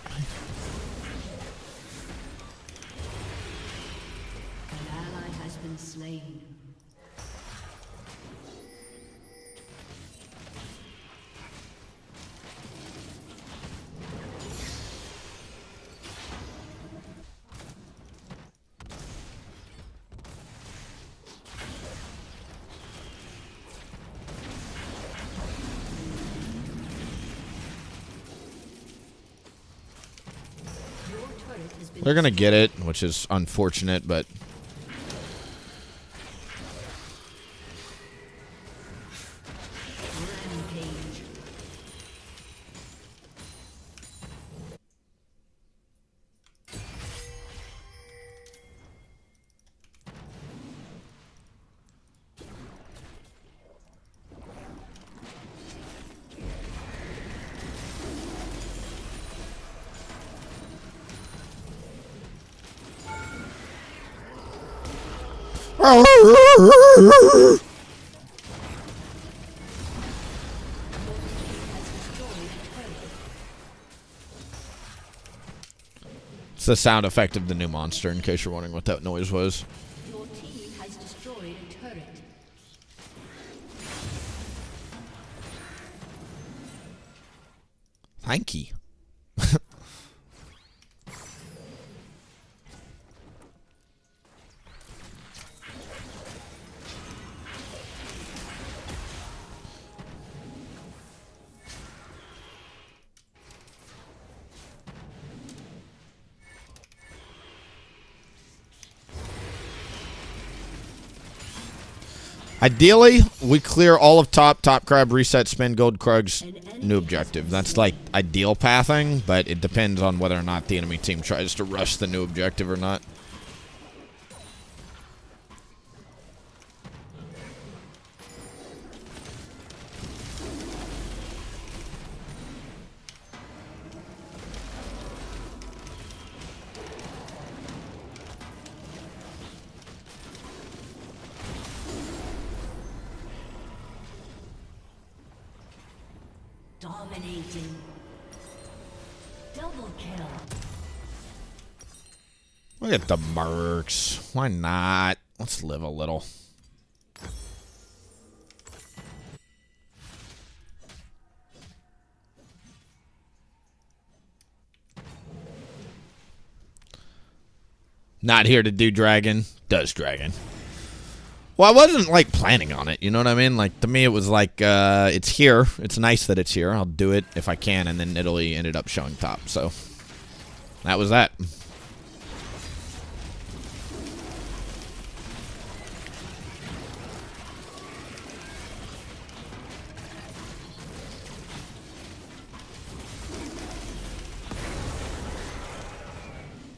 They're going to get it, which is unfortunate, but... It's the sound effect of the new monster, in case you're wondering what that noise was. Your team has destroyed a turret. Thank you. Ideally, we clear all of top crab, reset, spin, gold Krug's new objective. That's like ideal pathing, but it depends on whether or not the enemy team tries to rush the new objective or not. Dominating. Double kill. Look at the mercs. Why not? Let's live a little. Not here to do dragon. Does dragon. Well, I wasn't, like, planning on it, you know what I mean? Like, to me, it was like, it's here. It's nice that it's here. I'll do it if I can, and then Italy ended up showing top, so that was that.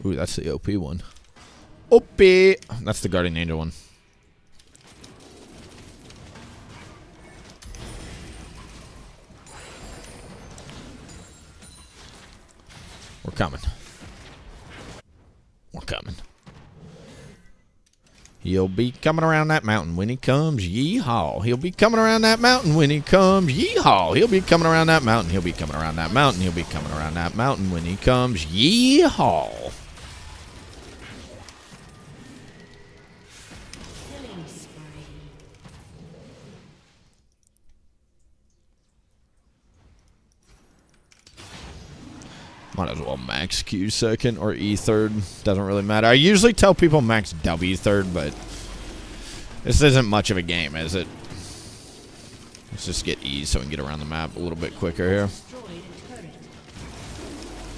Ooh, that's the OP one. OP. That's the Guardian Angel one. We're coming. We're coming. He'll be coming around that mountain when he comes. Yeehaw. He'll be coming around that mountain when he comes. Yeehaw. He'll be coming around that mountain. He'll be coming around that mountain. He'll be coming around that mountain when he comes. Yeehaw. Killing spree. Might as well max Q second or E third. Doesn't really matter. I usually tell people max W third, but this isn't much of a game, is it? Let's just get E so we can get around the map a little bit quicker here. Destroyed a turret.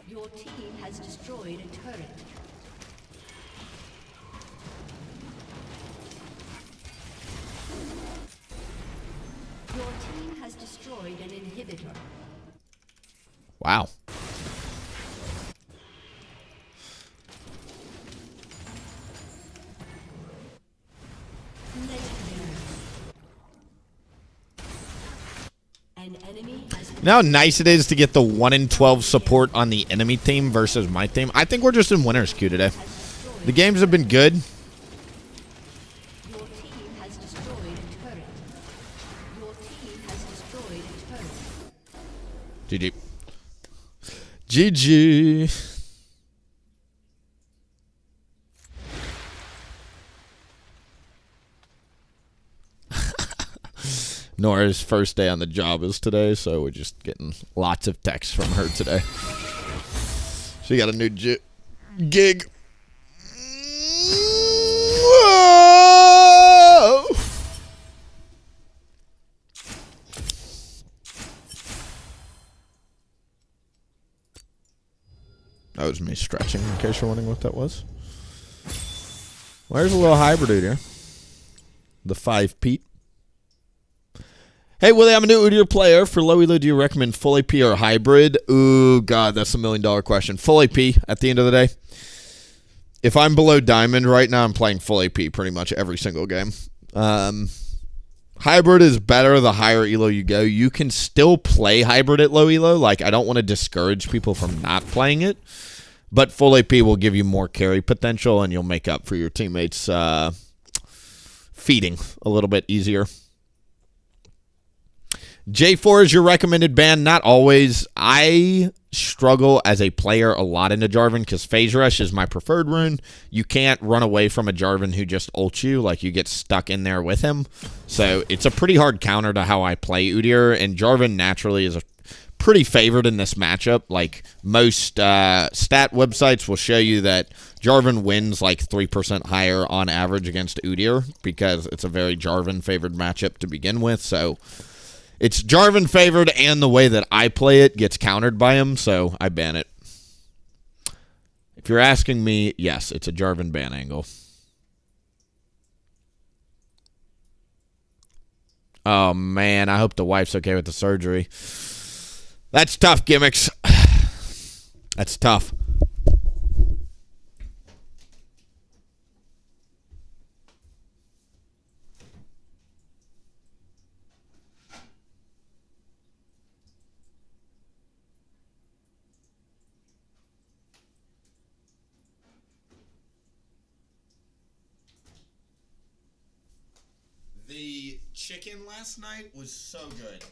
Your team has destroyed a turret. Your team has destroyed an inhibitor. Wow. Legendary. An enemy has You know how nice it is to get the 1 in 12 support on the enemy team versus my team? I think we're just in winner's queue today. The games have been good. Your team has destroyed a turret. Your team has destroyed a turret. GG. GG. Nora's first day on the job is today, so we're just getting lots of texts from her today. She got a new gig. Whoa! That was me stretching, in case you're wondering what that was. Where's a little hybrid here? The 5 Pete. Hey, Willie, I'm a new Udyr player. For low elo, do you recommend full AP or hybrid? Ooh, God, that's $1 million question. Full AP at the end of the day. If I'm below diamond right now, I'm playing full AP pretty much every single game. Hybrid is better the higher elo you go. You can still play hybrid at low elo. Like, I don't want to discourage people from not playing it. But full AP will give you more carry potential, and you'll make up for your teammates feeding a little bit easier. J4 is your recommended ban. Not always. I struggle as a player a lot into Jarvan because Phase Rush is my preferred rune. You can't run away from a Jarvan who just ults you. Like, you get stuck in there with him. So it's a pretty hard counter to how I play Udyr, and Jarvan naturally is a pretty favored in this matchup. Like, most stat websites will show you that Jarvan wins like 3% higher on average against Udyr because it's a very Jarvan favored matchup to begin with. So it's Jarvan favored, and the way that I play it gets countered by him, so I ban it. If you're asking me, yes, it's a Jarvan ban angle. Oh, man, I hope the wife's okay with the surgery. That's tough, gimmicks. That's tough. The chicken last night was so good.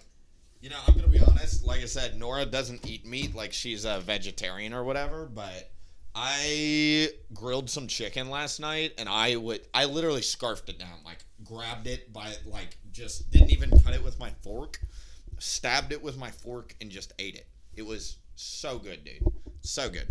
You know, I'm going to be honest. Like I said, Nora doesn't eat meat. Like, she's a vegetarian or whatever. But I grilled some chicken last night, and I literally scarfed it down. Like, grabbed it by, like, just didn't even cut it with my fork. Stabbed it with my fork and just ate it. It was so good, dude. So good.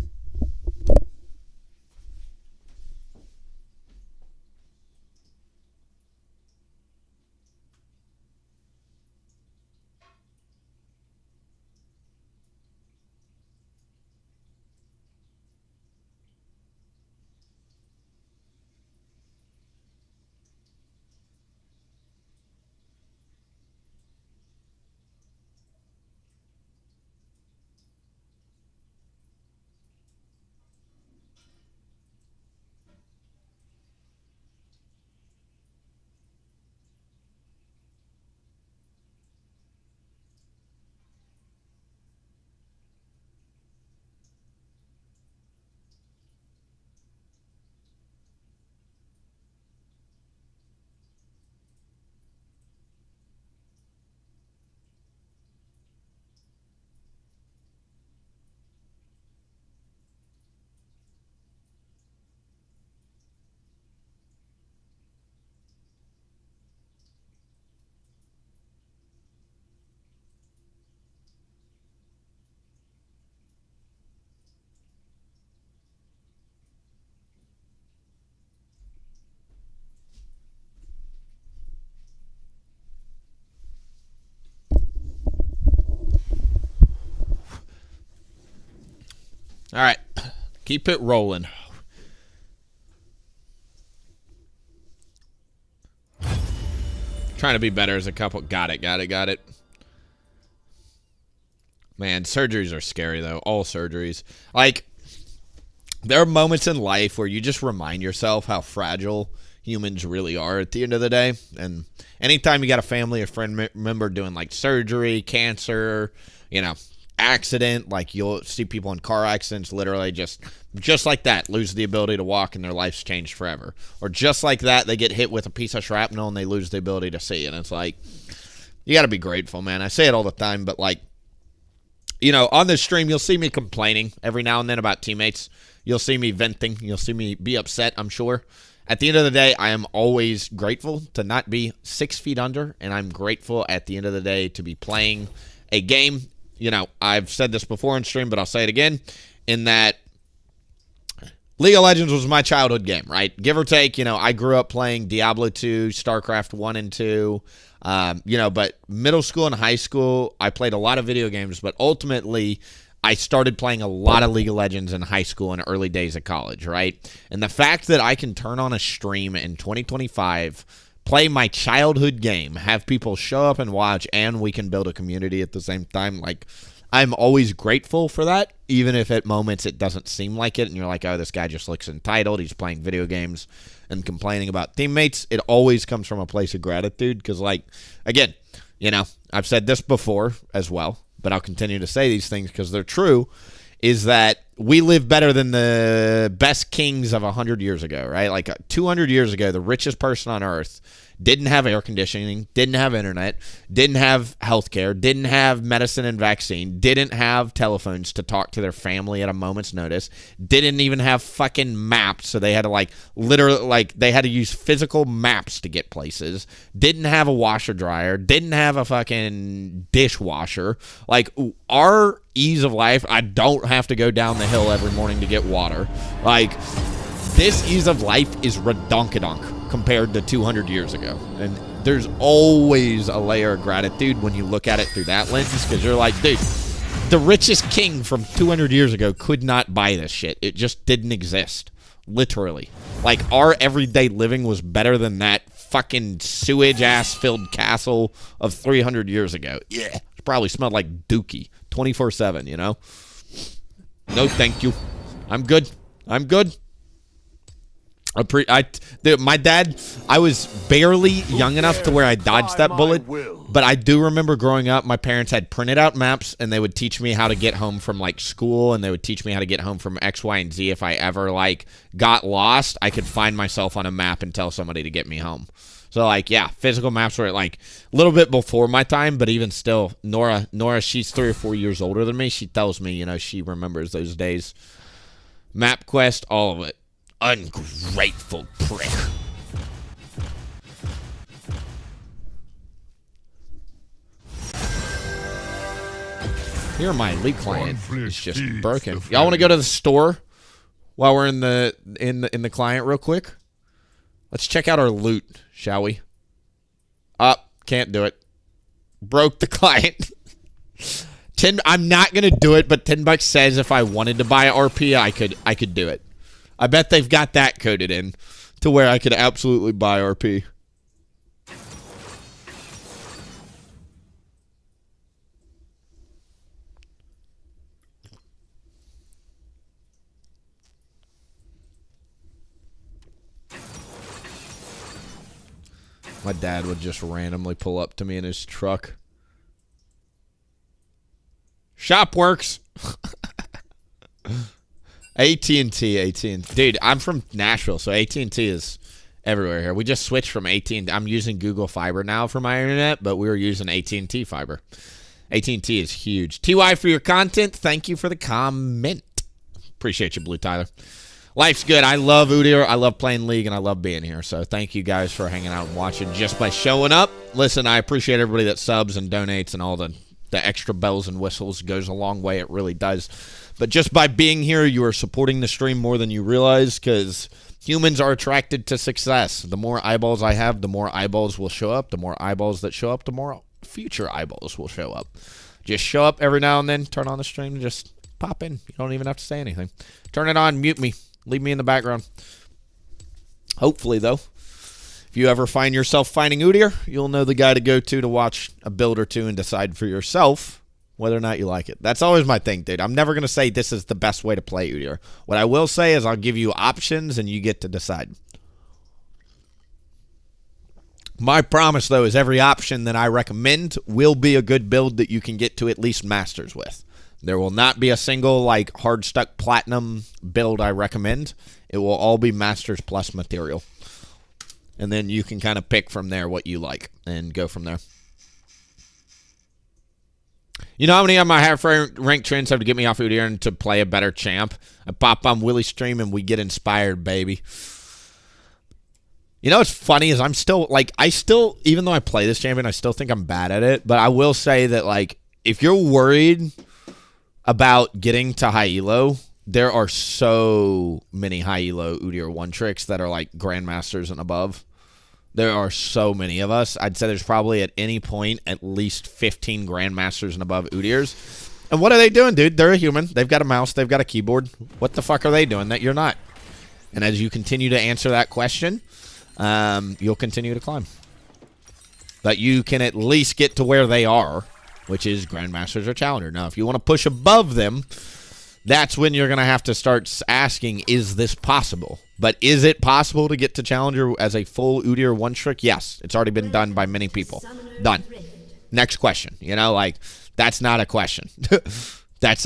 All right. Keep it rolling. Trying to be better as a couple. Got it. Man, surgeries are scary, though. All surgeries. Like, there are moments in life where you just remind yourself how fragile humans really are at the end of the day. And anytime you got a family or friend member doing, like, surgery, cancer, you know, accident, like, you'll see people in car accidents literally just like that, lose the ability to walk and their life's changed forever. Or just like that, they get hit with a piece of shrapnel and they lose the ability to see. And it's like, you got to be grateful, man. I say it all the time, but, like, you know, on this stream, you'll see me complaining every now and then about teammates. You'll see me venting. You'll see me be upset, I'm sure. At the end of the day, I am always grateful to not be 6 feet under, and I'm grateful at the end of the day to be playing a game. You know, I've said this before on stream, but I'll say it again, in that League of Legends was my childhood game, right? Give or take, you know, I grew up playing Diablo 2, StarCraft 1 and 2, you know, but middle school and high school, I played a lot of video games, but ultimately, I started playing a lot of League of Legends in high school and early days of college, right? And the fact that I can turn on a stream in 2025, play my childhood game, have people show up and watch, and we can build a community at the same time, like, I'm always grateful for that, even if at moments it doesn't seem like it, and you're like, oh, this guy just looks entitled, he's playing video games and complaining about teammates. It always comes from a place of gratitude, because, like, again, you know, I've said this before as well, but I'll continue to say these things because they're true, is that we live better than the best kings of 100 years ago, right? Like 200 years ago, the richest person on earth didn't have air conditioning, didn't have internet, didn't have healthcare, didn't have medicine and vaccine, didn't have telephones to talk to their family at a moment's notice, didn't even have fucking maps, so they had to, like, literally, like, they had to use physical maps to get places, didn't have a washer dryer, didn't have a fucking dishwasher. Like, our ease of life, I don't have to go down the hill every morning to get water. Like, this ease of life is redonkadonk compared to 200 years ago. And there's always a layer of gratitude when you look at it through that lens, because you're like, dude, the richest king from 200 years ago could not buy this shit. It just didn't exist. Literally. Like, our everyday living was better than that fucking sewage-ass-filled castle of 300 years ago. Yeah. It probably smelled like dookie 24/7, you know? No, thank you. I'm good. Dude, my dad, I was barely young enough to where I dodged that bullet, but I do remember growing up, my parents had printed out maps, and they would teach me how to get home from, like, school, and they would teach me how to get home from X, Y, and Z. If I ever, like, got lost, I could find myself on a map and tell somebody to get me home. So, like, yeah, physical maps were, like, a little bit before my time, but even still, Nora, she's 3 or 4 years older than me. She tells me, you know, she remembers those days. MapQuest, all of it. Ungrateful prick. Here, my League client is just broken. Y'all want to go to the store while we're in the client real quick? Let's check out our loot, shall we? Can't do it. Broke the client. I'm not gonna do it, but $10 says if I wanted to buy RP, I could do it. I bet they've got that coded in to where I could absolutely buy RP. My dad would just randomly pull up to me in his truck. Shop works. AT&T. Dude, I'm from Nashville, so AT&T is everywhere here. We just switched from AT&T. I'm using Google Fiber now for my internet, but we were using AT&T Fiber. AT&T is huge. TY for your content. Thank you for the comment. Appreciate you, Blue Tyler. Life's good. I love Udyr. I love playing League, and I love being here. So thank you guys for hanging out and watching just by showing up. Listen, I appreciate everybody that subs and donates and all the extra bells and whistles. It goes a long way. It really does. But just by being here, you are supporting the stream more than you realize, because humans are attracted to success. The more eyeballs I have, the more eyeballs will show up. The more eyeballs that show up, the more future eyeballs will show up. Just show up every now and then, turn on the stream, and just pop in. You don't even have to say anything. Turn it on, mute me, leave me in the background. Hopefully, though, if you ever find yourself fighting Udyr, you'll know the guy to go to watch a build or two and decide for yourself whether or not you like it. That's always my thing, dude. I'm never going to say this is the best way to play Udyr. What I will say is I'll give you options and you get to decide. My promise, though, is every option that I recommend will be a good build that you can get to at least Masters with. There will not be a single, like, hard-stuck Platinum build I recommend. It will all be Masters plus material. And then you can kind of pick from there what you like and go from there. You know how many of my half-ranked trends have to get me off Udyr and to play a better champ? I pop on Willie stream and we get inspired, baby. You know what's funny is I'm still, like, even though I play this champion, I still think I'm bad at it. But I will say that, like, if you're worried about getting to high elo, there are so many high elo Udyr one tricks that are, like, Grandmasters and above. There are so many of us. I'd say there's probably at any point at least 15 Grandmasters and above Udyrs. And what are they doing, dude? They're a human. They've got a mouse. They've got a keyboard. What the fuck are they doing that you're not? And as you continue to answer that question, you'll continue to climb. But you can at least get to where they are, which is Grandmasters or Challenger. Now, if you want to push above them, that's when you're going to have to start asking, is this possible? But is it possible to get to Challenger as a full Udyr one trick? Yes. It's already been done by many people. Done. Next question. You know, like, that's not a question. That's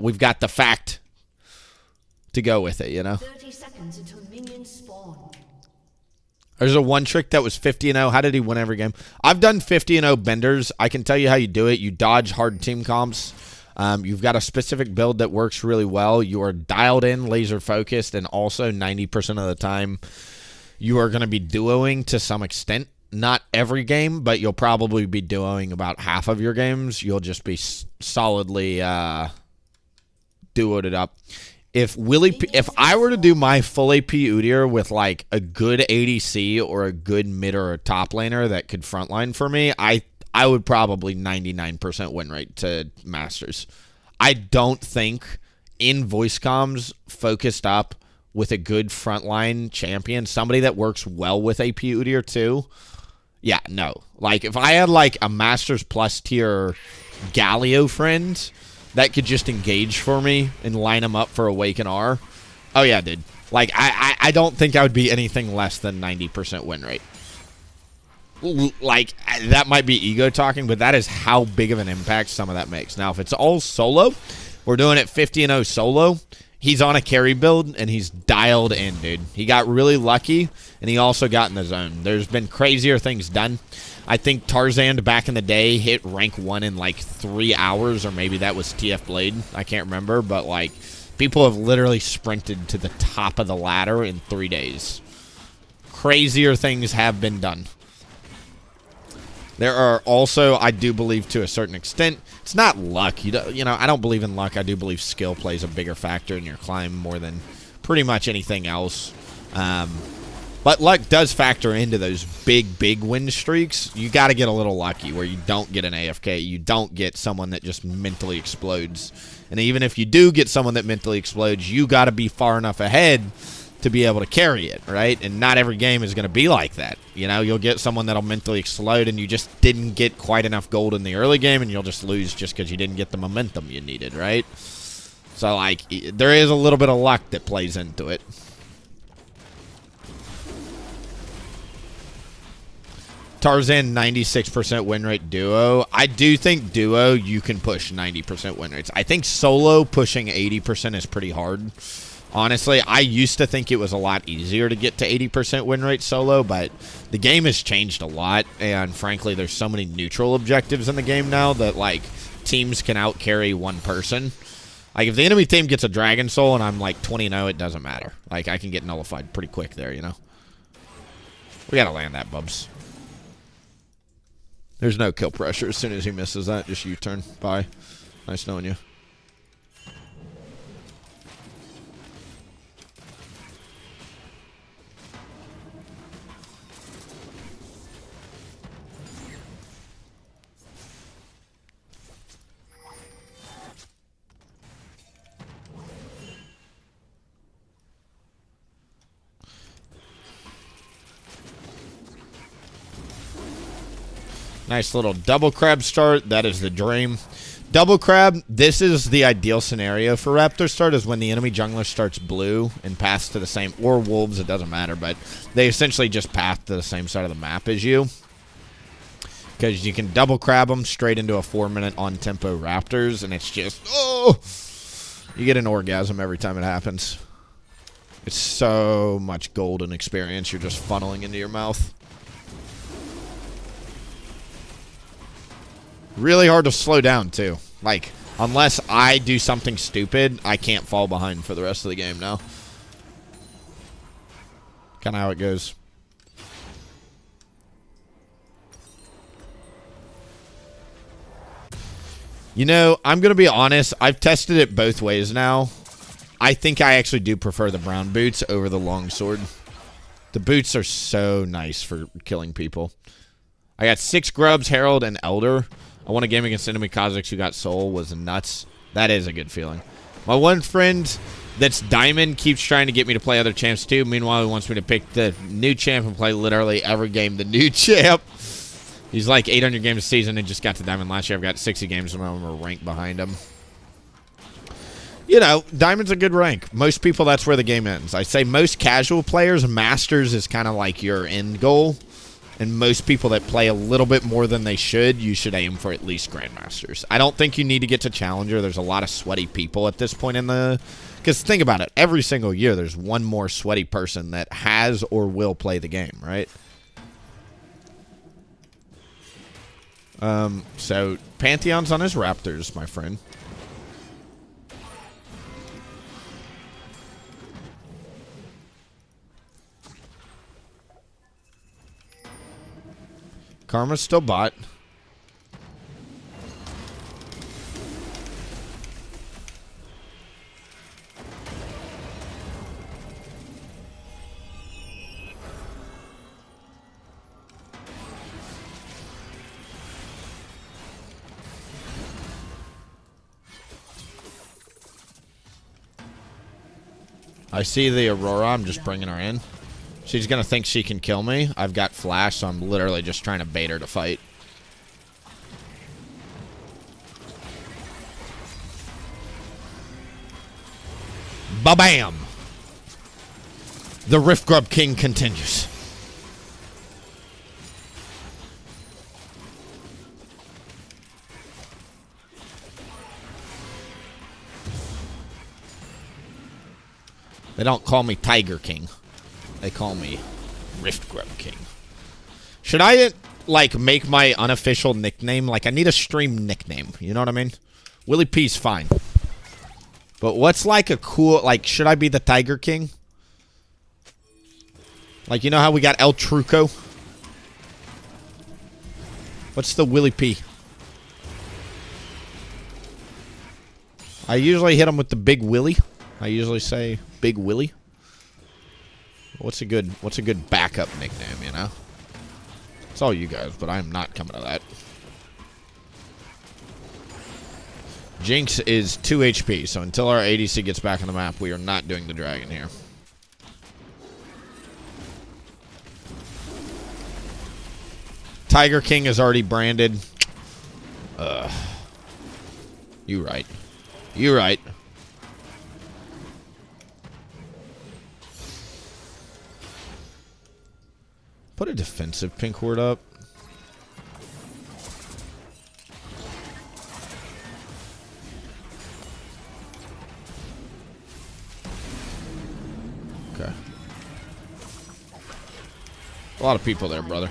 we've got the fact to go with it, you know? 30 seconds until minions spawn. There's a one trick that was 50-0. How did he win every game? I've done 50-0 benders. I can tell you how you do it. You dodge hard team comps. You've got a specific build that works really well. You are dialed in, laser focused, and also 90% of the time you are going to be duoing to some extent. Not every game, but you'll probably be duoing about half of your games. You'll just be solidly duoed it up. If I were to do my full AP Udyr with like a good ADC or a good mid or a top laner that could frontline for me, I would probably 99% win rate to Masters. I don't think in voice comms focused up with a good frontline champion, somebody that works well with AP Udyr too. Yeah, no. Like if I had like a Masters plus tier Galio friend that could just engage for me and line them up for Awaken R. Oh yeah, dude. Like I don't think I would be anything less than 90% win rate. Like, that might be ego talking, but that is how big of an impact some of that makes. Now, if it's all solo, we're doing it 50-0 solo. He's on a carry build, and he's dialed in, dude. He got really lucky, and he also got in the zone. There's been crazier things done. I think Tarzan back in the day hit rank 1 in, like, 3 hours, or maybe that was TF Blade. I can't remember, but, like, people have literally sprinted to the top of the ladder in 3 days. Crazier things have been done. There are also, I do believe to a certain extent, it's not luck. You know, I don't believe in luck. I do believe skill plays a bigger factor in your climb more than pretty much anything else. But luck does factor into those big win streaks. You got to get a little lucky where you don't get an AFK. You don't get someone that just mentally explodes. And even if you do get someone that mentally explodes, you got to be far enough ahead to be able to carry it, right? And not every game is going to be like that. You know, you'll get someone that'll mentally explode and you just didn't get quite enough gold in the early game and you'll just lose just because you didn't get the momentum you needed, right? So, like, there is a little bit of luck that plays into it. Tarzan, 96% win rate duo. I do think duo, you can push 90% win rates. I think solo pushing 80% is pretty hard. Honestly, I used to think it was a lot easier to get to 80% win rate solo, but the game has changed a lot, and frankly, there's so many neutral objectives in the game now that, like, teams can out-carry one person. Like, if the enemy team gets a Dragon Soul and I'm, like, 20-0, it doesn't matter. Like, I can get nullified pretty quick there, you know? We gotta land that, Bubs. There's no kill pressure as soon as he misses that. Just U-turn. Bye. Nice knowing you. Nice little double crab start. That is the dream. Double crab, this is the ideal scenario for Raptor start, is when the enemy jungler starts blue and paths to the same, or wolves, it doesn't matter, but they essentially just path to the same side of the map as you. Because you can double crab them straight into a 4-minute on-tempo Raptors, and it's just, oh! You get an orgasm every time it happens. It's so much golden experience you're just funneling into your mouth. Really hard to slow down, too. Like, unless I do something stupid, I can't fall behind for the rest of the game now. Kind of how it goes. You know, I'm going to be honest. I've tested it both ways now. I think I actually do prefer the brown boots over the longsword. The boots are so nice for killing people. I got 6 grubs, Herald, and Elder. I won a game against enemy Kazakhs who got soul. Was nuts. That is a good feeling. My one friend that's Diamond keeps trying to get me to play other champs too. Meanwhile, he wants me to pick the new champ and play literally every game the new champ. He's like 800 games a season and just got to Diamond last year. I've got 60 games and I'm a rank behind him. You know, Diamond's a good rank. Most people, that's where the game ends. I say most casual players, Masters is kind of like your end goal. And most people that play a little bit more than they should, you should aim for at least Grandmasters. I don't think you need to get to Challenger. There's a lot of sweaty people at this point in the... Because think about it. Every single year, there's one more sweaty person that has or will play the game, right? So, Pantheon's on his Raptors, my friend. Karma's still bot. I see the Aurora. I'm just bringing her in. She's going to think she can kill me. I've got flash, so I'm literally just trying to bait her to fight. Ba-bam! The Rift Grub King continues. They don't call me Tiger King. They call me Rift Grub King. Should I, like, make my unofficial nickname? Like, I need a stream nickname. You know what I mean? WilliefknP's fine. But what's, like, a cool... Like, should I be the Tiger King? Like, you know how we got El Truco? What's the WilliefknP? I usually hit him with the Big Willie. I usually say Big Willie. What's a good backup nickname, you know? It's all you guys, but I'm not coming to that. Jinx is 2 HP, so until our ADC gets back on the map, we are not doing the dragon here. Tiger King is already branded. You right. You right. Put a defensive pink ward up. Okay. A lot of people there, brother.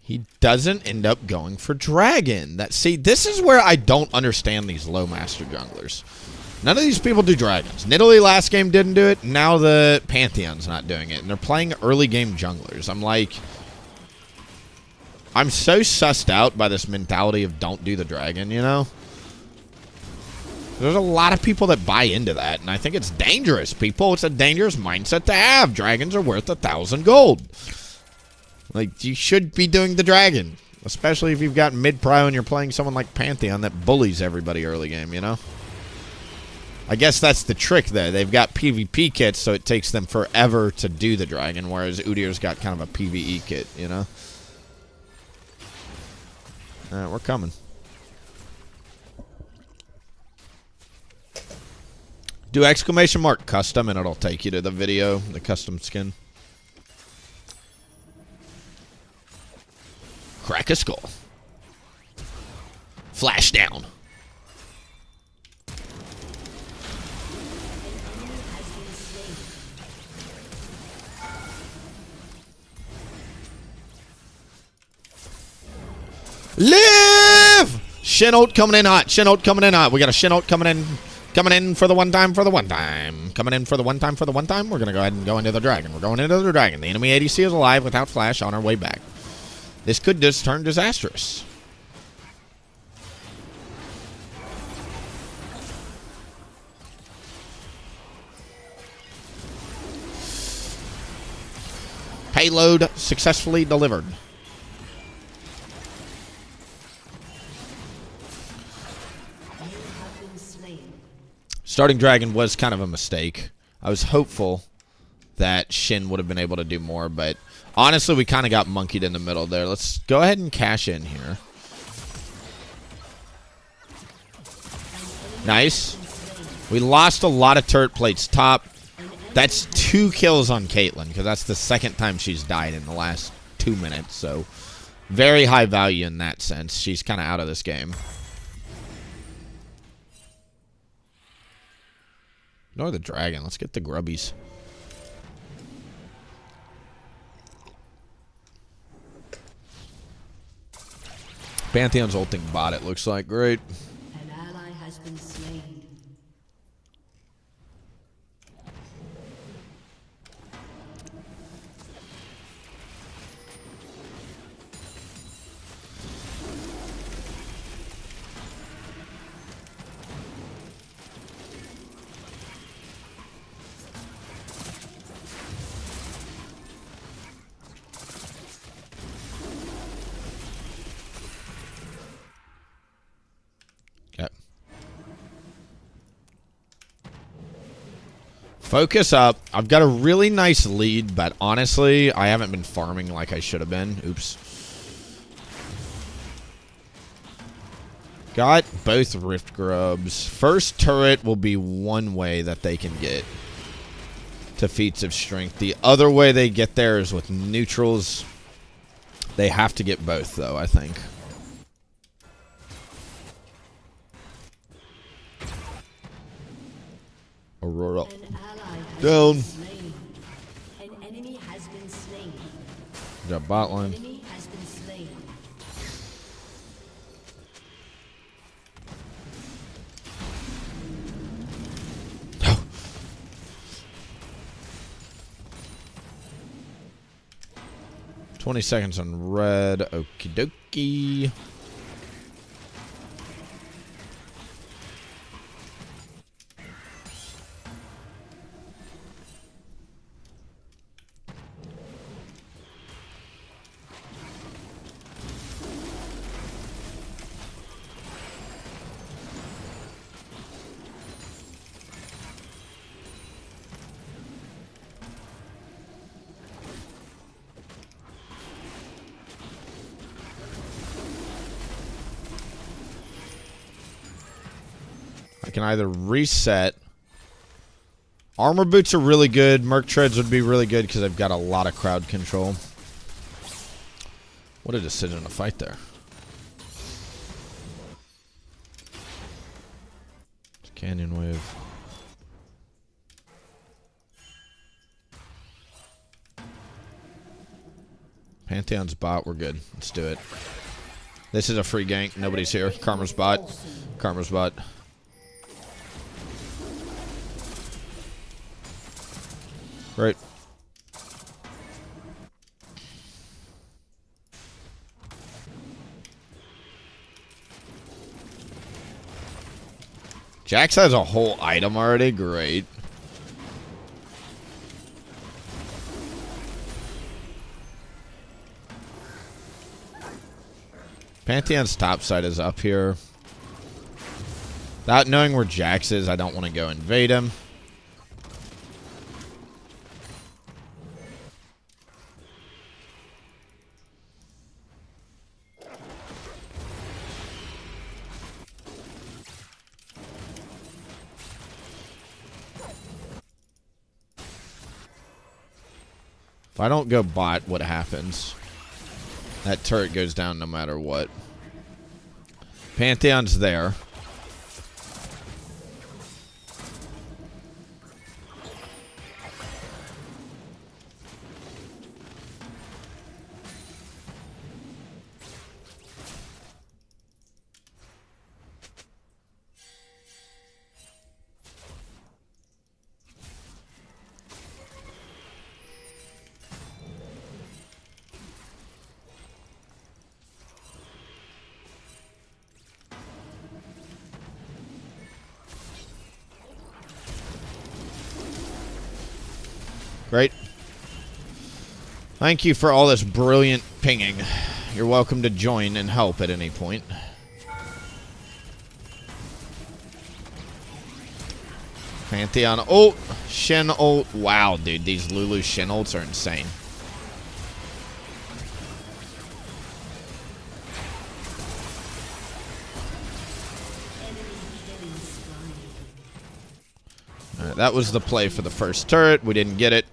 He doesn't end up going for dragon. See, this is where I don't understand these low master junglers. None of these people do dragons. Nidalee last game didn't do it. Now the Pantheon's not doing it. And they're playing early game junglers. I'm like... I'm so sussed out by this mentality of don't do the dragon, you know? There's a lot of people that buy into that. And I think it's dangerous, people. It's a dangerous mindset to have. Dragons are worth 1,000 gold. Like, you should be doing the dragon. Especially if you've got mid-pro and you're playing someone like Pantheon that bullies everybody early game, you know? I guess that's the trick there. They've got PvP kits, so it takes them forever to do the dragon, whereas Udyr's got kind of a PvE kit, you know? Alright, we're coming. Do exclamation mark custom and it'll take you to the video, the custom skin. Crack a skull. Flash down. Live! Shin ult coming in hot. Shin ult coming in hot. We got a Shin ult coming in. Coming in for the one time, for the one time. Coming in for the one time, for the one time. We're going to go ahead and go into the dragon. We're going into the dragon. The enemy ADC is alive without flash on our way back. This could just turn disastrous. Payload successfully delivered. Starting dragon was kind of a mistake. I was hopeful that Shin would have been able to do more, but honestly, we kind of got monkeyed in the middle there. Let's go ahead and cash in here. Nice. We lost a lot of turret plates top. That's 2 kills on Caitlyn, because that's the second time she's died in the last 2 minutes. So, very high value in that sense. She's kind of out of this game. Ignore the dragon. Let's get the grubbies. Pantheon's ulting bot, it looks like. Great. An ally has been slain. Focus up. I've got a really nice lead, but honestly, I haven't been farming like I should have been. Oops. Got both Rift Grubs. First turret will be one way that they can get to feats of strength. The other way they get there is with neutrals. They have to get both, though, I think. Aurora. Down. An enemy has been slain. Got bot line. Enemy has been slain. Oh. $20 on red. Okie dokie. I can either reset. Armor boots are really good. Merc treads would be really good because I've got a lot of crowd control. What a decision to fight there. Canyon wave. Pantheon's bot. We're good. Let's do it. This is a free gank. Nobody's here. Karma's bot. Karma's bot. Right. Jax has a whole item already. Great. Pantheon's top side is up here. Without knowing where Jax is, I don't want to go invade him. If I don't go bot, what happens? That turret goes down no matter what. Pantheon's there. Great. Thank you for all this brilliant pinging. You're welcome to join and help at any point. Pantheon ult. Shen ult. Wow, dude. These Lulu Shen ults are insane. Alright, that was the play for the first turret. We didn't get it.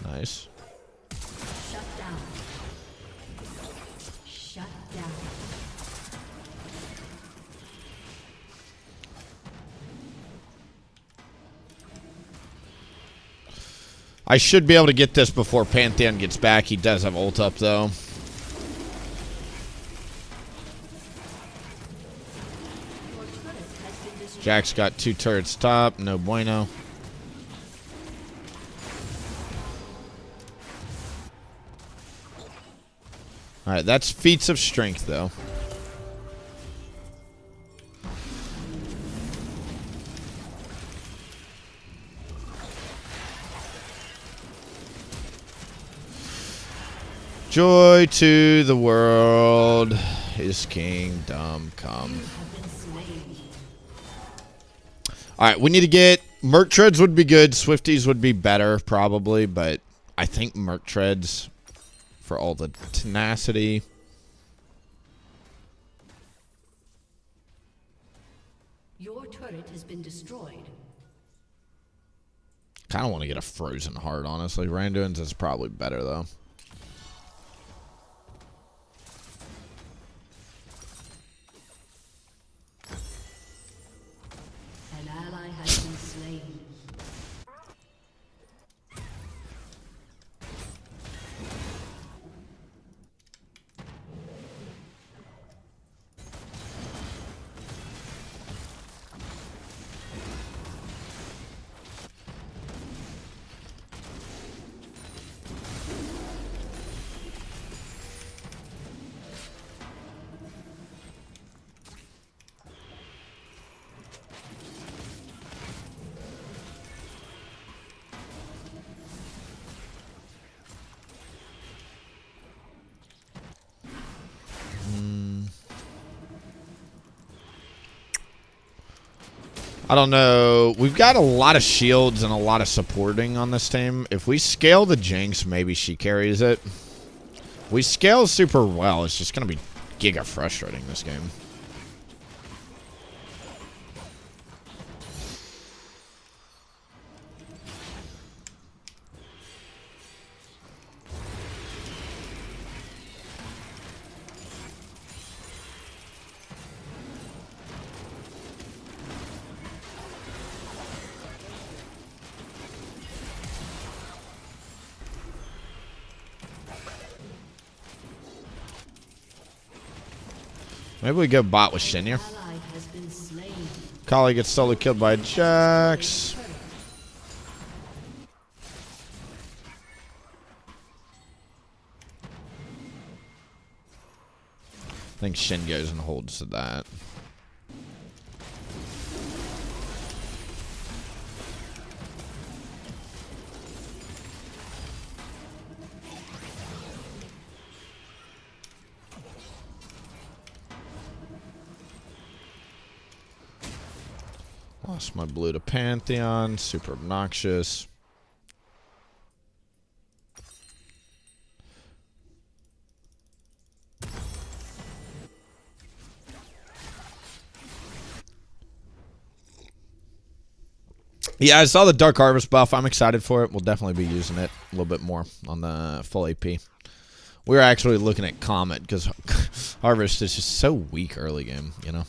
Nice. Shut down. Shut down. I should be able to get this before Pantheon gets back. He does have ult up, though. Jack's got 2 turrets top. No bueno. Alright, that's feats of strength, though. Joy to the world, his kingdom come. Alright, we need to get... Merc Treads would be good. Swifties would be better, probably. But I think Merc Treads, for all the tenacity. Your turret has been destroyed. Kind of want to get a Frozen Heart, honestly. Randuin's is probably better, though. An ally has been slain. I don't know. We've got a lot of shields and a lot of supporting on this team. If we scale the Jinx, maybe she carries it. We scale super well. It's just going to be giga frustrating this game. Maybe we go bot with Shin here. Ally has been slain. Kali gets solo killed by Jax. I think Shin goes and holds to that. Lost my blue to Pantheon. Super obnoxious. Yeah, I saw the Dark Harvest buff. I'm excited for it. We'll definitely be using it a little bit more on the full AP. We were actually looking at Comet because Harvest is just so weak early game, you know?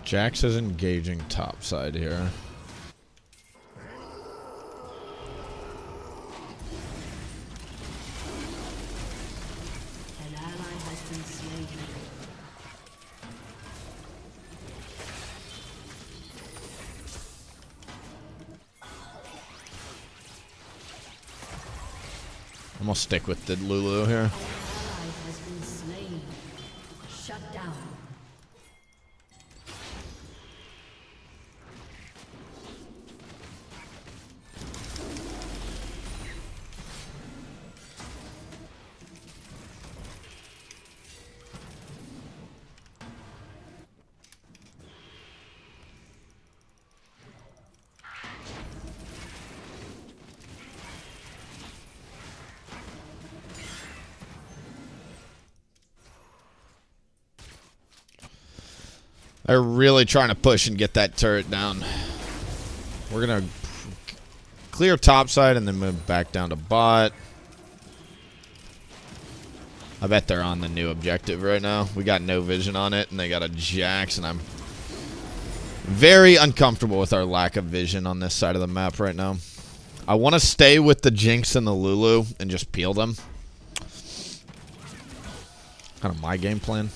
Jax is engaging topside here. An ally has been slain. I'm gonna stick with the Lulu here. An ally has been slain. Shut down. They're really trying to push and get that turret down. We're going to clear topside and then move back down to bot. I bet they're on the new objective right now. We got no vision on it, and they got a Jax, and I'm very uncomfortable with our lack of vision on this side of the map right now. I want to stay with the Jinx and the Lulu and just peel them. Kind of my game plan.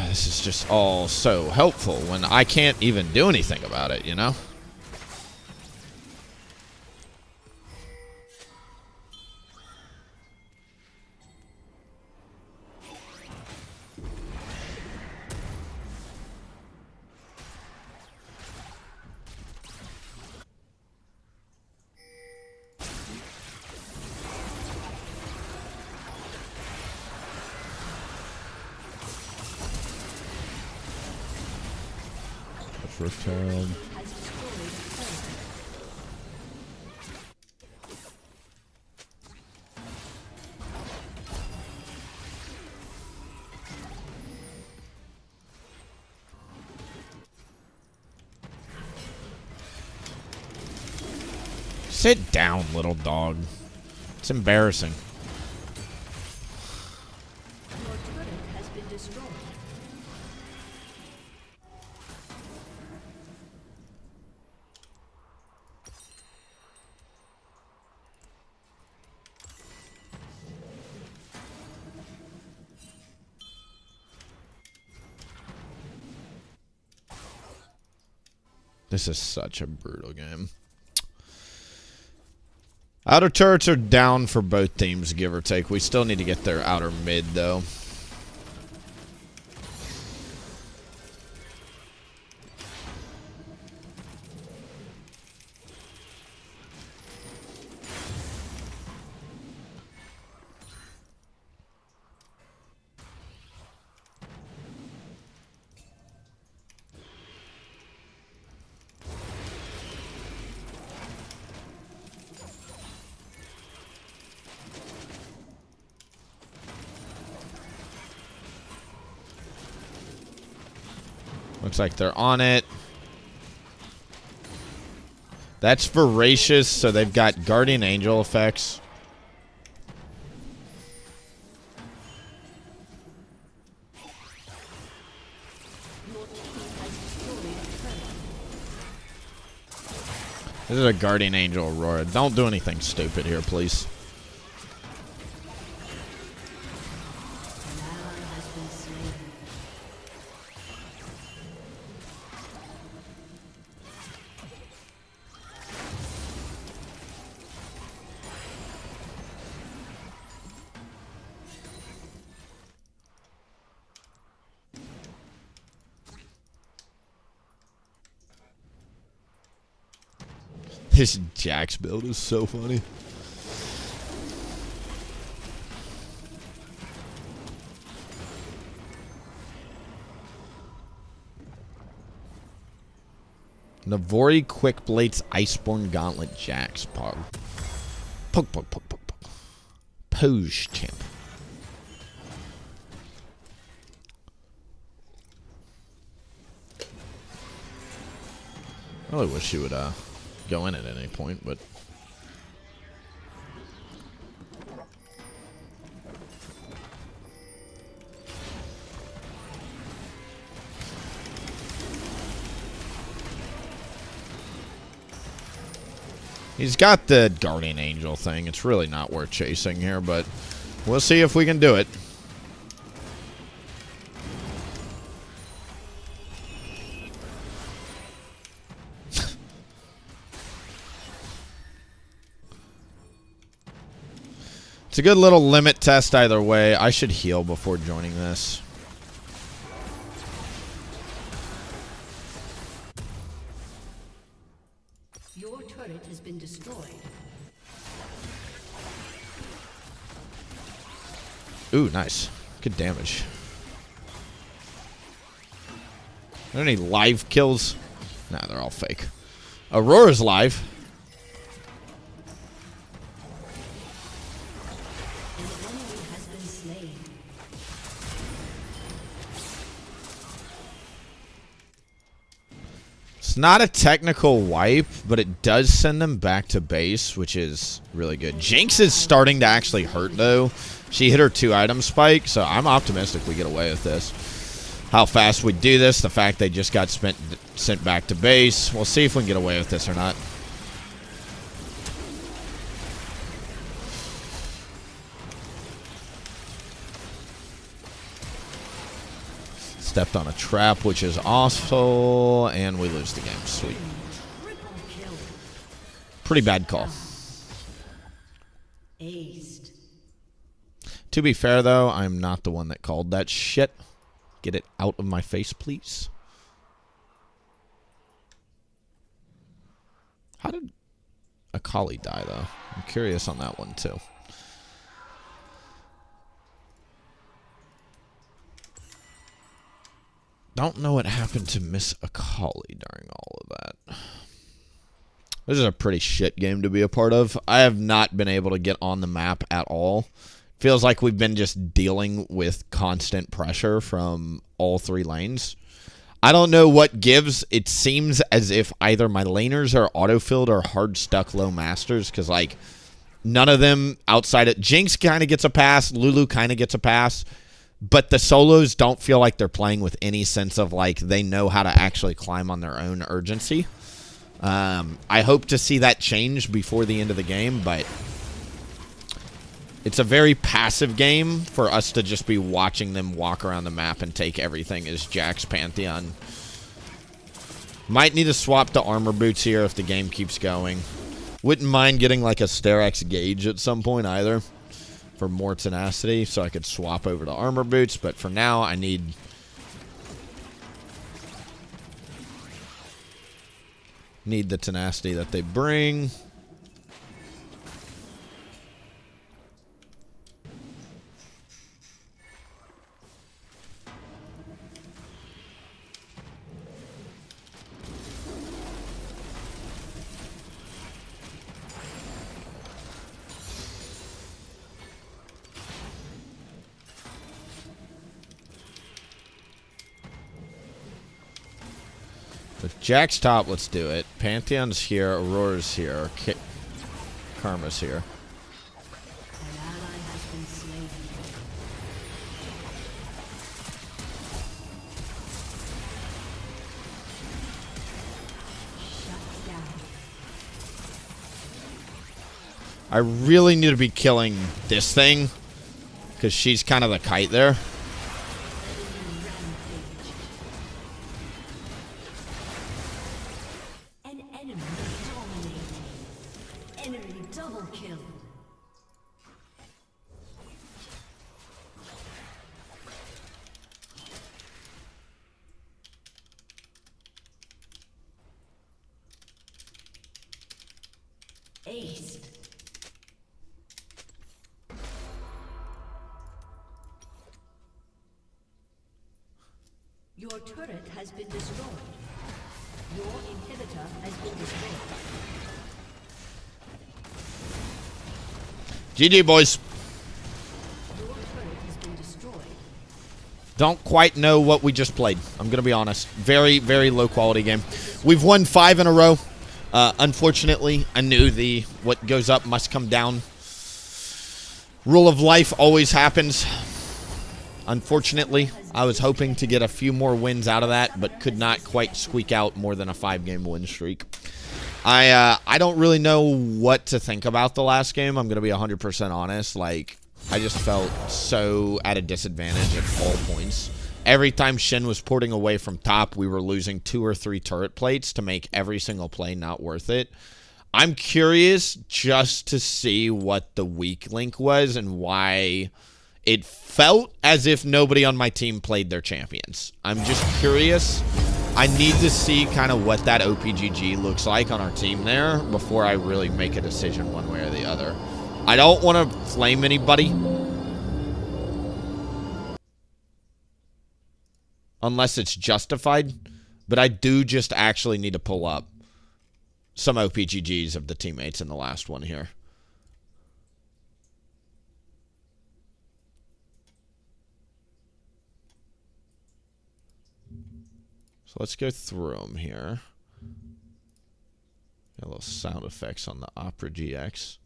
This is just all so helpful when I can't even do anything about it, you know? Return. Sit down, little dog. It's embarrassing. Your turret has been destroyed. This is such a brutal game. Outer turrets are down for both teams, give or take. We still need to get their outer mid, though. Looks like they're on it. That's voracious, so they've got Guardian Angel effects. This is a Guardian Angel Aurora. Don't do anything stupid here, please. An ally has been slain. This Jax build is so funny. Navori Quick Blades Iceborne Gauntlet Jax Pog. Poke, poke, poke, poke, poke. Pose champ. I really wish she would go in at any point, but he's got the Guardian Angel thing. It's really not worth chasing here, but we'll see if we can do it. It's a good little limit test either way. I should heal before joining this. Your turret has been destroyed. Ooh, nice. Good damage. Are there any live kills? Nah, they're all fake. Aurora's live. An enemy has been slain. It's not a technical wipe, but it does send them back to base, which is really good. Jinx is starting to actually hurt, though. She hit her 2-item spike, so I'm optimistic we get away with this. How fast we do this, the fact they just got sent back to base. We'll see if we can get away with this or not. Stepped on a trap, which is awful, and we lose the game. Sweet. Triple kill. Pretty bad call. Aced. To be fair, though, I'm not the one that called that shit. Get it out of my face, please. How did Akali die, though? I'm curious on that one, too. Don't know what happened to Miss Akali during all of that. This is a pretty shit game to be a part of. I have not been able to get on the map at all. Feels like we've been just dealing with constant pressure from all three lanes. I don't know what gives. It seems as if either my laners are autofilled or hard stuck low masters, because, like, none of them outside of Jinx kind of gets a pass, Lulu kind of gets a pass, but the solos don't feel like they're playing with any sense of, like, they know how to actually climb on their own urgency. I hope to see that change before the end of the game, but it's a very passive game for us to just be watching them walk around the map and take everything as Jax Pantheon. Might need to swap to armor boots here if the game keeps going. Wouldn't mind getting like a Sterex gauge at some point either for more tenacity, so I could swap over to armor boots, but for now I need the tenacity that they bring. If Jack's top, let's do it. Pantheon's here, Aurora's here, Karma's here. An ally has been slain. Shut down. I really need to be killing this thing because she's kind of the kite there. An enemy dominating. Enemy double kill. Ace. Your turret has been destroyed. Your inhibitor has been destroyed. GG, boys. Your turret has been destroyed. Don't quite know what we just played. I'm going to be honest. Very, very low quality game. We've won 5 in a row. Unfortunately, I knew the what goes up must come down. Rule of life always happens. Unfortunately, I was hoping to get a few more wins out of that, but could not quite squeak out more than a 5-game win streak. I don't really know what to think about the last game. I'm going to be 100% honest. Like, I just felt so at a disadvantage at all points. Every time Shin was porting away from top, we were losing 2 or 3 turret plates to make every single play not worth it. I'm curious just to see what the weak link was and why it felt as if nobody on my team played their champions. I'm just curious. I need to see kind of what that OPGG looks like on our team there before I really make a decision one way or the other. I don't want to flame anybody unless it's justified, but I do just actually need to pull up some OPGGs of the teammates in the last one here. So let's go through them here. Got a little sound effects on the Opera GX.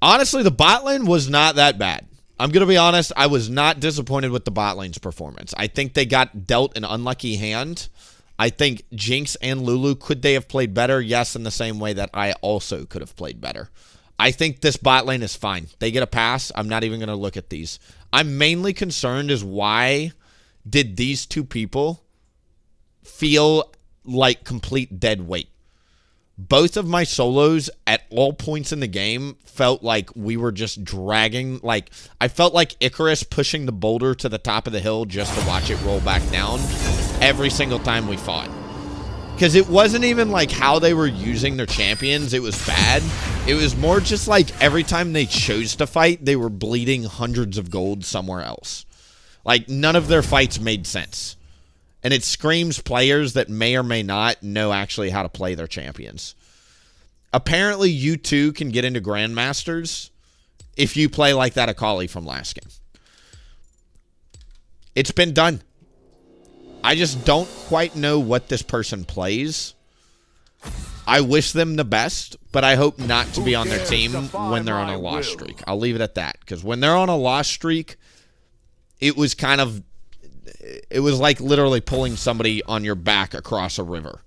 Honestly, the bot lane was not that bad. I'm going to be honest, I was not disappointed with the bot lane's performance. I think they got dealt an unlucky hand. I think Jinx and Lulu, could they have played better? Yes, in the same way that I also could have played better. I think this bot lane is fine. They get a pass. I'm not even going to look at these. I'm mainly concerned is why did these two people feel like complete dead weight? Both of my solos at all points in the game felt like we were just dragging. Like, I felt like Icarus pushing the boulder to the top of the hill just to watch it roll back down every single time we fought. Because it wasn't even like how they were using their champions. It was bad. It was more just like every time they chose to fight, they were bleeding hundreds of gold somewhere else. Like, none of their fights made sense. And it screams players that may or may not know actually how to play their champions. Apparently, you too can get into Grandmasters if you play like that Akali from last game. It's been done. I just don't quite know what this person plays. I wish them the best, but I hope not to be on their team when they're on a loss streak. I'll leave it at that. Because when they're on a loss streak, it was kind of... It was like literally pulling somebody on your back across a river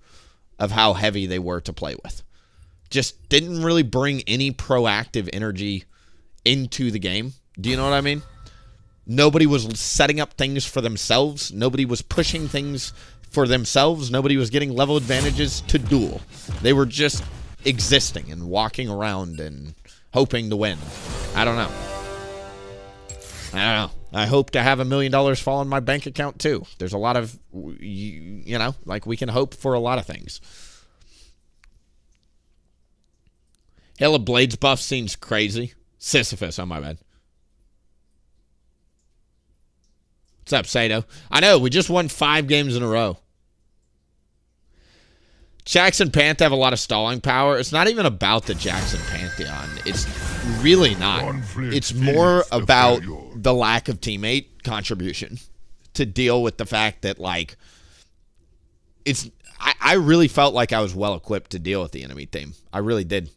of how heavy they were to play with. Just didn't really bring any proactive energy into the game. Do you know what I mean? Nobody was setting up things for themselves. Nobody was pushing things for themselves. Nobody was getting level advantages to duel. They were just existing and walking around and hoping to win. I don't know. I don't know. I hope to have $1 million fall in my bank account too. There's a lot of, you know, like we can hope for a lot of things. Hella Blades buff seems crazy. Sisyphus, oh my bad. What's up, Sato? I know, we just won 5 games in a row. Jackson Panth have a lot of stalling power. It's not even about the Jackson Pantheon. It's really not. It's more about the lack of teammate contribution to deal with the fact that, like, it's... I really felt like I was well-equipped to deal with the enemy team. I really did.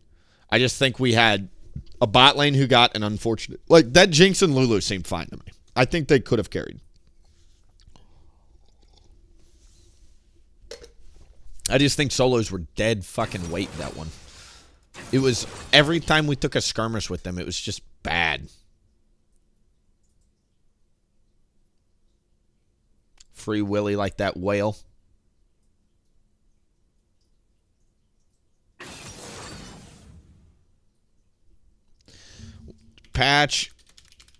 I just think we had a bot lane who got an unfortunate... Like, that Jinx and Lulu seemed fine to me. I think they could have carried. I just think solos were dead fucking weight that one. It was every time we took a skirmish with them, it was just bad. Free Willie like that whale. Patch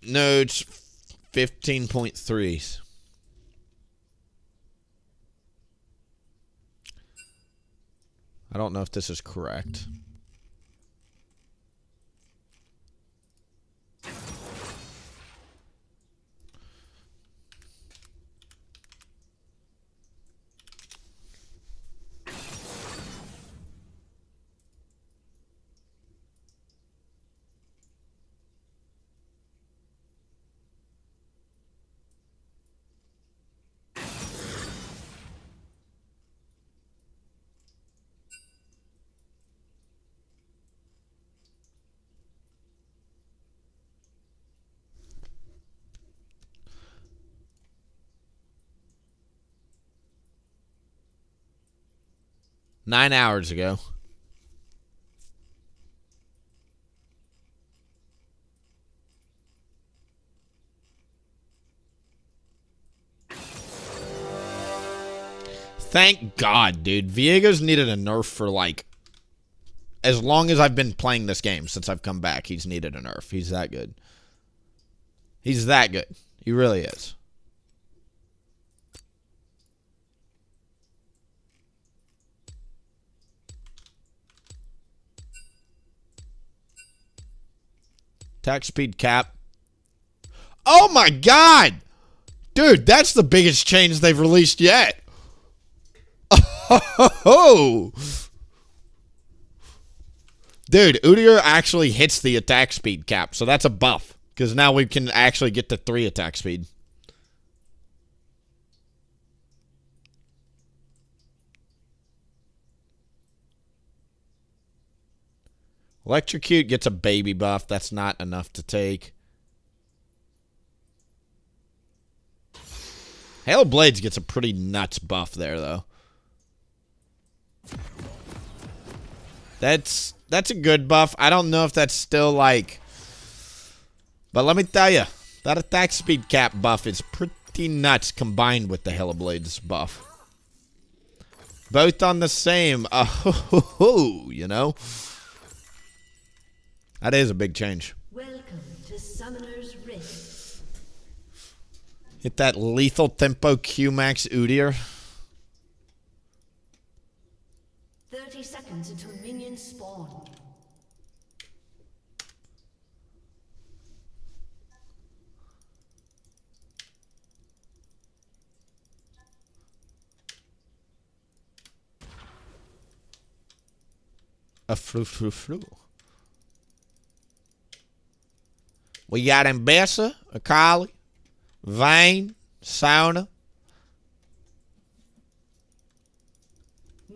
notes 15.3. I don't know if this is correct. Nine hours ago. Thank God, dude. Viego's needed a nerf for, like, as long as I've been playing this game since I've come back. He's needed a nerf. He's that good. He's that good. He really is. Attack speed cap. Oh my God! Dude, that's the biggest change they've released yet. Oh! Dude, Udyr actually hits the attack speed cap, so that's a buff. Because now we can actually get to 3 attack speed. Electrocute gets a baby buff. That's not enough to take. Hail Blades gets a pretty nuts buff there, though. That's a good buff. I don't know if that's still, like... But let me tell you, that attack speed cap buff is pretty nuts combined with the Hail Blades buff. Both on the same, you know? That is a big change. Welcome to Summoner's Rift. Hit that lethal tempo Q max Udyr. 30 seconds until minions spawn. A flu. We got Ambessa, Akali, Vayne, Sauna.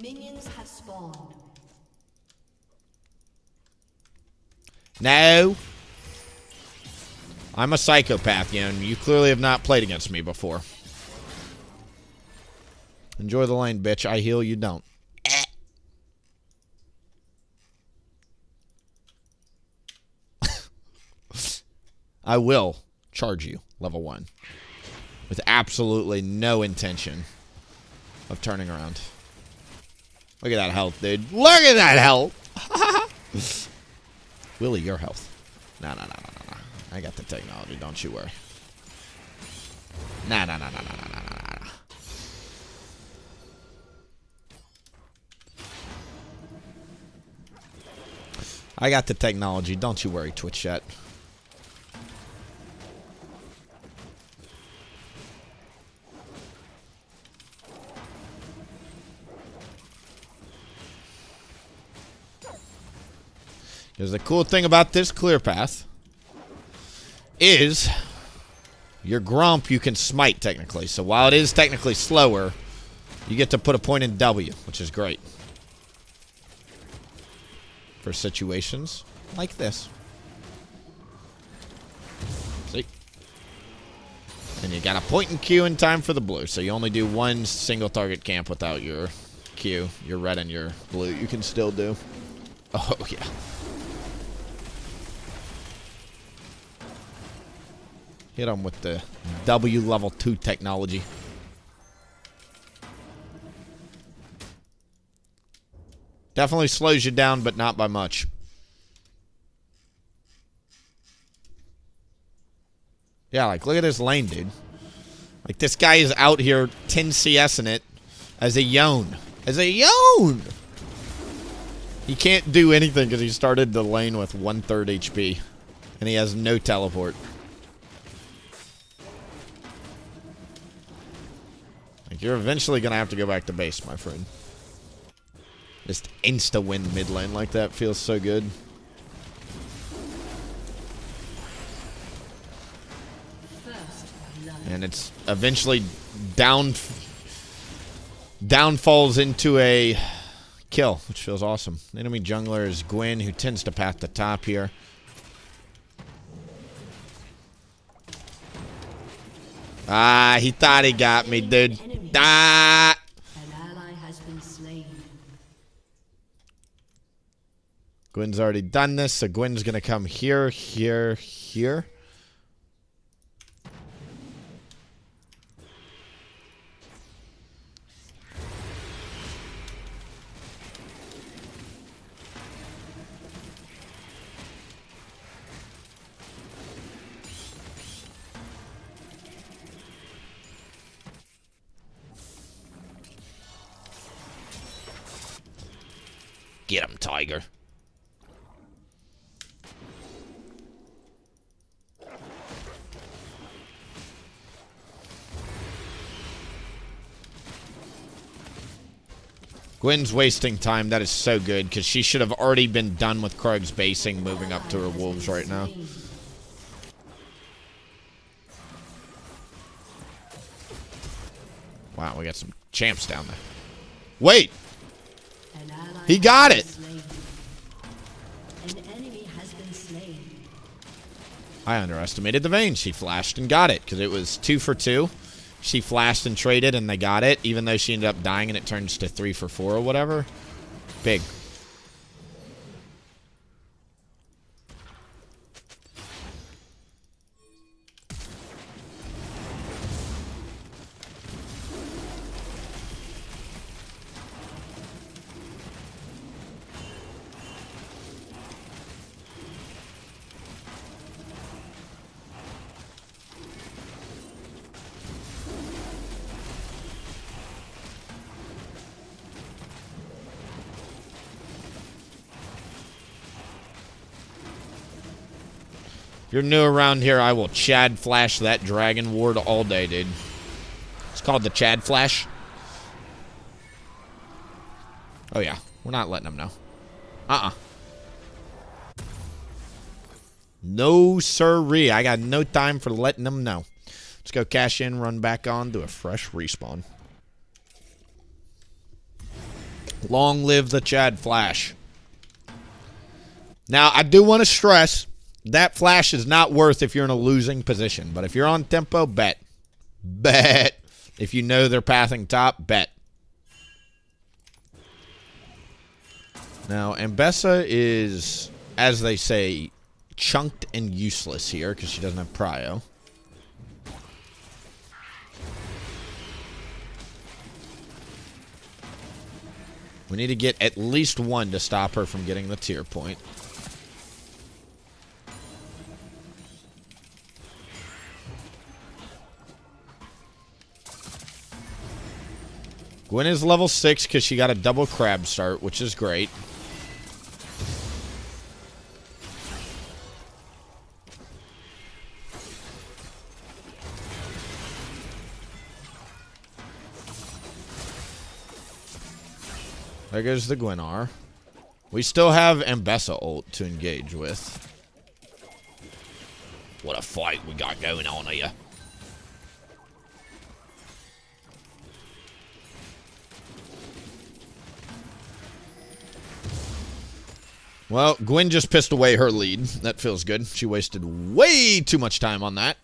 Minions have spawned. No. I'm a psychopath, and you clearly have not played against me before. Enjoy the lane, bitch. I heal, you don't. I will charge you, level 1. With absolutely no intention of turning around. Look at that health, dude. Look at that health! Willie, your health. No. I got the technology, don't you worry. No. I got the technology, don't you worry, Twitch chat. Because the cool thing about this clear path is your Gromp you can smite technically. So while it is technically slower, you get to put a point in W, which is great. For situations like this. See? And you got a point in Q in time for the blue. So you only do one single target camp without your Q. Your red and your blue you can still do. Oh, yeah. Hit him with the W level 2 technology. Definitely slows you down, but not by much. Yeah, like, look at this lane, dude. Like, this guy is out here 10 CS in it as a Yone. As a Yone! He can't do anything because he started the lane with 1/3 HP. And he has no teleport. Like, you're eventually going to have to go back to base, my friend. Just insta-win mid lane like that feels so good. And it's eventually downfalls into a kill, which feels awesome. The enemy jungler is Gwen, who tends to path the top here. Ah, he thought he got me, dude. Ah! An ally has been slain. Gwen's already done this, so Gwen's gonna come here, here, here. Get him, Tiger. Gwen's wasting time. That is so good, because she should have already been done with Krog's basing, moving up to her wolves right now. Wow, we got some champs down there. Wait! He got it! An enemy has been slain. I underestimated the Vayne. She flashed and got it, because it was 2 for 2. She flashed and traded, and they got it, even though she ended up dying and it turns to 3 for 4 or whatever. Big. If you're new around here, I will Chad Flash that Dragon Ward all day, dude. It's called the Chad Flash. Oh, yeah. We're not letting them know. No, sirree. I got no time for letting them know. Let's go cash in, run back on, do a fresh respawn. Long live the Chad Flash. Now, I do want to stress, that flash is not worth if you're in a losing position. But if you're on tempo, bet. Bet. If you know they're pathing top, bet. Now, Ambessa is, as they say, chunked and useless here because she doesn't have prio. We need to get at least one to stop her from getting the tier point. Gwen is level 6 because she got a double crab start, which is great. There goes the Gwenar. We still have Ambessa ult to engage with. What a fight we got going on here. Well, Gwen just pissed away her lead. That feels good. She wasted way too much time on that.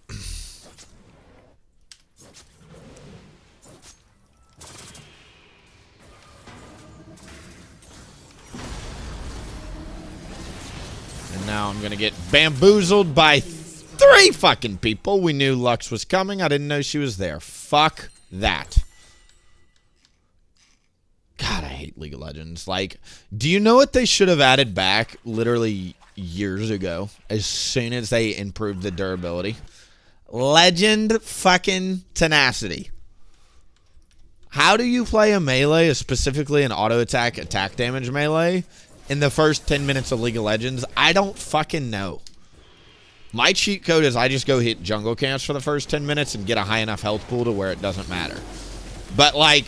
now I'm gonna get bamboozled by 3 fucking people. We knew Lux was coming. I didn't know she was there. Fuck that. God, I hate League of Legends. Like, do you know what they should have added back literally years ago as soon as they improved the durability? Legend fucking tenacity. How do you play a melee, specifically an auto attack damage melee, in the first 10 minutes of League of Legends? I don't fucking know. My cheat code is I just go hit jungle camps for the first 10 minutes and get a high enough health pool to where it doesn't matter. But, like,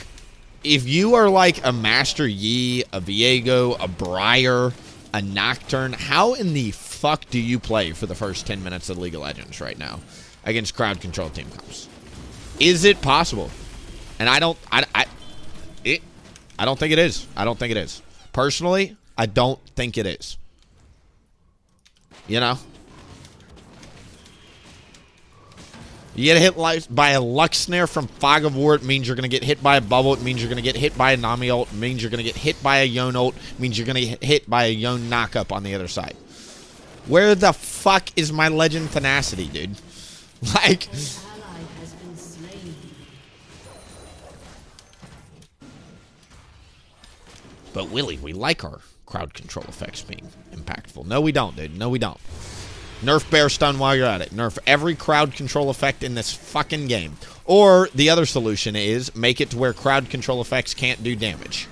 if you are like a Master Yi, a Viego, a Briar, a Nocturne, how in the fuck do you play for the first 10 minutes of League of Legends right now against crowd control team comps? Is it possible? And I don't think it is. I don't think it is. Personally, I don't think it is. You know? You get hit by a Lux Snare from Fog of War, it means you're going to get hit by a Bubble, it means you're going to get hit by a Nami ult, it means you're going to get hit by a Yone ult, it means you're going to get hit by a Yone knockup on the other side. Where the fuck is my Legend tenacity, dude? Like... But Willie, we like our crowd control effects being impactful. No, we don't, dude. No, we don't. Nerf Bear Stun while you're at it. Nerf every crowd control effect in this fucking game. Or the other solution is make it to where crowd control effects can't do damage.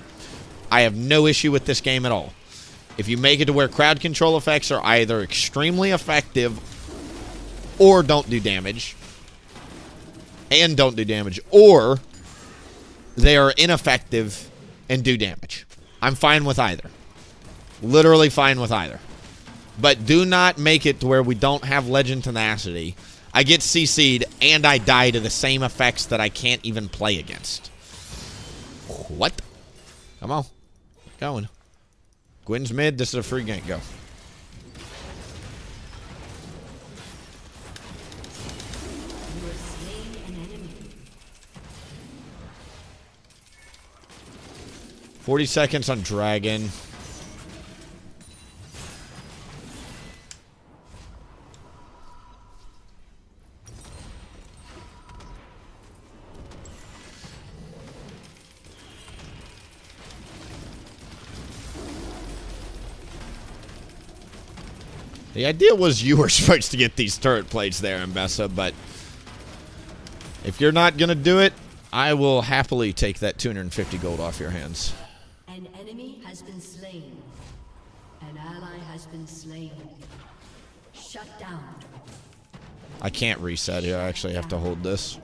I have no issue with this game at all. If you make it to where crowd control effects are either extremely effective or don't do damage, or they are ineffective and do damage. I'm fine with either. Literally fine with either. But do not make it to where we don't have Legend tenacity. I get CC'd and I die to the same effects that I can't even play against. What? Come on. Going. Gwen's mid. This is a free gank. Go. You have slain an enemy. 40 seconds on Dragon. The idea was you were supposed to get these turret plates there, Mbessa, but if you're not going to do it, I will happily take that 250 gold off your hands. An enemy has been slain. An ally has been slain. Shut down. I can't reset here. I actually have to hold this.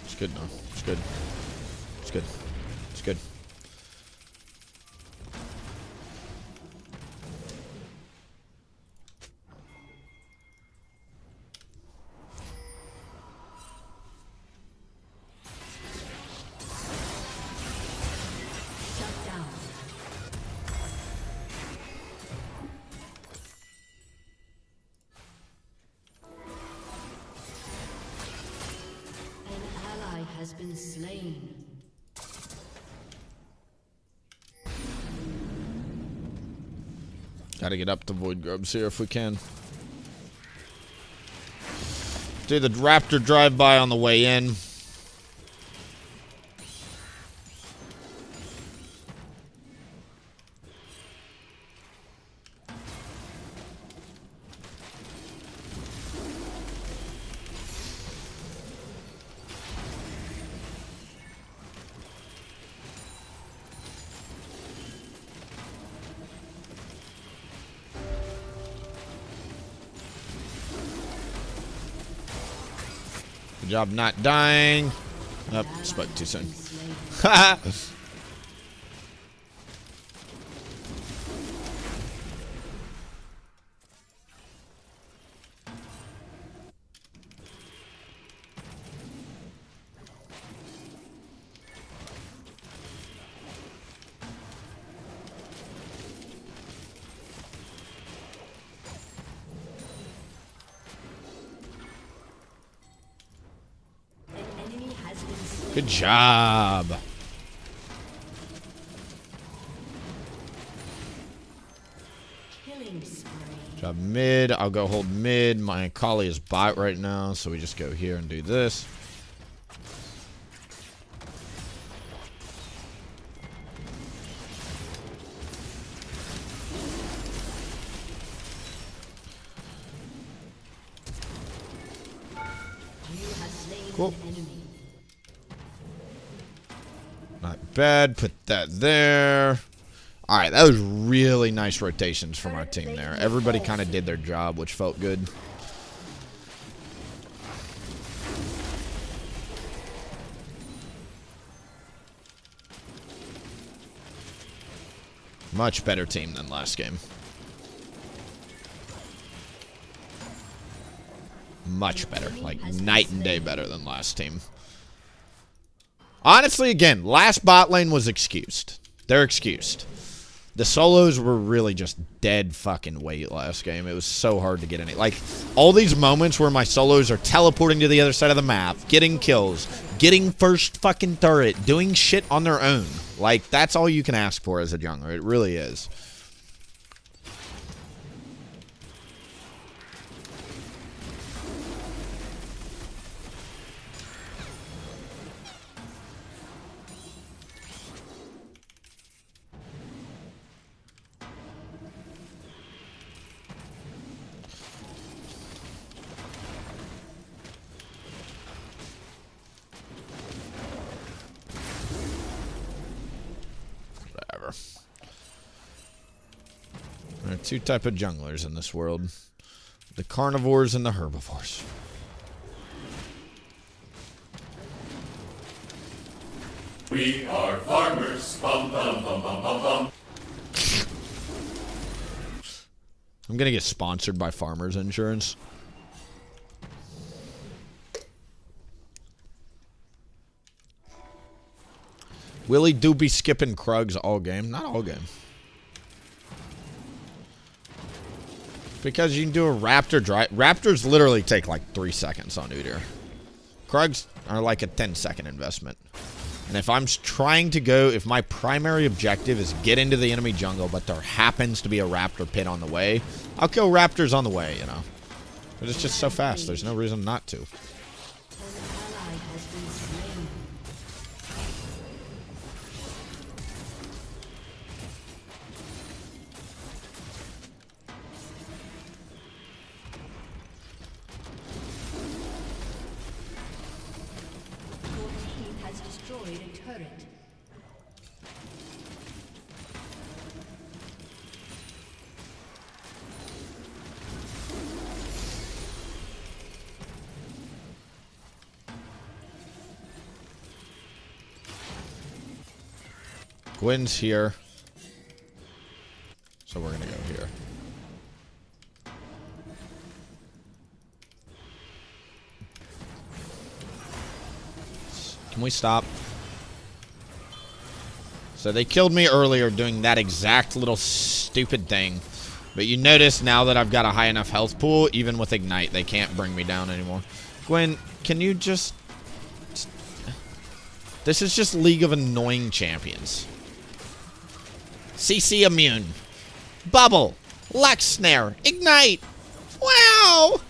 It's good now. It's good. It's good. It's good. Shut down. An ally has been slain. Gotta get up to Void Grubs here if we can. Do the Raptor drive-by on the way in. Good job not dying. Oh, spoke too soon. Good job. Killing spree. Job mid. I'll go hold mid. My Kali is bot right now, so we just go here and do this. You have slain Cool. an enemy. Not bad. Put that there. All right, that was really nice rotations from our team there. Everybody kind of did their job, which felt good. Much better team than last game. Much better. Like, night and day better than last team. Honestly, again, last bot lane was excused. They're excused. The solos were really just dead fucking weight last game. It was so hard to get any. Like, all these moments where my solos are teleporting to the other side of the map, getting kills, getting first fucking turret, doing shit on their own. Like, that's all you can ask for as a jungler. It really is. Whatever. There are two types of junglers in this world. The carnivores and the herbivores. We are farmers. Bum bum bum bum bum bum. I'm gonna get sponsored by Farmers Insurance. Willie do be skipping Krugs all game. Not all game. Because you can do a Raptor drive. Raptors literally take like 3 seconds on Udyr. Krugs are like a 10-second investment. And if I'm trying to go, if my primary objective is get into the enemy jungle, but there happens to be a Raptor pit on the way, I'll kill Raptors on the way, you know. But it's just so fast. There's no reason not to. An ally has been slain. Your team has destroyed a turret. Gwen's here. So we're gonna go here. Can we stop? So they killed me earlier doing that exact little stupid thing. But you notice now that I've got a high enough health pool, even with Ignite, they can't bring me down anymore. Gwen, can you just... This is just League of Annoying Champions. CC immune. Bubble. Lux Snare. Ignite. Wow.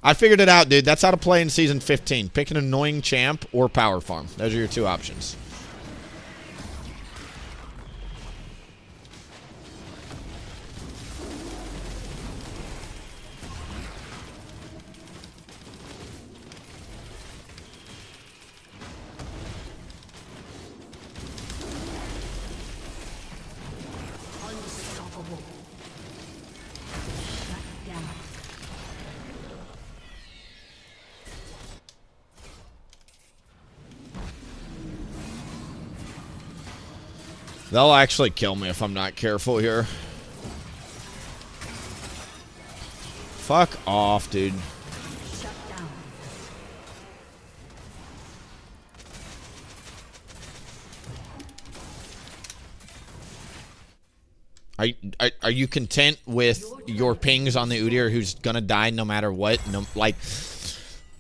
I figured it out, dude. That's how to play in Season 15. Pick an annoying champ or power farm. Those are your two options. Unstoppable. Shut down. They'll actually kill me if I'm not careful here. Fuck off, dude. Shut down. Are you content with your pings on the Udyr who's gonna die no matter what? No, like,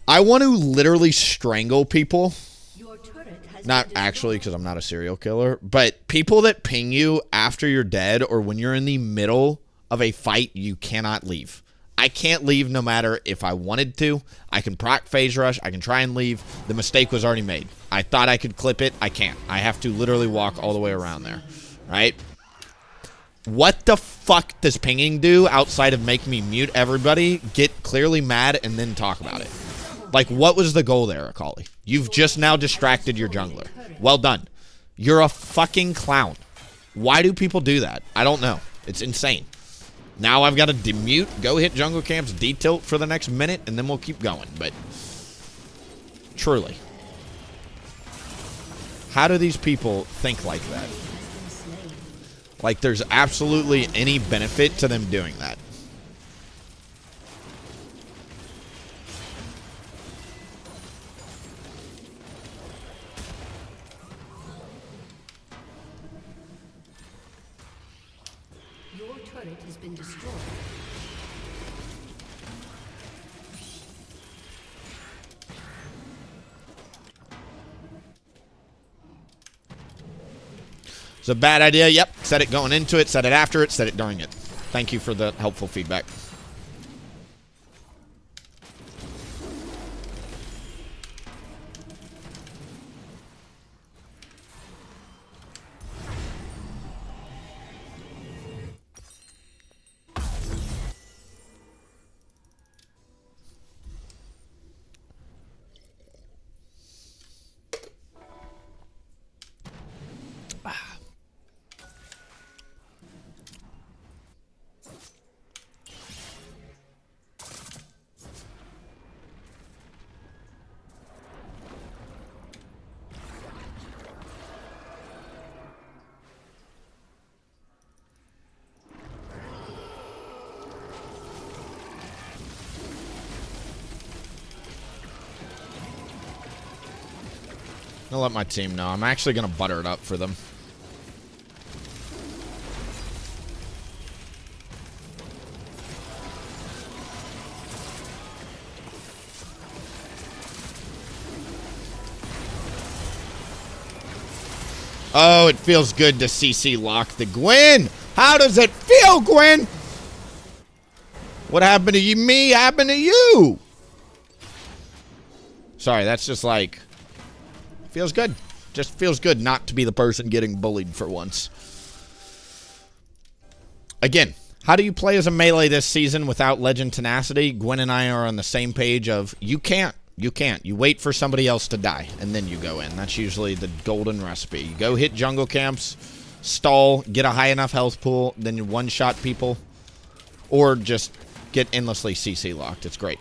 I want to literally strangle people. Your turret has Not been actually, destroyed. because I'm not a serial killer, but people that ping you after you're dead or when you're in the middle of a fight, you cannot leave. I can't leave no matter if I wanted to. I can proc phase rush. I can try and leave. The mistake was already made. I thought I could clip it. I can't. I have to literally walk all the way around there. Right? What the fuck does pinging do outside of make me mute everybody, get clearly mad, and then talk about it? Like, what was the goal there, Akali? You've just now distracted your jungler. Well done. You're a fucking clown. Why do people do that? I don't know. It's insane. Now I've got to demute, go hit jungle camps, detilt for the next minute, and then we'll keep going. But truly, how do these people think like that? Like there's absolutely any benefit to them doing that. Your turret has been destroyed. It's a bad idea. Yep. Said it going into it, said it after it, said it during it. Thank you for the helpful feedback. I'll let my team know. I'm actually going to butter it up for them. Oh, it feels good to CC lock the Gwen. How does it feel, Gwen? What happened to you? Me happened to you. Sorry, that's just like... Feels good. Just feels good not to be the person getting bullied for once. Again, how do you play as a melee this season without Legend Tenacity? Gwen and I are on the same page of you can't. You can't. You wait for somebody else to die, and then you go in. That's usually the golden recipe. You go hit jungle camps, stall, get a high enough health pool, then you one-shot people, or just get endlessly CC locked. It's great.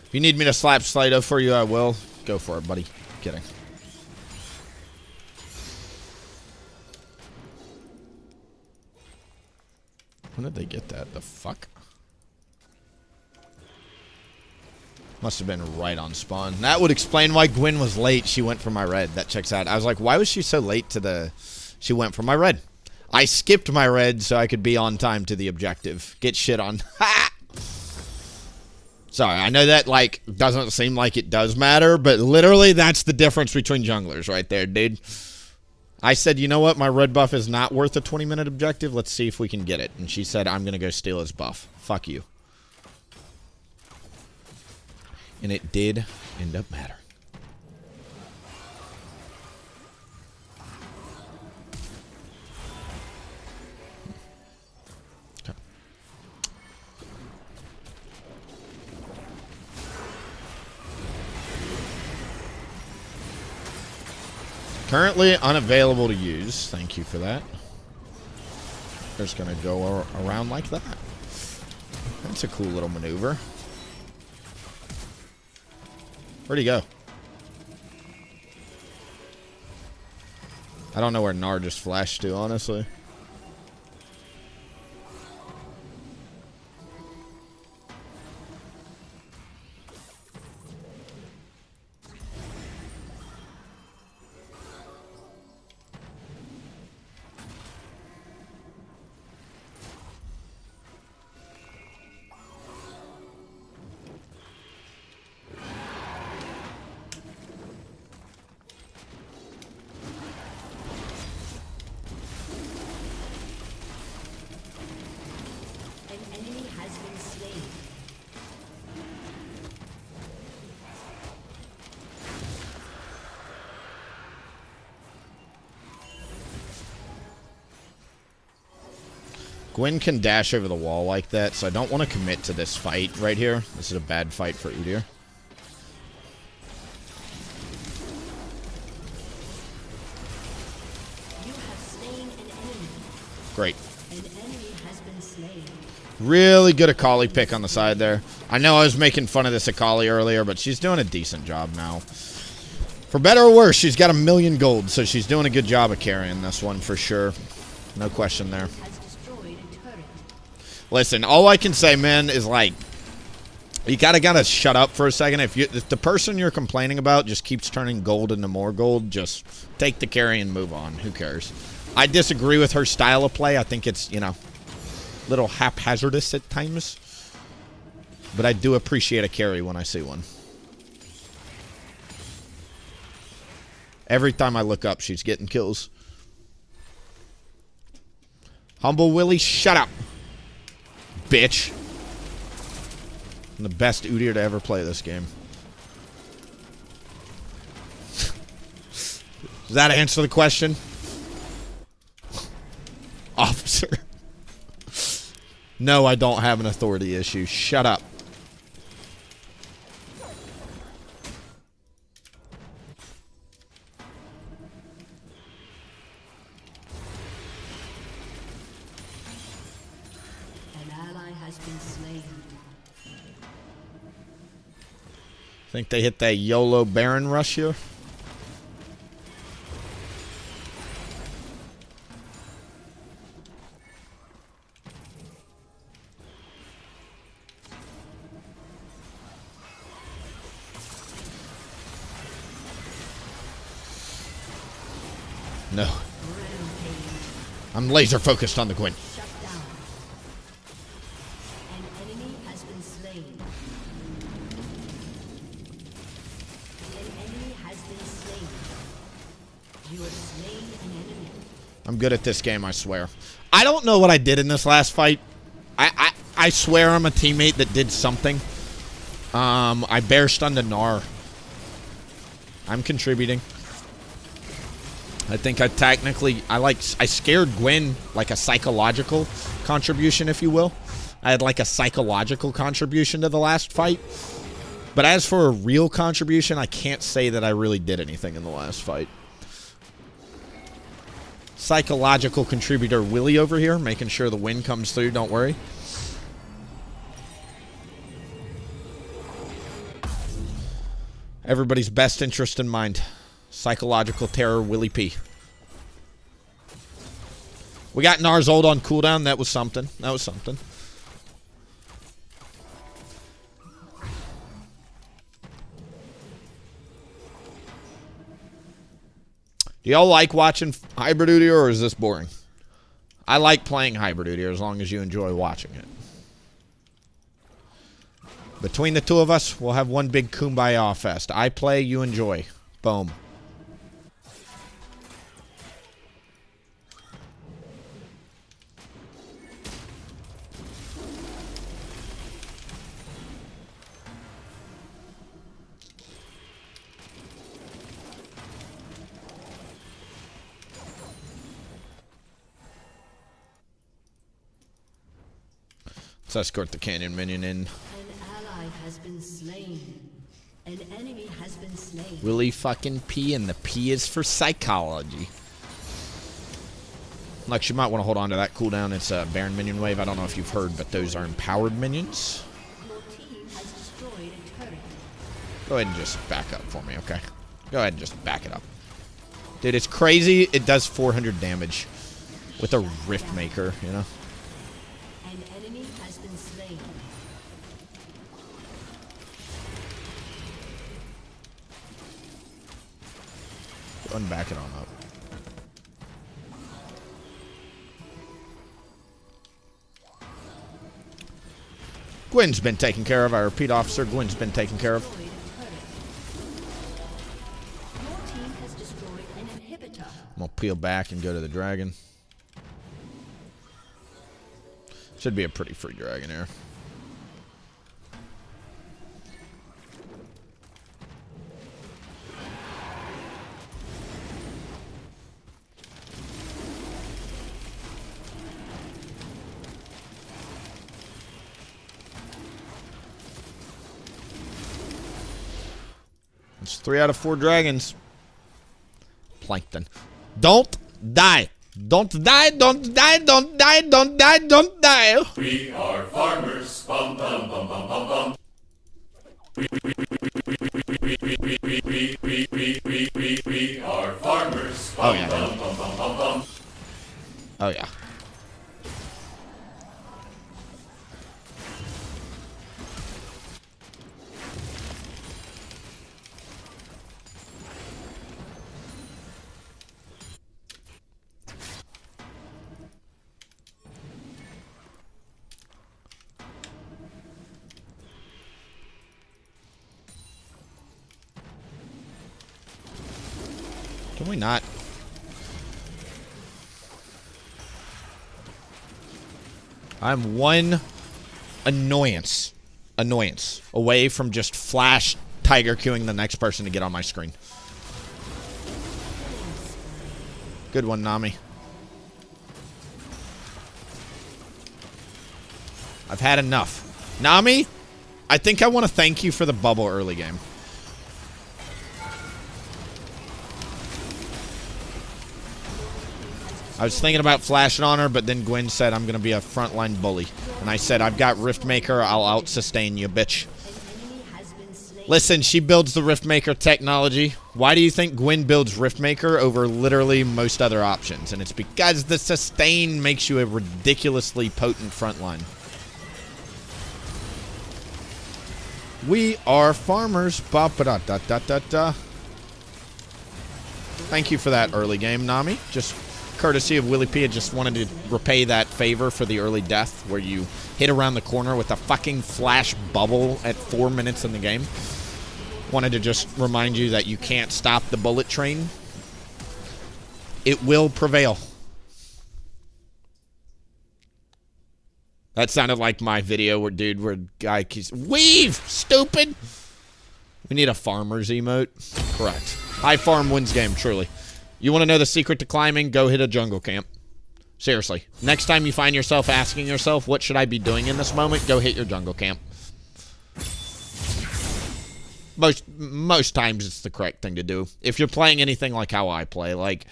If you need me to slap Slato for you, I will. Go for it, buddy. Kidding. When did they get that? The fuck? Must have been right on spawn. That would explain why Gwen was late. She went for my red. That checks out. I was like, why was she so late to the... She went for my red. I skipped my red so I could be on time to the objective. Get shit on. Ha! Sorry, I know that, like, doesn't seem like it does matter, but literally that's the difference between junglers right there, dude. I said, you know what? My red buff is not worth a 20-minute objective. Let's see if we can get it. And she said, I'm going to go steal his buff. Fuck you. And it did end up mattering. Currently unavailable to use. Thank you for that. Just gonna go around like that. That's a cool little maneuver. Where'd he go? I don't know where Gnar just flashed to, honestly. Gwen can dash over the wall like that, so I don't want to commit to this fight right here. This is a bad fight for Udyr. You have slain an enemy. Great. An enemy has been slain. Really good Akali pick on the side there. I know I was making fun of this Akali earlier, but she's doing a decent job now. For better or worse, she's got 1,000,000 gold, so she's doing a good job of carrying this one for sure. No question there. Has destroyed a turret. Listen, all I can say, man, is like, you gotta shut up for a second. If the person you're complaining about just keeps turning gold into more gold, just take the carry and move on. Who cares? I disagree with her style of play. I think it's, you know, a little haphazardous at times. But I do appreciate a carry when I see one. Every time I look up, she's getting kills. Humble Willie, shut up. Bitch. I'm the best Udyr to ever play this game. Does that answer the question? Officer. No, I don't have an authority issue. Shut up. An ally has been slain. Think they hit that YOLO Baron rush here? No. I'm laser focused on the Gwen. Shut down. An enemy has been slain. An enemy has been slain. You have slain an enemy. I'm good at this game, I swear. I don't know what I did in this last fight. I swear I'm a teammate that did something. I bear stunned a Gnar. I'm contributing. I think I technically, I scared Gwen, like a psychological contribution, if you will. I had like a psychological contribution to the last fight. But as for a real contribution, I can't say that I really did anything in the last fight. Psychological contributor Willie over here, making sure the win comes through, don't worry. Everybody's best interest in mind. Psychological terror, WilliefknP. We got Gnar's ult on cooldown. That was something. That was something. Do y'all like watching Hybrid Udyr, or is this boring? I like playing Hybrid Udyr as long as you enjoy watching it. Between the two of us, we'll have one big Kumbaya fest. I play, you enjoy. Boom. Let's escort the canyon minion in. An ally has been slain. An enemy has been slain. WilliefknP, and the P is for psychology. Like, you might want to hold on to that cooldown. It's a Baron minion wave. I don't know if you've heard, but those are empowered minions. Your team has destroyed a turret. Go ahead and just back up for me, okay? Go ahead and just back it up. Dude, it's crazy. It does 400 damage with a Rift Maker, you know? An enemy has been slain. Go ahead and back it on up. Gwen's been taken care of. I repeat, officer, Gwen's been taken care of. Destroyed a turret. Your team has destroyed an inhibitor. I'm gonna peel back and go to the dragon. Should be a pretty free dragon here. It's 3 out of 4 dragons. Plankton. Don't die. Don't die. Don't die. Don't die. Don't die. Don't die. We are farmers. Bum bum bum bum bum bum. We are farmers. Oh yeah. Bum bum bum bum bum. Oh yeah. Can we not? I'm one annoyance away from just flash tiger queuing the next person to get on my screen. Good one, Nami. I've had enough. Nami, I think I want to thank you for the bubble early game. I was thinking about flashing on her, but then Gwen said I'm going to be a frontline bully. And I said, I've got Riftmaker, I'll out-sustain you, bitch. Listen, she builds the Riftmaker technology. Why do you think Gwen builds Riftmaker over literally most other options? And it's because the sustain makes you a ridiculously potent frontline. We are farmers. Ba-ba-da-da-da-da-da. Thank you for that early game, Nami. Just courtesy of WilliefknP, I just wanted to repay that favor for the early death where you hit around the corner with a fucking flash bubble at 4 minutes in the game. Wanted to just remind you that you can't stop the bullet train. It will prevail. That sounded like my video where guy keeps weave, stupid. We need a farmer's emote. Correct. High farm wins game, truly. You want to know the secret to climbing? Go hit a jungle camp. Seriously. Next time you find yourself asking yourself, what should I be doing in this moment? Go hit your jungle camp. Most times it's the correct thing to do. If you're playing anything like how I play, like,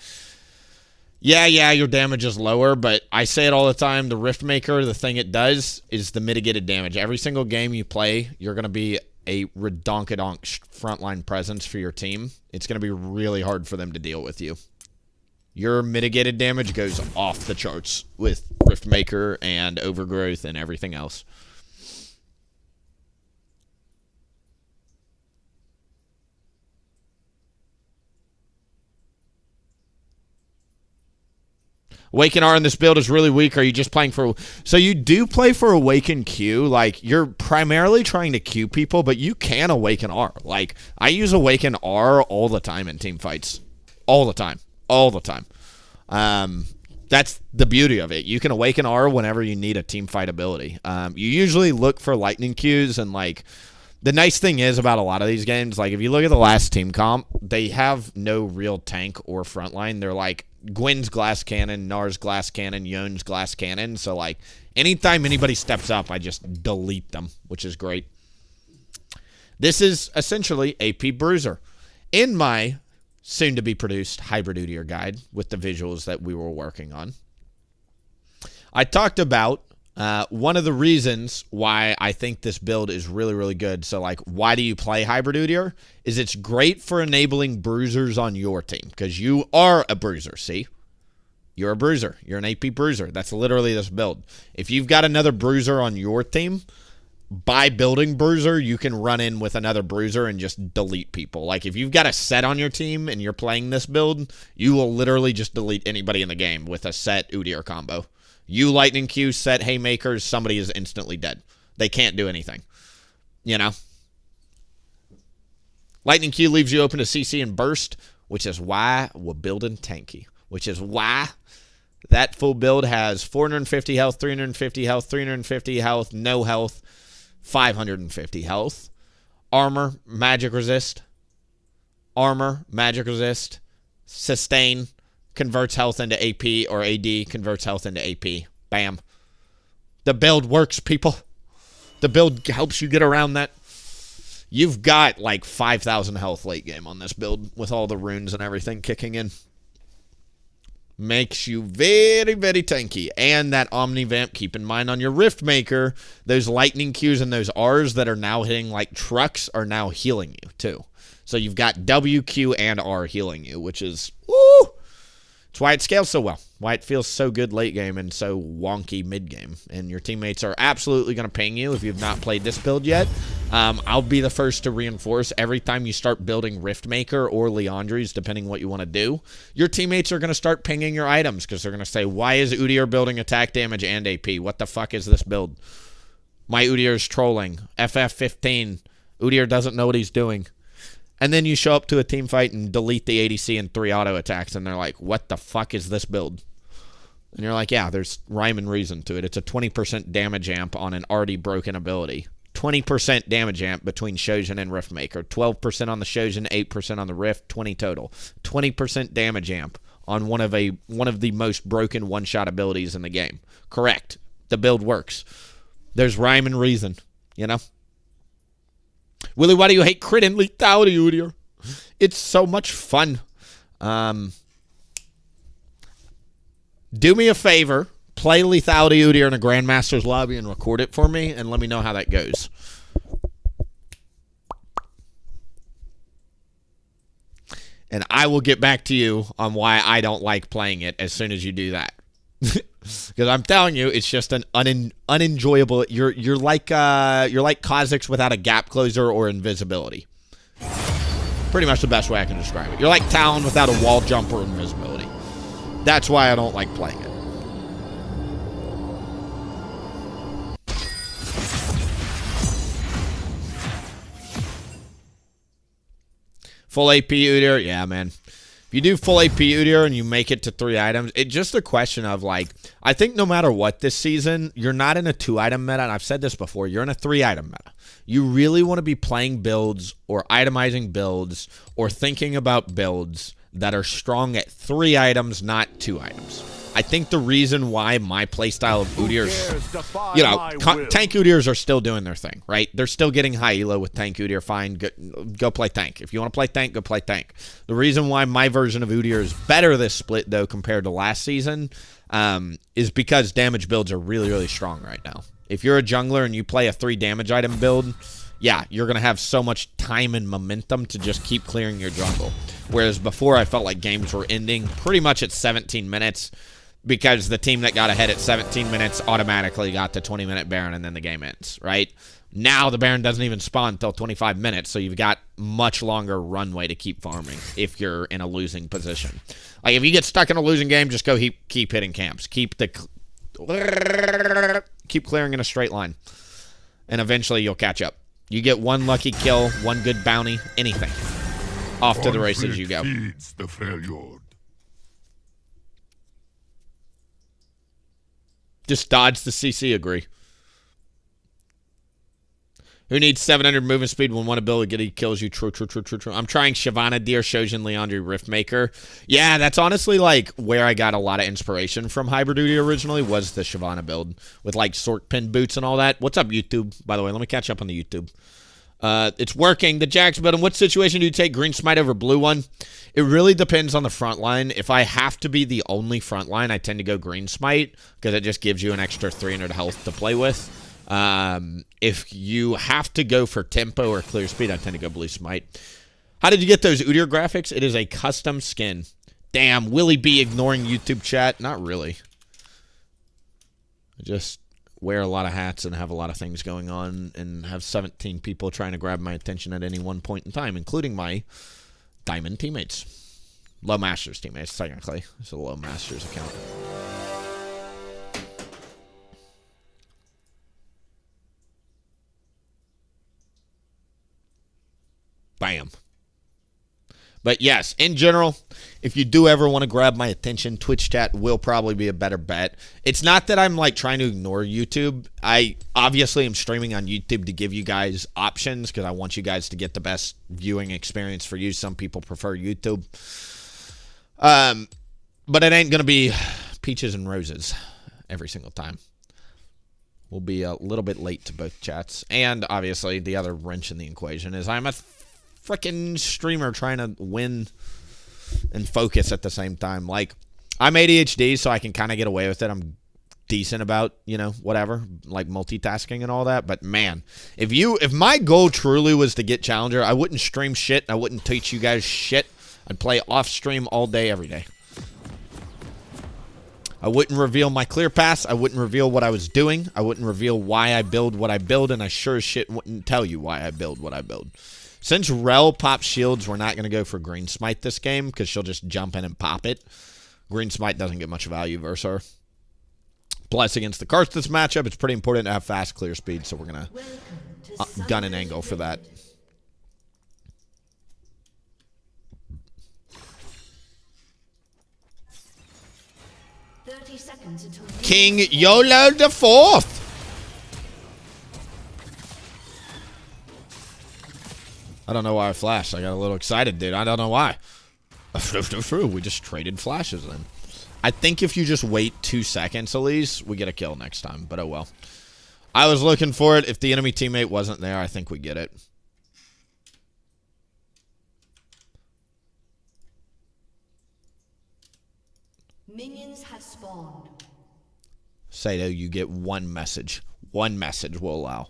yeah, your damage is lower, but I say it all the time, the Riftmaker, the thing it does is the mitigated damage. Every single game you play, you're going to be a redonkadonk frontline presence for your team. It's going to be really hard for them to deal with you. Your mitigated damage goes off the charts with Riftmaker and Overgrowth and everything else. Awaken R in this build is really weak. Are you just playing for... So you do play for Awaken Q. Like, you're primarily trying to Q people, but you can Awaken R. Like, I use Awaken R all the time in team fights. All the time. All the time. That's the beauty of it. You can Awaken R whenever you need a team fight ability. You usually look for lightning Qs, and, like... The nice thing is about a lot of these games, like, if you look at the last team comp, they have no real tank or frontline. They're like Gwen's glass cannon, Nar's glass cannon, Yon's glass cannon. So, like, anytime anybody steps up, I just delete them, which is great. This is essentially AP Bruiser. In my soon-to-be-produced Hybrid Udyr guide with the visuals that we were working on, I talked about one of the reasons why I think this build is really, really good. So, like, why do you play Hybrid Udyr? Is it's great for enabling bruisers on your team. Because you are a bruiser, see? You're a bruiser. You're an AP bruiser. That's literally this build. If you've got another bruiser on your team, by building bruiser, you can run in with another bruiser and just delete people. Like, if you've got a set on your team and you're playing this build, you will literally just delete anybody in the game with a set Udyr combo. You lightning Q, set haymakers, somebody is instantly dead. They can't do anything. You know? Lightning Q leaves you open to CC and burst, which is why we're building tanky. Which is why that full build has 450 health, 350 health, 350 health, no health, 550 health. Armor, magic resist. Armor, magic resist. Sustain. Converts health into AP, or AD converts health into AP. Bam. The build works, people. The build helps you get around that. You've got like 5,000 health late game on this build with all the runes and everything kicking in. Makes you very, very tanky. And that Omni Vamp, keep in mind on your Rift Maker, those lightning Qs and those Rs that are now hitting like trucks are now healing you too. So you've got W, Q, and R healing you, which is, woo! It's why it scales so well. Why it feels so good late game and so wonky mid game. And your teammates are absolutely going to ping you if you've not played this build yet. I'll be the first to reinforce every time you start building Riftmaker or Liandry's, depending what you want to do, your teammates are going to start pinging your items because they're going to say, why is Udyr building attack damage and AP? What the fuck is this build? My Udyr's trolling. FF15. Udyr doesn't know what he's doing. And then you show up to a team fight and delete the ADC and 3 auto attacks, and they're like, what the fuck is this build? And you're like, yeah, there's rhyme and reason to it. It's a 20% damage amp on an already broken ability. 20% damage amp between Shojin and Riftmaker. 12% on the Shojin, 8% on the Rift, 20 total. 20% damage amp on one of the most broken one-shot abilities in the game. Correct. The build works. There's rhyme and reason, you know? Willie, why do you hate crit and lethality, Udyr? It's so much fun. Do me a favor. Play lethality Udyr in a Grandmaster's lobby and record it for me, and let me know how that goes. And I will get back to you on why I don't like playing it as soon as you do that. Because I'm telling you, it's just an unenjoyable. You're like Kha'Zix without a gap closer or invisibility. Pretty much the best way I can describe it. You're like Talon without a wall jump or invisibility. That's why I don't like playing it. Full AP Udyr, yeah, man. If you do full AP Udyr and you make it to 3 items, it's just a question of, like, I think no matter what this season, you're not in a 2-item meta, and I've said this before, you're in a 3-item meta. You really want to be playing builds or itemizing builds or thinking about builds that are strong at 3 items, not 2 items. I think the reason why my playstyle of Udyr's, you know, tank Udyrs are still doing their thing, right? They're still getting high elo with tank Udyr. Fine, go play tank. If you want to play tank, go play tank. The reason why my version of Udyr is better this split, though, compared to last season, is because damage builds are really, really strong right now. If you're a jungler and you play a 3 damage item build, yeah, you're going to have so much time and momentum to just keep clearing your jungle. Whereas before, I felt like games were ending pretty much at 17 minutes. Because the team that got ahead at 17 minutes automatically got the 20-minute Baron, and then the game ends, right? Now the Baron doesn't even spawn until 25 minutes, so you've got much longer runway to keep farming if you're in a losing position. Like, if you get stuck in a losing game, just go keep hitting camps. Keep clearing in a straight line, and eventually you'll catch up. You get one lucky kill, one good bounty, anything. Off to the races you go. Feeds the failure. Just dodge the CC, agree. Who needs 700 movement speed when one ability kills you? True. I'm trying Shyvana, Deer, Shojin, Liandry, Riftmaker. Yeah, that's honestly like where I got a lot of inspiration from Hybrid Duty originally, was the Shyvana build with like Sork pin boots and all that. What's up, YouTube? By the way, let me catch up on the YouTube. It's working. The Jax build. In what situation do you take green smite over blue one? It really depends on the front line. If I have to be the only front line, I tend to go green smite because it just gives you an extra 300 health to play with. If you have to go for tempo or clear speed, I tend to go blue smite. How did you get those Udyr graphics? It is a custom skin. Damn, WilliefknP ignoring YouTube chat? Not really. I just wear a lot of hats and have a lot of things going on and have 17 people trying to grab my attention at any one point in time, including my Diamond teammates. Low Masters teammates, technically. It's a Low Masters account. Bam. But yes, in general, if you do ever want to grab my attention, Twitch chat will probably be a better bet. It's not that I'm like trying to ignore YouTube. I obviously am streaming on YouTube to give you guys options because I want you guys to get the best viewing experience for you. Some people prefer YouTube. But it ain't going to be peaches and roses every single time. We'll be a little bit late to both chats. And obviously, the other wrench in the equation is I'm a freaking streamer trying to win and focus at the same time. Like, I'm ADHD, so I can kind of get away with it. I'm decent about, you know, whatever, like multitasking and all that. But man, if my goal truly was to get Challenger, I wouldn't stream shit. I wouldn't teach you guys shit. I'd play off stream all day, every day. I wouldn't reveal my clear pass. I wouldn't reveal what I was doing. I wouldn't reveal why I build what I build, and I sure as shit wouldn't tell you why I build what I build. Since Rel pops shields, we're not going to go for Green Smite this game because she'll just jump in and pop it. Green Smite doesn't get much value versus her. Plus, against the Karthus matchup, it's pretty important to have fast clear speed, so we're going to gun an angle for that. King YOLO the Fourth! I don't know why I flashed. I got a little excited, dude. I don't know why. We just traded flashes then. I think if you just wait 2 seconds, Elise, we get a kill next time. But oh well. I was looking for it. If the enemy teammate wasn't there, I think we get it. Minions have spawned. Sato, you get one message. One message will allow.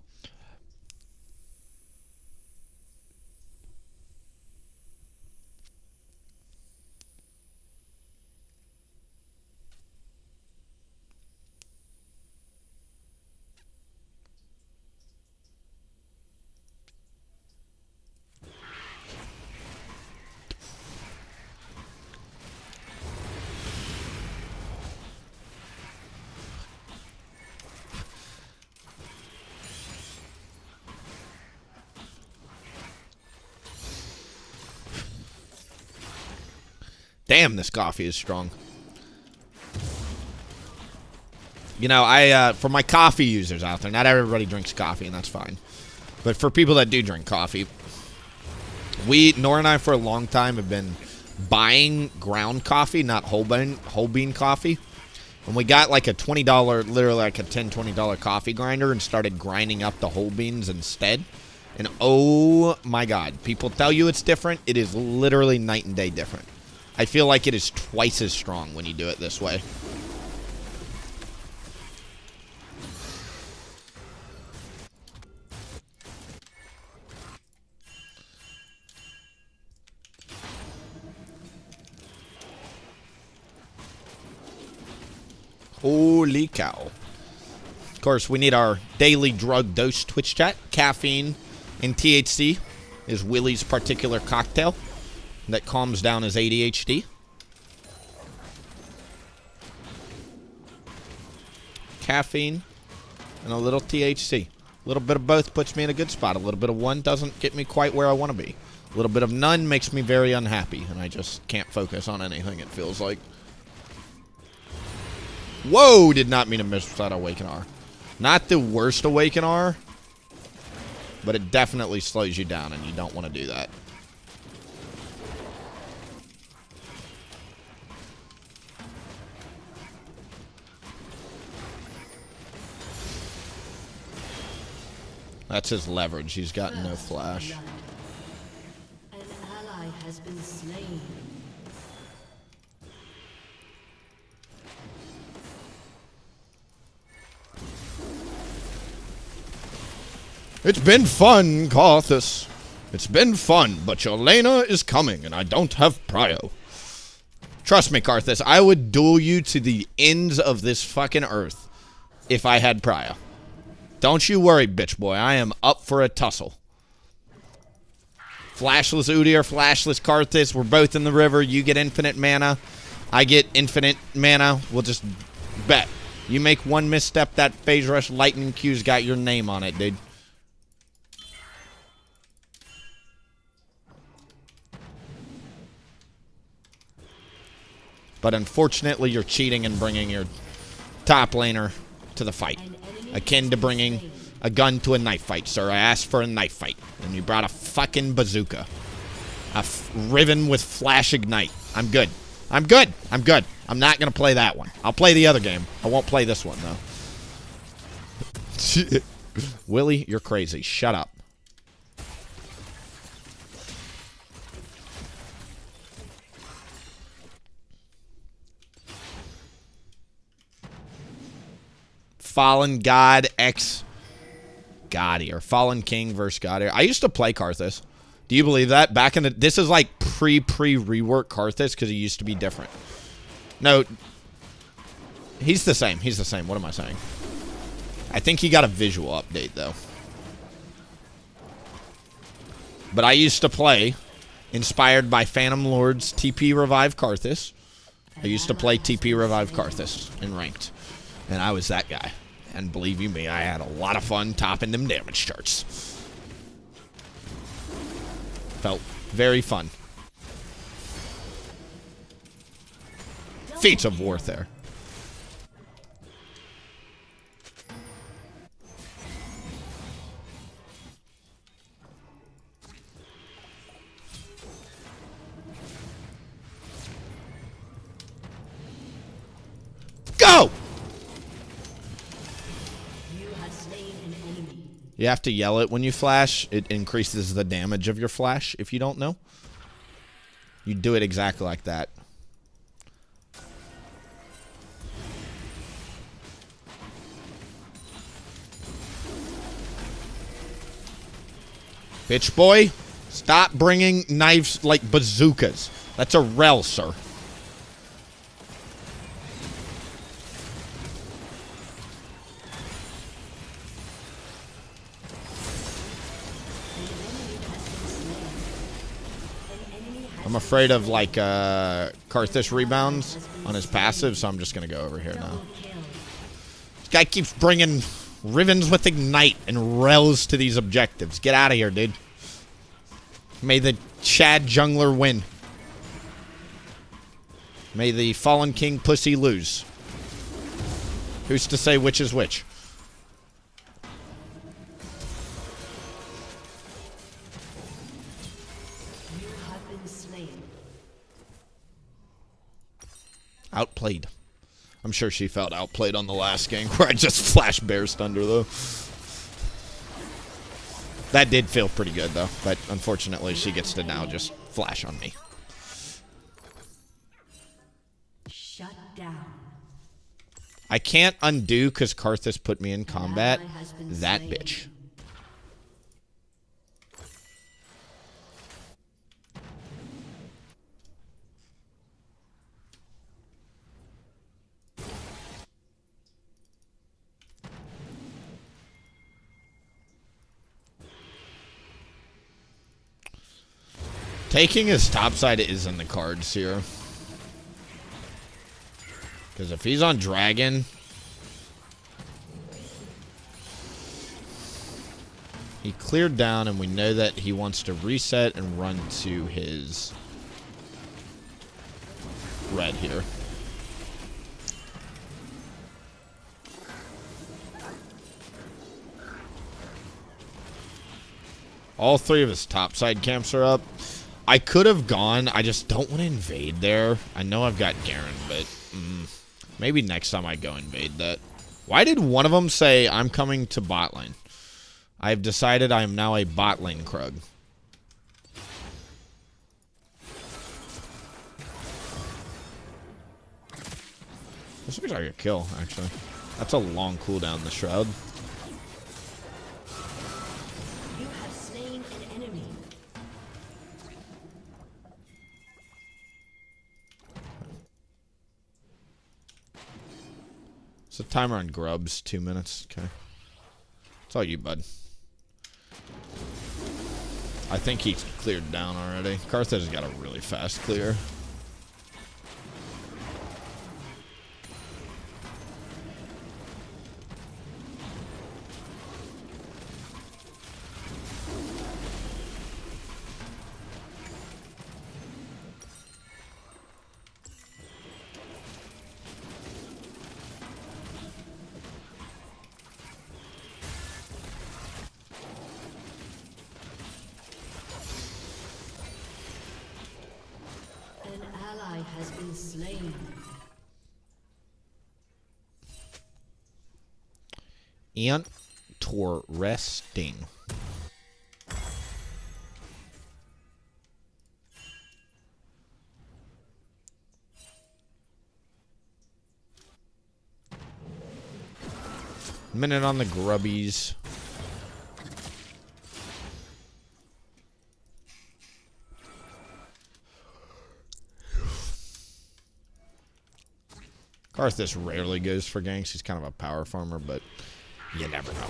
Damn, this coffee is strong. You know, for my coffee users out there, not everybody drinks coffee, and that's fine. But for people that do drink coffee, Nora and I, for a long time, have been buying ground coffee, not whole bean coffee. And we got like a $20, literally like a $10, $20 coffee grinder and started grinding up the whole beans instead. And oh my God, people tell you it's different. It is literally night and day different. I feel like it is twice as strong when you do it this way. Holy cow. Of course, we need our daily drug dose Twitch chat. Caffeine and THC is Willie's particular cocktail that calms down his ADHD. Caffeine and a little THC. A little bit of both puts me in a good spot. A little bit of one doesn't get me quite where I want to be. A little bit of none makes me very unhappy, and I just can't focus on anything, it feels like. Whoa! Did not mean to miss that Awaken R. Not the worst Awaken R, but it definitely slows you down, and you don't want to do that. That's his leverage. He's got no flash. An ally has been slain. It's been fun, Karthus. It's been fun, but your Lena is coming, and I don't have prio. Trust me, Karthus, I would duel you to the ends of this fucking earth if I had prio. Don't you worry, bitch boy. I am up for a tussle. Flashless Udyr, flashless Karthus. We're both in the river. You get infinite mana. I get infinite mana. We'll just bet. You make one misstep, that Phase Rush Lightning Q's got your name on it, dude. But unfortunately, you're cheating and bringing your top laner to the fight. Akin to bringing a gun to a knife fight, sir. I asked for a knife fight, and you brought a fucking bazooka. A Riven with Flash Ignite. I'm good. I'm good. I'm good. I'm not going to play that one. I'll play the other game. I won't play this one, though. Willie, you're crazy. Shut up. Fallen God X Udyr. Fallen King versus Udyr. I used to play Karthus. Do you believe that? Back in the... This is like pre-rework Karthus because he used to be different. No. He's the same. He's the same. What am I saying? I think he got a visual update, though. But I used to play, inspired by Phantom Lord's TP Revive Karthus. I used to play TP Revive Karthus in Ranked. And I was that guy. And believe you me, I had a lot of fun topping them damage charts. Felt very fun. Feats of Warfare. Go! You have to yell it when you flash. It increases the damage of your flash, if you don't know. You do it exactly like that. Bitch boy, stop bringing knives like bazookas. That's a rel, sir. I'm afraid of, like, Karthus rebounds on his passive, so I'm just going to go over here now. This guy keeps bringing Rivens with Ignite and rels to these objectives. Get out of here, dude. May the Chad jungler win. May the Fallen King pussy lose. Who's to say which is which? Outplayed. I'm sure she felt outplayed on the last game where I just flashed Bear Stunned her, though. That did feel pretty good, though. But unfortunately, she gets to now just flash on me. Shut down. I can't undo because Karthus put me in combat. That bitch. Taking his topside is in the cards here. Because if he's on Dragon, he cleared down and we know that he wants to reset and run to his red here. All three of his topside camps are up. I could have gone. I just don't want to invade there. I know I've got Garen, but maybe next time I go invade that. Why did one of them say, I'm coming to bot lane? I've decided I am now a bot lane Krug. This looks like a kill, actually. That's a long cooldown, the Shroud. So timer on Grubs, 2 minutes. Okay. It's all you, bud. I think he's cleared down already. Karthus has got a really fast clear. Has been slain. Ian, Interesting. Minute on the grubbies. Karthus rarely goes for ganks. He's kind of a power farmer, but you never know.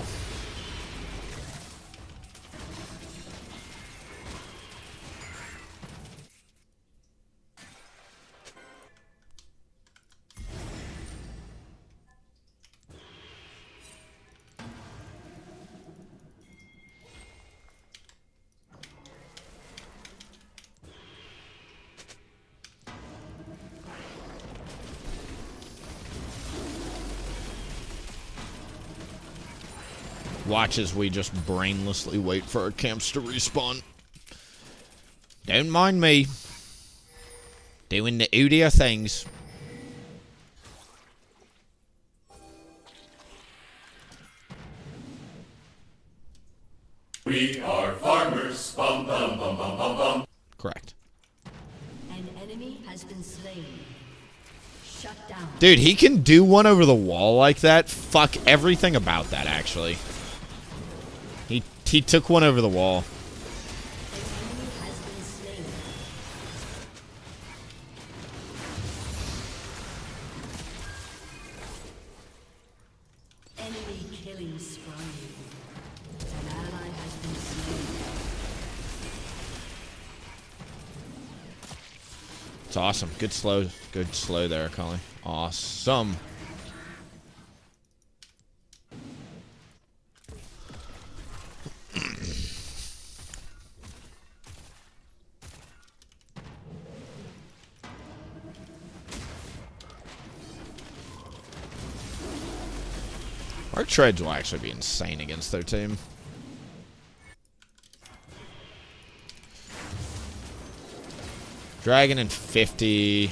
Watch as we just brainlessly wait for our camps to respawn. Don't mind me. Doing the Udyr things. We are farmers. Bum bum bum bum bum bum. Correct. An enemy has been slain. Shut down. Dude, he can do one over the wall like that. Fuck everything about that, actually. He took one over the wall. An enemy has been slain. Enemy killing spree. An ally has been slain. It's awesome. Good slow there, Collie. Awesome. Our treads will actually be insane against their team. Dragon in 50. I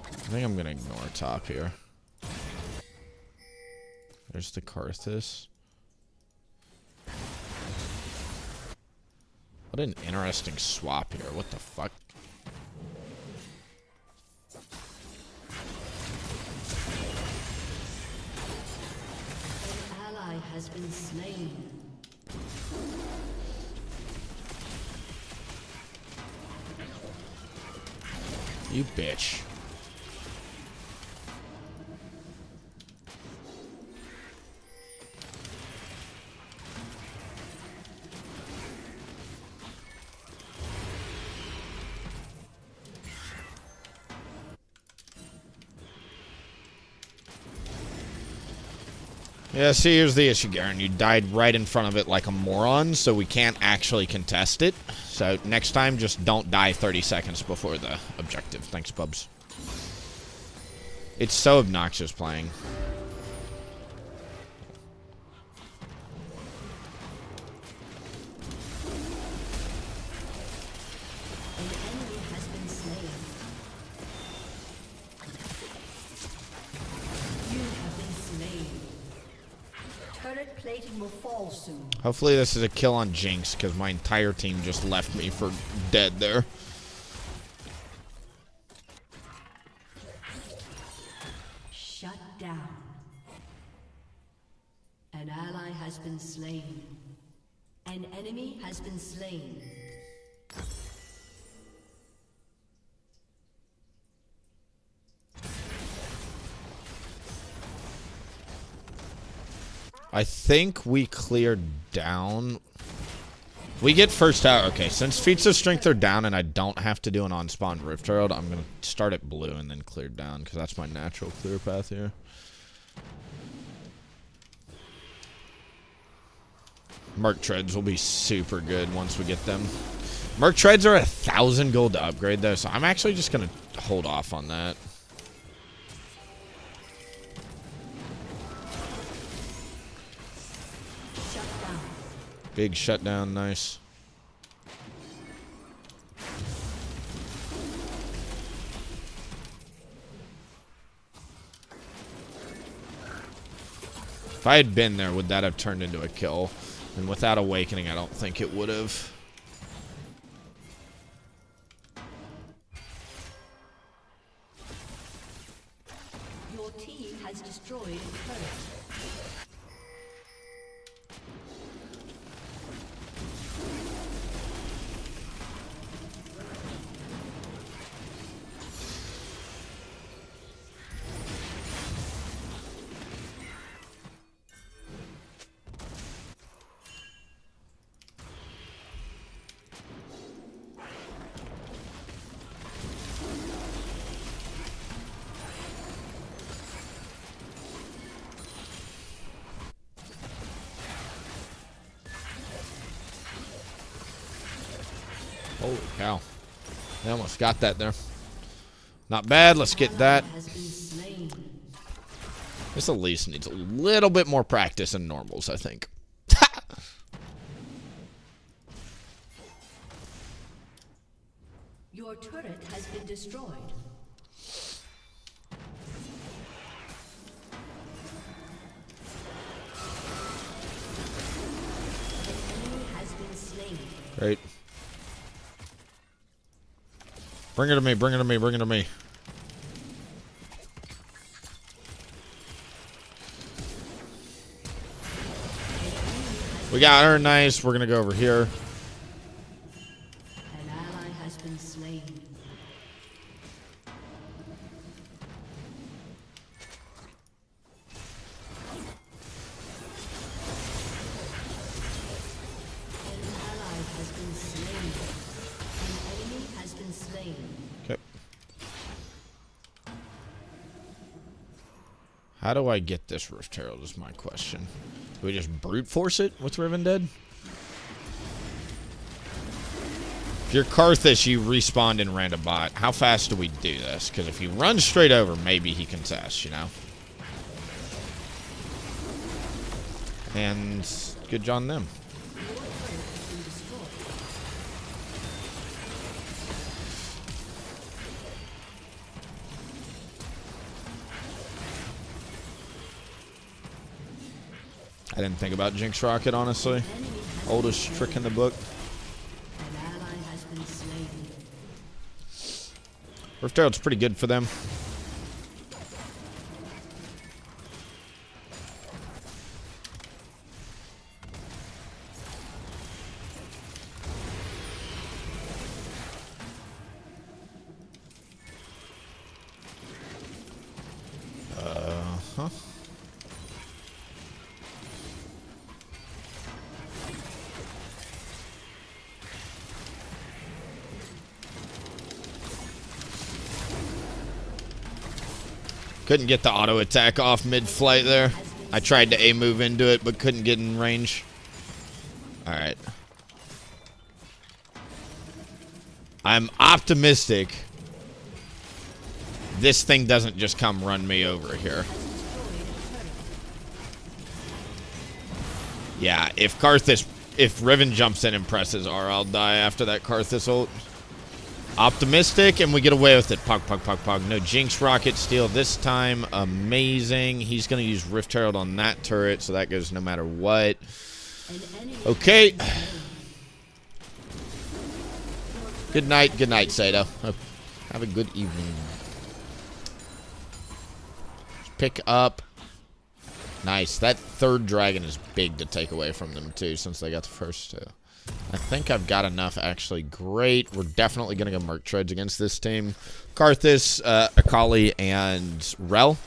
think I'm going to ignore top here. There's the Karthus. What an interesting swap here. What the fuck? An ally has been slain. You bitch. Yeah, see, here's the issue, Garen. You died right in front of it like a moron, so we can't actually contest it. So next time, just don't die 30 seconds before the objective. Thanks, Bubs. It's so obnoxious playing. An enemy has been slain. You have been slain. Turret plating will fall soon. Hopefully this is a kill on Jinx, because my entire team just left me for dead there. Shut down. An ally has been slain. An enemy has been slain. I think we cleared down. We get first tower. Okay, since feats of strength are down and I don't have to do an on-spawn Rift Herald, I'm going to start at blue and then clear down, because that's my natural clear path here. Merc Treads will be super good once we get them. Merc Treads are 1,000 gold to upgrade, though, so I'm actually just going to hold off on that. Big shutdown, nice. If I had been there, would that have turned into a kill? And without awakening, I don't think it would have. Your team has destroyed a turret. Holy cow. They almost got that there. Not bad. Let's get that. Has been slain. This at least needs a little bit more practice than normals, I think. Your turret has been destroyed. An enemy has been slain. Great. Bring it to me, bring it to me, bring it to me. We got her, nice. We're gonna go over here. An ally has been slain. An ally has been slain. An enemy has been slain. Okay. How do I get this Rift Herald is my question. Do we just brute force it with Riven Dead? If you're Karthus, you respawned in random bot. How fast do we do this? Because if you run straight over, maybe he can sass, you know? And good on them. I didn't think about Jinx Rocket, honestly. Oldest trick in the book. An ally has been slain. Rift Herald's pretty good for them. Huh? Couldn't get the auto attack off mid-flight there. I tried to A-move into it, but couldn't get in range. Alright. I'm optimistic this thing doesn't just come run me over here. Yeah, if Riven jumps in and presses R, I'll die after that Karthus ult. Optimistic, and we get away with it. Pog, pog, pog, pog. No Jinx Rocket steal this time. Amazing. He's going to use Rift Herald on that turret, so that goes no matter what. Okay. Good night, Sato. Have a good evening. Pick up. Nice. That third dragon is big to take away from them, too, since they got the first two. I think I've got enough, actually. Great. We're definitely going to go Merc Treads against this team. Karthus, Akali, and Rel.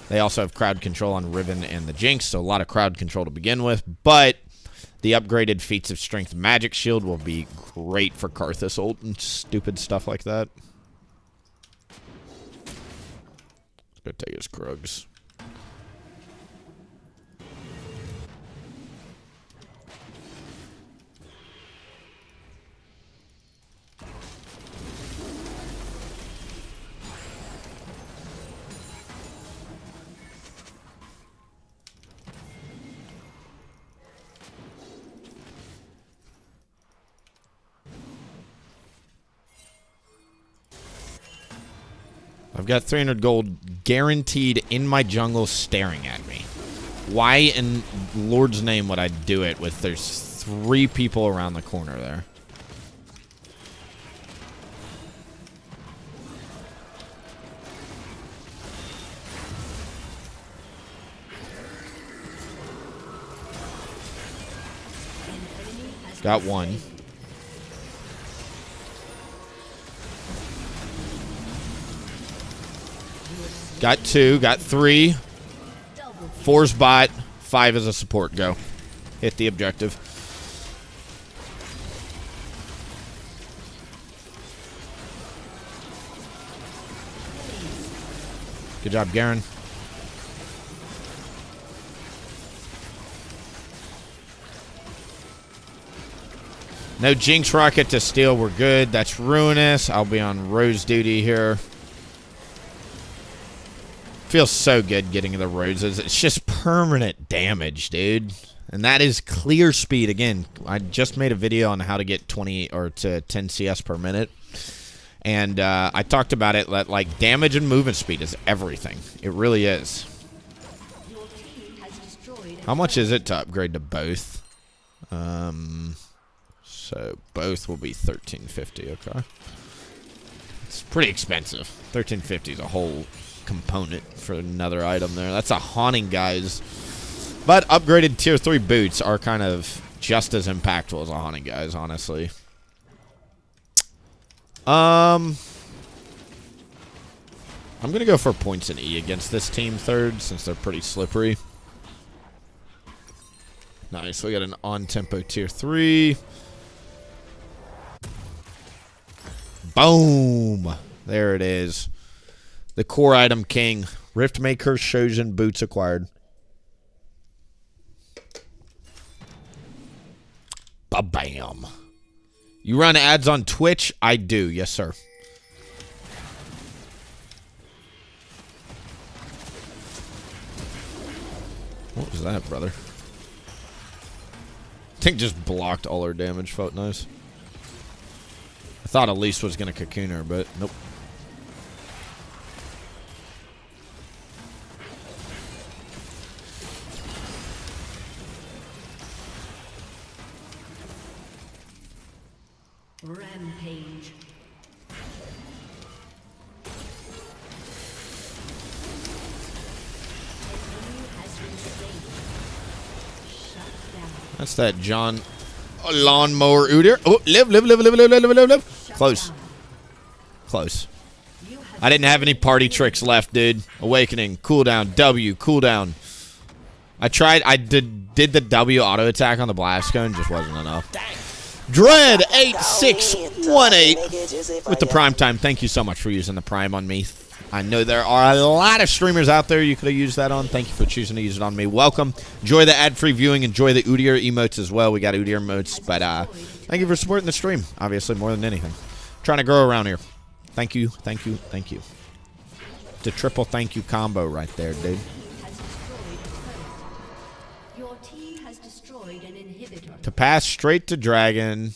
They also have crowd control on Riven and the Jinx, so a lot of crowd control to begin with. But the upgraded Feats of Strength Magic Shield will be great for Karthus ult and stupid stuff like that. Let's go take his Krugs. I've got 300 gold guaranteed in my jungle staring at me. Why in Lord's name would I do it with there's 3 people around the corner there? Got 1. Got 2. Got 3. 4's bot. 5 is a support. Go. Hit the objective. Good job, Garen. No Jinx Rocket to steal. We're good. That's ruinous. I'll be on Rose duty here. Feels so good getting the roses. It's just permanent damage, dude. And that is clear speed. Again, I just made a video on how to get 20 or to 10 CS per minute. And I talked about it that, like, damage and movement speed is everything. It really is. How much is it to upgrade to both? So both will be $13.50. Okay. It's pretty expensive. $13.50 is a whole component for another item there. That's a haunting, guys. But upgraded tier 3 boots are kind of just as impactful as a haunting, guys, honestly. I'm going to go for points in E against this team third since they're pretty slippery. Nice. We got an on-tempo tier 3. Boom. There it is. The core item king. Riftmaker Shojin boots acquired. Ba-bam. You run ads on Twitch? I do. Yes, sir. What was that, brother? I think just blocked all her damage. Felt nice. I thought Elise was going to cocoon her, but nope. Rampage. That's that John lawnmower Udyr. Oh, live. Close. Close. I didn't have any party tricks left, dude. Awakening, cooldown, W, cooldown. I tried, I did the W auto attack on the blast cone, just wasn't enough. Dread 8618 with the prime time. Thank you so much for using the prime on me. I know there are a lot of streamers out there you could have used that on. Thank you for choosing to use it on me. Welcome. Enjoy the ad-free viewing. Enjoy the Udyr emotes as well. We got Udyr emotes, but thank you for supporting the stream, obviously, more than anything. Trying to grow around here. Thank you, thank you, thank you. It's a triple thank you combo right there, dude. Your team has destroyed an inhibitor. To pass straight to dragon.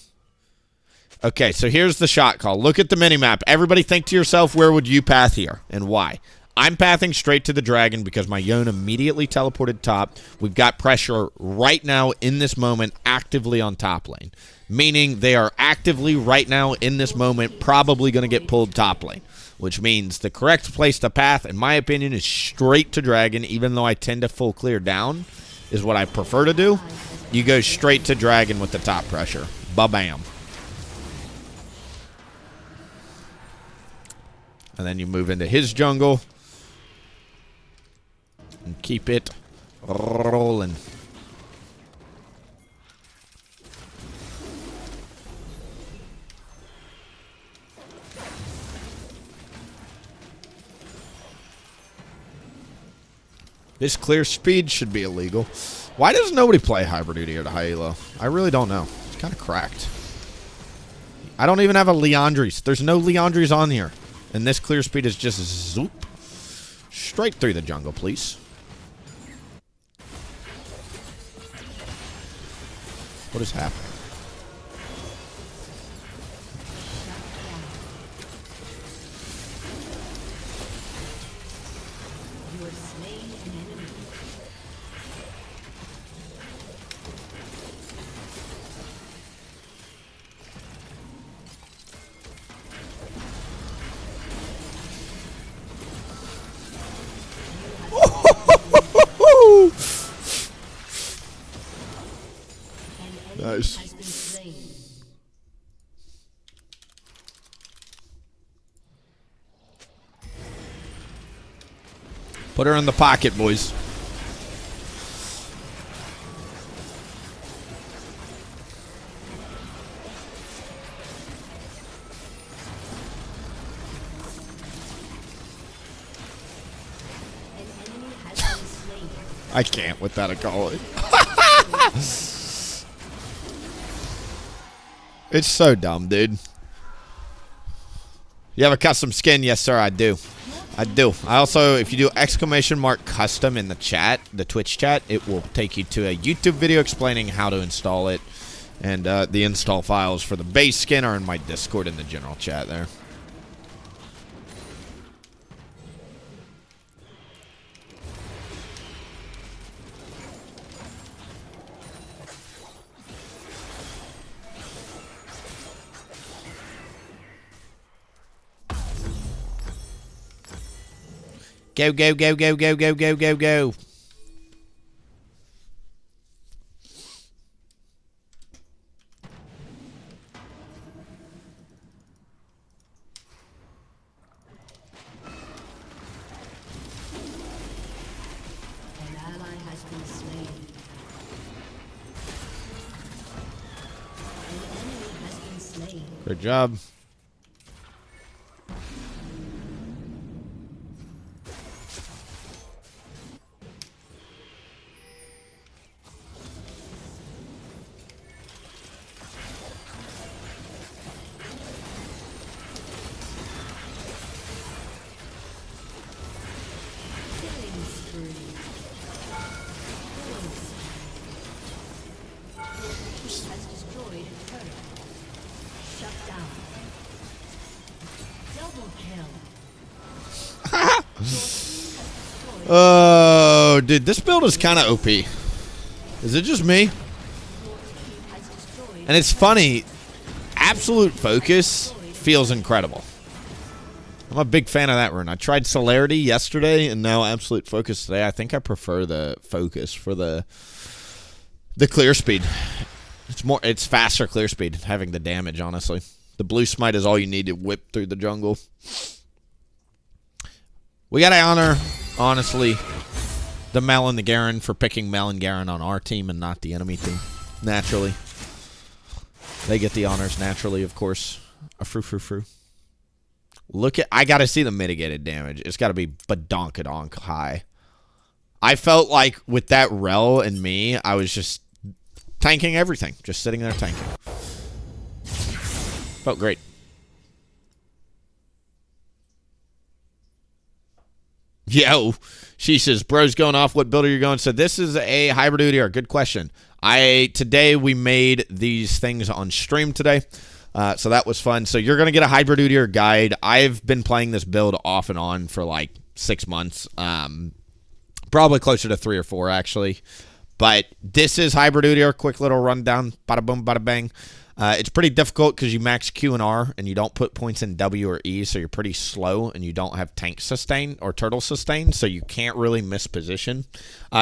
Okay, so here's the shot call. Look at the minimap. Everybody think to yourself, where would you path here and why? I'm pathing straight to the dragon because my Yone immediately teleported top. We've got pressure right now in this moment actively on top lane. Meaning they are actively right now in this moment probably going to get pulled top lane. Which means the correct place to path, in my opinion, is straight to dragon. Even though I tend to full clear down is what I prefer to do. You go straight to dragon with the top pressure. Ba-bam. And then you move into his jungle. And keep it rolling. This clear speed should be illegal. Why does nobody play Hybrid Udyr to high elo? I really don't know. It's kind of cracked. I don't even have a Leandries. There's no Leandries on here. And this clear speed is just zoop. Straight through the jungle, please. What is happening? Put her in the pocket, boys. An enemy has been slain. I can't without a call. It's so dumb, dude. You have a custom skin? Yes, sir, I do. I do. I also, if you do !custom in the chat, the Twitch chat, it will take you to a YouTube video explaining how to install it. And the install files for the base skin are in my Discord in the general chat there. Go, go, go, go, go, go, go, go, go. An ally has been slain. An enemy has been slain. Good job. Killing spree. Has destroyed a turret. Shut down. Double kill. Oh, dude, this build is kind of OP. Is it just me? Has destroyed. And it's funny, absolute focus feels incredible. I'm a big fan of that rune. I tried celerity yesterday and now absolute focus today. I think I prefer the focus for the clear speed. It's faster clear speed, having the damage, honestly. The blue smite is all you need to whip through the jungle. We gotta honor, honestly, the Mel and the Garen for picking Mel and Garen on our team and not the enemy team. Naturally. They get the honors naturally, of course. A frou. Look at, I gotta see the mitigated damage. It's gotta be badonkadonk high. I felt like with that Rel and me, I was just tanking everything. Just sitting there tanking. Felt great. Yo, she says, bro's going off. What build are you going? So this is a hybrid Udyr. Good question. Today we made these things on stream today. So that was fun. So you're going to get a hybrid Udyr guide. I've been playing this build off and on for like 6 months. Probably closer to 3 or 4, actually. But this is hybrid Udyr. Quick little rundown. Bada boom, bada bang. It's pretty difficult because you max Q and R and you don't put points in W or E, so you're pretty slow and you don't have tank sustain or turtle sustain, so you can't really miss position.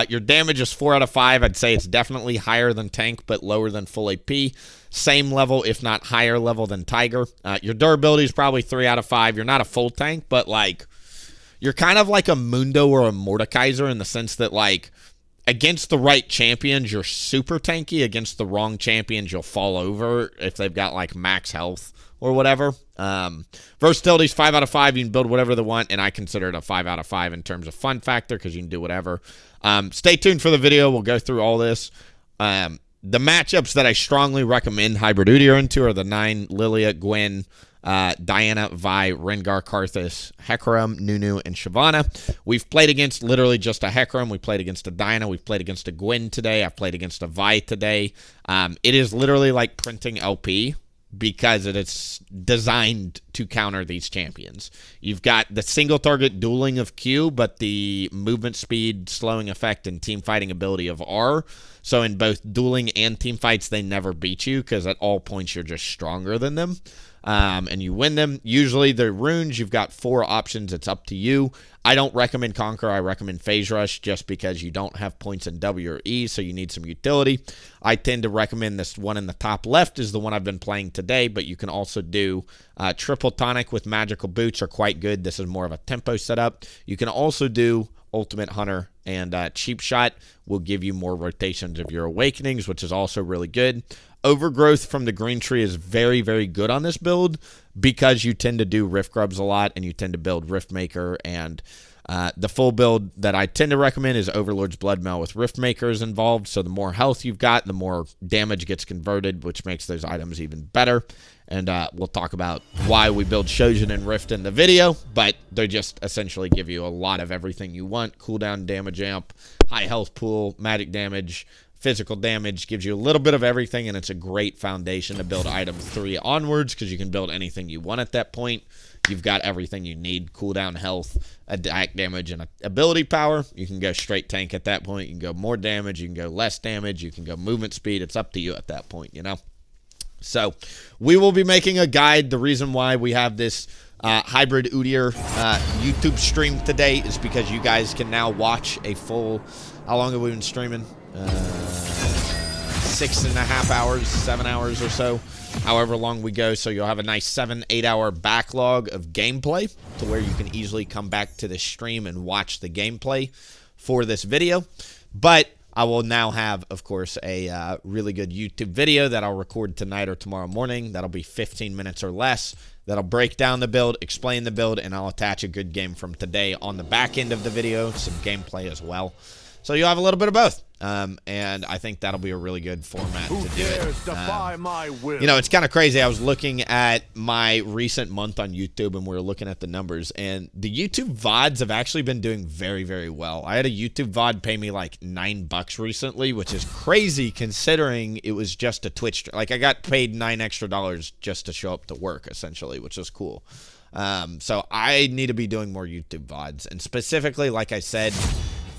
Your damage is 4 out of 5. I'd say it's definitely higher than tank, but lower than full AP. Same level, if not higher level than Tiger. Your durability is probably 3 out of 5. You're not a full tank, but like you're kind of like a Mundo or a Mordekaiser in the sense that like against the right champions, you're super tanky. Against the wrong champions, you'll fall over if they've got like max health or whatever. Versatility's 5 out of 5. You can build whatever they want, and I consider it a 5 out of 5 in terms of fun factor because you can do whatever. Stay tuned for the video. We'll go through all this. The matchups that I strongly recommend hybrid Udyr into are the 9 Lilia, Gwen, Diana, Vi, Rengar, Karthus, Hecarim, Nunu, and Shyvana. We've played against literally just a Hecarim. We played against a Diana. We've played against a Gwen today. I've played against a Vi today. It is literally like printing LP because it is designed to counter these champions. You've got the single target dueling of Q, but the movement speed, slowing effect, and team fighting ability of R. So in both dueling and team fights, they never beat you because at all points you're just stronger than them. And you win them. Usually the runes, you've got 4 options. It's up to you. I don't recommend Conquer. I recommend Phase Rush just because you don't have points in W or E, so you need some utility. I tend to recommend this one in the top left is the one I've been playing today, but you can also do Triple Tonic with Magical Boots are quite good. This is more of a tempo setup. You can also do Ultimate Hunter, and Cheap Shot will give you more rotations of your Awakenings, which is also really good. Overgrowth from the green tree is very, very good on this build because you tend to do Rift Grubs a lot and you tend to build Riftmaker. And the full build that I tend to recommend is Overlord's Bloodmail with Riftmakers involved. So the more health you've got, the more damage gets converted, which makes those items even better. And we'll talk about why we build Shojin and Rift in the video, but they just essentially give you a lot of everything you want. Cooldown, damage amp, high health pool, magic damage, physical damage, gives you a little bit of everything, and it's a great foundation to build item 3 onwards because you can build anything you want at that point. You've got everything you need, cooldown, health, attack damage, and ability power. You can go straight tank at that point. You can go more damage. You can go less damage. You can go movement speed. It's up to you at that point, you know? So we will be making a guide. The reason why we have this hybrid Udyr YouTube stream today is because you guys can now watch a full, how long have we been streaming? 6.5 hours, 7 hours or so, however long we go. So you'll have a nice 7-8 hour backlog of gameplay to where you can easily come back to the stream and watch the gameplay for this video. But I will now have, of course, a really good YouTube video that I'll record tonight or tomorrow morning. That'll be 15 minutes or less. That'll break down the build, explain the build, and I'll attach a good game from today on the back end of the video, some gameplay as well. So you'll have a little bit of both. And I think that'll be a really good format to do it. Defy my will? You know, it's kind of crazy. I was looking at my recent month on YouTube, and we were looking at the numbers, and the YouTube VODs have actually been doing very, very well. I had a YouTube VOD pay me like $9 recently, which is crazy considering it was just a Twitch. Like, I got paid $9 extra just to show up to work, essentially, which is cool. So I need to be doing more YouTube VODs, and specifically, like I said,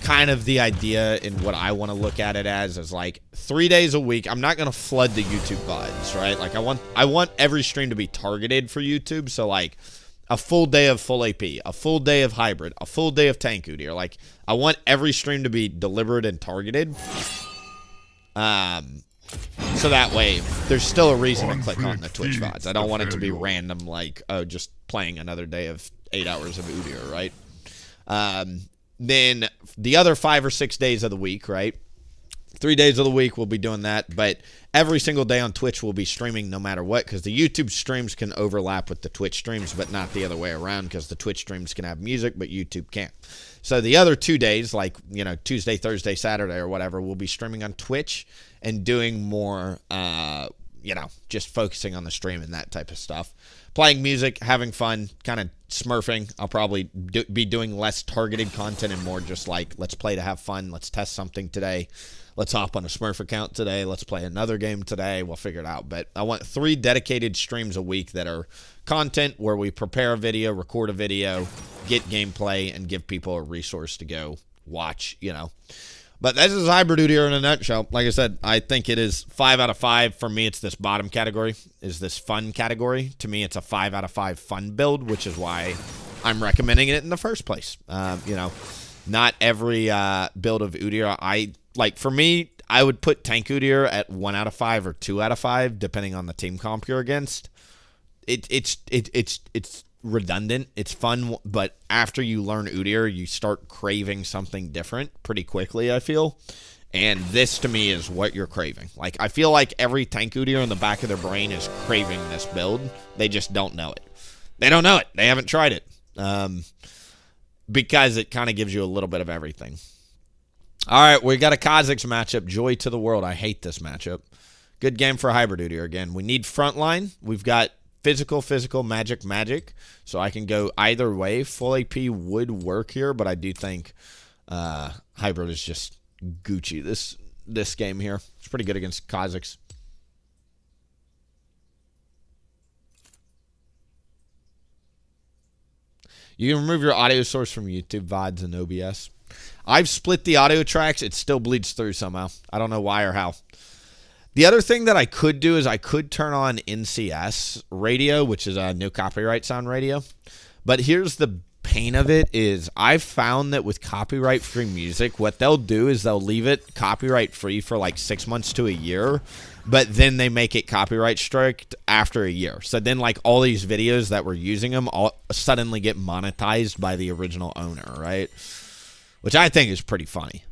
kind of the idea in what I want to look at it as is like 3 days a week. I'm not going to flood the YouTube VODs, right? Like I want every stream to be targeted for YouTube. So like a full day of full AP, a full day of hybrid, a full day of tank Udyr. Like I want every stream to be deliberate and targeted. So that way there's still a reason to click on the Twitch VODs. I don't want it to be random, like, oh, just playing another day of 8 hours of Udyr, right? Then the other 5 or 6 days of the week, right? 3 days of the week we'll be doing that, but every single day on Twitch we'll be streaming no matter what, because the YouTube streams can overlap with the Twitch streams, but not the other way around, because the Twitch streams can have music, but YouTube can't. So the other 2 days, like, you know, Tuesday, Thursday, Saturday, or whatever, we'll be streaming on Twitch and doing more, you know, just focusing on the stream and that type of stuff. Playing music, having fun, kind of smurfing. I'll probably be doing less targeted content and more just like, let's play to have fun. Let's test something today. Let's hop on a Smurf account today. Let's play another game today. We'll figure it out. But I want 3 dedicated streams a week that are content where we prepare a video, record a video, get gameplay, and give people a resource to go watch, you know. But this is hybrid Udyr in a nutshell. Like I said, I think it is 5 out of 5. For me, it's this bottom category, is this fun category. To me, it's a 5 out of 5 fun build, which is why I'm recommending it in the first place. You know, not every build of Udyr, like, for me, I would put tank Udyr at 1 out of 5 or 2 out of 5, depending on the team comp you're against. It's redundant. It's fun, but after you learn Udyr, you start craving something different pretty quickly, I feel. And this, to me, is what you're craving. Like, I feel like every tank Udyr in the back of their brain is craving this build. They just don't know it. They don't know it. They haven't tried it. Because it kind of gives you a little bit of everything. All right, we got a Kha'Zix matchup. Joy to the world. I hate this matchup. Good game for hybrid Udyr again. We need frontline. We've got physical, magic. So I can go either way. Full AP would work here, but I do think hybrid is just Gucci this game here. It's pretty good against Kha'Zix. You can remove your audio source from YouTube VODs and OBS. I've split the audio tracks. It still bleeds through somehow. I don't know why or how. The other thing that I could do is I could turn on NCS radio, which is a no copyright sound radio. But here's the pain of it is I've found that with copyright-free music, what they'll do is they'll leave it copyright-free for like 6 months to a year, but then they make it copyright strict after a year. So then like all these videos that were using them all suddenly get monetized by the original owner, right? which I think is pretty funny.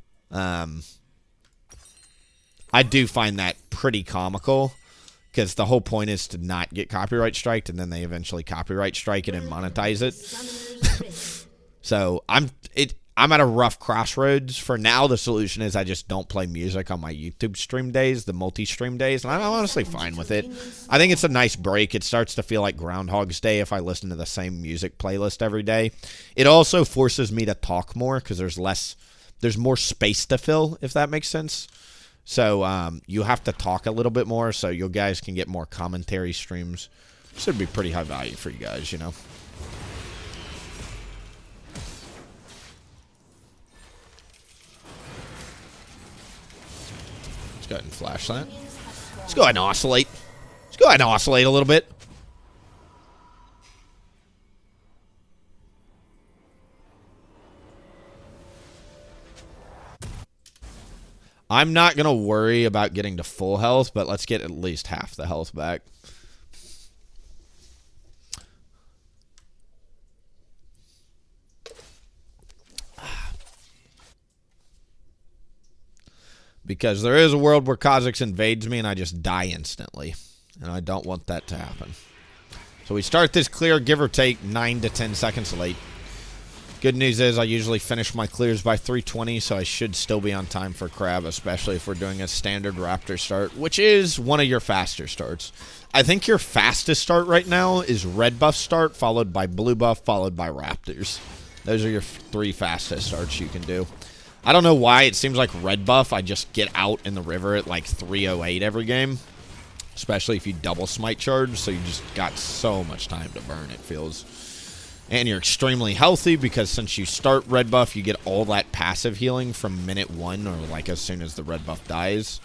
I do find that pretty comical because the whole point is to not get copyright striked, and then they eventually copyright strike it and monetize it. So I'm at a rough crossroads. For now, the solution is I just don't play music on my YouTube stream days, the multi-stream days, and I'm honestly fine with it. I think it's a nice break. It starts to feel like Groundhog's Day if I listen to the same music playlist every day. It also forces me to talk more because there's more space to fill, if that makes sense. So you have to talk a little bit more so you guys can get more commentary streams. Should be pretty high value for you guys, you know. Let's go ahead and flash that. Let's go ahead and oscillate. Let's go ahead and oscillate a little bit. I'm not going to worry about getting to full health, but let's get at least half the health back. Because there is a world where Kha'Zix invades me and I just die instantly. And I don't want that to happen. So we start this clear, give or take, 9 to 10 seconds late. Good news is I usually finish my clears by 3:20, so I should still be on time for Crab, especially if we're doing a standard Raptor start, which is one of your faster starts. I think your fastest start right now is red buff start, followed by blue buff, followed by Raptors. Those are your 3 fastest starts you can do. I don't know why. It seems like red buff, I just get out in the river at like 3:08 every game, especially if you double smite charge, so you just got so much time to burn, it feels. And you're extremely healthy because since you start red buff, you get all that passive healing from minute 1 or like as soon as the red buff dies.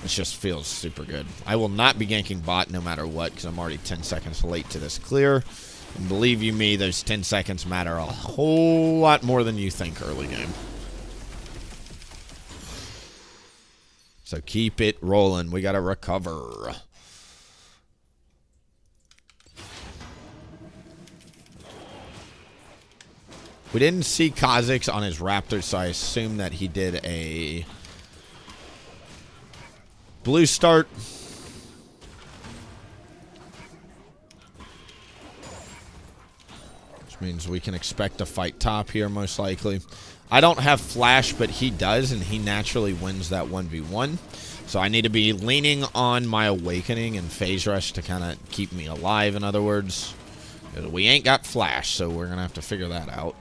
It just feels super good. I will not be ganking bot no matter what because I'm already 10 seconds late to this clear. And believe you me, those 10 seconds matter a whole lot more than you think early game. So keep it rolling. We got to recover. We didn't see Kha'Zix on his Raptor, so I assume that he did a blue start. Which means we can expect a fight top here, most likely. I don't have flash, but he does, and he naturally wins that 1v1. So I need to be leaning on my awakening and phase rush to kind of keep me alive, in other words. We ain't got flash, so we're going to have to figure that out.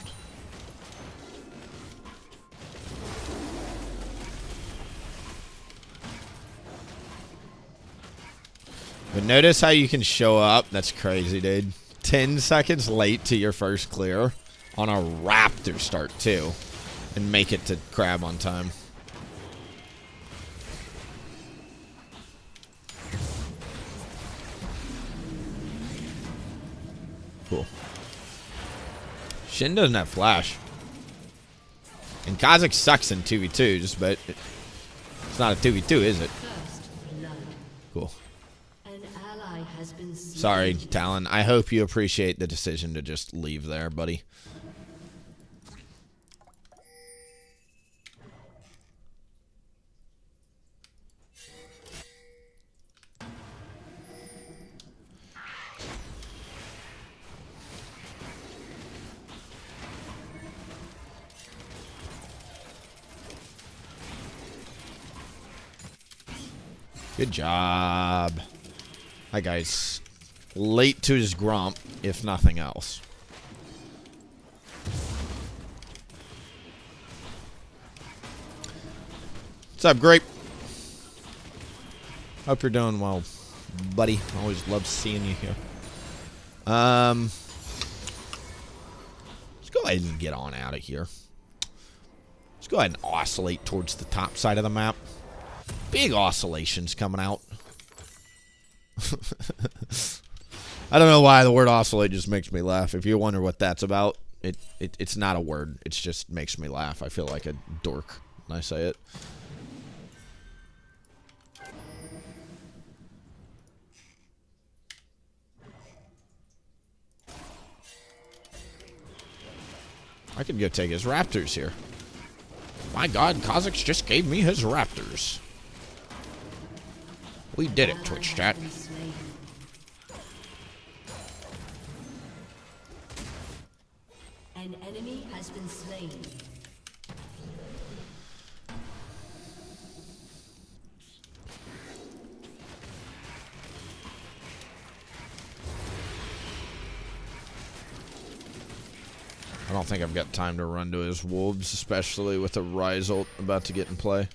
But notice how you can show up. That's crazy, dude. 10 seconds late to your first clear on a Raptor start, too. And make it to Crab on time. Cool. Shin doesn't have flash. And Kha'Zix sucks in 2v2s, but it's not a 2v2, is it? Cool. Sorry, Talon. I hope you appreciate the decision to just leave there, buddy. Good job. Hi, guys. Late to his grump, if nothing else. What's up, Grape? Hope you're doing well, buddy. Always love seeing you here. Let's go ahead and get on out of here. Let's go ahead and oscillate towards the top side of the map. Big oscillations coming out. I don't know why the word oscillate just makes me laugh. If you wonder what that's about, it's not a word. It just makes me laugh. I feel like a dork when I say it. I could go take his Raptors here. My god, Kha'Zix just gave me his raptors. We did it, Twitch chat. An enemy has been slain. I don't think I've got time to run to his wolves, especially with a Rise ult about to get in play.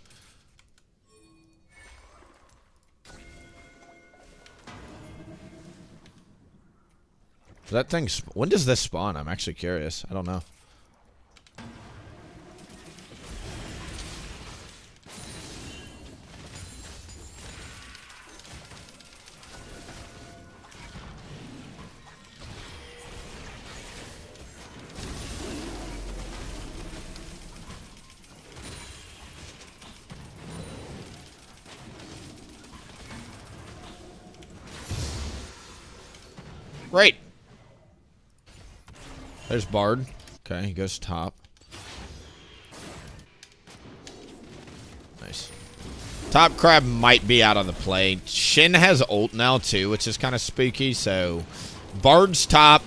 That thing, when does this spawn? I'm actually curious. I don't know. Great. There's Bard. Okay, he goes top. Nice. Top crab might be out of the play. Shin has ult now too, which is kind of spooky. So Bard's top.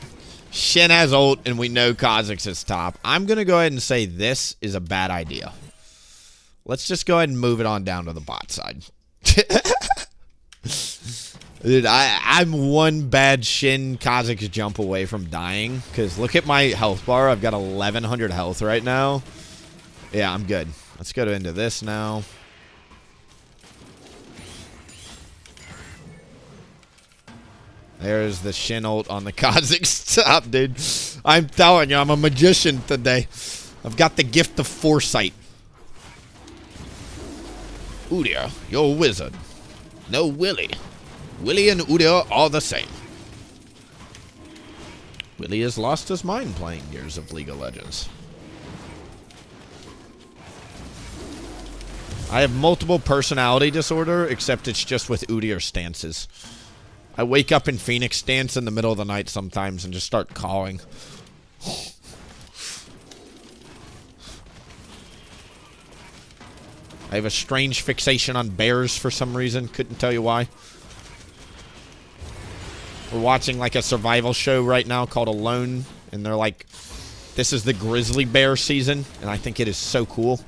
Shin has ult, and we know Kha'Zix is top. I'm going to go ahead and say this is a bad idea. Let's just go ahead and move it on down to the bot side. Dude, I'm one bad Shin Kha'Zix jump away from dying. Because look at my health bar. I've got 1,100 health right now. Yeah, I'm good. Let's go into this now. There's the Shin ult on the Kha'Zix top, dude. I'm telling you, I'm a magician today. I've got the gift of foresight. Udyr, you're a wizard. No Willie. Willie and Udyr are the same. Willie has lost his mind playing years of League of Legends. I have multiple personality disorder, except it's just with Udyr stances. I wake up in Phoenix stance in the middle of the night sometimes and just start calling. I have a strange fixation on bears for some reason. Couldn't tell you why. We're watching like a survival show right now called Alone, and they're like, this is the grizzly bear season, and I think it is so cool.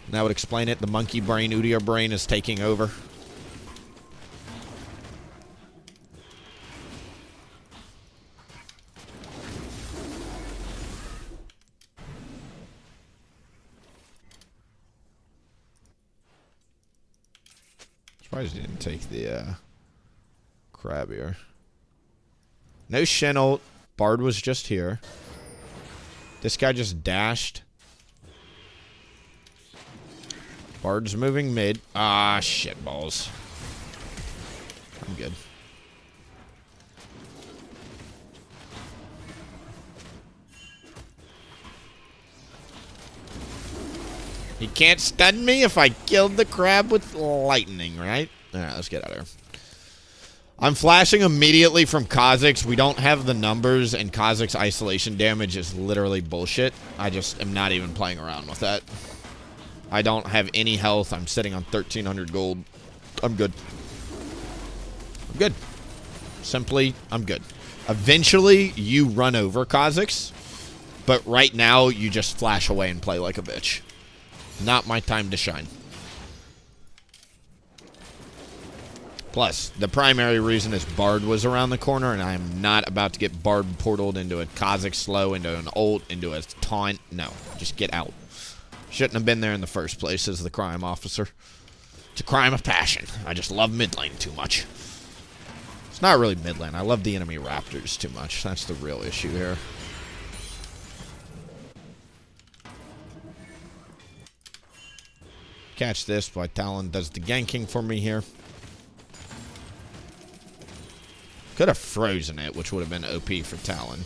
And that would explain it. The monkey brain, Udyr brain is taking over. Surprised he didn't take the crab here. No Shin ult. Bard was just here. This guy just dashed. Bard's moving mid. Ah, shit balls. I'm good. He can't stun me if I killed the crab with lightning, right? Alright, let's get out of here. I'm flashing immediately from Kha'Zix. We don't have the numbers, and Kha'Zix isolation damage is literally bullshit. I just am not even playing around with that. I don't have any health. I'm sitting on 1,300 gold. I'm good. I'm good. Simply, I'm good. Eventually, you run over Kha'Zix, but right now, you just flash away and play like a bitch. Not my time to shine. Plus, the primary reason is Bard was around the corner, and I am not about to get Bard portaled into a Kha'Zix slow, into an ult, into a taunt. No, just get out. Shouldn't have been there in the first place as the crime officer. It's a crime of passion. I just love mid lane too much. It's not really mid lane. I love the enemy raptors too much. That's the real issue here. Catch this while Talon does the ganking for me here. Could have frozen it, which would have been OP for Talon.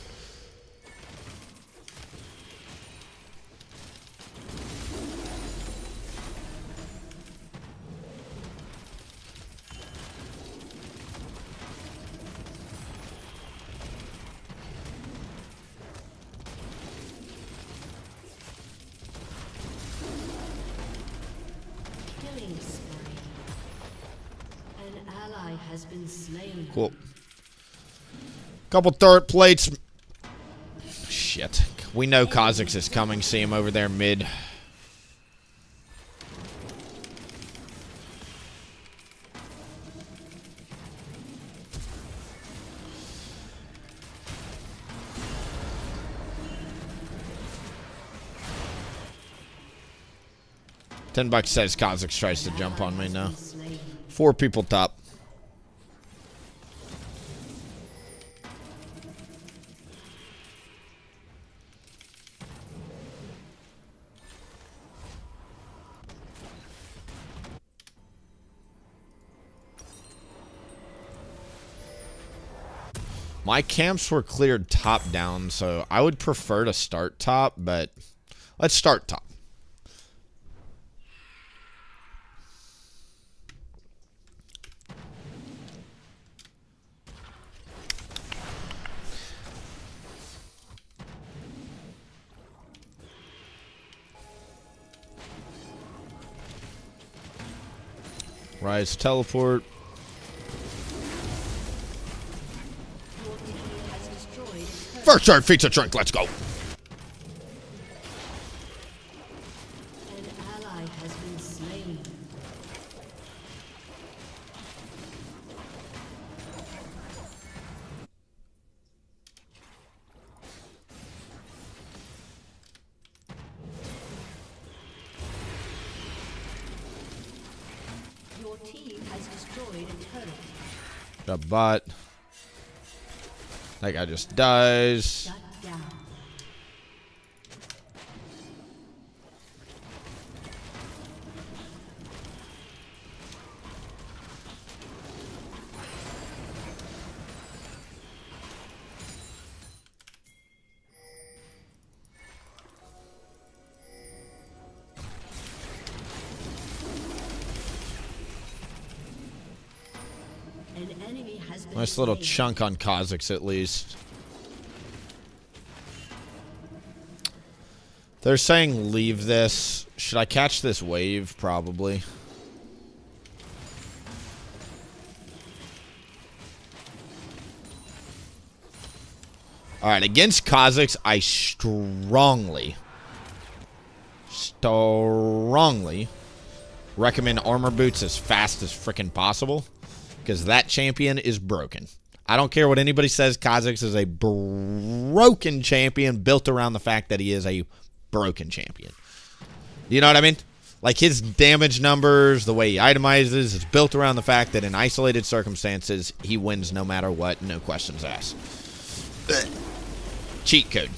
has been slain. Cool. Couple turret plates. Shit. We know Kha'Zix is coming. See him over there mid. $10 says Kha'Zix tries to jump on me now. 4 people top. My camps were cleared top down, so I would prefer to start top, but let's start top. Rise teleport. First serve feats a drink, let's go. An ally has been slain. Your team has destroyed a turret. The bot. That guy just dies. Shut down. An enemy has been Nice little slain. chunk on Kha'Zix at least. They're saying leave this. Should I catch this wave? Probably. Alright, against Kha'Zix, I strongly recommend armor boots as fast as freaking possible. Because that champion is broken. I don't care what anybody says. Kha'Zix is a broken champion built around the fact that he is a broken champion. You know what I mean? Like his damage numbers, the way he itemizes, is built around the fact that in isolated circumstances, he wins no matter what, no questions asked. Cheat code.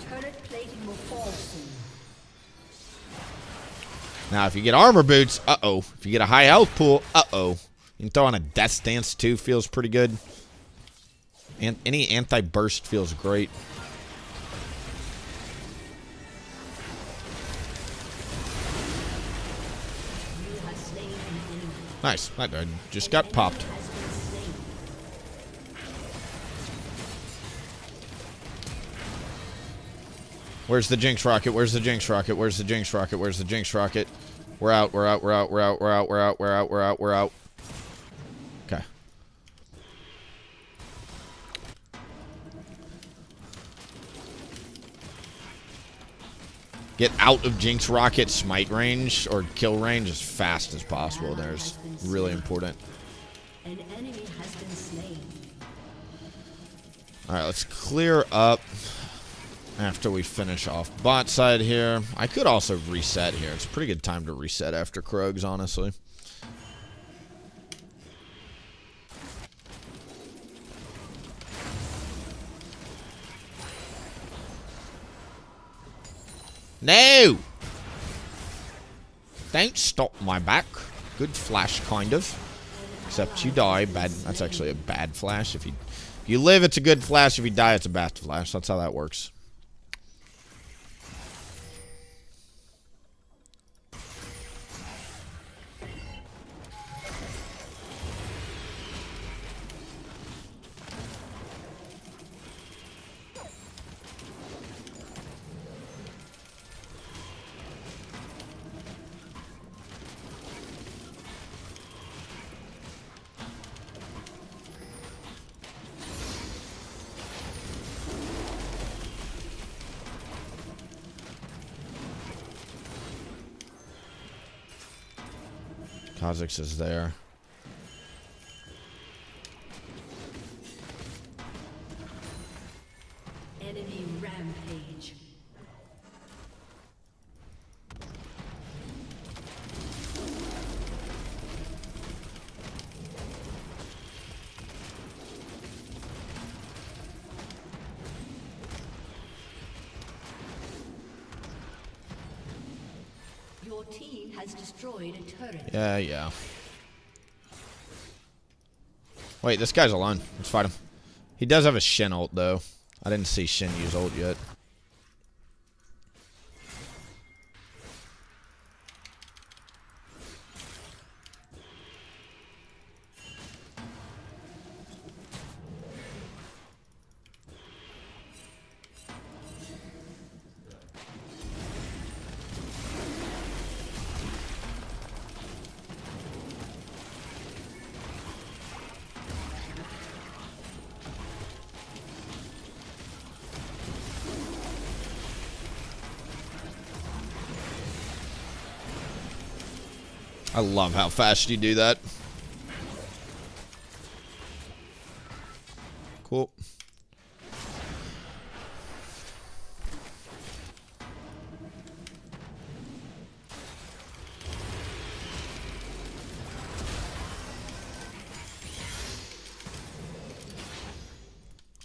Turret plating will fall soon. Now, if you get armor boots, uh-oh. If you get a high health pool, uh-oh. You can throw on a death stance, too. Feels pretty good. And any anti-burst feels great. You have slain an enemy. Nice. That guy just got popped. Has been slain. Where's the Jinx rocket? Where's the Jinx rocket? Where's the Jinx rocket? Where's the Jinx rocket? We're out. We're out. We're out. We're out. We're out. We're out. We're out. We're out. We're out. Okay. Get out of Jinx rocket smite range or kill range as fast as possible. There's really important. An enemy has been slain. All right, let's clear up after we finish off bot side here. I could also reset here. It's a pretty good time to reset after Krogs, honestly. No! Don't stop my back. Good flash, kind of. Except you die. Bad. That's actually a bad flash. If you live, it's a good flash. If you die, it's a bad flash. That's how that works. Kha'Zix is there. Enemy rampage. Your team has destroyed a turret. Yeah. Wait, this guy's alone. Let's fight him. He does have a Shin ult, though. I didn't see Shin use ult yet. I love how fast you do that. Cool.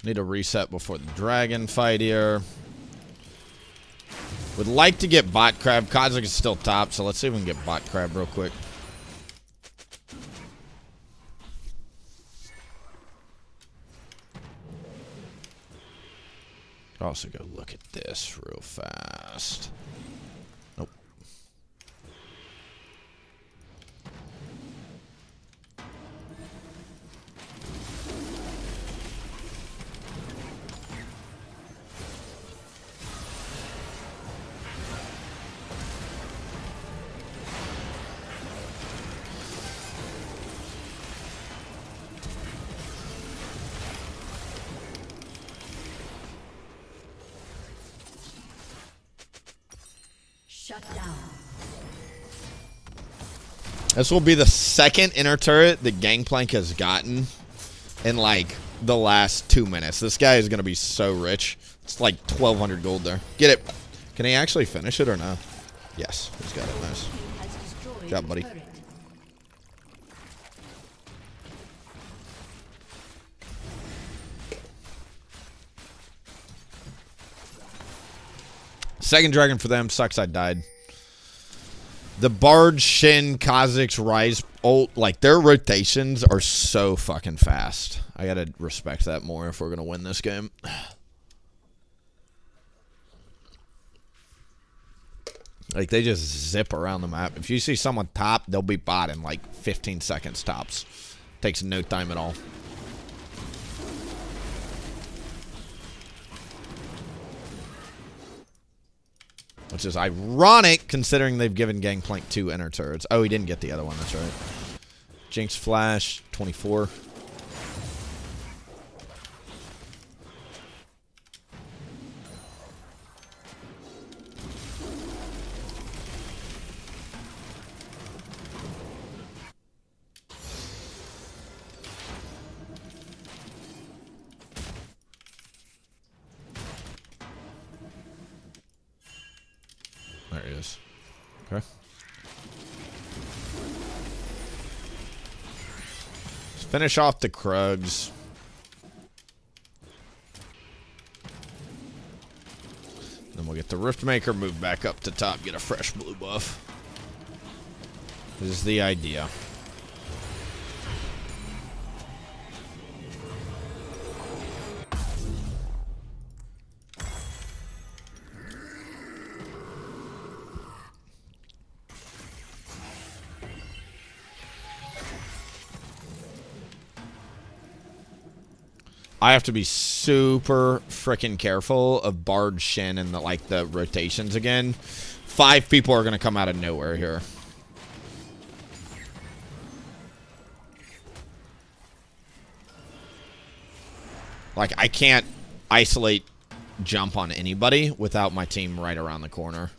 Need a reset before the dragon fight here. Would like to get bot crab. Kha'Zix is still top, so let's see if we can get bot crab real quick. I'll also go look at this real fast. Nope. Shut down. This will be the second inner turret that Gangplank has gotten in like the last 2 minutes. This guy is going to be so rich. It's like 1,200 gold there. Get it. Can he actually finish it or no? Yes, he's got it. Nice. Good job, buddy. Second dragon for them. Sucks I died. The Bard, Shin, Kha'Zix, Rise, ult, like their rotations are so fucking fast. I gotta respect that more if we're gonna win this game. Like they just zip around the map. If you see someone top, they'll be bot in like 15 seconds tops. Takes no time at all. Which is ironic, considering they've given Gangplank 2 inner turrets. Oh, he didn't get the other one. That's right. Jinx Flash, 24. There he is. Okay. Let's finish off the Krugs. Then we'll get the Riftmaker, move back up to top, get a fresh blue buff. This is the idea. I have to be super freaking careful of Bard, Shin, and the rotations again. 5 people are going to come out of nowhere here. Like, I can't isolate jump on anybody without my team right around the corner.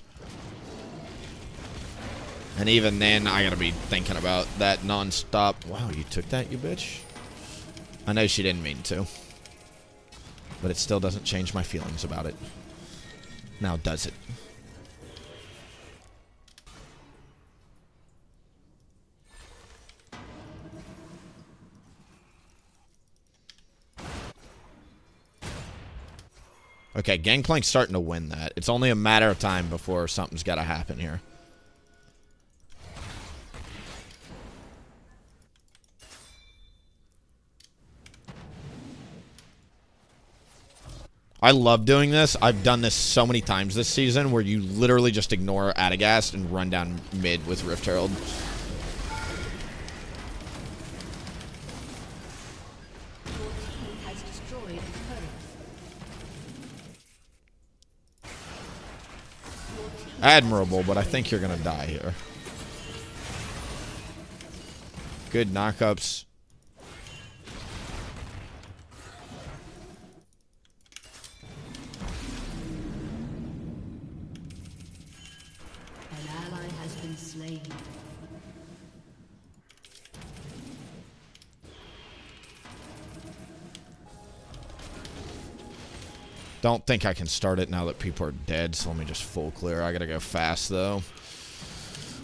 And even then, I gotta be thinking about that non-stop. Wow, you took that, you bitch? I know she didn't mean to. But it still doesn't change my feelings about it. Now, does it? Okay, Gangplank's starting to win that. It's only a matter of time before something's got to happen here. I love doing this. I've done this so many times this season where you literally just ignore Adagast and run down mid with Rift Herald. Admirable, but I think you're going to die here. Good knockups. An ally has been slain. Don't think I can start it now that people are dead, so let me just full clear. I gotta go fast, though.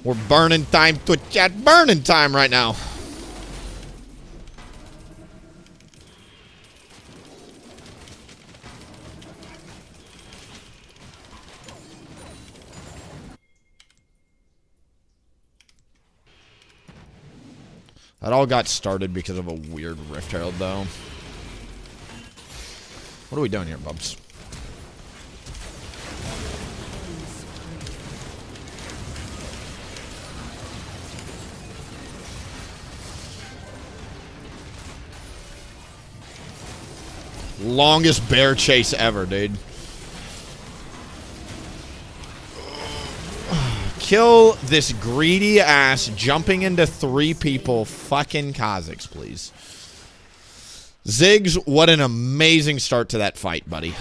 We're burning time, Twitch chat. Burning time right now. That all got started because of a weird Rift Herald, though. What are we doing here, Bubs? Longest bear chase ever, dude. Kill this greedy ass jumping into 3 people fucking Kazakhs, please. Ziggs, what an amazing start to that fight, buddy.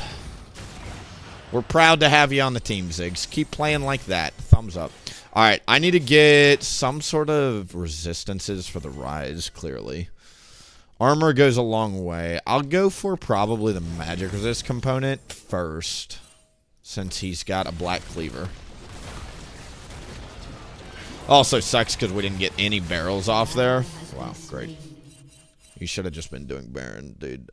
We're proud to have you on the team, Ziggs. Keep playing like that. Thumbs up. All right, I need to get some sort of resistances for the Rise, clearly. Armor goes a long way. I'll go for probably the magic resist component first, since he's got a black cleaver. Also sucks because we didn't get any barrels off there. Wow, great. You should have just been doing Baron, dude.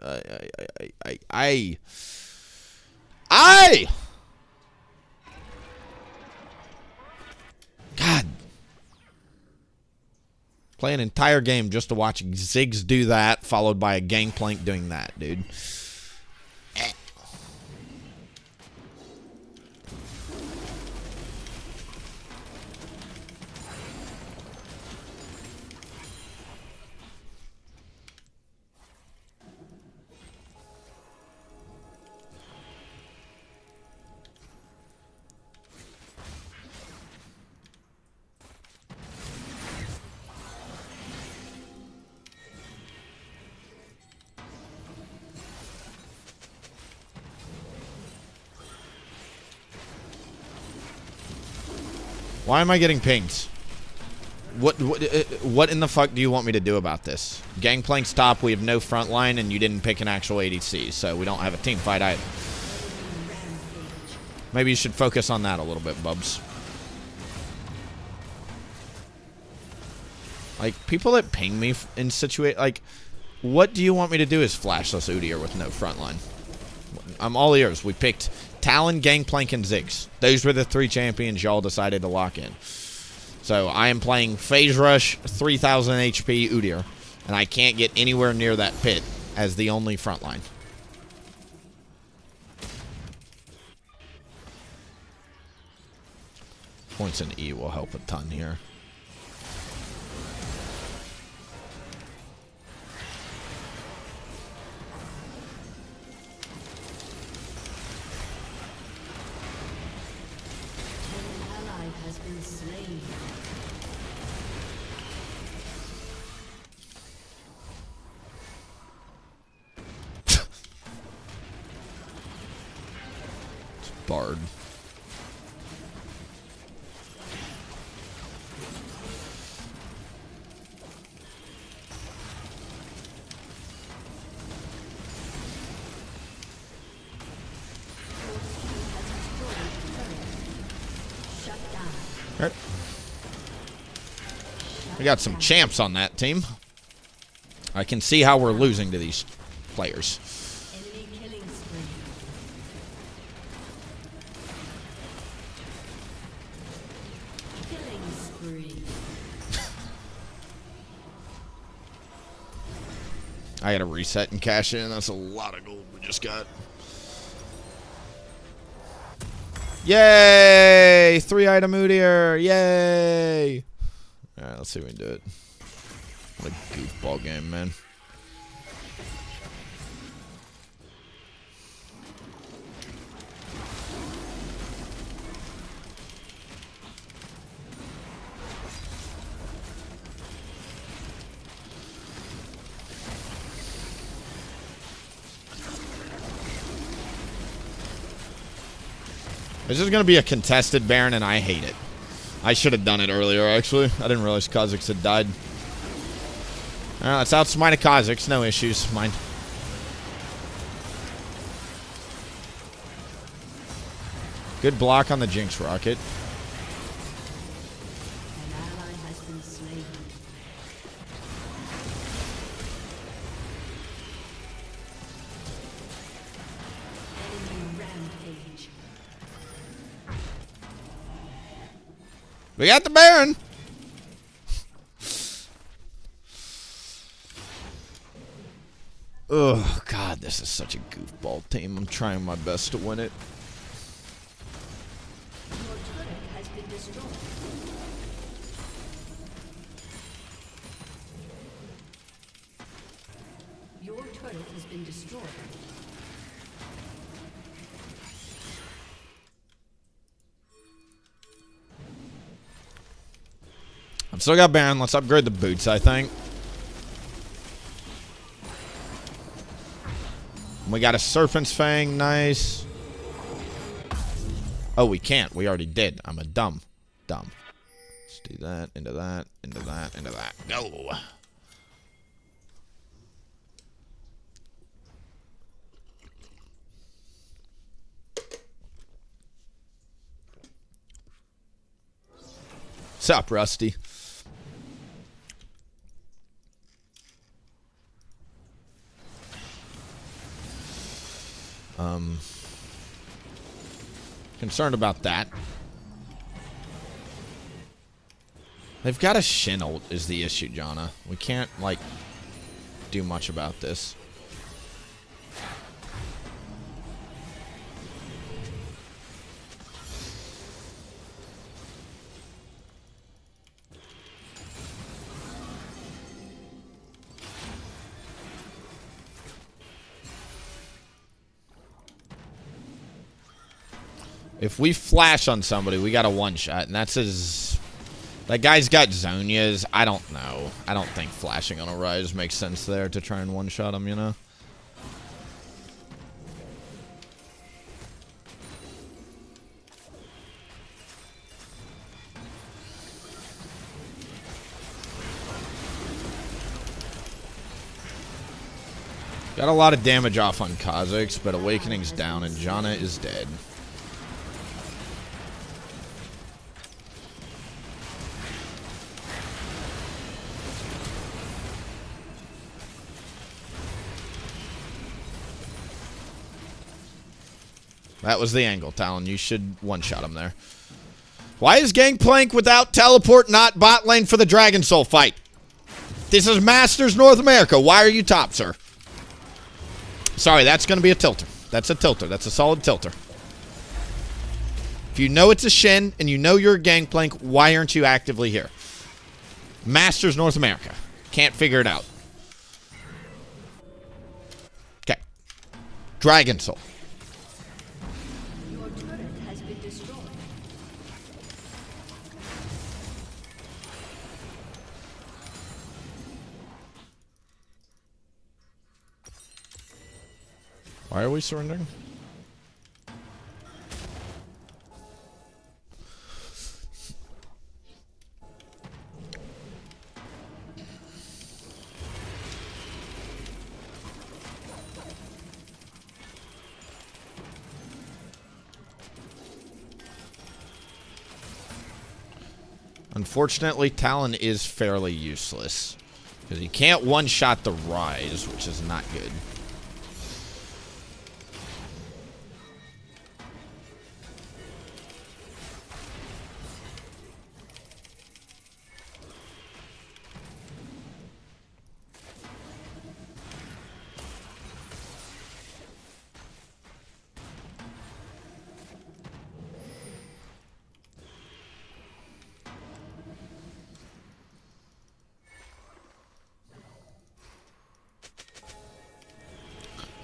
God. Play an entire game just to watch Ziggs do that, followed by a Gangplank doing that, dude. Why am I getting pinged? What in the fuck do you want me to do about this? Gangplank's top, we have no front line, and you didn't pick an actual ADC, so we don't have a team fight either. Maybe you should focus on that a little bit, Bubs. Like, people that ping me in like, what do you want me to do as flashless Udyr with no front line? I'm all ears. We picked Talon, Gangplank, and Ziggs. Those were the 3 champions y'all decided to lock in. So I am playing Phase Rush, 3000 HP Udyr, and I can't get anywhere near that pit as the only front line. Points in E will help a ton here. Bard. Right. We got some champs on that team. I can see how we're losing to these players. Enemy killing spree. Killing spree. I gotta reset and cash in. That's a lot of gold we just got. Yay! 3-item Udyr. Yay! Alright, let's see if we can do it. What a goofball game, man. This is going to be a contested Baron, and I hate it. I should have done it earlier, actually. I didn't realize Kha'Zix had died. Alright, let's outsmite a Kha'Zix. No issues. Mine. Good block on the Jinx rocket. An ally has been slain. Enemy rampage. We got the Baron. Oh, God, this is such a goofball team. I'm trying my best to win it. Your turret has been destroyed. Your turret has been destroyed. I've still got Baron. Let's upgrade the boots, I think. We got a Serpent's Fang. Nice. Oh, we can't. We already did. I'm a dumb. Let's do that, into that, into that, into that. Go. Sup, Rusty? Concerned about that. They've got a Shin ult is the issue, Jonna. We can't, like, do much about this. If we flash on somebody, we got a one-shot, and that's his... That guy's got Zonias. I don't know. I don't think flashing on a Rise makes sense there to try and one-shot him, you know? Got a lot of damage off on Kha'Zix, but Awakening's down, and Janna is dead. That was the angle, Talon. You should one-shot him there. Why is Gangplank without teleport not bot lane for the Dragon Soul fight? This is Masters North America. Why are you top, sir? Sorry, that's going to be a tilter. That's a tilter. That's a solid tilter. If you know it's a Shin and you know you're a Gangplank, why aren't you actively here? Masters North America. Can't figure it out. Okay. Dragon Soul. Your turret has been destroyed. Why are we surrendering? Unfortunately, Talon is fairly useless. Because he can't one-shot the Rise, which is not good.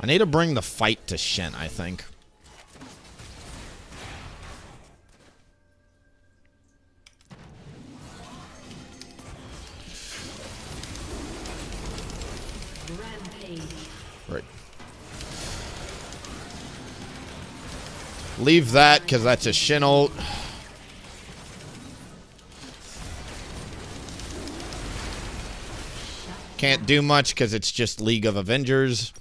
I need to bring the fight to Shen, I think. Rampage. Right. Leave that, because that's a Shen ult. Can't do much, because it's just League of Avengers.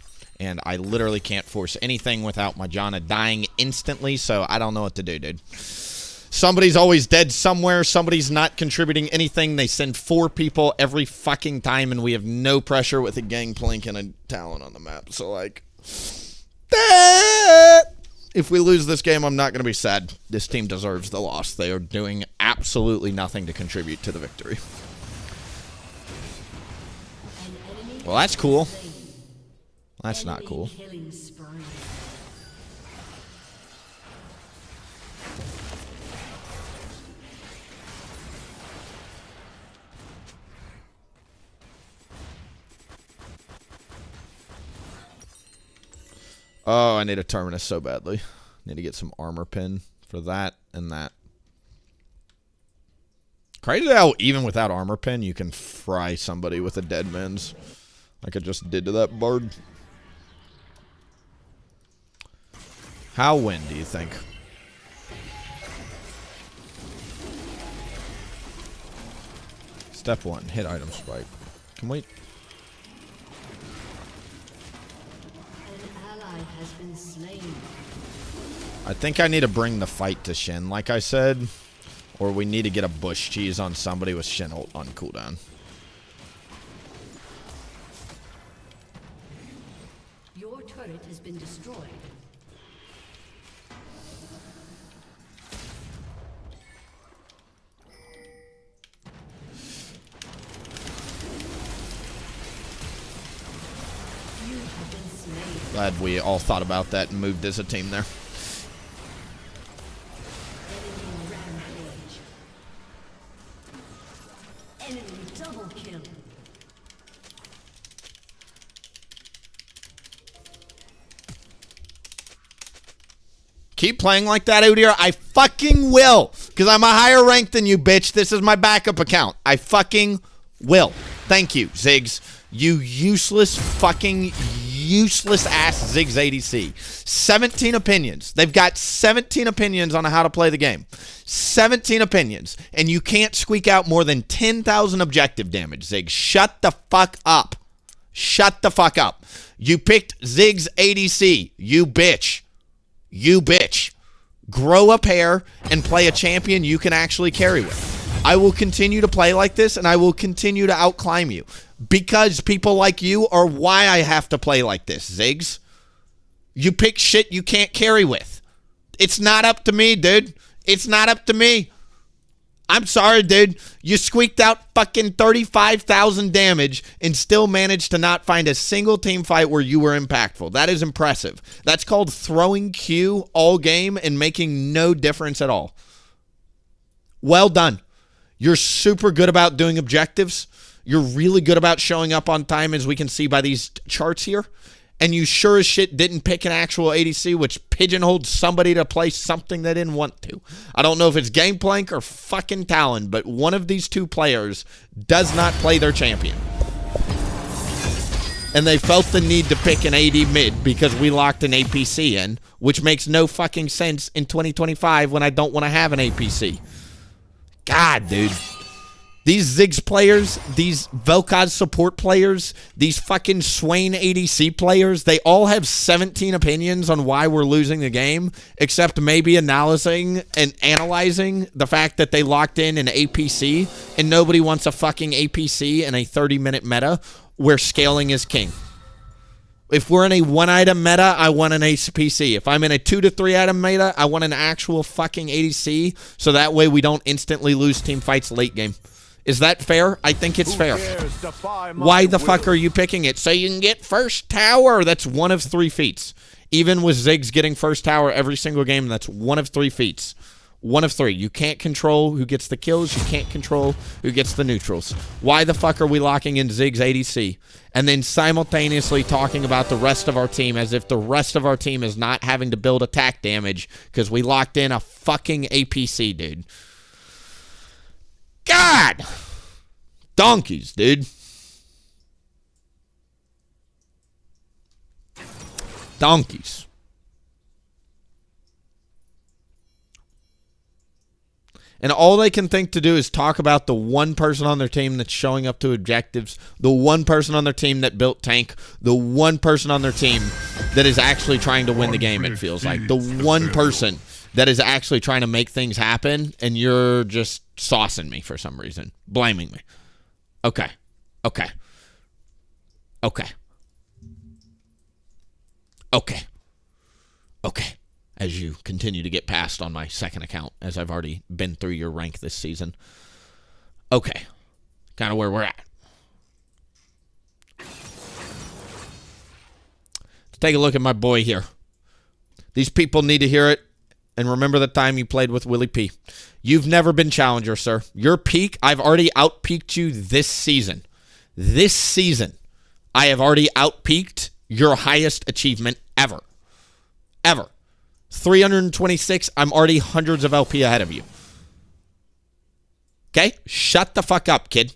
And I literally can't force anything without my Janna dying instantly, so I don't know what to do, dude. Somebody's always dead somewhere. Somebody's not contributing anything. They send 4 people every fucking time, and we have no pressure with a Gangplank and a Talon on the map. So, like, if we lose this game, I'm not going to be sad. This team deserves the loss. They are doing absolutely nothing to contribute to the victory. Well, that's cool. That's not cool. Oh, I need a Terminus so badly. Need to get some armor pin for that and that. Crazy how even without armor pin, you can fry somebody with a dead man's. Like I just did to that bard. How win, do you think? Step 1, hit item spike. Can we? An ally has been slain. I think I need to bring the fight to Shen, like I said. Or we need to get a bush cheese on somebody with Shen ult on cooldown. Your turret has been destroyed. Glad we all thought about that and moved as a team there. Enemy rampage. Enemy double kill. Keep playing like that, Udyr. I fucking will. Because I'm a higher rank than you, bitch. This is my backup account. I fucking will. Thank you, Ziggs. You useless fucking useless ass Ziggs ADC. 17 opinions. They've got 17 opinions on how to play the game. 17 opinions. And you can't squeak out more than 10,000 objective damage, Ziggs. Shut the fuck up. Shut the fuck up. You picked Ziggs ADC. You bitch. You bitch. Grow a pair and play a champion you can actually carry with. I will continue to play like this, and I will continue to outclimb you. Because people like you are why I have to play like this, Ziggs. You pick shit you can't carry with. It's not up to me, dude. It's not up to me. I'm sorry, dude. You squeaked out fucking 35,000 damage and still managed to not find a single team fight where you were impactful. That is impressive. That's called throwing Q all game and making no difference at all. Well done. You're super good about doing objectives. You're really good about showing up on time, as we can see by these charts here. And you sure as shit didn't pick an actual ADC, which pigeonholed somebody to play something they didn't want to. I don't know if it's Gangplank or fucking Talon, but one of these two players does not play their champion. And they felt the need to pick an AD mid because we locked an APC in, which makes no fucking sense in 2025 when I don't want to have an APC. God, dude. These Ziggs players, these Vel'Koz support players, these fucking Swain ADC players, they all have 17 opinions on why we're losing the game, except maybe analyzing the fact that they locked in an APC, and nobody wants a fucking APC in a 30-minute meta where scaling is king. If we're in a 1-item meta, I want an APC. If I'm in a 2 to 3 item meta, I want an actual fucking ADC, so that way we don't instantly lose team fights late game. Is that fair? I think it's fair. Why the fuck are you picking it? So you can get first tower. That's one of 3 feats. Even with Ziggs getting first tower every single game, that's one of 3 feats. One of 3. You can't control who gets the kills. You can't control who gets the neutrals. Why the fuck are we locking in Ziggs ADC? And then simultaneously talking about the rest of our team as if the rest of our team is not having to build attack damage because we locked in a fucking APC, dude. God! Donkeys, dude. Donkeys. And all they can think to do is talk about the one person on their team that's showing up to objectives, the one person on their team that built tank, the one person on their team that is actually trying to win the game, it feels like. The one person that is actually trying to make things happen, and you're just saucing me for some reason. Blaming me. Okay. Okay. Okay. Okay. Okay. As you continue to get passed on my second account, as I've already been through your rank this season. Okay. Kind of where we're at. Let's take a look at my boy here. These people need to hear it and remember the time you played with WilliefknP. You've never been challenger, sir. Your peak, I've already out-peaked you this season. This season, I have already out-peaked your highest achievement ever. Ever. 326, I'm already hundreds of LP ahead of you. Okay? Shut the fuck up, kid.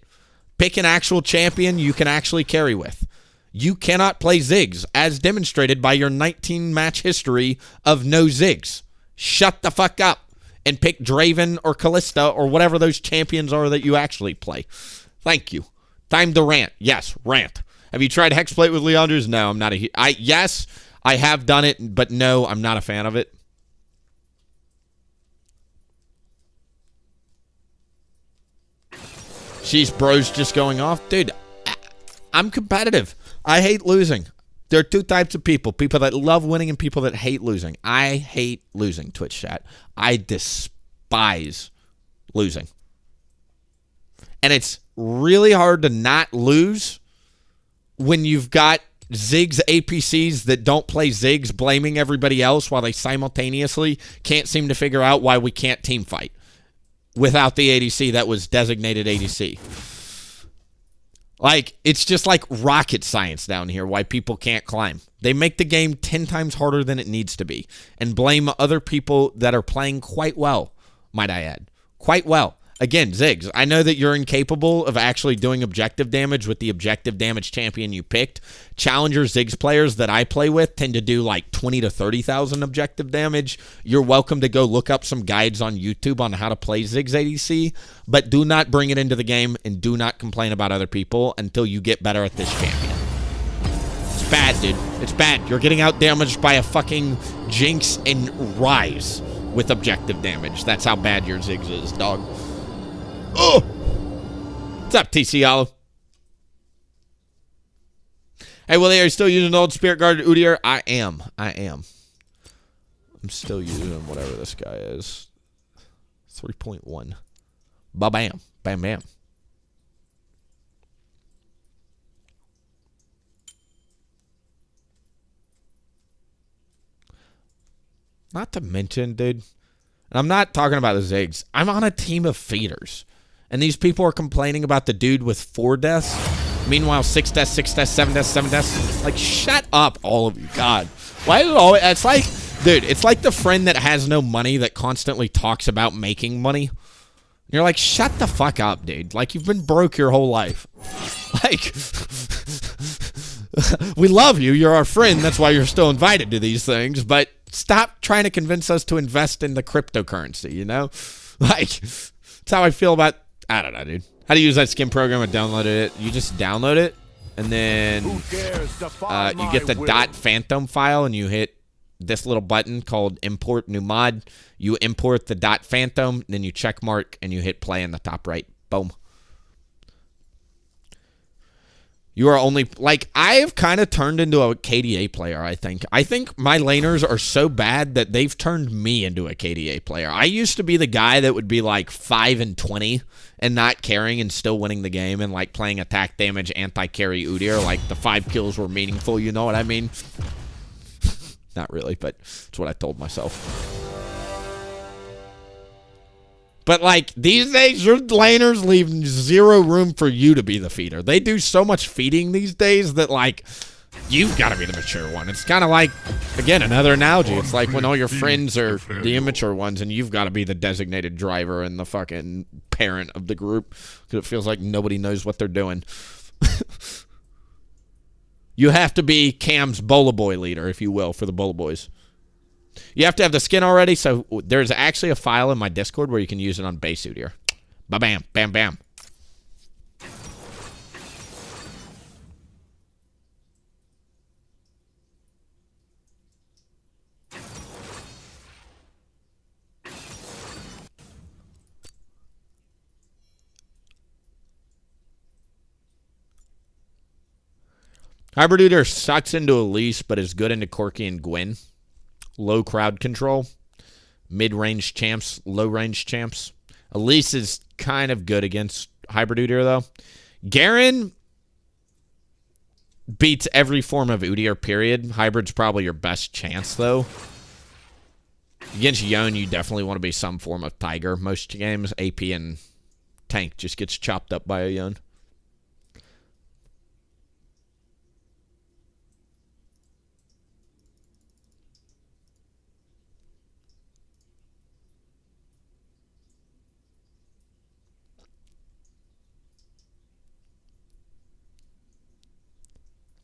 Pick an actual champion you can actually carry with. You cannot play Ziggs, as demonstrated by your 19-match history of no Ziggs. Shut the fuck up and pick Draven or Callista or whatever those champions are that you actually play. Thank you. Time to rant. Yes, rant. Have you tried Hexplate with Leanders? No, I'm not a... Yes, I have done it, but no, I'm not a fan of it. Jeez, bro's just going off. Dude, I'm competitive. I hate losing. There are 2 types of people. People that love winning and people that hate losing. I hate losing, Twitch chat. I despise losing. And it's really hard to not lose when you've got Ziggs APCs that don't play Ziggs blaming everybody else while they simultaneously can't seem to figure out why we can't team fight without the ADC that was designated ADC. Like, it's just like rocket science down here why people can't climb. They make the game 10 times harder than it needs to be and blame other people that are playing quite well, might I add. Quite well. Again, Ziggs, I know that you're incapable of actually doing objective damage with the objective damage champion you picked. Challenger Ziggs players that I play with tend to do like 20 to 30,000 objective damage. You're welcome to go look up some guides on YouTube on how to play Ziggs ADC, but do not bring it into the game and do not complain about other people until you get better at this champion. It's bad, dude. It's bad. You're getting out damaged by a fucking Jinx and Rise with objective damage. That's how bad your Ziggs is, dog. Oh! What's up, TC Olive? Hey, Willie, are you still using old Spirit Guard Udyr? I am. I'm still using whatever this guy is. 3.1. Ba-bam. Bam-bam. Not to mention, dude, and I'm not talking about the Ziggs. I'm on a team of feeders. And these people are complaining about the dude with 4 deaths. Meanwhile, 6 deaths, 6 deaths, 7 deaths, 7 deaths. Like, shut up, all of you. God. Why is it always... It's like... Dude, it's like the friend that has no money that constantly talks about making money. You're like, shut the fuck up, dude. Like, you've been broke your whole life. Like... We love you. You're our friend. That's why you're still invited to these things. But stop trying to convince us to invest in the cryptocurrency, you know? Like, that's how I feel about... I don't know, dude. How to use that skin program? I downloaded it. You just download it, and then Who dares defy you get the my will? .phantom file, and you hit this little button called import new mod. You import the .phantom, then you check mark, and you hit play in the top right. Boom. You are only, like, I have kind of turned into a KDA player, I think. I think my laners are so bad that they've turned me into a KDA player. I used to be the guy that would be like 5-20 and not caring and still winning the game and like playing attack damage, anti-carry Udyr. Like the 5 kills were meaningful, you know what I mean? Not really, but it's what I told myself. But, like, these days, your laners leave zero room for you to be the feeder. They do so much feeding these days that, like, you've got to be the mature one. It's kind of like, again, another analogy. It's like when all your friends are the immature ones and you've got to be the designated driver and the fucking parent of the group because it feels like nobody knows what they're doing. You have to be Cam's Bola Boy leader, if you will, for the Bola Boys. You have to have the skin already, so there's actually a file in my Discord where you can use it on base Udyr. Ba-bam, bam, bam. Hybrid Udyr sucks into Elise, but is good into Corki and Gwen. Low crowd control. Mid-range champs, low-range champs. Elise is kind of good against Hybrid Udyr, though. Garen beats every form of Udyr, period. Hybrid's probably your best chance, though. Against Yone, you definitely want to be some form of Tiger. Most games, AP and tank just gets chopped up by a Yone.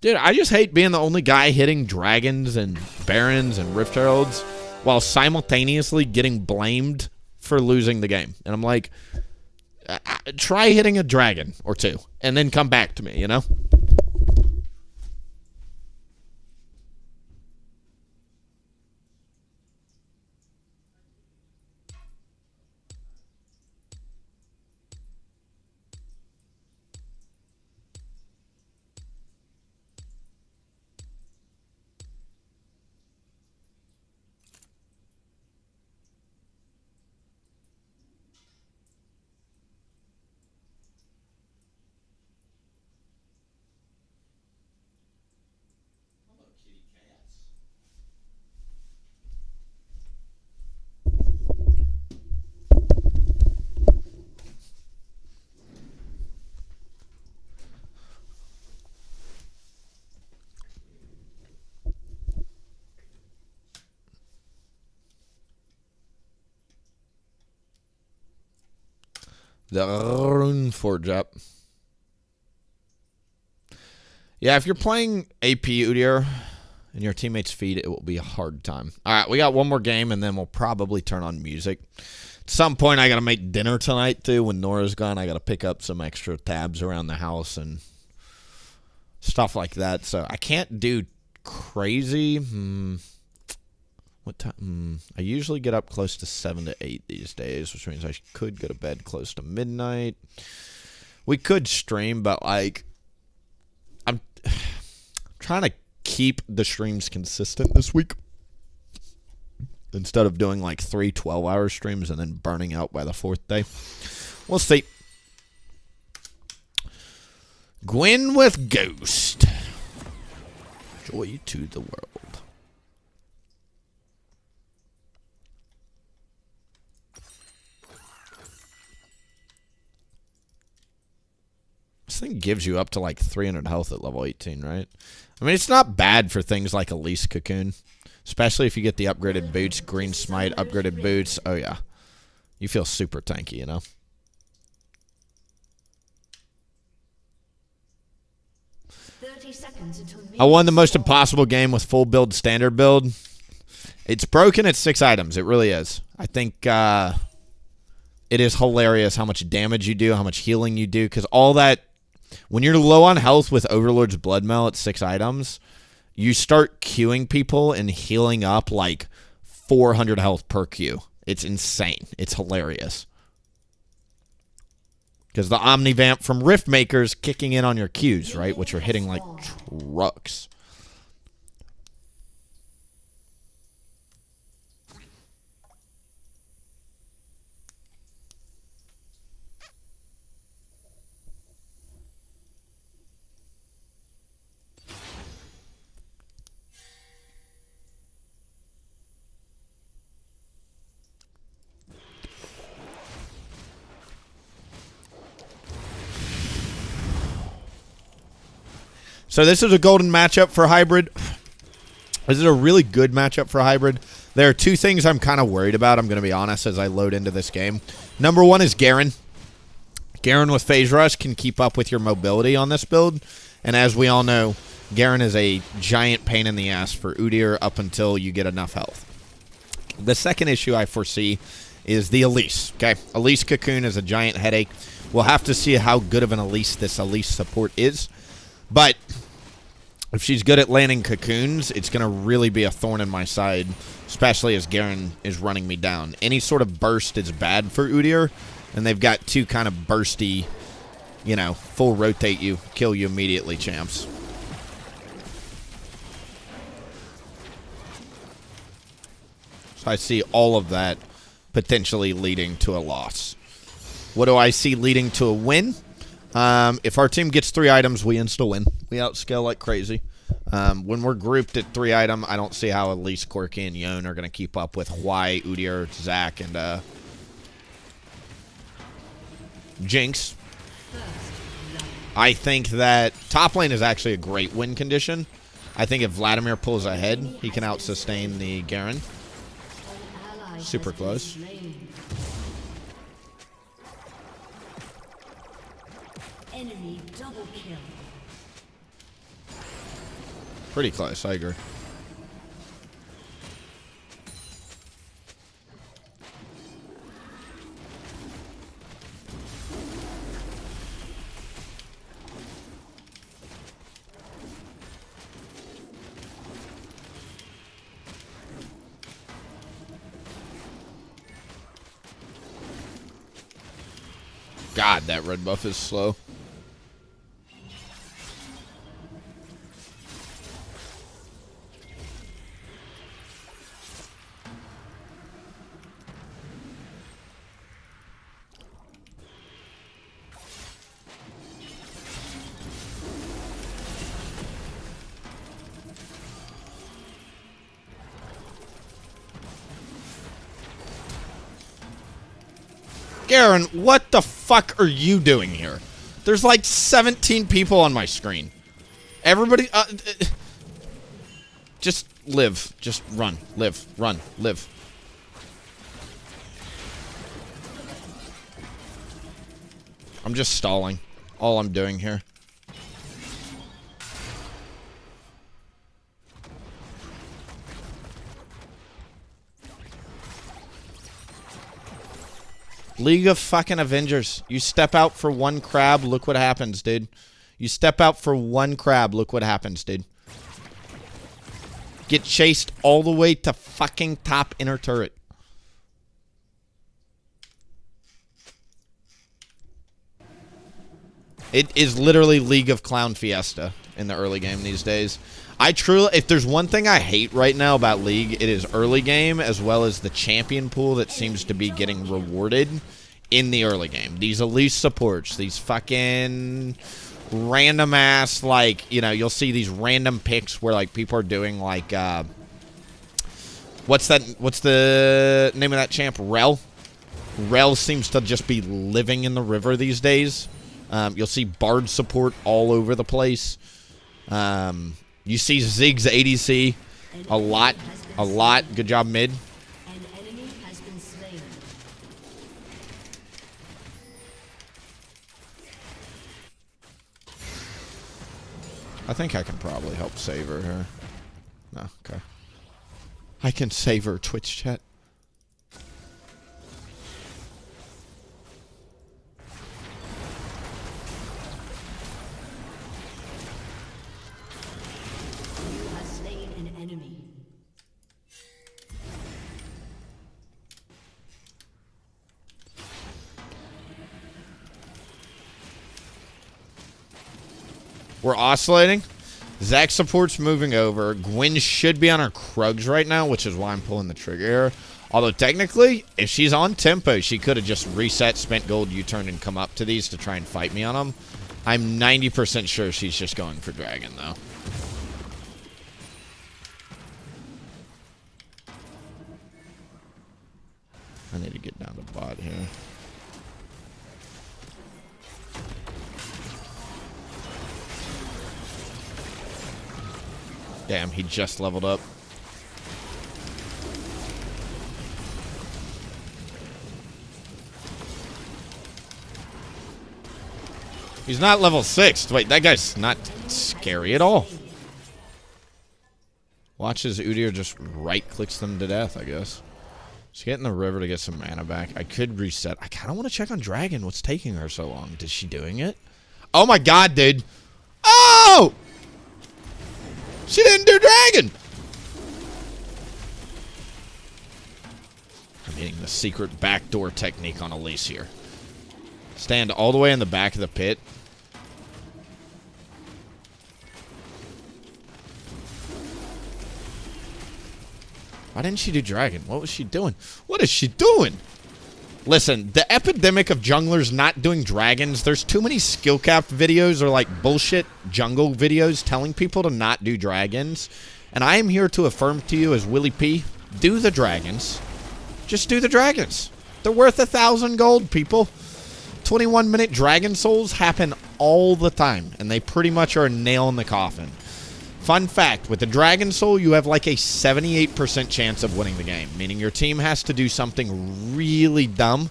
Dude, I just hate being the only guy hitting dragons and barons and rift heralds while simultaneously getting blamed for losing the game. And I'm like, try hitting a dragon or two and then come back to me, you know? The Rune Forge up. Yeah, if you're playing AP Udyr and your teammates feed, it will be a hard time. All right, we got one more game, and then we'll probably turn on music. At some point, I got to make dinner tonight, too. When Nora's gone, I got to pick up some extra tabs around the house and stuff like that. So I can't do crazy. What time? I usually get up close to 7 to 8 these days, which means I could go to bed close to midnight. We could stream, but, like, I'm trying to keep the streams consistent this week instead of doing, like, 3 12-hour streams and then burning out by the 4th day. We'll see. Gwen with Ghost. Joy to the world. This thing gives you up to like 300 health at level 18, right? I mean, it's not bad for things like Elise Cocoon, especially if you get the upgraded boots, Green Smite, upgraded boots. Oh, yeah. You feel super tanky, you know? I won the most impossible game with full build, standard build. It's broken at 6 items. It really is. I think it is hilarious how much damage you do, how much healing you do, because all that, when you're low on health with Overlord's Blood Mail at 6 items, you start queuing people and healing up like 400 health per queue. It's insane. It's hilarious. Because the Omnivamp from Riftmaker's kicking in on your queues, right? Which are hitting like trucks. So this is a golden matchup for Hybrid. This is a really good matchup for Hybrid. There are two things I'm kind of worried about, I'm going to be honest, as I load into this game. Number one is Garen. Garen with Phase Rush can keep up with your mobility on this build. And as we all know, Garen is a giant pain in the ass for Udyr up until you get enough health. The second issue I foresee is the Elise. Okay, Elise Cocoon is a giant headache. We'll have to see how good of an Elise this Elise support is. But if she's good at landing cocoons, it's going to really be a thorn in my side, especially as Garen is running me down. Any sort of burst is bad for Udyr, and they've got two kind of bursty, you know, full rotate you, kill you immediately champs. So I see all of that potentially leading to a loss. What do I see leading to a win? If our team gets 3 items, we insta-win. We outscale like crazy. When we're grouped at 3 item, I don't see how Elise, Corki, and Yone are going to keep up with Hwai, Udyr, Zac, and Jinx. I think that top lane is actually a great win condition. I think if Vladimir pulls ahead, he can out-sustain the Garen. Super close. Enemy double kill. Pretty close, I agree. God, that red buff is slow. Garen, what the fuck are you doing here? There's like 17 people on my screen. Everybody, just live. Just run. Live. Run. Live. I'm just stalling. All I'm doing here. League of fucking Avengers. You step out for one crab, look what happens, dude. You step out for one crab, look what happens, dude. Get chased all the way to fucking top inner turret. It is literally League of Clown Fiesta in the early game these days. I truly, if there's one thing I hate right now about League, it is early game as well as the champion pool that seems to be getting rewarded in the early game. These Elise supports, these fucking random ass, like, you know, you'll see these random picks where, like, people are doing, like, what's the name of that champ? Rel? Rel seems to just be living in the river these days. You'll see Bard support all over the place. You see Ziggs ADC a lot. Good job, mid. An enemy has been slain. I think I can probably help save her here. No, okay. I can save her, Twitch chat. We're oscillating. Zac support's moving over. Gwen should be on her Krugs right now, which is why I'm pulling the trigger here. Although, technically, if she's on tempo, she could have just reset, spent gold, U-turn, and come up to these to try and fight me on them. I'm 90% sure she's just going for Dragon, though. I need to get down to bot here. Damn, he just leveled up. He's not level 6. Wait, that guy's not scary at all. Watch as Udyr just right-clicks them to death, I guess. Let's get in the river to get some mana back. I could reset. I kind of want to check on Dragon. What's taking her so long? Is she doing it? Oh my god, dude. Oh! She didn't do Dragon! I'm hitting the secret backdoor technique on Elise here. Stand all the way in the back of the pit. Why didn't she do Dragon? What was she doing? What is she doing? Listen, the epidemic of junglers not doing dragons, there's too many skill capped videos or like bullshit jungle videos telling people to not do dragons. And I am here to affirm to you as WilliefknP, do the dragons. Just do the dragons. They're worth 1,000 gold, people. 21-minute dragon souls happen all the time, and they pretty much are a nail in the coffin. Fun fact, with the Dragon Soul, you have like a 78% chance of winning the game, meaning your team has to do something really dumb,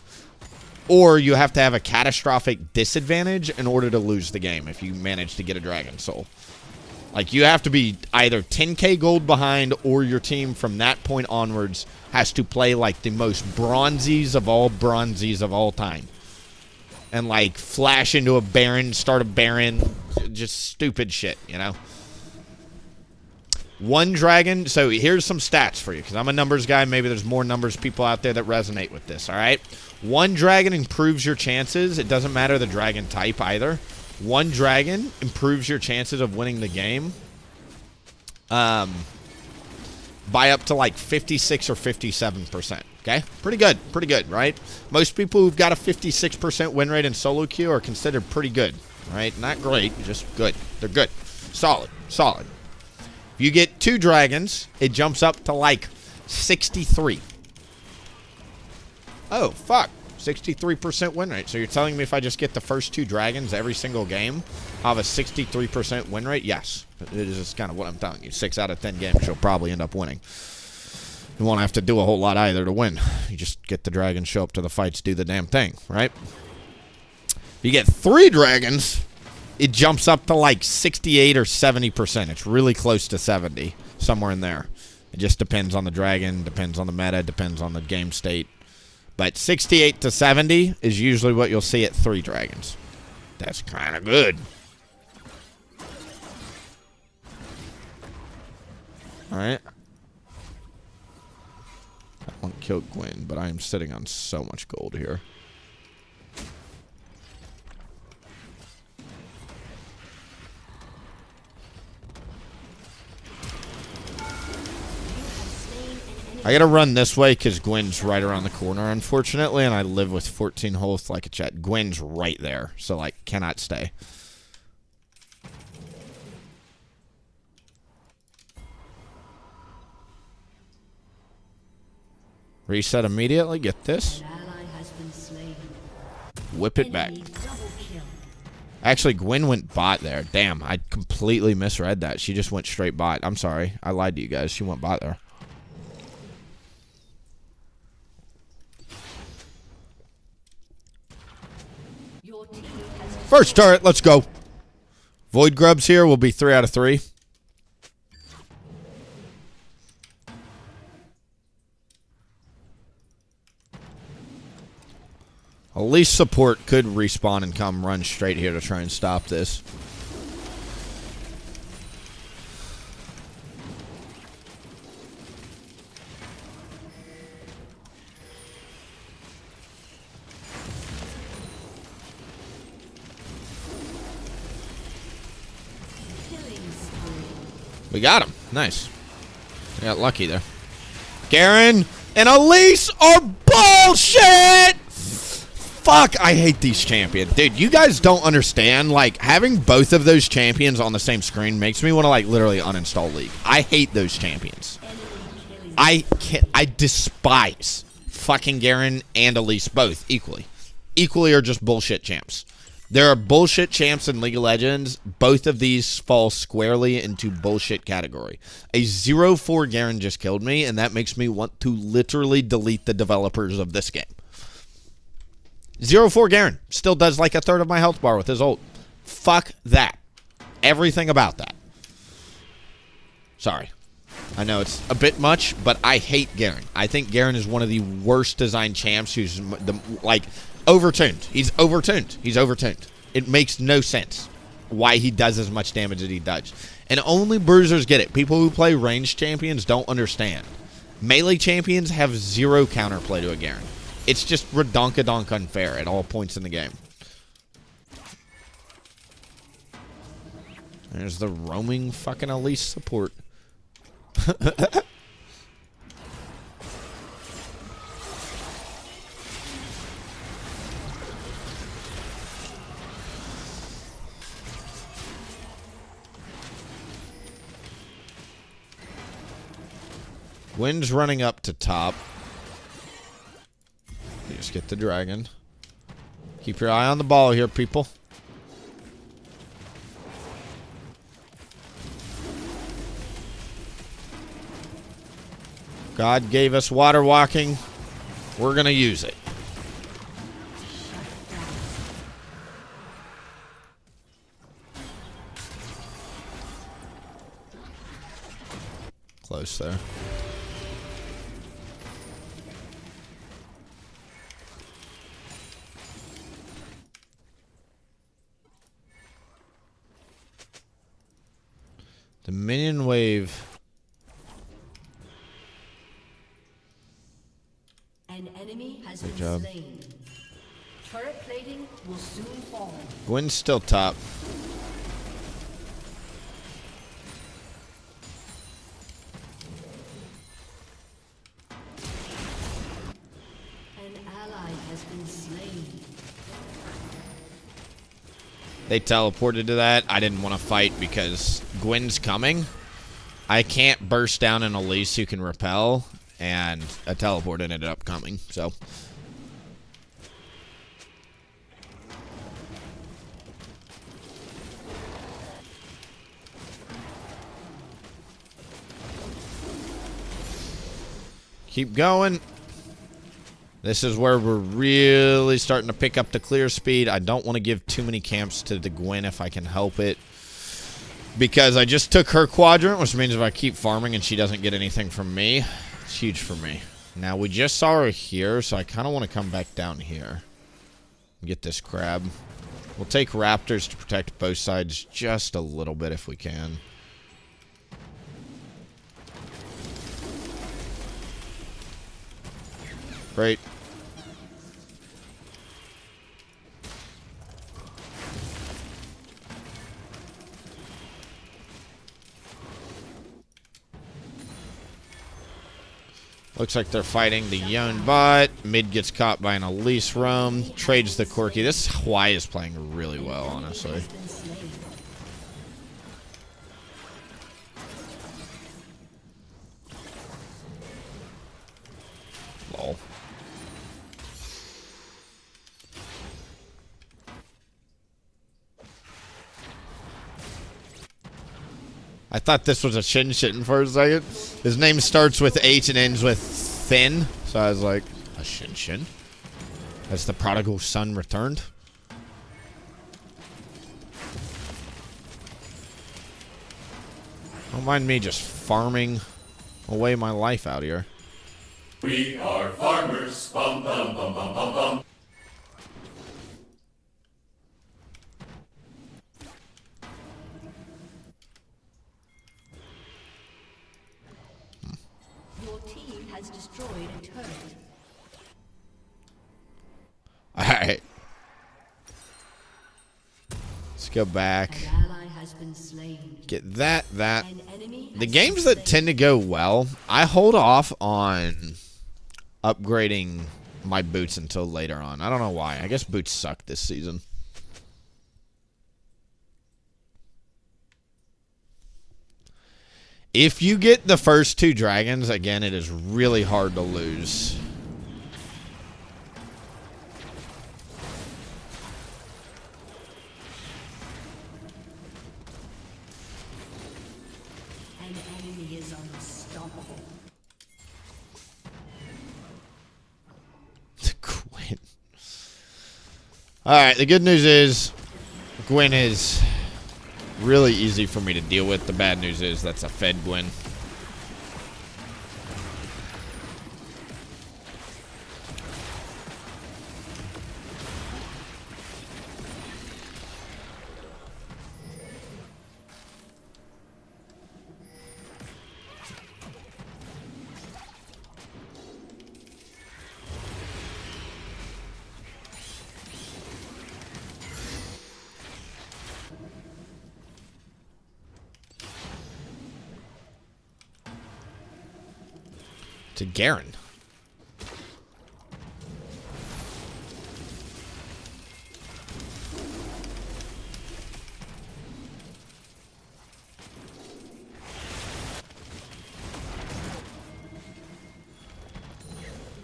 or you have to have a catastrophic disadvantage in order to lose the game if you manage to get a Dragon Soul. Like, you have to be either 10k gold behind, or your team from that point onwards has to play like the most bronzies of all time. And like, flash into a Baron, start a Baron, just stupid shit, you know? One dragon, so here's some stats for you, because I'm a numbers guy. Maybe there's more numbers people out there that resonate with this, all right? One dragon improves your chances. It doesn't matter the dragon type either. One dragon improves your chances of winning the game by up to like 56 or 57%, okay? Pretty good, right? Most people who've got a 56% win rate in solo queue are considered pretty good, right? Not great, just good. They're good. Solid. You get 2 dragons, it jumps up to like 63. Oh, fuck. 63% win rate. So you're telling me if I just get the first 2 dragons every single game, I'll have a 63% win rate? Yes. It is just kind of what I'm telling you. 6 out of 10 games, you'll probably end up winning. You won't have to do a whole lot either to win. You just get the dragons, show up to the fights, do the damn thing, right? If you get 3 dragons, it jumps up to like 68 or 70%. It's really close to 70, somewhere in there. It just depends on the dragon, depends on the meta, depends on the game state. But 68 to 70 is usually what you'll see at 3 dragons. That's kind of good. All right. I won't kill Gwen, but I am sitting on so much gold here. I gotta run this way because Gwen's right around the corner, unfortunately, and I live with 14 holes like a chat. Gwen's right there, so, like, cannot stay. Reset immediately, get this. Whip it back. Actually, Gwen went bot there. Damn, I completely misread that. She just went straight bot. I'm sorry. I lied to you guys. She went bot there. First turret, let's go. Void Grubs here will be 3 out of 3. Elise support could respawn and come run straight here to try and stop this. We got him. Nice. I got lucky there. Garen and Elise are bullshit! Fuck, I hate these champions. Dude, you guys don't understand. Like, having both of those champions on the same screen makes me want to, like, literally uninstall League. I hate those champions. I despise fucking Garen and Elise both equally. Equally are just bullshit champs. There are bullshit champs in League of Legends. Both of these fall squarely into bullshit category. A 0-4 Garen just killed me, and that makes me want to literally delete the developers of this game. 0-4 Garen still does like a third of my health bar with his ult. Fuck that. Everything about that. Sorry. I know it's a bit much, but I hate Garen. I think Garen is one of the worst designed champs who's, like, overtuned. He's overtuned. He's overtuned. It makes no sense why he does as much damage as he does. And only bruisers get it. People who play ranged champions don't understand. Melee champions have zero counterplay to a Garen. It's just redonkadonk unfair at all points in the game. There's the roaming fucking Elise support. Gwyn's running up to top. You just get the dragon. Keep your eye on the ball here, people. God gave us water walking. We're going to use it. Close there. The minion wave. An enemy has Good been job. slain. Turret plating will soon fall. Gwyn's still top. An ally has been slain. They teleported to that. I didn't want to fight because Gwyn's coming. I can't burst down an Elise who can repel, and a teleport ended up coming, so. Keep going. This is where we're really starting to pick up the clear speed. I don't want to give too many camps to the Gwyn if I can help it. Because I just took her quadrant, which means if I keep farming and she doesn't get anything from me, it's huge for me. Now, we just saw her here, so I kind of want to come back down here. Get this crab. We'll take raptors to protect both sides just a little bit if we can. Great. Looks like they're fighting the Yone bot. Mid gets caught by an Elise roam. Trades the Corki. This Hawaii is playing really well, honestly. Lol. I thought this was a Shin Shitten for a second. His name starts with H and ends with Thin. So I was like, a Shin Shin? As the prodigal son returned? Don't mind me just farming away my life out here. We are farmers. Bum bum bum bum bum bum. Your team has destroyed a turret. Alright. Let's go back. An ally has has been slain. Get that. An enemy The has games been that tend to go well, I hold off on upgrading my boots until later on. I don't know why. I guess boots suck this season. If you get the first 2 dragons, again, it is really hard to lose. An enemy is unstoppable. Gwen. Alright, the good news is Gwen is really easy for me to deal with. The bad news is that's a fed Gwen. To Garen.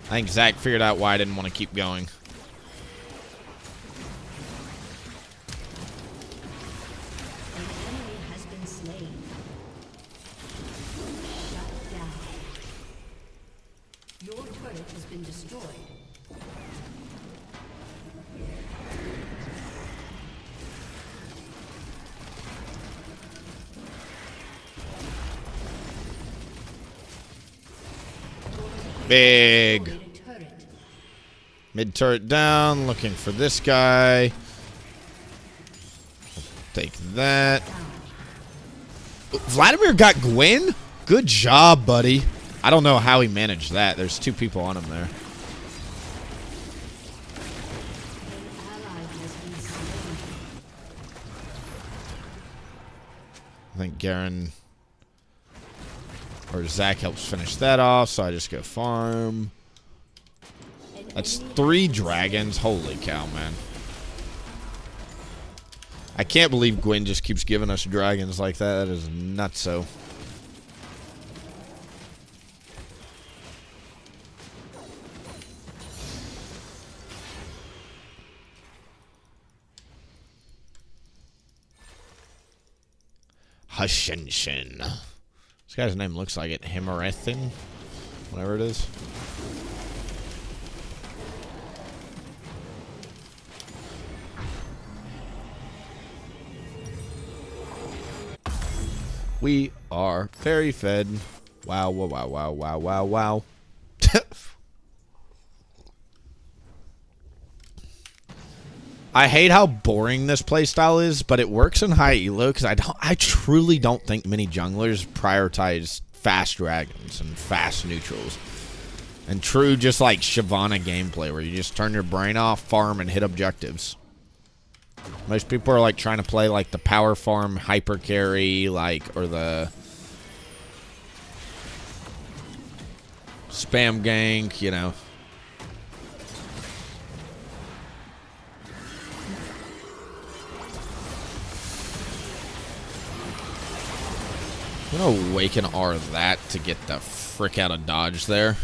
I think Zach figured out why I didn't want to keep going. An enemy has been slain. Shut down. Your turret has been destroyed. Big. Turret. Mid turret down. Looking for this guy. Take that. Vladimir got Gwen? Good job, buddy. I don't know how he managed that. There's 2 people on him there. An ally has been slain. I think Garen or Zach helps finish that off, so I just go farm. An That's enemy 3 dragons. Holy cow, man. I can't believe Gwen just keeps giving us dragons like that. That is nutso. Hushenshin. This guy's name looks like it. Himarethin? Whatever it is. We are very fed. Wow, wow, wow, wow, wow, wow, wow. I hate how boring this playstyle is, but it works in high elo because I truly don't think many junglers prioritize fast dragons and fast neutrals. And true just like Shyvana gameplay where you just turn your brain off, farm, and hit objectives. Most people are like trying to play like the power farm hyper carry, like, or the spam gank, you know. I'm gonna awaken R that to get the frick out of dodge there.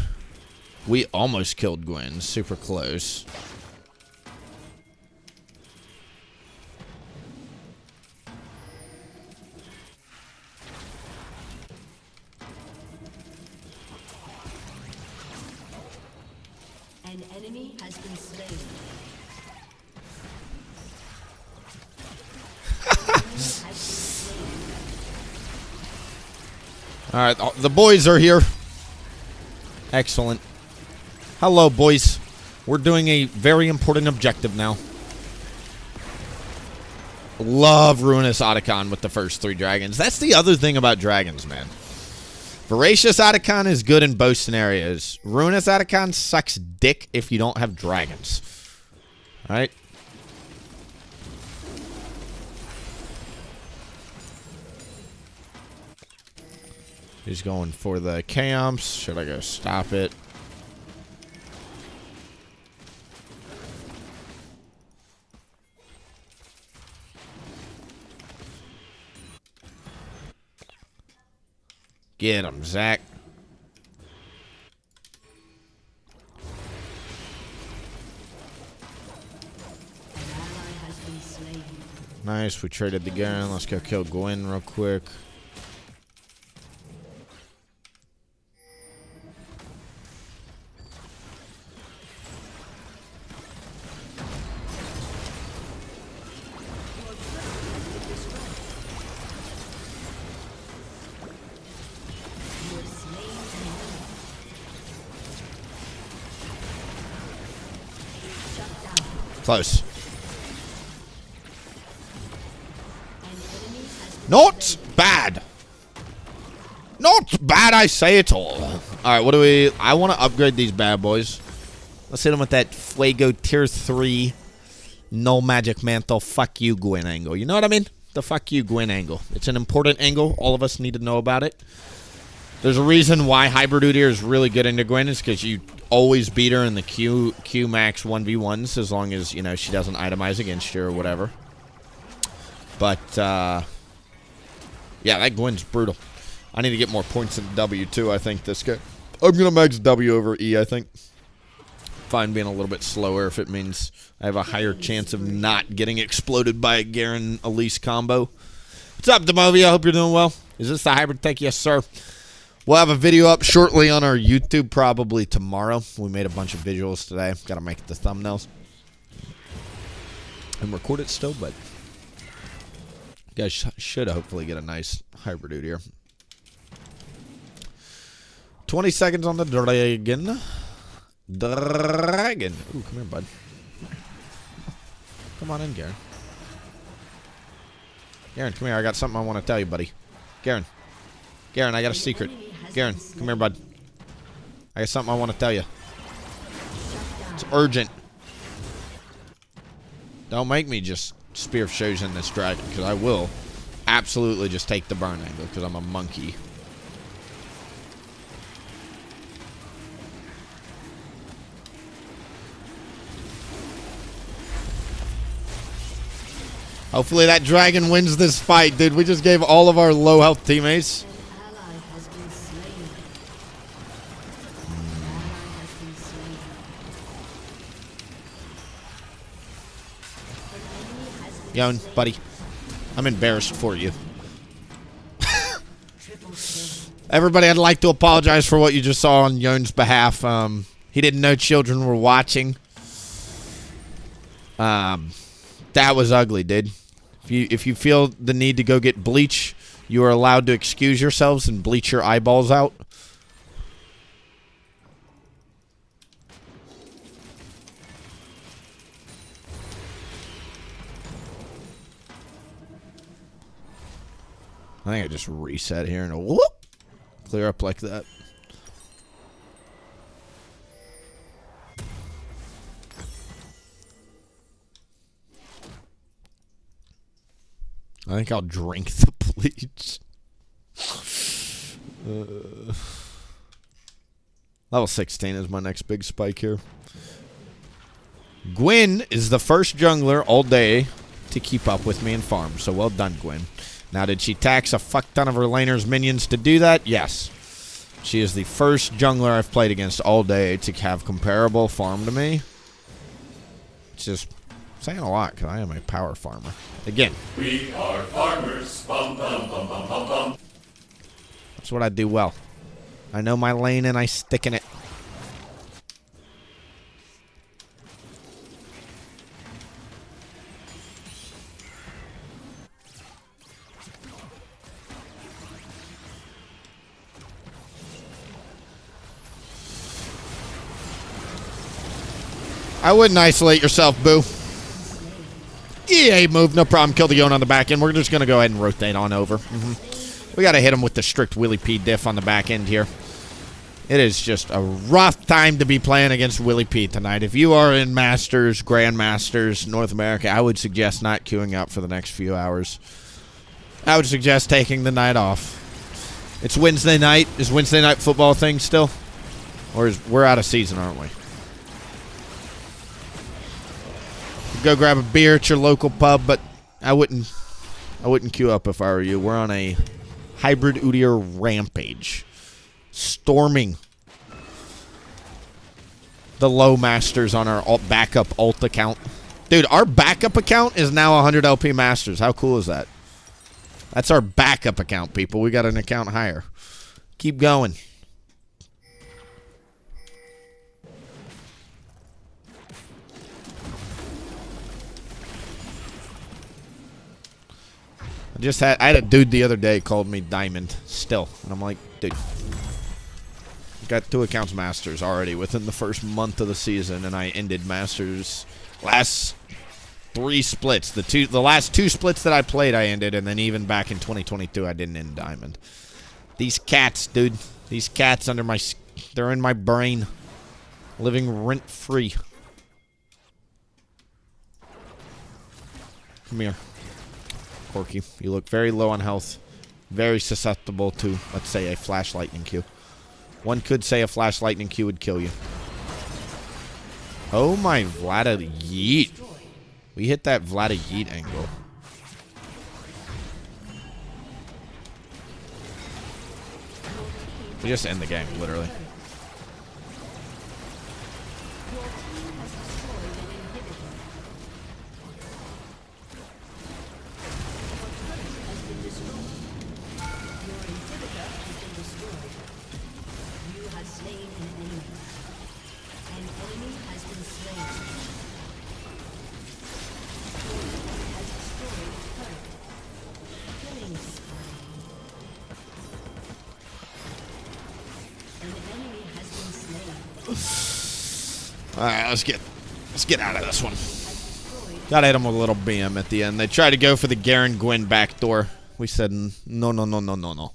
We almost killed Gwen, super close. An enemy has been slain. Alright, the boys are here. Excellent. Hello, boys. We're doing a very important objective now. Love Ruinous Otacon with the first 3 dragons. That's the other thing about dragons, man. Voracious Otacon is good in both scenarios. Ruinous Otacon sucks dick if you don't have dragons. Alright? She's going for the camps. Should I go stop it? Get him, Zach. Nice, we traded the gun. Let's go kill Gwen real quick. Close. Not bad. Not bad, I say it all. Alright, what do we... I want to upgrade these bad boys. Let's hit them with that Fuego Tier 3 No Magic Mantle fuck you Gwen angle. You know what I mean? The fuck you Gwen angle. It's an important angle. All of us need to know about it. There's a reason why Hybrid Udyr is really good into Gwen. Is because you always beat her in the Q max 1v1s as long as, you know, she doesn't itemize against you or whatever. But, yeah, that Gwen's brutal. I need to get more points in W, too, I think, this guy. I'm going to max W over E, I think. Fine being a little bit slower if it means I have a higher chance of not getting exploded by a Garen Elise combo. What's up, Demovia? I hope you're doing well. Is this the hybrid tech? Yes, sir. We'll have a video up shortly on our YouTube, probably tomorrow. We made a bunch of visuals today. Got to make the thumbnails. And record it still, but you guys should hopefully get a nice hybrid Udyr. 20 seconds on the dragon. Dragon. Ooh, come here, bud. Come on in, Garen. Garen, come here. I got something I want to tell you, buddy. Garen. Garen, I got a secret. Garen, come here, bud. I got something I want to tell you. It's urgent. Don't make me just spear shows in this dragon, because I will absolutely just take the burn angle, because I'm a monkey. Hopefully that dragon wins this fight, dude. We just gave all of our low health teammates. Yon, buddy. I'm embarrassed for you. Everybody, I'd like to apologize for what you just saw on Yon's behalf. He didn't know children were watching. That was ugly, dude. If you feel the need to go get bleach, you are allowed to excuse yourselves and bleach your eyeballs out. I think I just reset here and whoop, clear up like that. I think I'll drink the bleach. Level 16 is my next big spike here. Gwen is the first jungler all day to keep up with me and farm. So well done, Gwen. Now, did she tax a fuck ton of her laners' minions to do that? Yes. She is the first jungler I've played against all day to have comparable farm to me. It's just saying a lot, because I am a power farmer. Again. We are farmers. Bum, bum, bum, bum, bum, bum. That's what I do well. I know my lane and I stick in it. I wouldn't isolate yourself, boo. EA move, no problem. Kill the Yon on the back end. We're just going to go ahead and rotate on over. We got to hit him with the strict WilliefknP diff on the back end here. It is just a rough time to be playing against WilliefknP tonight. If you are in Masters, Grandmasters, North America, I would suggest not queuing up for the next few hours. I would suggest taking the night off. It's Wednesday night. Is Wednesday night football thing still? Or we're out of season, aren't we? Go grab a beer at your local pub, but I wouldn't queue up if I were you. We're on a hybrid Udyr rampage. Storming the low masters on our backup alt account. Dude, our backup account is now 100 LP masters. How cool is that? That's our backup account, people. We got an account higher. Keep going. I had a dude the other day called me Diamond still. And I'm like, dude, got 2 accounts Masters already within the first month of the season, and I ended Masters last 3 splits. The last 2 splits that I played, I ended, and then even back in 2022, I didn't end Diamond. These cats, dude. These cats they're in my brain. Living rent-free. Come here. Corky, you look very low on health. Very susceptible to, let's say, a flash lightning Q. One could say a flash lightning Q would kill you. Oh my Vlada Yeet. We hit that Vlada Yeet angle. We just end the game, literally. Alright, let's get out of this one. Gotta hit him with a little BM at the end. They tried to go for the Garen Gwyn backdoor. We said, no, no, no, no, no, no.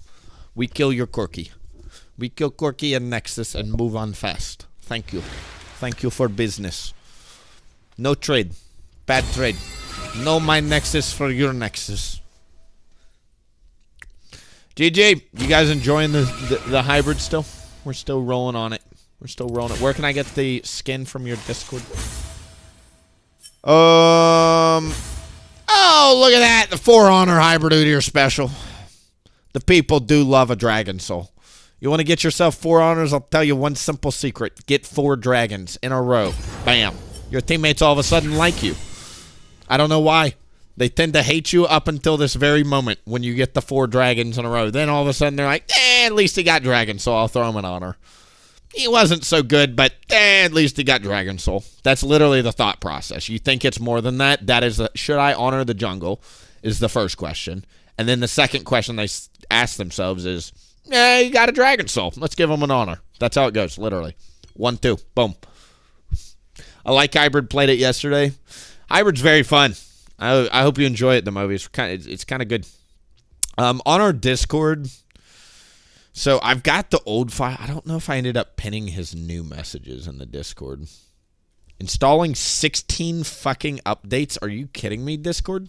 We kill your Corky. We kill Corky and Nexus and move on fast. Thank you. Thank you for business. No trade. Bad trade. No my Nexus for your Nexus. GG. You guys enjoying the hybrid still? We're still rolling on it. We're still rolling it. Where can I get the skin from your Discord? Oh, look at that. The For Honor Hybrid Udyr special. The people do love a Dragon Soul. You want to get yourself 4 honors? I'll tell you one simple secret. Get 4 dragons in a row. Bam. Your teammates all of a sudden like you. I don't know why. They tend to hate you up until this very moment when you get the 4 dragons in a row. Then all of a sudden they're like, at least he got Dragon Soul. I'll throw him an honor. He wasn't so good, but at least he got Dragon Soul. That's literally the thought process. You think it's more than that? That is, should I honor the jungle, is the first question. And then the second question they ask themselves is, you got a Dragon Soul. Let's give him an honor. That's how it goes, literally. 1-2. Boom. I like Hybrid. Played it yesterday. Hybrid's very fun. I hope you enjoy it, the movie. It's kind of good. On our Discord... So I've got the old file. I don't know if I ended up pinning his new messages in the Discord. Installing 16 fucking updates. Are you kidding me, Discord?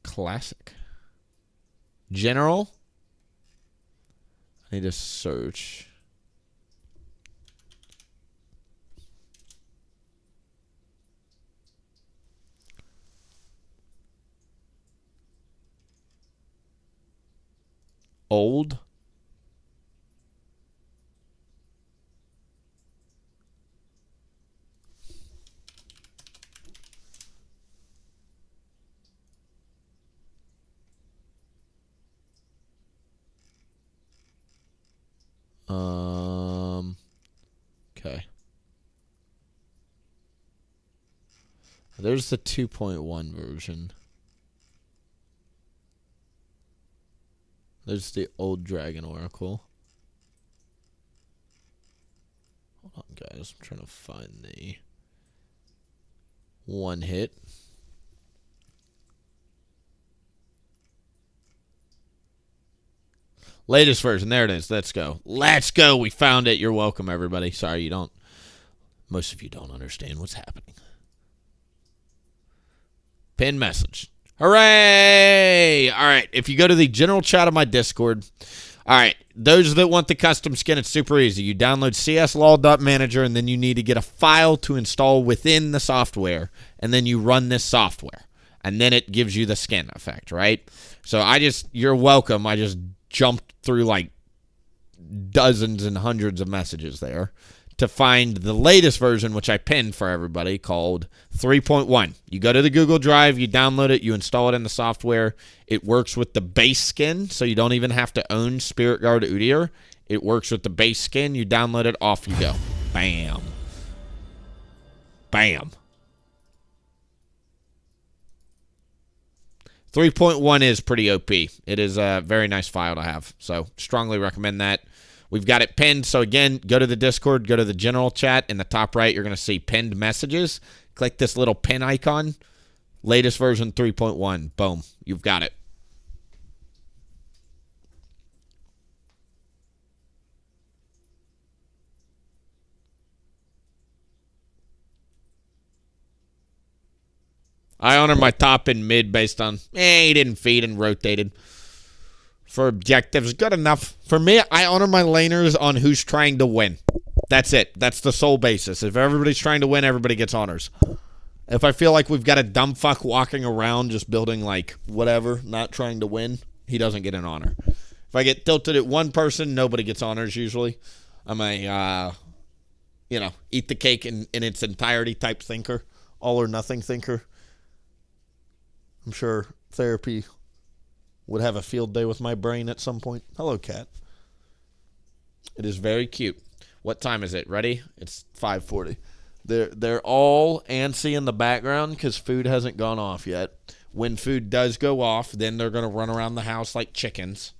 Classic. General. I need to search. Old. Okay. There's the 2.1 version. There's the old Dragon Oracle. Hold on, guys. I'm trying to find the one hit. Latest version. There it is. Let's go. Let's go. We found it. You're welcome, everybody. Sorry, most of you don't understand what's happening. Pin message. Hooray! All right, if you go to the general chat of my Discord, all right, those that want the custom skin, it's super easy. You download cslol.manager, and then you need to get a file to install within the software, and then you run this software, and then it gives you the skin effect, right? So you're welcome. I just jumped through like dozens and hundreds of messages there to find the latest version, which I pinned for everybody, called 3.1. You go to the Google Drive, you download it, you install it in the software. It works with the base skin, so you don't even have to own Spirit Guard Udyr. It works with the base skin. You download it, off you go. Bam. Bam. 3.1 is pretty OP. It is a very nice file to have, so strongly recommend that. We've got it pinned, so again, go to the Discord, go to the general chat. In the top right, you're going to see pinned messages. Click this little pin icon. Latest version 3.1. Boom. You've got it. I honor my top and mid based on, he didn't feed and rotated. For objectives, good enough. For me, I honor my laners on who's trying to win. That's it. That's the sole basis. If everybody's trying to win, everybody gets honors. If I feel like we've got a dumb fuck walking around just building like whatever, not trying to win, he doesn't get an honor. If I get tilted at one person, nobody gets honors usually. I'm a, eat the cake in its entirety type thinker. All or nothing thinker. I'm sure therapy would have a field day with my brain at some point. Hello, cat. It is very cute. What time is it? Ready? It's 5:40. They're all antsy in the background because food hasn't gone off yet. When food does go off, then they're going to run around the house like chickens.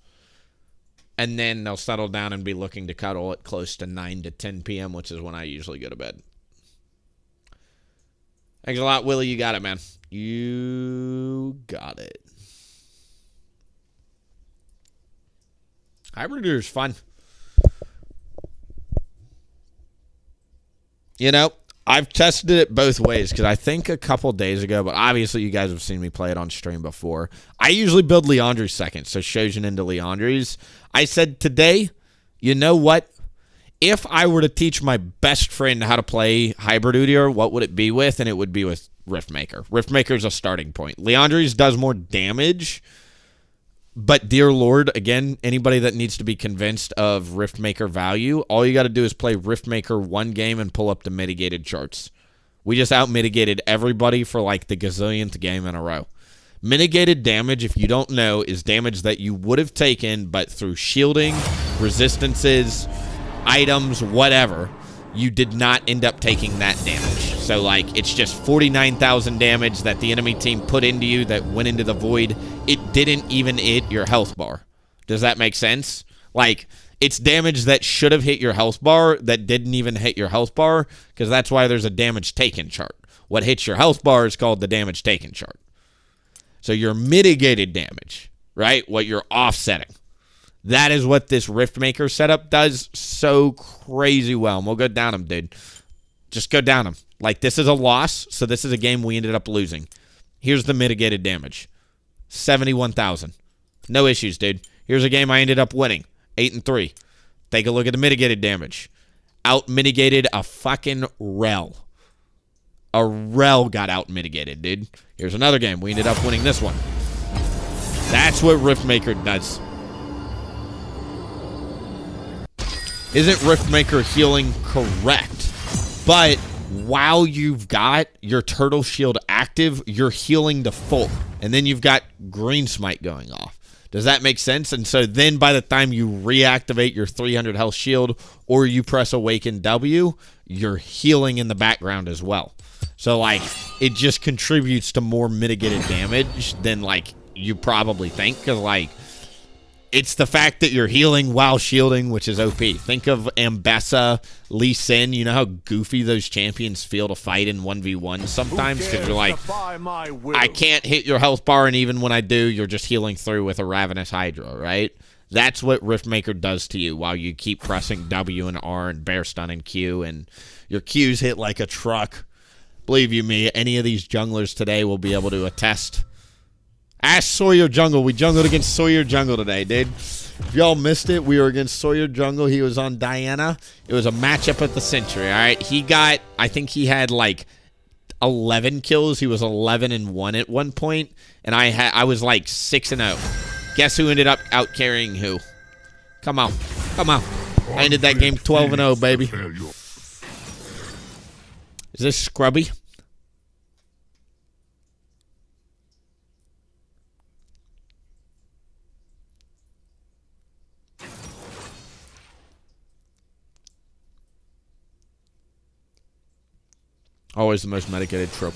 And then they'll settle down and be looking to cuddle at close to 9 to 10 p.m., which is when I usually go to bed. Thanks a lot, Willie. You got it, man. You got it. Hybrid Udyr is fun. I've tested it both ways because I think a couple days ago, but obviously you guys have seen me play it on stream before. I usually build Liandry's second, so Shojin into Liandry's. I said today, you know what? If I were to teach my best friend how to play Hybrid Udyr, what would it be with? And it would be with Riftmaker. Riftmaker's a starting point. Liandry's does more damage. But, dear Lord, again, anybody that needs to be convinced of Riftmaker value, all you got to do is play Riftmaker one game and pull up the mitigated charts. We just out-mitigated everybody for like the gazillionth game in a row. Mitigated damage, if you don't know, is damage that you would have taken, but through shielding, resistances, items, whatever, you did not end up taking that damage. So, like, it's just 49,000 damage that the enemy team put into you that went into the void. It didn't even hit your health bar. Does that make sense? Like, it's damage that should have hit your health bar that didn't even hit your health bar, because that's why there's a damage taken chart. What hits your health bar is called the damage taken chart. So your mitigated damage, right? What you're offsetting. That is what this Riftmaker setup does so crazy well. And we'll go down him, dude. Just go down him. Like, this is a loss, so this is a game we ended up losing. Here's the mitigated damage. 71,000. No issues, dude. Here's a game I ended up winning. 8-3. Take a look at the mitigated damage. Out-mitigated a fucking Rel. A Rel got out-mitigated, dude. Here's another game. We ended up winning this one. That's what Riftmaker does. Isn't Riftmaker healing correct? But while you've got your Turtle Shield active, you're healing to full. And then you've got Green Smite going off. Does that make sense? And so then by the time you reactivate your 300 health shield or you press Awaken W, you're healing in the background as well. So, like, it just contributes to more mitigated damage than, like, you probably think. Because, like, it's the fact that you're healing while shielding, which is OP. Think of Ambessa, Lee Sin. You know how goofy those champions feel to fight in 1v1 sometimes? Because you're like, I can't hit your health bar, and even when I do, you're just healing through with a Ravenous Hydra, right? That's what Riftmaker does to you while you keep pressing W and R and Bear Stun and Q, and your Qs hit like a truck. Believe you me, any of these junglers today will be able to attest. Ask Sawyer Jungle. We jungled against Sawyer Jungle today, dude. If y'all missed it, we were against Sawyer Jungle. He was on Diana. It was a matchup at the Century, all right? He got, I think he had like 11 kills. He was 11-1 at one point, and I was like 6-0. Guess who ended up out carrying who? Come on. Come on. I ended that game 12-0, baby. Is this Scrubby? Always the most medicated trope.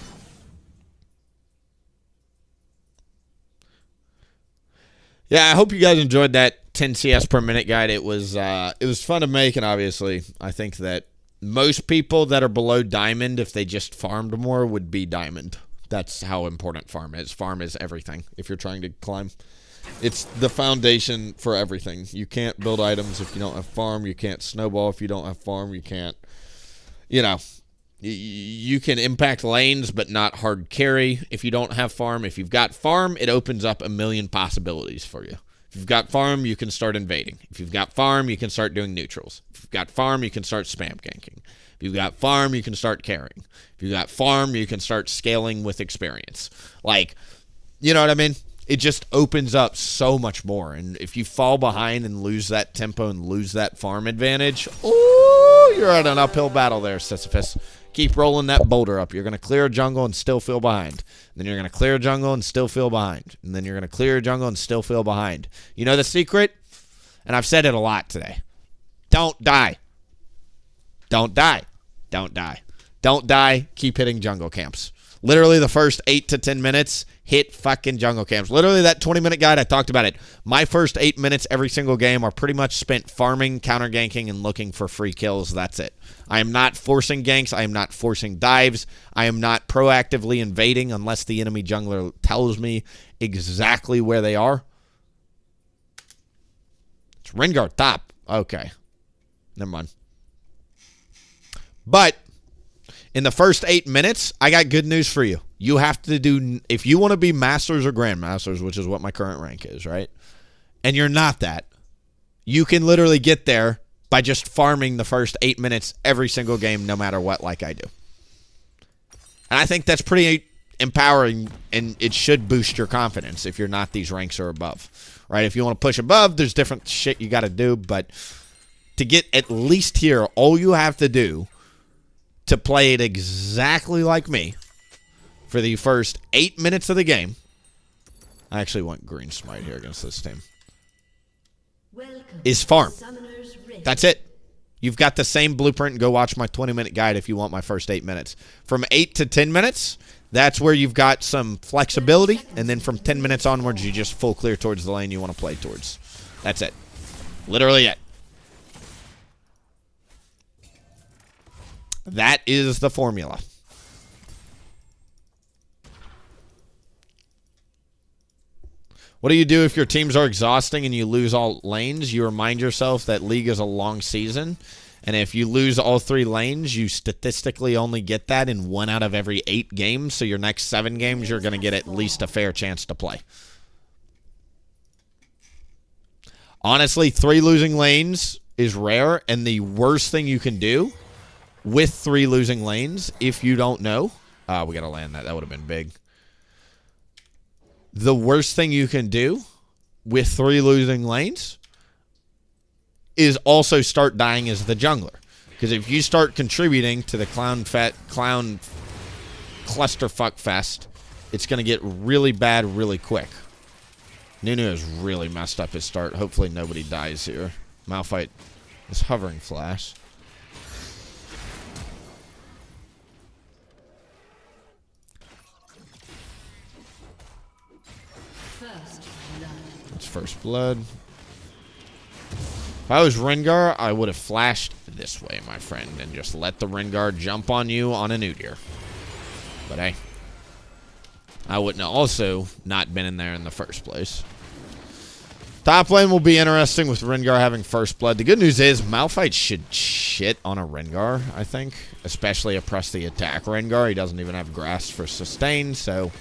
Yeah, I hope you guys enjoyed that 10 CS per minute guide. It was fun to make, and obviously, I think that most people that are below diamond, if they just farmed more, would be diamond. That's how important farm is. Farm is everything if you're trying to climb. It's the foundation for everything. You can't build items if you don't have farm. You can't snowball if you don't have farm. You can't, you know, you can impact lanes but not hard carry if you don't have farm. If you've got farm, it opens up a million possibilities for you. If you've got farm, you can start invading. If you've got farm, you can start doing neutrals. If you've got farm, you can start spam ganking. If you've got farm, you can start carrying. If you've got farm, you can start scaling with experience. Like, you know what I mean? It just opens up so much more. And if you fall behind and lose that tempo and lose that farm advantage, ooh, you're at an uphill battle there, Sisyphus. Keep rolling that boulder up. You're going to clear a jungle and still feel behind. Then you're going to clear a jungle and still feel behind. And then you're going to clear a jungle and still feel behind. You know the secret? And I've said it a lot today. Don't die. Don't die. Don't die. Don't die. Keep hitting jungle camps. Literally the first 8 to 10 minutes, hit fucking jungle camps. Literally that 20-minute guide, I talked about it. My first 8 minutes every single game are pretty much spent farming, counter ganking, and looking for free kills. That's it. I am not forcing ganks. I am not forcing dives. I am not proactively invading unless the enemy jungler tells me exactly where they are. It's Rengar top. Okay. Never mind. But in the first 8 minutes, I got good news for you. You have to do, if you want to be Masters or Grandmasters, which is what my current rank is, right? And you're not that, you can literally get there by just farming the first 8 minutes every single game, no matter what, like I do. And I think that's pretty empowering, and it should boost your confidence if you're not these ranks or above, right? If you want to push above, there's different shit you got to do, but to get at least here, all you have to do to play it exactly like me for the first 8 minutes of the game. I actually want green smite here against this team. Is farm. That's it. You've got the same blueprint. Go watch my 20-minute guide if you want my first 8 minutes. From 8 to 10 minutes, that's where you've got some flexibility. And then from 10 minutes onwards, you just full clear towards the lane you want to play towards. That's it. Literally it. That is the formula. What do you do if your teams are exhausting and you lose all lanes? You remind yourself that League is a long season, and if you lose all 3 lanes, you statistically only get that in 1 out of every 8 games, so your next 7 games, you're going to get at least a fair chance to play. Honestly, 3 losing lanes is rare, and the worst thing you can do with 3 losing lanes, if you don't know, we got to land that. That would have been big. The worst thing you can do with 3 losing lanes is also start dying as the jungler. Because if you start contributing to the clown clusterfuck fest, it's going to get really bad really quick. Nunu has really messed up his start. Hopefully nobody dies here. Malphite is hovering flash. That's first blood. If I was Rengar, I would have flashed this way, my friend, and just let the Rengar jump on you on an Udyr. But hey, I wouldn't have also not been in there in the first place. Top lane will be interesting with Rengar having first blood. The good news is Malphite should shit on a Rengar, I think. Especially a press the attack Rengar. He doesn't even have grass for sustain, so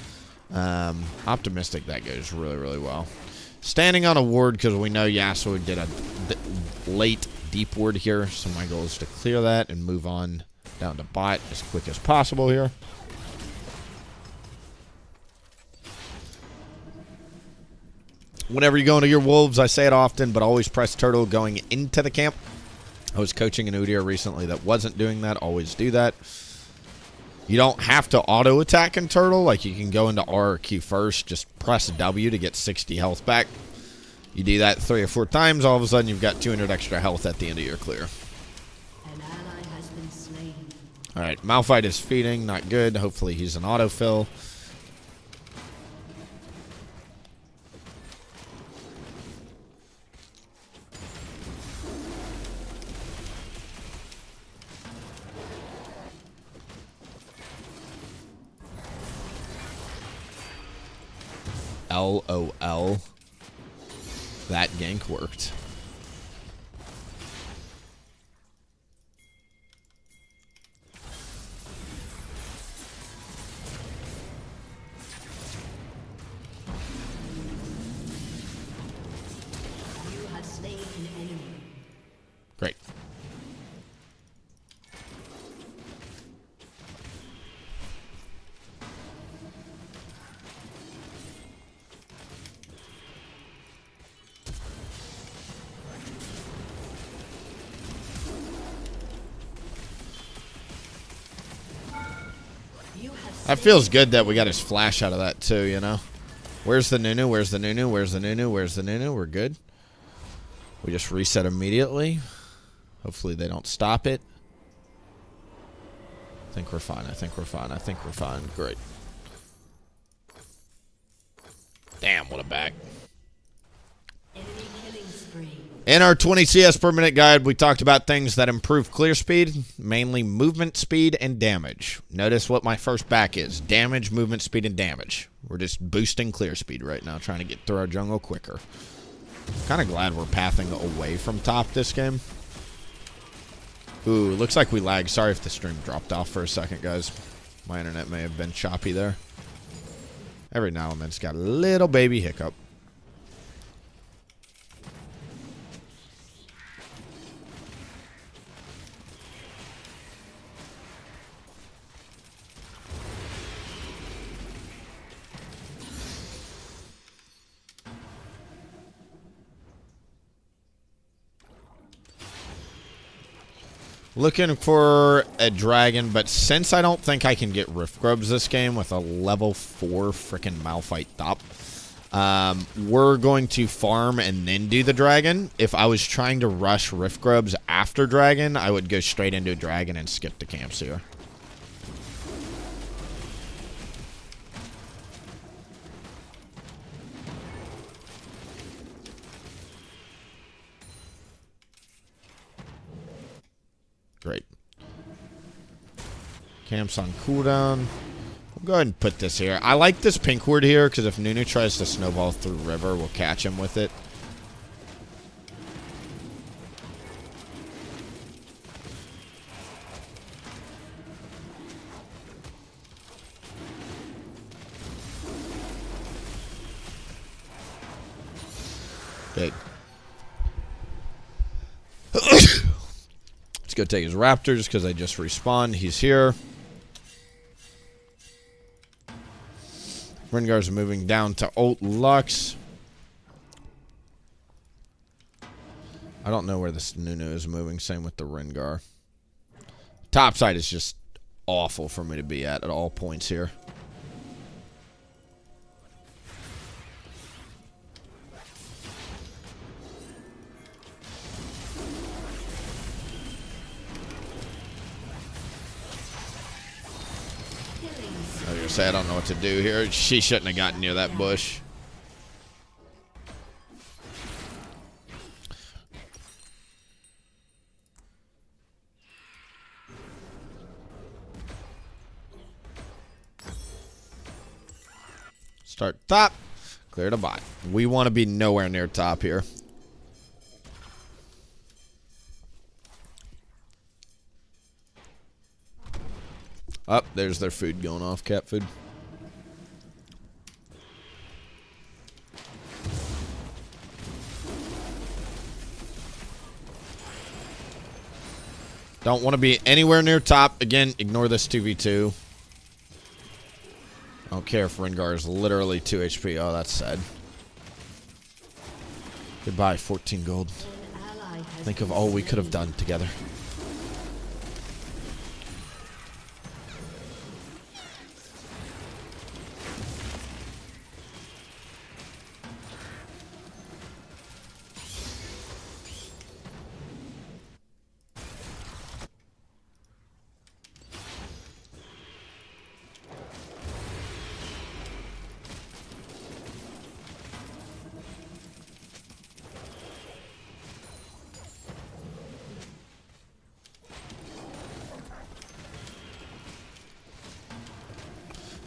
optimistic that goes really, really well. Standing on a ward because we know Yasuo did a late deep ward here, so my goal is to clear that and move on down to bot as quick as possible here. Whenever you go into your wolves, I say it often, but always press turtle going into the camp. I was coaching an Udyr recently that wasn't doing that. Always do that. You don't have to auto attack in turtle. Like, you can go into R or Q first. Just press W to get 60 health back. You do that 3 or 4 times, all of a sudden you've got 200 extra health at the end of your clear. An ally has been slain. Alright, Malphite is feeding. Not good. Hopefully he's an autofill. LOL. That gank worked. You have slain an enemy. Great. That feels good that we got his flash out of that too, you know. Where's the Nunu? Where's the Nunu? Where's the Nunu? Where's the Nunu? We're good. We just reset immediately. Hopefully they don't stop it. I think we're fine. I think we're fine. I think we're fine. Great. Damn, what a back. Enemy killing spree. In our 20 CS per minute guide, we talked about things that improve clear speed, mainly movement speed and damage. Notice what my first back is. Damage, movement speed, and damage. We're just boosting clear speed right now, trying to get through our jungle quicker. Kind of glad we're pathing away from top this game. Ooh, looks like we lagged. Sorry if the stream dropped off for a second, guys. My internet may have been choppy there. Every now and then it's got a little baby hiccup. Looking for a dragon, but since I don't think I can get Rift Grubs this game with a level 4 freaking Malphite top, we're going to farm and then do the dragon. If I was trying to rush Rift Grubs after dragon, I would go straight into a dragon and skip the camps here. Great. Camps on cooldown. We'll go ahead and put this here. I like this pink ward here because if Nunu tries to snowball through river, we'll catch him with it. Big. Go take his raptors because they just respawned. He's here. Rengar's moving down to ult Lux. I don't know where this Nunu is moving. Same with the Rengar. Top side is just awful for me to be at all points here. I was gonna say I don't know what to do here. She shouldn't have gotten near that bush. Start top. Clear the bot. We want to be nowhere near top here. Up, there's their food going off. Cat food. Don't want to be anywhere near top. Again, ignore this 2v2. I don't care if Rengar is literally 2 HP. Oh, that's sad. Goodbye, 14 gold. Think of all we could have done together.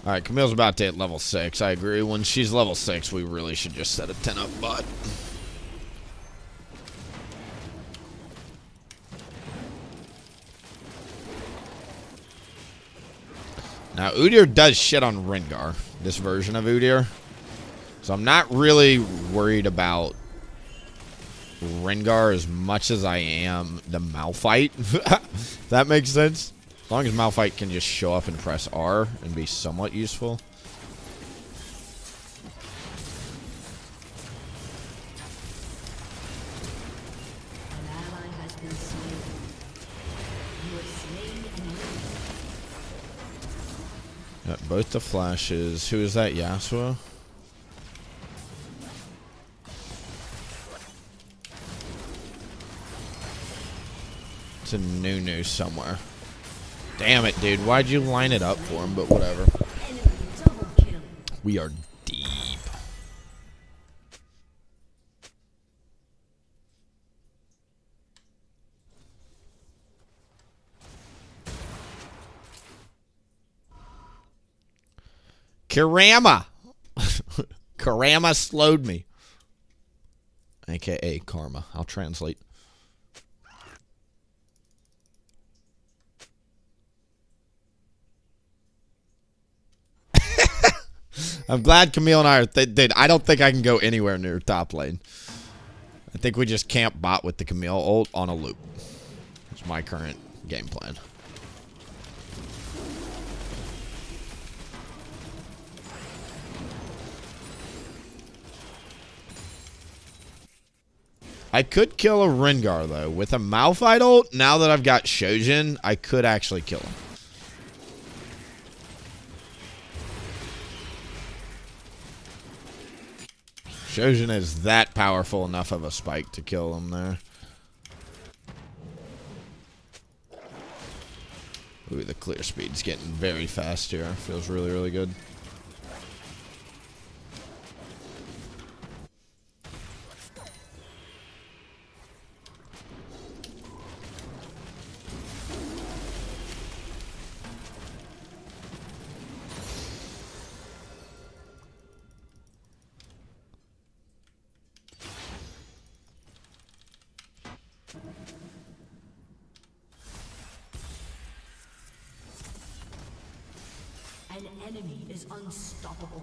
Alright, Camille's about to hit level 6. I agree. When she's level 6, we really should just set a 10-up bot. Now, Udyr does shit on Rengar, this version of Udyr. So I'm not really worried about Rengar as much as I am the Malphite. If that makes sense. As long as Malphite can just show up and press R and be somewhat useful. An ally has been slain. You have slain an enemy. Got both the flashes. Who is that? Yasuo? It's a Nunu somewhere. Damn it, dude. Why'd you line it up for him? But whatever. Enemy double kill. We are deep. Karama! Karama slowed me. AKA Karma. I'll translate. I'm glad Camille and I are... I don't think I can go anywhere near top lane. I think we just camp bot with the Camille ult on a loop. That's my current game plan. I could kill a Rengar, though. With a Malphite ult, now that I've got Shojin, I could actually kill him. Shojin is that powerful enough of a spike to kill him there. Ooh, the clear speed's getting very fast here. Feels really, really good. An enemy is unstoppable.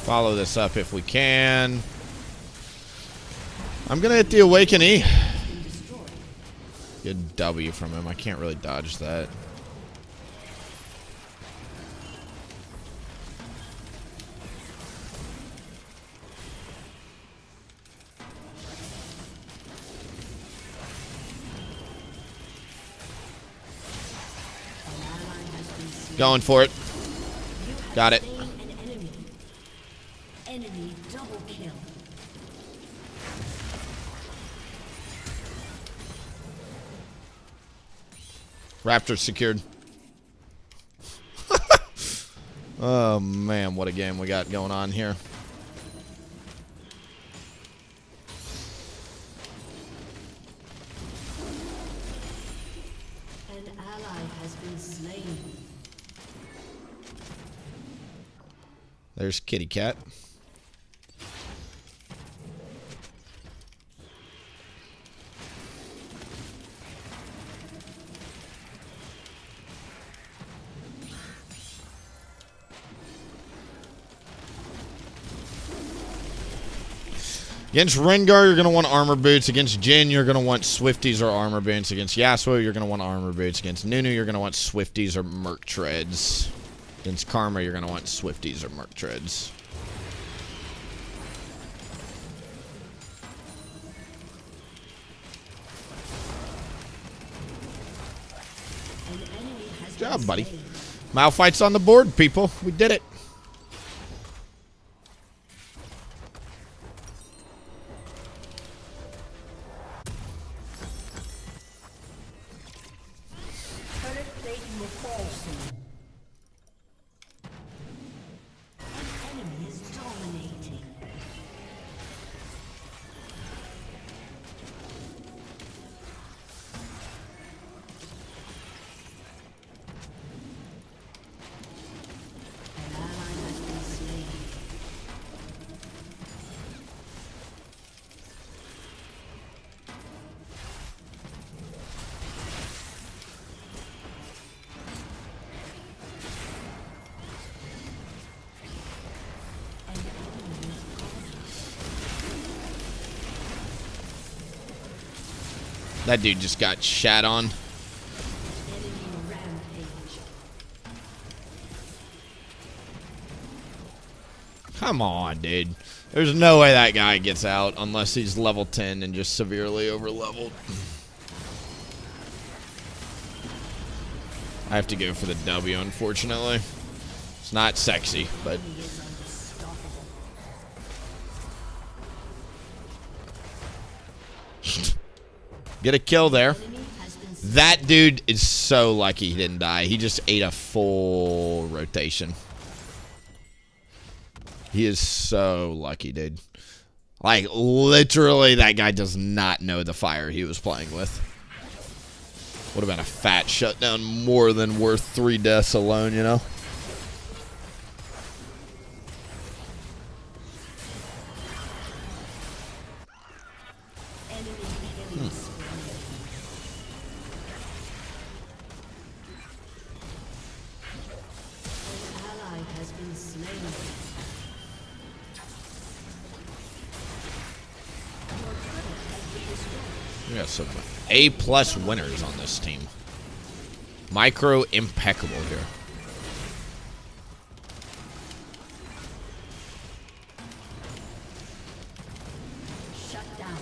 Follow this up if we can. I'm going to hit the Awaken E. Good W from him. I can't really dodge that. Going for it. Got it. An enemy. Enemy Raptors secured. Oh, man, what a game we got going on here. An ally has been slain. There's Kitty Cat. Against Rengar, you're going to want armor boots. Against Jhin, you're going to want Swifties or armor boots. Against Yasuo, you're going to want armor boots. Against Nunu, you're going to want Swifties or Merc Treads. Against Karma, you're going to want Swifties or Merc Treads. Good job, buddy. Malphite's on the board, people. We did it. Turret plating will fall soon. An enemy is dominating. An ally has been slain. That dude just got shat on. Enemy rampage. Come on, dude. There's no way that guy gets out unless he's level 10 and just severely over-leveled. I have to go for the W, unfortunately. It's not sexy, but... He is unstoppable. Get a kill there. Enemy has been slain. That dude is so lucky he didn't die. He just ate a full rotation. He is so lucky, dude. Like, literally, that guy does not know the fire he was playing with. Would have been a fat shutdown more than worth 3 deaths alone, you know? Enemy killing spree. An ally has been slain. Your turret has been destroyed. We got some A+ winners on this team. Micro impeccable here. Shut down.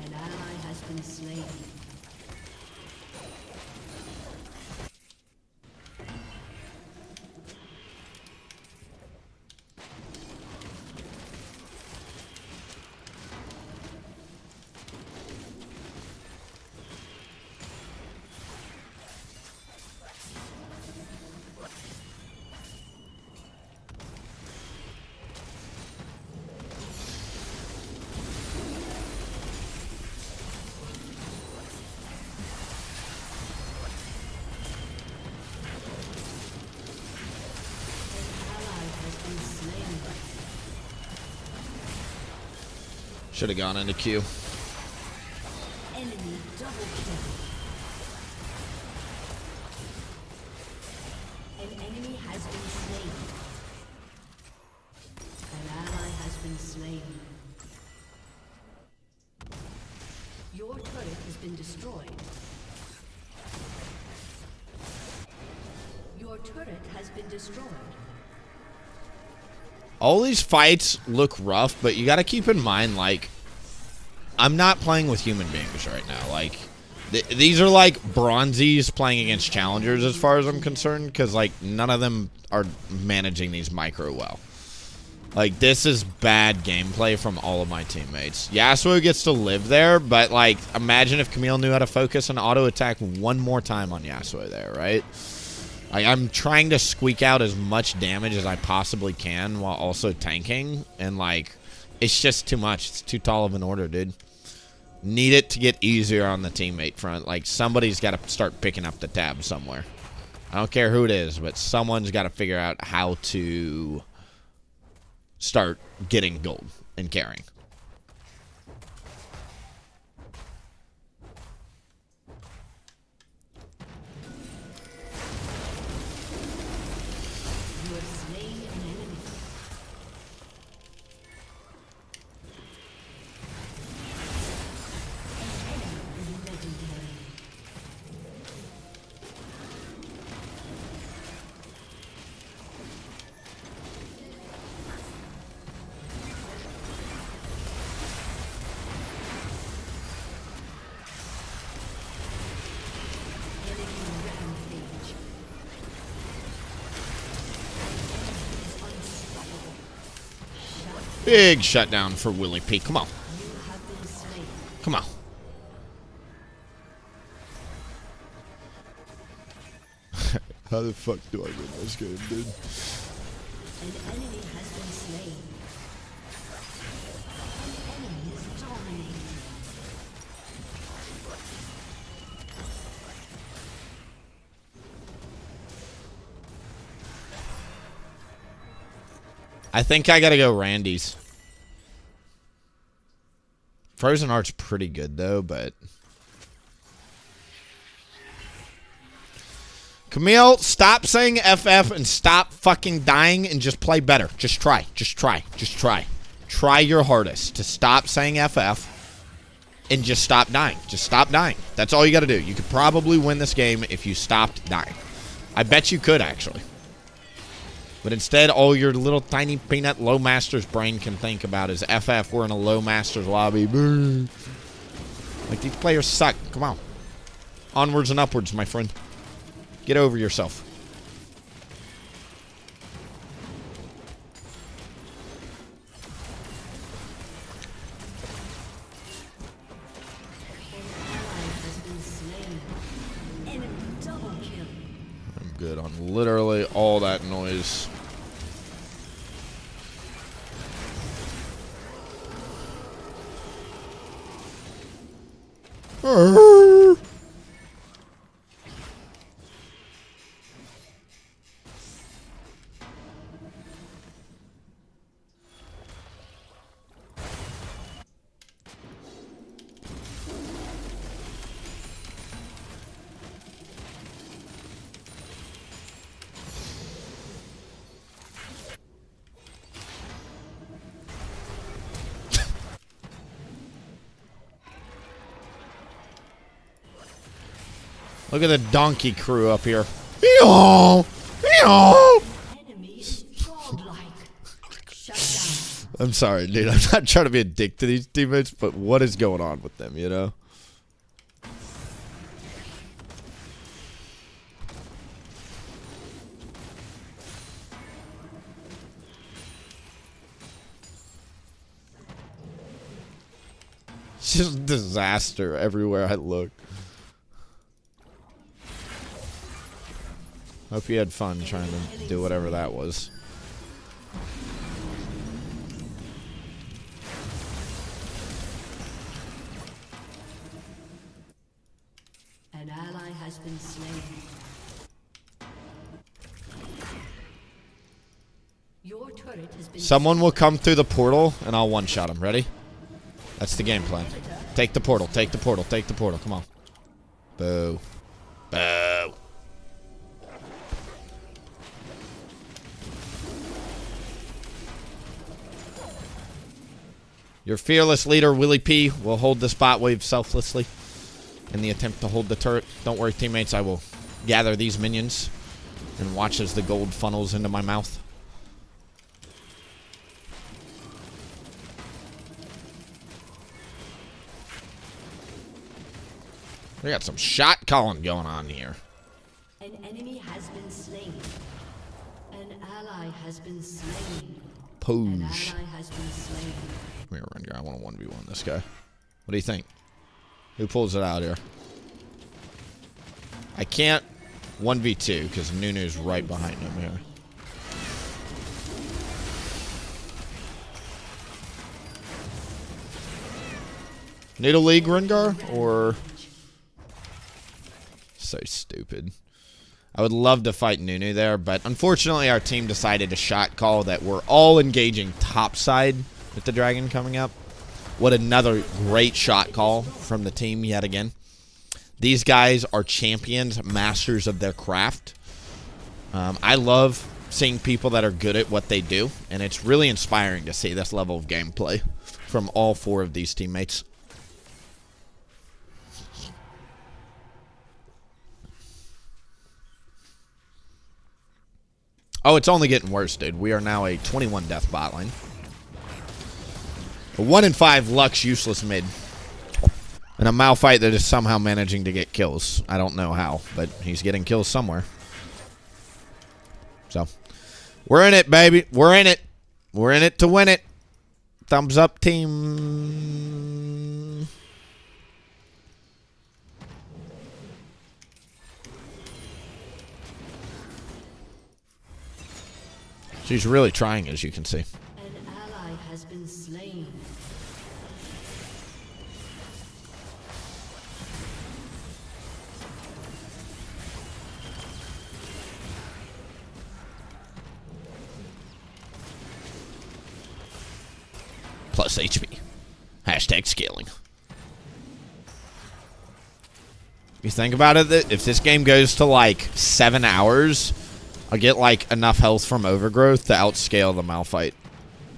An ally has been slain. Should have gone into Q. Enemy double kill. An enemy has been slain. An ally has been slain. Your turret has been destroyed. Your turret has been destroyed. All these fights look rough, but you got to keep in mind, like, I'm not playing with human beings right now. Like, these are like bronzies playing against challengers as far as I'm concerned, because, like, none of them are managing these micro well. Like, this is bad gameplay from all of my teammates. Yasuo gets to live there, but, like, imagine if Camille knew how to focus and auto-attack one more time on Yasuo there, right? Like, I'm trying to squeak out as much damage as I possibly can while also tanking, and, like, it's just too much. It's too tall of an order, dude. Need it to get easier on the teammate front. Like, somebody's got to start picking up the tab somewhere. I don't care who it is, but someone's got to figure out how to start getting gold and carrying. You have slain an enemy. An enemy is legendary. Big shutdown for WilliefknP. Come on. You have been slain. Come on. How the fuck do I win this game, dude? An enemy has been slain. An enemy is dominating. I think I gotta go Randy's. Frozen Heart's pretty good though, but Camille, stop saying FF and stop fucking dying and just play better. Just try. Just try. Just try. Try your hardest to stop saying FF and just stop dying. Just stop dying. That's all you gotta do. You could probably win this game if you stopped dying. I bet you could, actually. But instead, all your little tiny peanut low master's brain can think about is FF, we're in a low master's lobby. Brr. Like, these players suck. Come on. Onwards and upwards, my friend. Get over yourself. An ally has been slain. Enemy double kill. I'm good on literally all that noise. Look at the donkey crew up here. Eeyaw! Eeyaw! Enemy is godlike. Shut down. I'm sorry, dude. I'm not trying to be a dick to these teammates, but what is going on with them, you know? It's just disaster everywhere I look. Hope you had fun trying to do whatever that was. An ally has been slain. Your turret has been Someone will come through the portal, and I'll one-shot him. Ready? That's the game plan. Take the portal, take the portal, take the portal. Come on. Boo. Boo. Your fearless leader, WilliefknP, will hold the spot wave selflessly in the attempt to hold the turret. Don't worry, teammates. I will gather these minions and watch as the gold funnels into my mouth. We got some shot calling going on here. An enemy has been slain. An ally has been slain. Pose. ally has been slain. Come here, Rengar. I want to 1v1 this guy. What do you think? Who pulls it out here? I can't 1v2 because Nunu's right behind him here. Need a league, Rengar? Or... So stupid. I would love to fight Nunu there, but unfortunately our team decided to shot call that we're all engaging topside with the dragon coming up. What another great shot call from the team yet again. These guys are champions, masters of their craft. I love seeing people that are good at what they do, and it's really inspiring to see this level of gameplay from all 4 of these teammates. Oh, it's only getting worse, dude. We are now a 21 death bot lane. A 1 in 5 Lux useless mid. And a Malphite that is somehow managing to get kills. I don't know how, but he's getting kills somewhere. So, we're in it, baby. We're in it. We're in it to win it. Thumbs up, team. She's really trying, as you can see. An ally has been slain. Plus HP. Hashtag scaling. You think about it, if this game goes to like 7 hours, I'll get like enough health from overgrowth to outscale the Malphite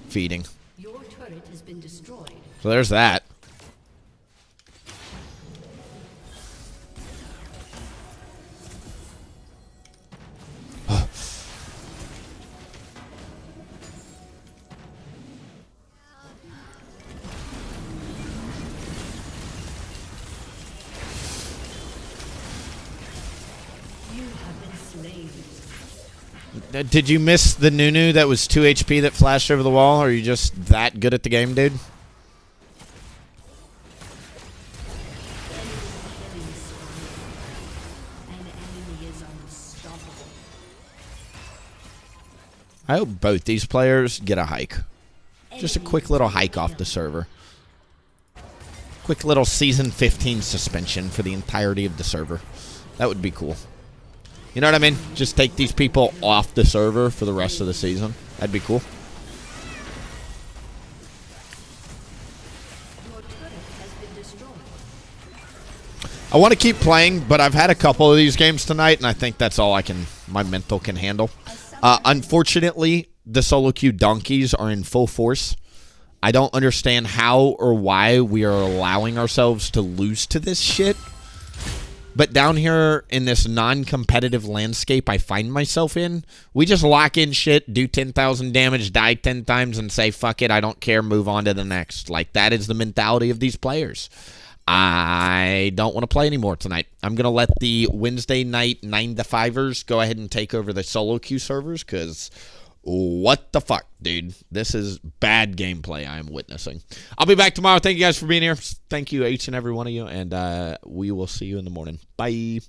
feeding. Your turret has been destroyed. So there's that. You have been slain. Did you miss the Nunu that was 2 HP that flashed over the wall? Or are you just that good at the game, dude? An enemy is unstoppable. I hope both these players get a hike. Just a quick little hike off the server. Quick little season 15 suspension for the entirety of the server. That would be cool. You know what I mean? Just take these people off the server for the rest of the season. That'd be cool. Your turret has been destroyed. I want to keep playing, but I've had a couple of these games tonight, and I think that's all my mental can handle. Unfortunately, the solo queue donkeys are in full force. I don't understand how or why we are allowing ourselves to lose to this shit. But down here in this non-competitive landscape I find myself in, we just lock in shit, do 10,000 damage, die 10 times, and say, fuck it, I don't care, move on to the next. Like, that is the mentality of these players. I don't want to play anymore tonight. I'm going to let the Wednesday night 9 to 5ers go ahead and take over the solo queue servers, because what the fuck, dude? This is bad gameplay I am witnessing. I'll be back tomorrow. Thank you guys for being here. Thank you, each and every one of you, and we will see you in the morning. Bye.